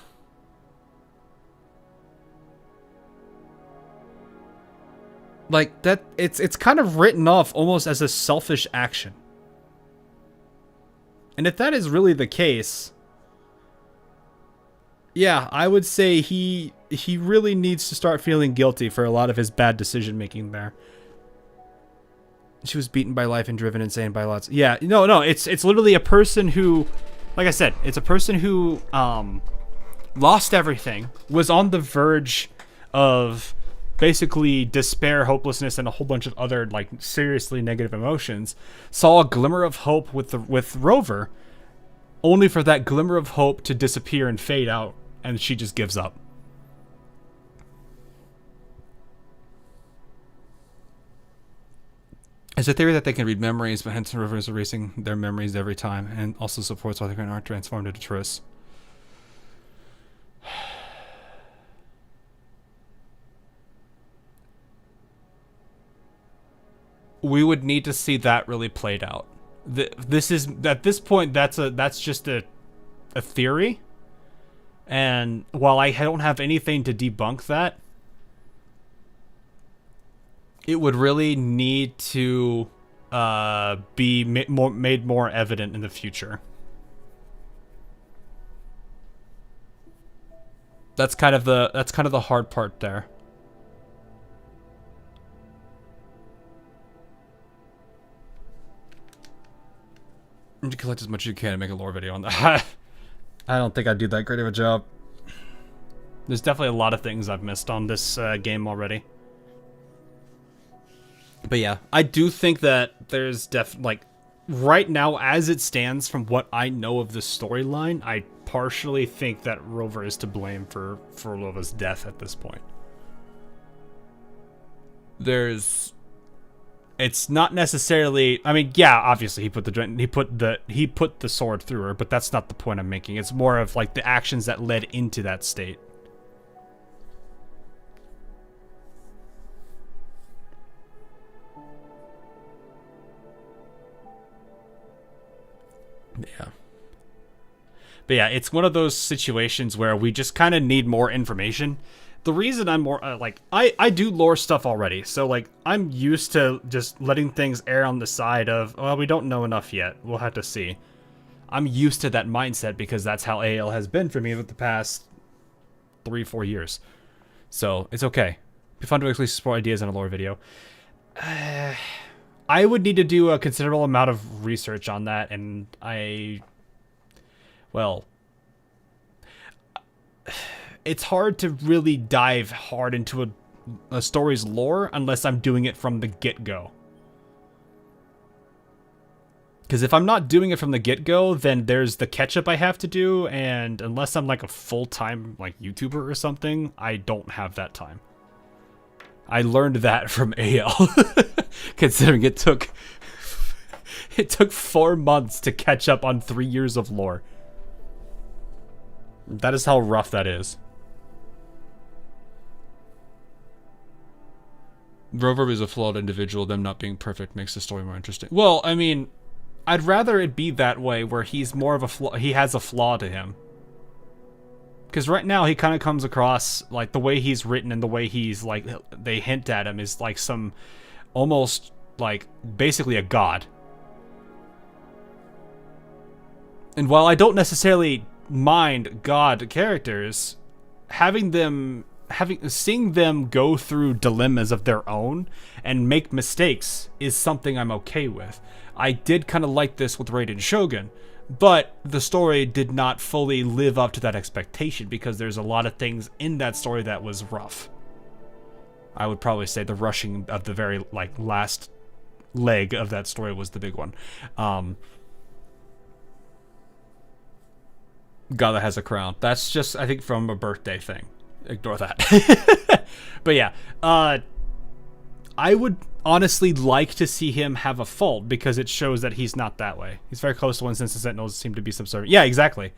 Like, that... It's kind of written off almost as a selfish action. And if that is really the case... Yeah, I would say he really needs to start feeling guilty for a lot of his bad decision making there. She was beaten by life and driven insane by lots. Yeah, no, it's literally a person who, like I said, it's a person who lost everything, was on the verge of basically despair, hopelessness, and a whole bunch of other like seriously negative emotions. Saw a glimmer of hope with Rover, only for that glimmer of hope to disappear and fade out. And she just gives up. It's a theory that they can read memories, but hence River is erasing their memories every time, and also supports why they aren't transformed into Triss. We would need to see that really played out. This is, at this point, that's just a theory. And while I don't have anything to debunk that, it would really need to be made more evident in the future. That's kind of the hard part there. You collect as much as you can and make a lore video on that. I don't think I do that great of a job. There's definitely a lot of things I've missed on this game already. But yeah, I do think that there's like, right now as it stands from what I know of the storyline, I partially think that Rover is to blame for Phrolova's death at this point. It's not necessarily, I mean, yeah, obviously he put the sword through her, but that's not the point I'm making. It's more of like the actions that led into that state. Yeah. But yeah, it's one of those situations where we just kind of need more information. The reason I'm more, like, I do lore stuff already, so, like, I'm used to just letting things err on the side of, well, we don't know enough yet, we'll have to see. I'm used to that mindset because that's how AL has been for me with the past 3-4 years. So, it's okay. It'd be fun to actually explore ideas in a lore video. I would need to do a considerable amount of research on that, and well... It's hard to really dive hard into a story's lore unless I'm doing it from the get-go. Because if I'm not doing it from the get-go, then there's the catch-up I have to do, and unless I'm like a full-time like YouTuber or something, I don't have that time. I learned that from AL, considering it took 4 months to catch up on 3 years of lore. That is how rough that is. Rover is a flawed individual. Them not being perfect makes the story more interesting. Well, I mean, I'd rather it be that way, where he's more of a he has a flaw to him. Because right now he kind of comes across, like, the way he's written and the way he's, like, they hint at him is like some, almost, like, basically a god. And while I don't necessarily mind god characters, seeing them go through dilemmas of their own and make mistakes is something I'm okay with. I did kind of like this with Raiden Shogun, but the story did not fully live up to that expectation because there's a lot of things in that story that was rough. I would probably say the rushing of the very, like, last leg of that story was the big one. God that has a crown. That's just, I think, from a birthday thing. Ignore that. But yeah, I would honestly like to see him have a fault because it shows that he's not that way. He's very close to one since the Sentinels seem to be subservient. Yeah, exactly.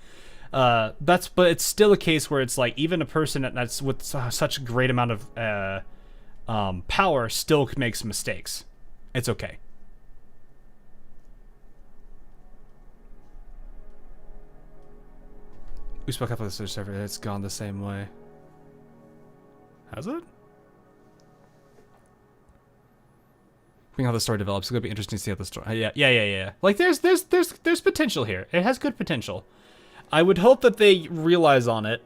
But it's still a case where it's like even a person that's with such a great amount of power still makes mistakes. It's okay. We spoke up on the Switch server. It's gone the same way. Has it? Seeing how the story develops, it's gonna be interesting to see how the story. Yeah. Like there's potential here. It has good potential. I would hope that they realize on it.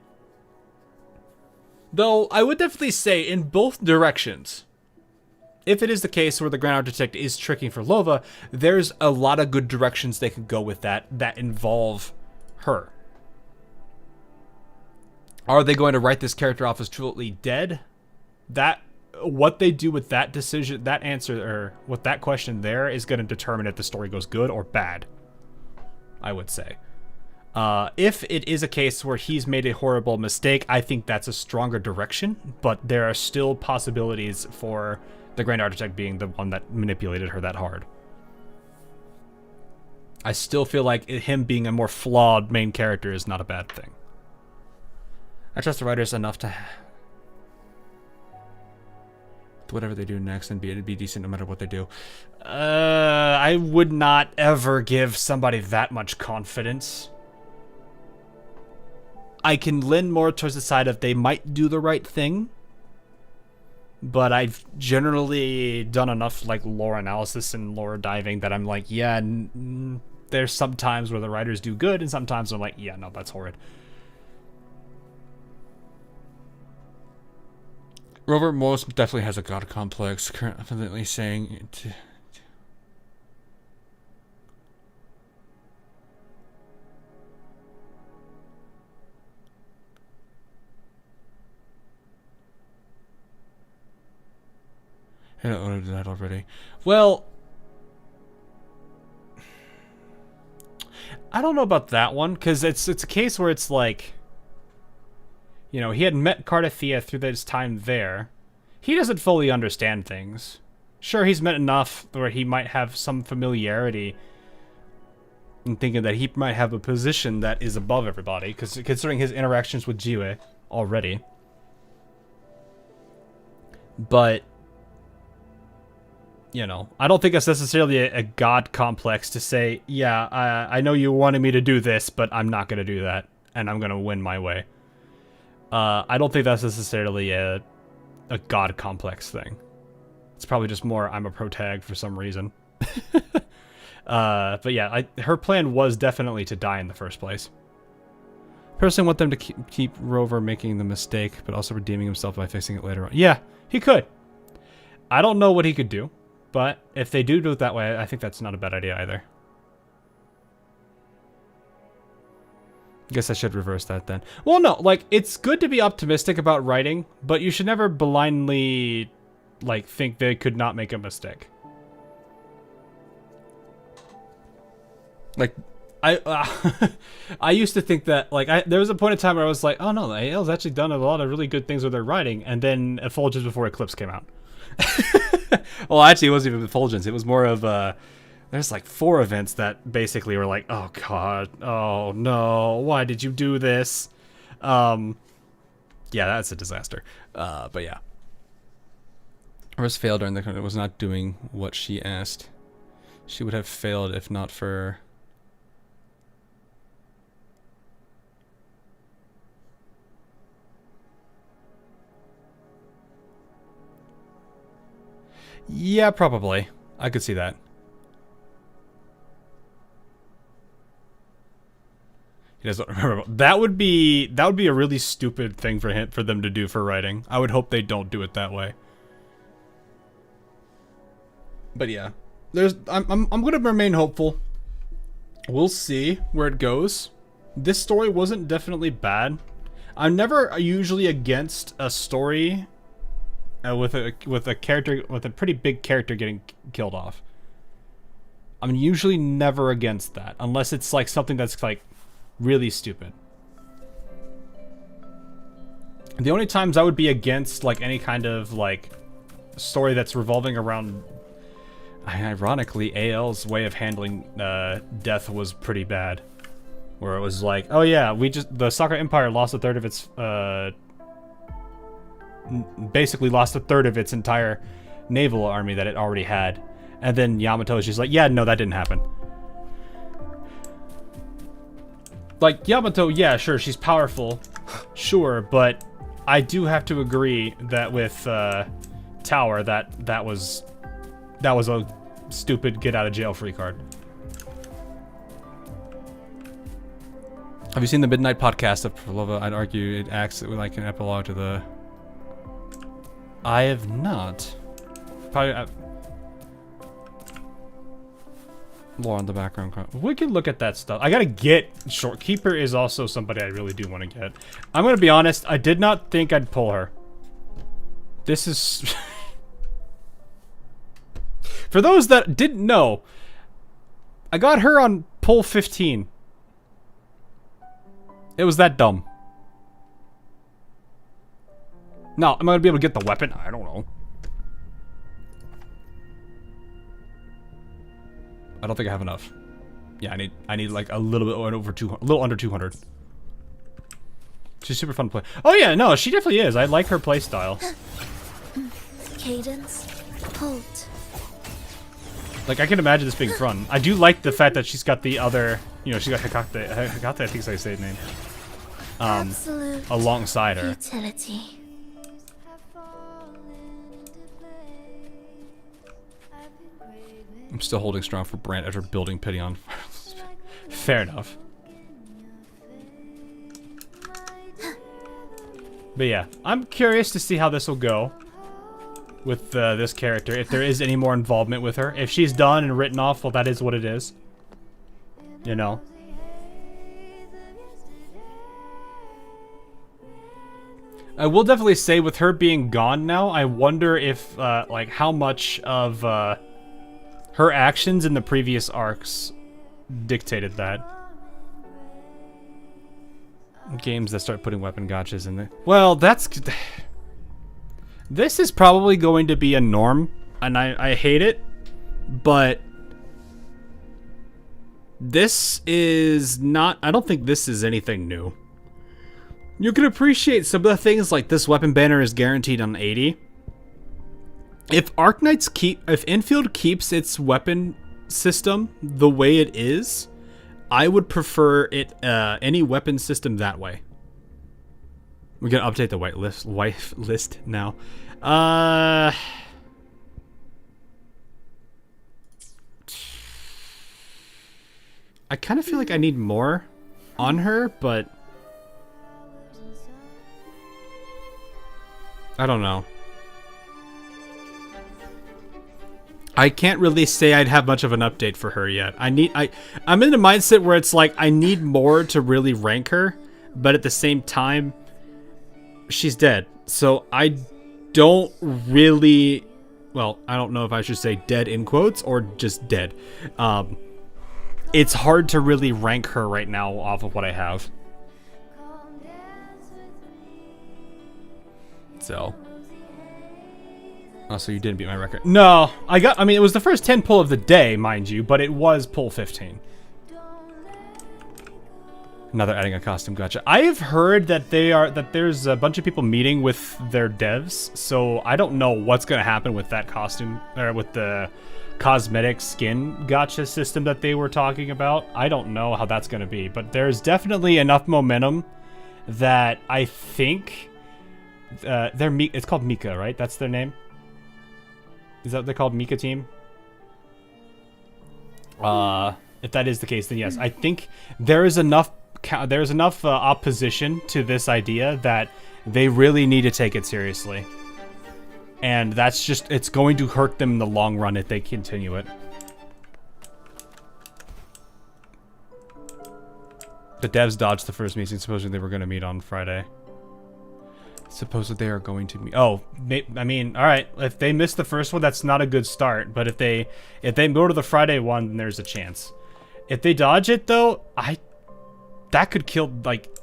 Though I would definitely say in both directions. If it is the case where the Grand Architect is tricking Phrolova, there's a lot of good directions they could go with that involve her. Are they going to write this character off as truly dead? What they do with that decision, that answer, or with that question there is going to determine if the story goes good or bad, I would say. If it is a case where he's made a horrible mistake, I think that's a stronger direction, but there are still possibilities for the Grand Architect being the one that manipulated her that hard. I still feel like him being a more flawed main character is not a bad thing. I trust the writers enough to whatever they do next and it'd be decent no matter what they do. I would not ever give somebody that much confidence. I can lean more towards the side of they might do the right thing, but I've generally done enough like lore analysis and lore diving that I'm like, yeah, there's some times where the writers do good and sometimes I'm like, yeah, no, that's horrid. Rover most definitely has a god complex, currently saying I don't want to do that already. Well, I don't know about that one, because it's a case where it's like, you know, he had met Cardathia through his time there. He doesn't fully understand things. Sure, he's met enough where he might have some familiarity in thinking that he might have a position that is above everybody, because considering his interactions with Jiwe already. But, you know, I don't think it's necessarily a god complex to say, yeah, I know you wanted me to do this, but I'm not going to do that, and I'm going to win my way. I don't think that's necessarily a god complex thing. It's probably just more I'm a protag for some reason. But yeah, her plan was definitely to die in the first place. Personally, want them to keep Rover making the mistake, but also redeeming himself by fixing it later on. Yeah, he could. I don't know what he could do, but if they do it that way, I think that's not a bad idea either. Guess I should reverse that then. Well, no, like, it's good to be optimistic about writing, but you should never blindly, like, think they could not make a mistake. Like, I used to think that, like, there was a point in time where I was like, oh no, AL's actually done a lot of really good things with their writing, and then Effulgence before Eclipse came out. Well, actually, it wasn't even Effulgence, it was more of, there's like 4 events that basically were like, oh god, oh no, why did you do this? Yeah, that's a disaster. But yeah. Rose failed during the was not doing what she asked. She would have failed if not for... Yeah, probably. I could see that. He doesn't remember. That would be a really stupid thing for them to do for writing. I would hope they don't do it that way. But yeah, I'm gonna remain hopeful. We'll see where it goes. This story wasn't definitely bad. I'm never usually against a story with a character with a pretty big character getting killed off. I'm usually never against that unless it's like something that's like really stupid. The only times I would be against like any kind of like story that's revolving around, ironically, AL's way of handling death was pretty bad. where it was like, oh yeah, the Sakura Empire lost a third of its, basically lost a third of its entire naval army that it already had. And then Yamato is just like, yeah, no, that didn't happen. Like, Yamato, yeah, sure, she's powerful, sure, but I do have to agree that with Tower, that was a stupid get out of jail free card. Have you seen the Midnight podcast of Phrolova? I'd argue it acts like an epilogue to the... I have not. Probably... Lore on the background. We can look at that stuff. I gotta get... Shortkeeper is also somebody I really do want to get. I'm gonna be honest, I did not think I'd pull her. This is... For those that didn't know, I got her on pull 15. It was that dumb. Now, am I gonna be able to get the weapon? I don't know. I don't think I have enough. Yeah, I need like a little bit over 200, a little under 200. She's super fun to play. Oh yeah, no, she definitely is. I like her play style. Cadence, halt. Like, I can imagine this being fun. I do like the fact that she's got the other, you know, she got Hekate, I think is how you say his name. Alongside her. Utility. I'm still holding strong for Brant after building pity on. Fair enough. But yeah, I'm curious to see how this will go with this character. If there is any more involvement with her. If she's done and written off, well, that is what it is. You know? I will definitely say with her being gone now, I wonder if, like, how much of her actions in the previous arcs dictated that. Games that start putting weapon gotchas in there. Well, that's... This is probably going to be a norm, and I hate it, but... This is not... I don't think this is anything new. You can appreciate some of the things like this weapon banner is guaranteed on 80. If if Infield keeps its weapon system the way it is, I would prefer it any weapon system that way. We're gonna update the white list now. I kind of feel like I need more on her, but I don't know. I can't really say I'd have much of an update for her yet. I'm in a mindset where it's like I need more to really rank her, but at the same time, she's dead. So I don't really, well, I don't know if I should say dead in quotes or just dead. It's hard to really rank her right now off of what I have. So. Oh, so you didn't beat my record. No, I mean, it was the first 10 pull of the day, mind you, but it was pull 15. Another adding a costume gotcha. I have heard that there's a bunch of people meeting with their devs, so I don't know what's gonna happen with that costume, or with the cosmetic skin gotcha system that they were talking about. I don't know how that's gonna be, but there's definitely enough momentum that I think it's called Mika, right? That's their name? Is that what they're called, Mika Team? If that is the case, then yes. I think there's enough opposition to this idea that they really need to take it seriously. And that's just, it's going to hurt them in the long run if they continue it. The devs dodged the first meeting, supposedly they were going to meet on Friday. Supposedly they are going to meet. Oh, I mean, all right. If they miss the first one, that's not a good start. But if they go to the Friday one, then there's a chance. If they dodge it though, that could kill, like,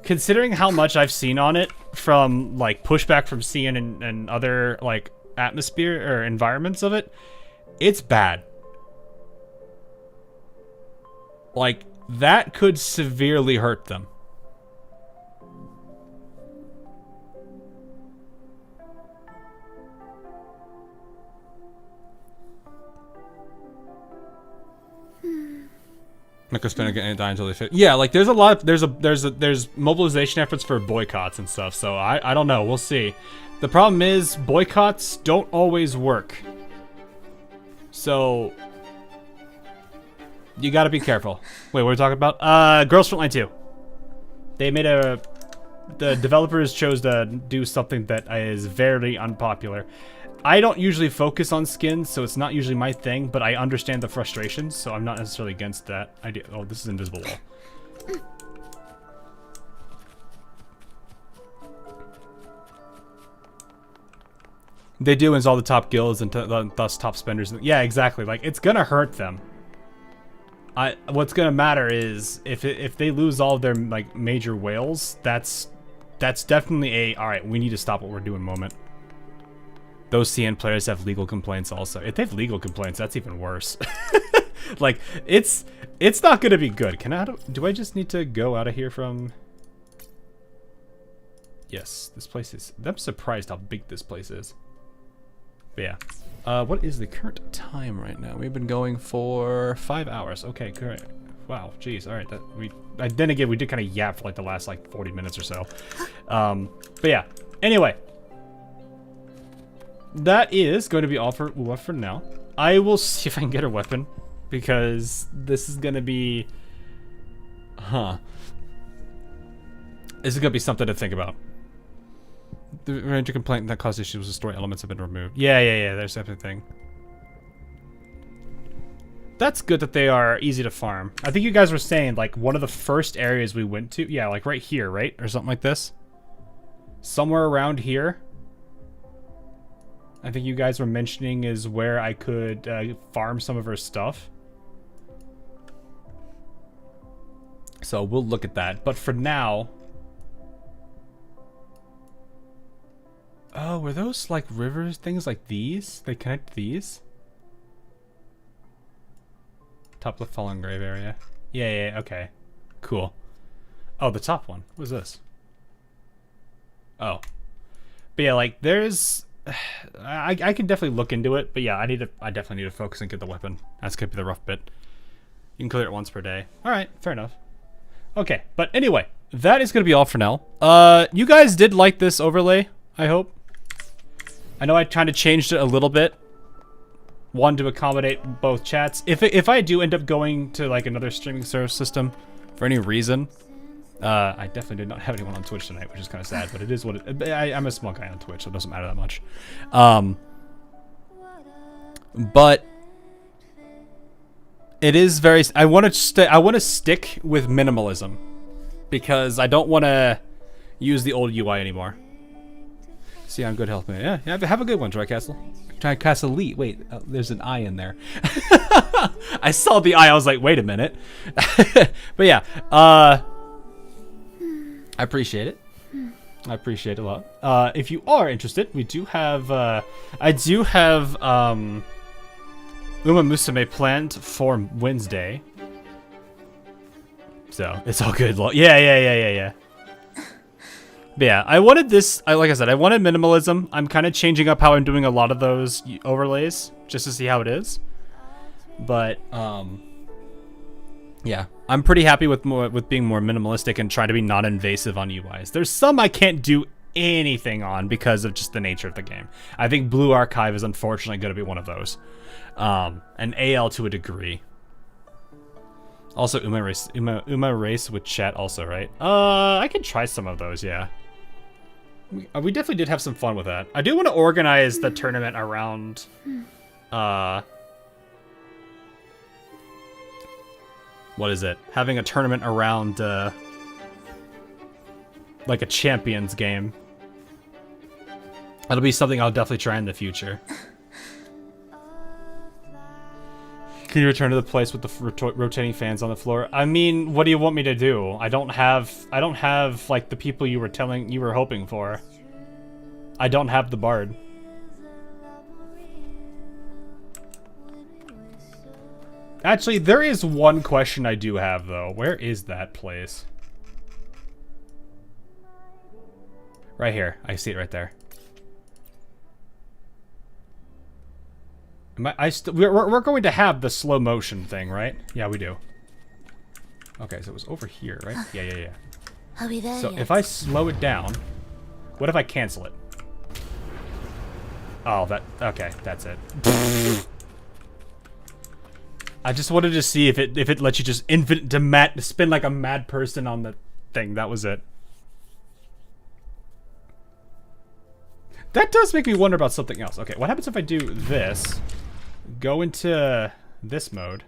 considering how much I've seen on it from like pushback from CN and other like atmosphere or environments of it, it's bad. Like, that could severely hurt them. Not gonna spend any time until they fit. Yeah, like there's a lot of there's mobilization efforts for boycotts and stuff. So I don't know. We'll see. The problem is boycotts don't always work. So you got to be careful. Wait, what are we talking about? Girls Frontline 2. They made the developers chose to do something that is very unpopular. I don't usually focus on skins, so it's not usually my thing, but I understand the frustrations, so I'm not necessarily against that idea. Oh, this is invisible wall. They do install the top guilds and thus top spenders. Yeah, exactly. Like, it's gonna hurt them. What's gonna matter is if they lose all of their like major whales, that's definitely a alright, we need to stop what we're doing moment. Those CN players have legal complaints also. If they have legal complaints, that's even worse. Like, it's not gonna be good. Do I just need to go out of here from... Yes, this place is... I'm surprised how big this place is. But yeah. What is the current time right now? We've been going for 5 hours. Okay, great. Wow, jeez, alright. Then again, we did kind of yap for like the last like 40 minutes or so. But yeah, anyway. That is going to be all for Wuwa for now. I will see if I can get her weapon, because this is going to be... This is going to be something to think about. The ranger complaint that caused issues with story elements have been removed. Yeah, there's everything. That's good that they are easy to farm. I think you guys were saying, like, one of the first areas we went to... Yeah, like right here, right? Or something like this. Somewhere around here. I think you guys were mentioning is where I could farm some of her stuff. So we'll look at that. But for now... Oh, were those like rivers things like these? They connect these? Top of the Fallen Grave area. Yeah, okay. Cool. Oh, the top one. What is this? Oh. But yeah, like there's... I can definitely look into it, but yeah, I definitely need to focus and get the weapon. That's gonna be the rough bit. You can clear it once per day. Alright, fair enough. Okay, but anyway, that is gonna be all for now. You guys did like this overlay, I hope. I know I kind of changed it a little bit. One, to accommodate both chats. If I do end up going to like another streaming service system for any reason, I definitely did not have anyone on Twitch tonight, which is kind of sad, but it is what it... I'm a small guy on Twitch, so it doesn't matter that much. But it is very... I want to stick with minimalism, because I don't want to use the old UI anymore. See, I'm good health, man. Yeah, have a good one, Tricastle. Tricastle Elite. Wait, there's an I in there. I saw the I. I was like, wait a minute. But yeah, I appreciate it. I appreciate it a lot. If you are interested, we do have... I do have Uma Musume planned for Wednesday. So it's all good. Yeah. But yeah, I wanted this, like I said, I wanted minimalism. I'm kind of changing up how I'm doing a lot of those overlays just to see how it is. But yeah, I'm pretty happy with being more minimalistic and trying to be non-invasive on UIs. There's some I can't do anything on because of just the nature of the game. I think Blue Archive is unfortunately going to be one of those. And AL to a degree. Also, Uma race with chat also, right? I can try some of those, yeah. We definitely did have some fun with that. I do want to organize the tournament around... what is it? Having a tournament around, like a Champions game. That'll be something I'll definitely try in the future. Can you return to the place with the rotating fans on the floor? I mean, what do you want me to do? I don't have like the people you were hoping for. I don't have the bard. Actually, there is one question I do have, though. Where is that place? Right here. I see it right there. We're going to have the slow motion thing, right? Yeah, we do. Okay, so it was over here, right? Yeah. Are we there So yet? if I slow it down, what if I cancel it? Oh, okay, that's it. I just wanted to see if it lets you just spin like a mad person on the thing. That was it. That does make me wonder about something else. Okay, what happens if I do this? Go into this mode.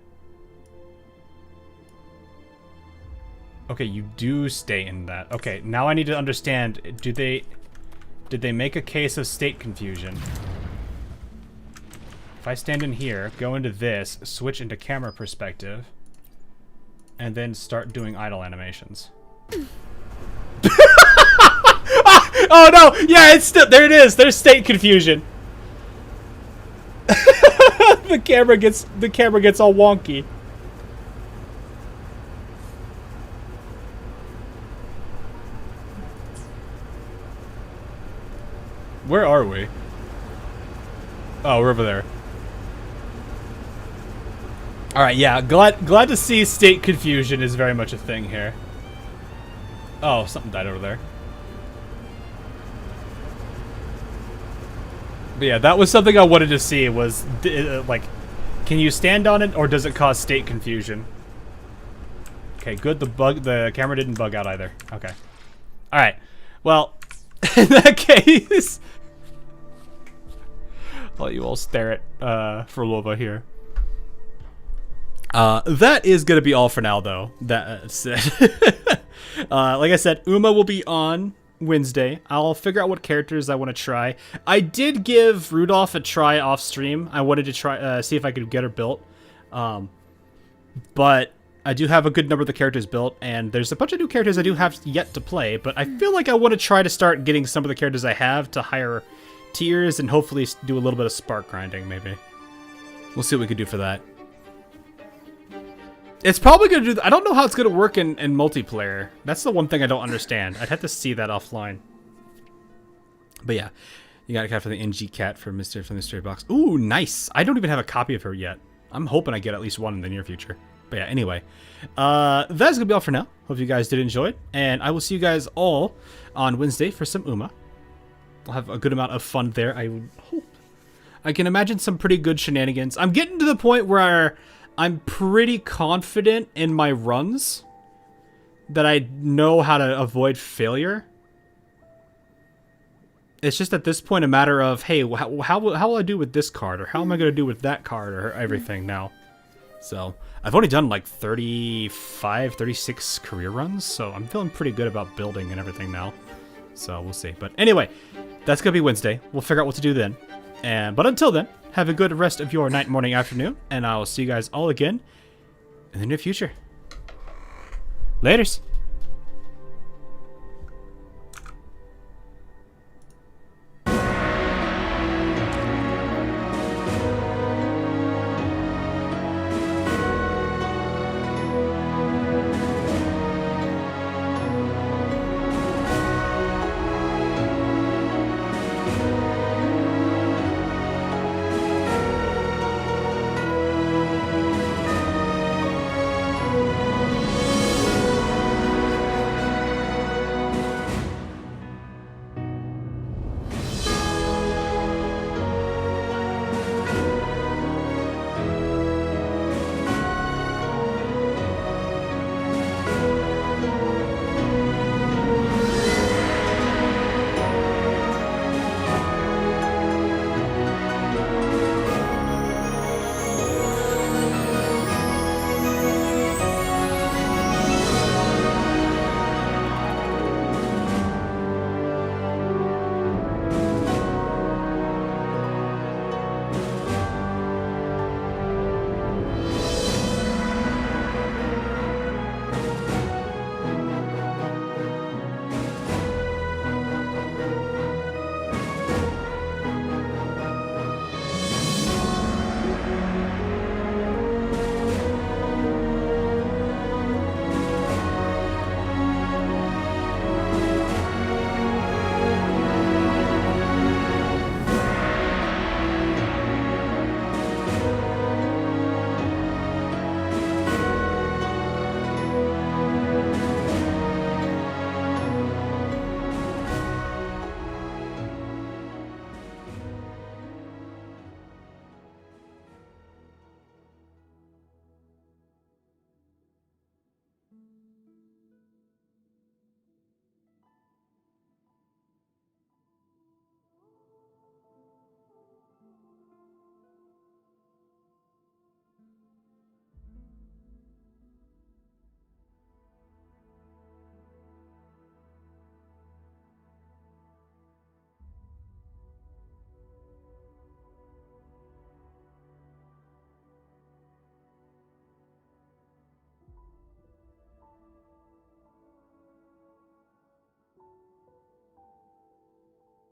Okay, you do stay in that. Okay, now I need to understand, did they make a case of state confusion? If I stand in here, go into this, switch into camera perspective, and then start doing idle animations. Oh no! Yeah, it's still there. It is. There's state confusion. the camera gets all wonky. Where are we? Oh, we're over there. All right, yeah. Glad to see state confusion is very much a thing here. Oh, something died over there. But yeah, that was something I wanted to see. Was like, can you stand on it, or does it cause state confusion? Okay, good. The camera didn't bug out either. Okay. All right. Well, in that case, I'll let you all stare at Phrolova here. That is gonna be all for now, though. That's it. Like I said, Uma will be on Wednesday. I'll figure out what characters I want to try. I did give Rudolph a try off stream. I wanted to try see if I could get her built, but I do have a good number of the characters built, and there's a bunch of new characters I do have yet to play. But I feel like I want to try to start getting some of the characters I have to higher tiers, and hopefully do a little bit of spark grinding. Maybe we'll see what we can do for that. It's probably going to do... I don't know how it's going to work in multiplayer. That's the one thing I don't understand. I'd have to see that offline. But yeah. You got a cat for the NG cat from the Mystery Box. Ooh, nice. I don't even have a copy of her yet. I'm hoping I get at least one in the near future. But yeah, anyway. That's going to be all for now. Hope you guys did enjoy it. And I will see you guys all on Wednesday for some Uma. I'll have a good amount of fun there, I would hope. I can imagine some pretty good shenanigans. I'm getting to the point where I'm pretty confident in my runs that I know how to avoid failure. It's just at this point a matter of, hey, how will I do with this card? Or how am I going to do with that card? Or everything now. So, I've only done like 35, 36 career runs. So, I'm feeling pretty good about building and everything now. So, we'll see. But anyway, that's going to be Wednesday. We'll figure out what to do then. But until then, have a good rest of your night, morning, afternoon, and I'll see you guys all again in the near future. Laters.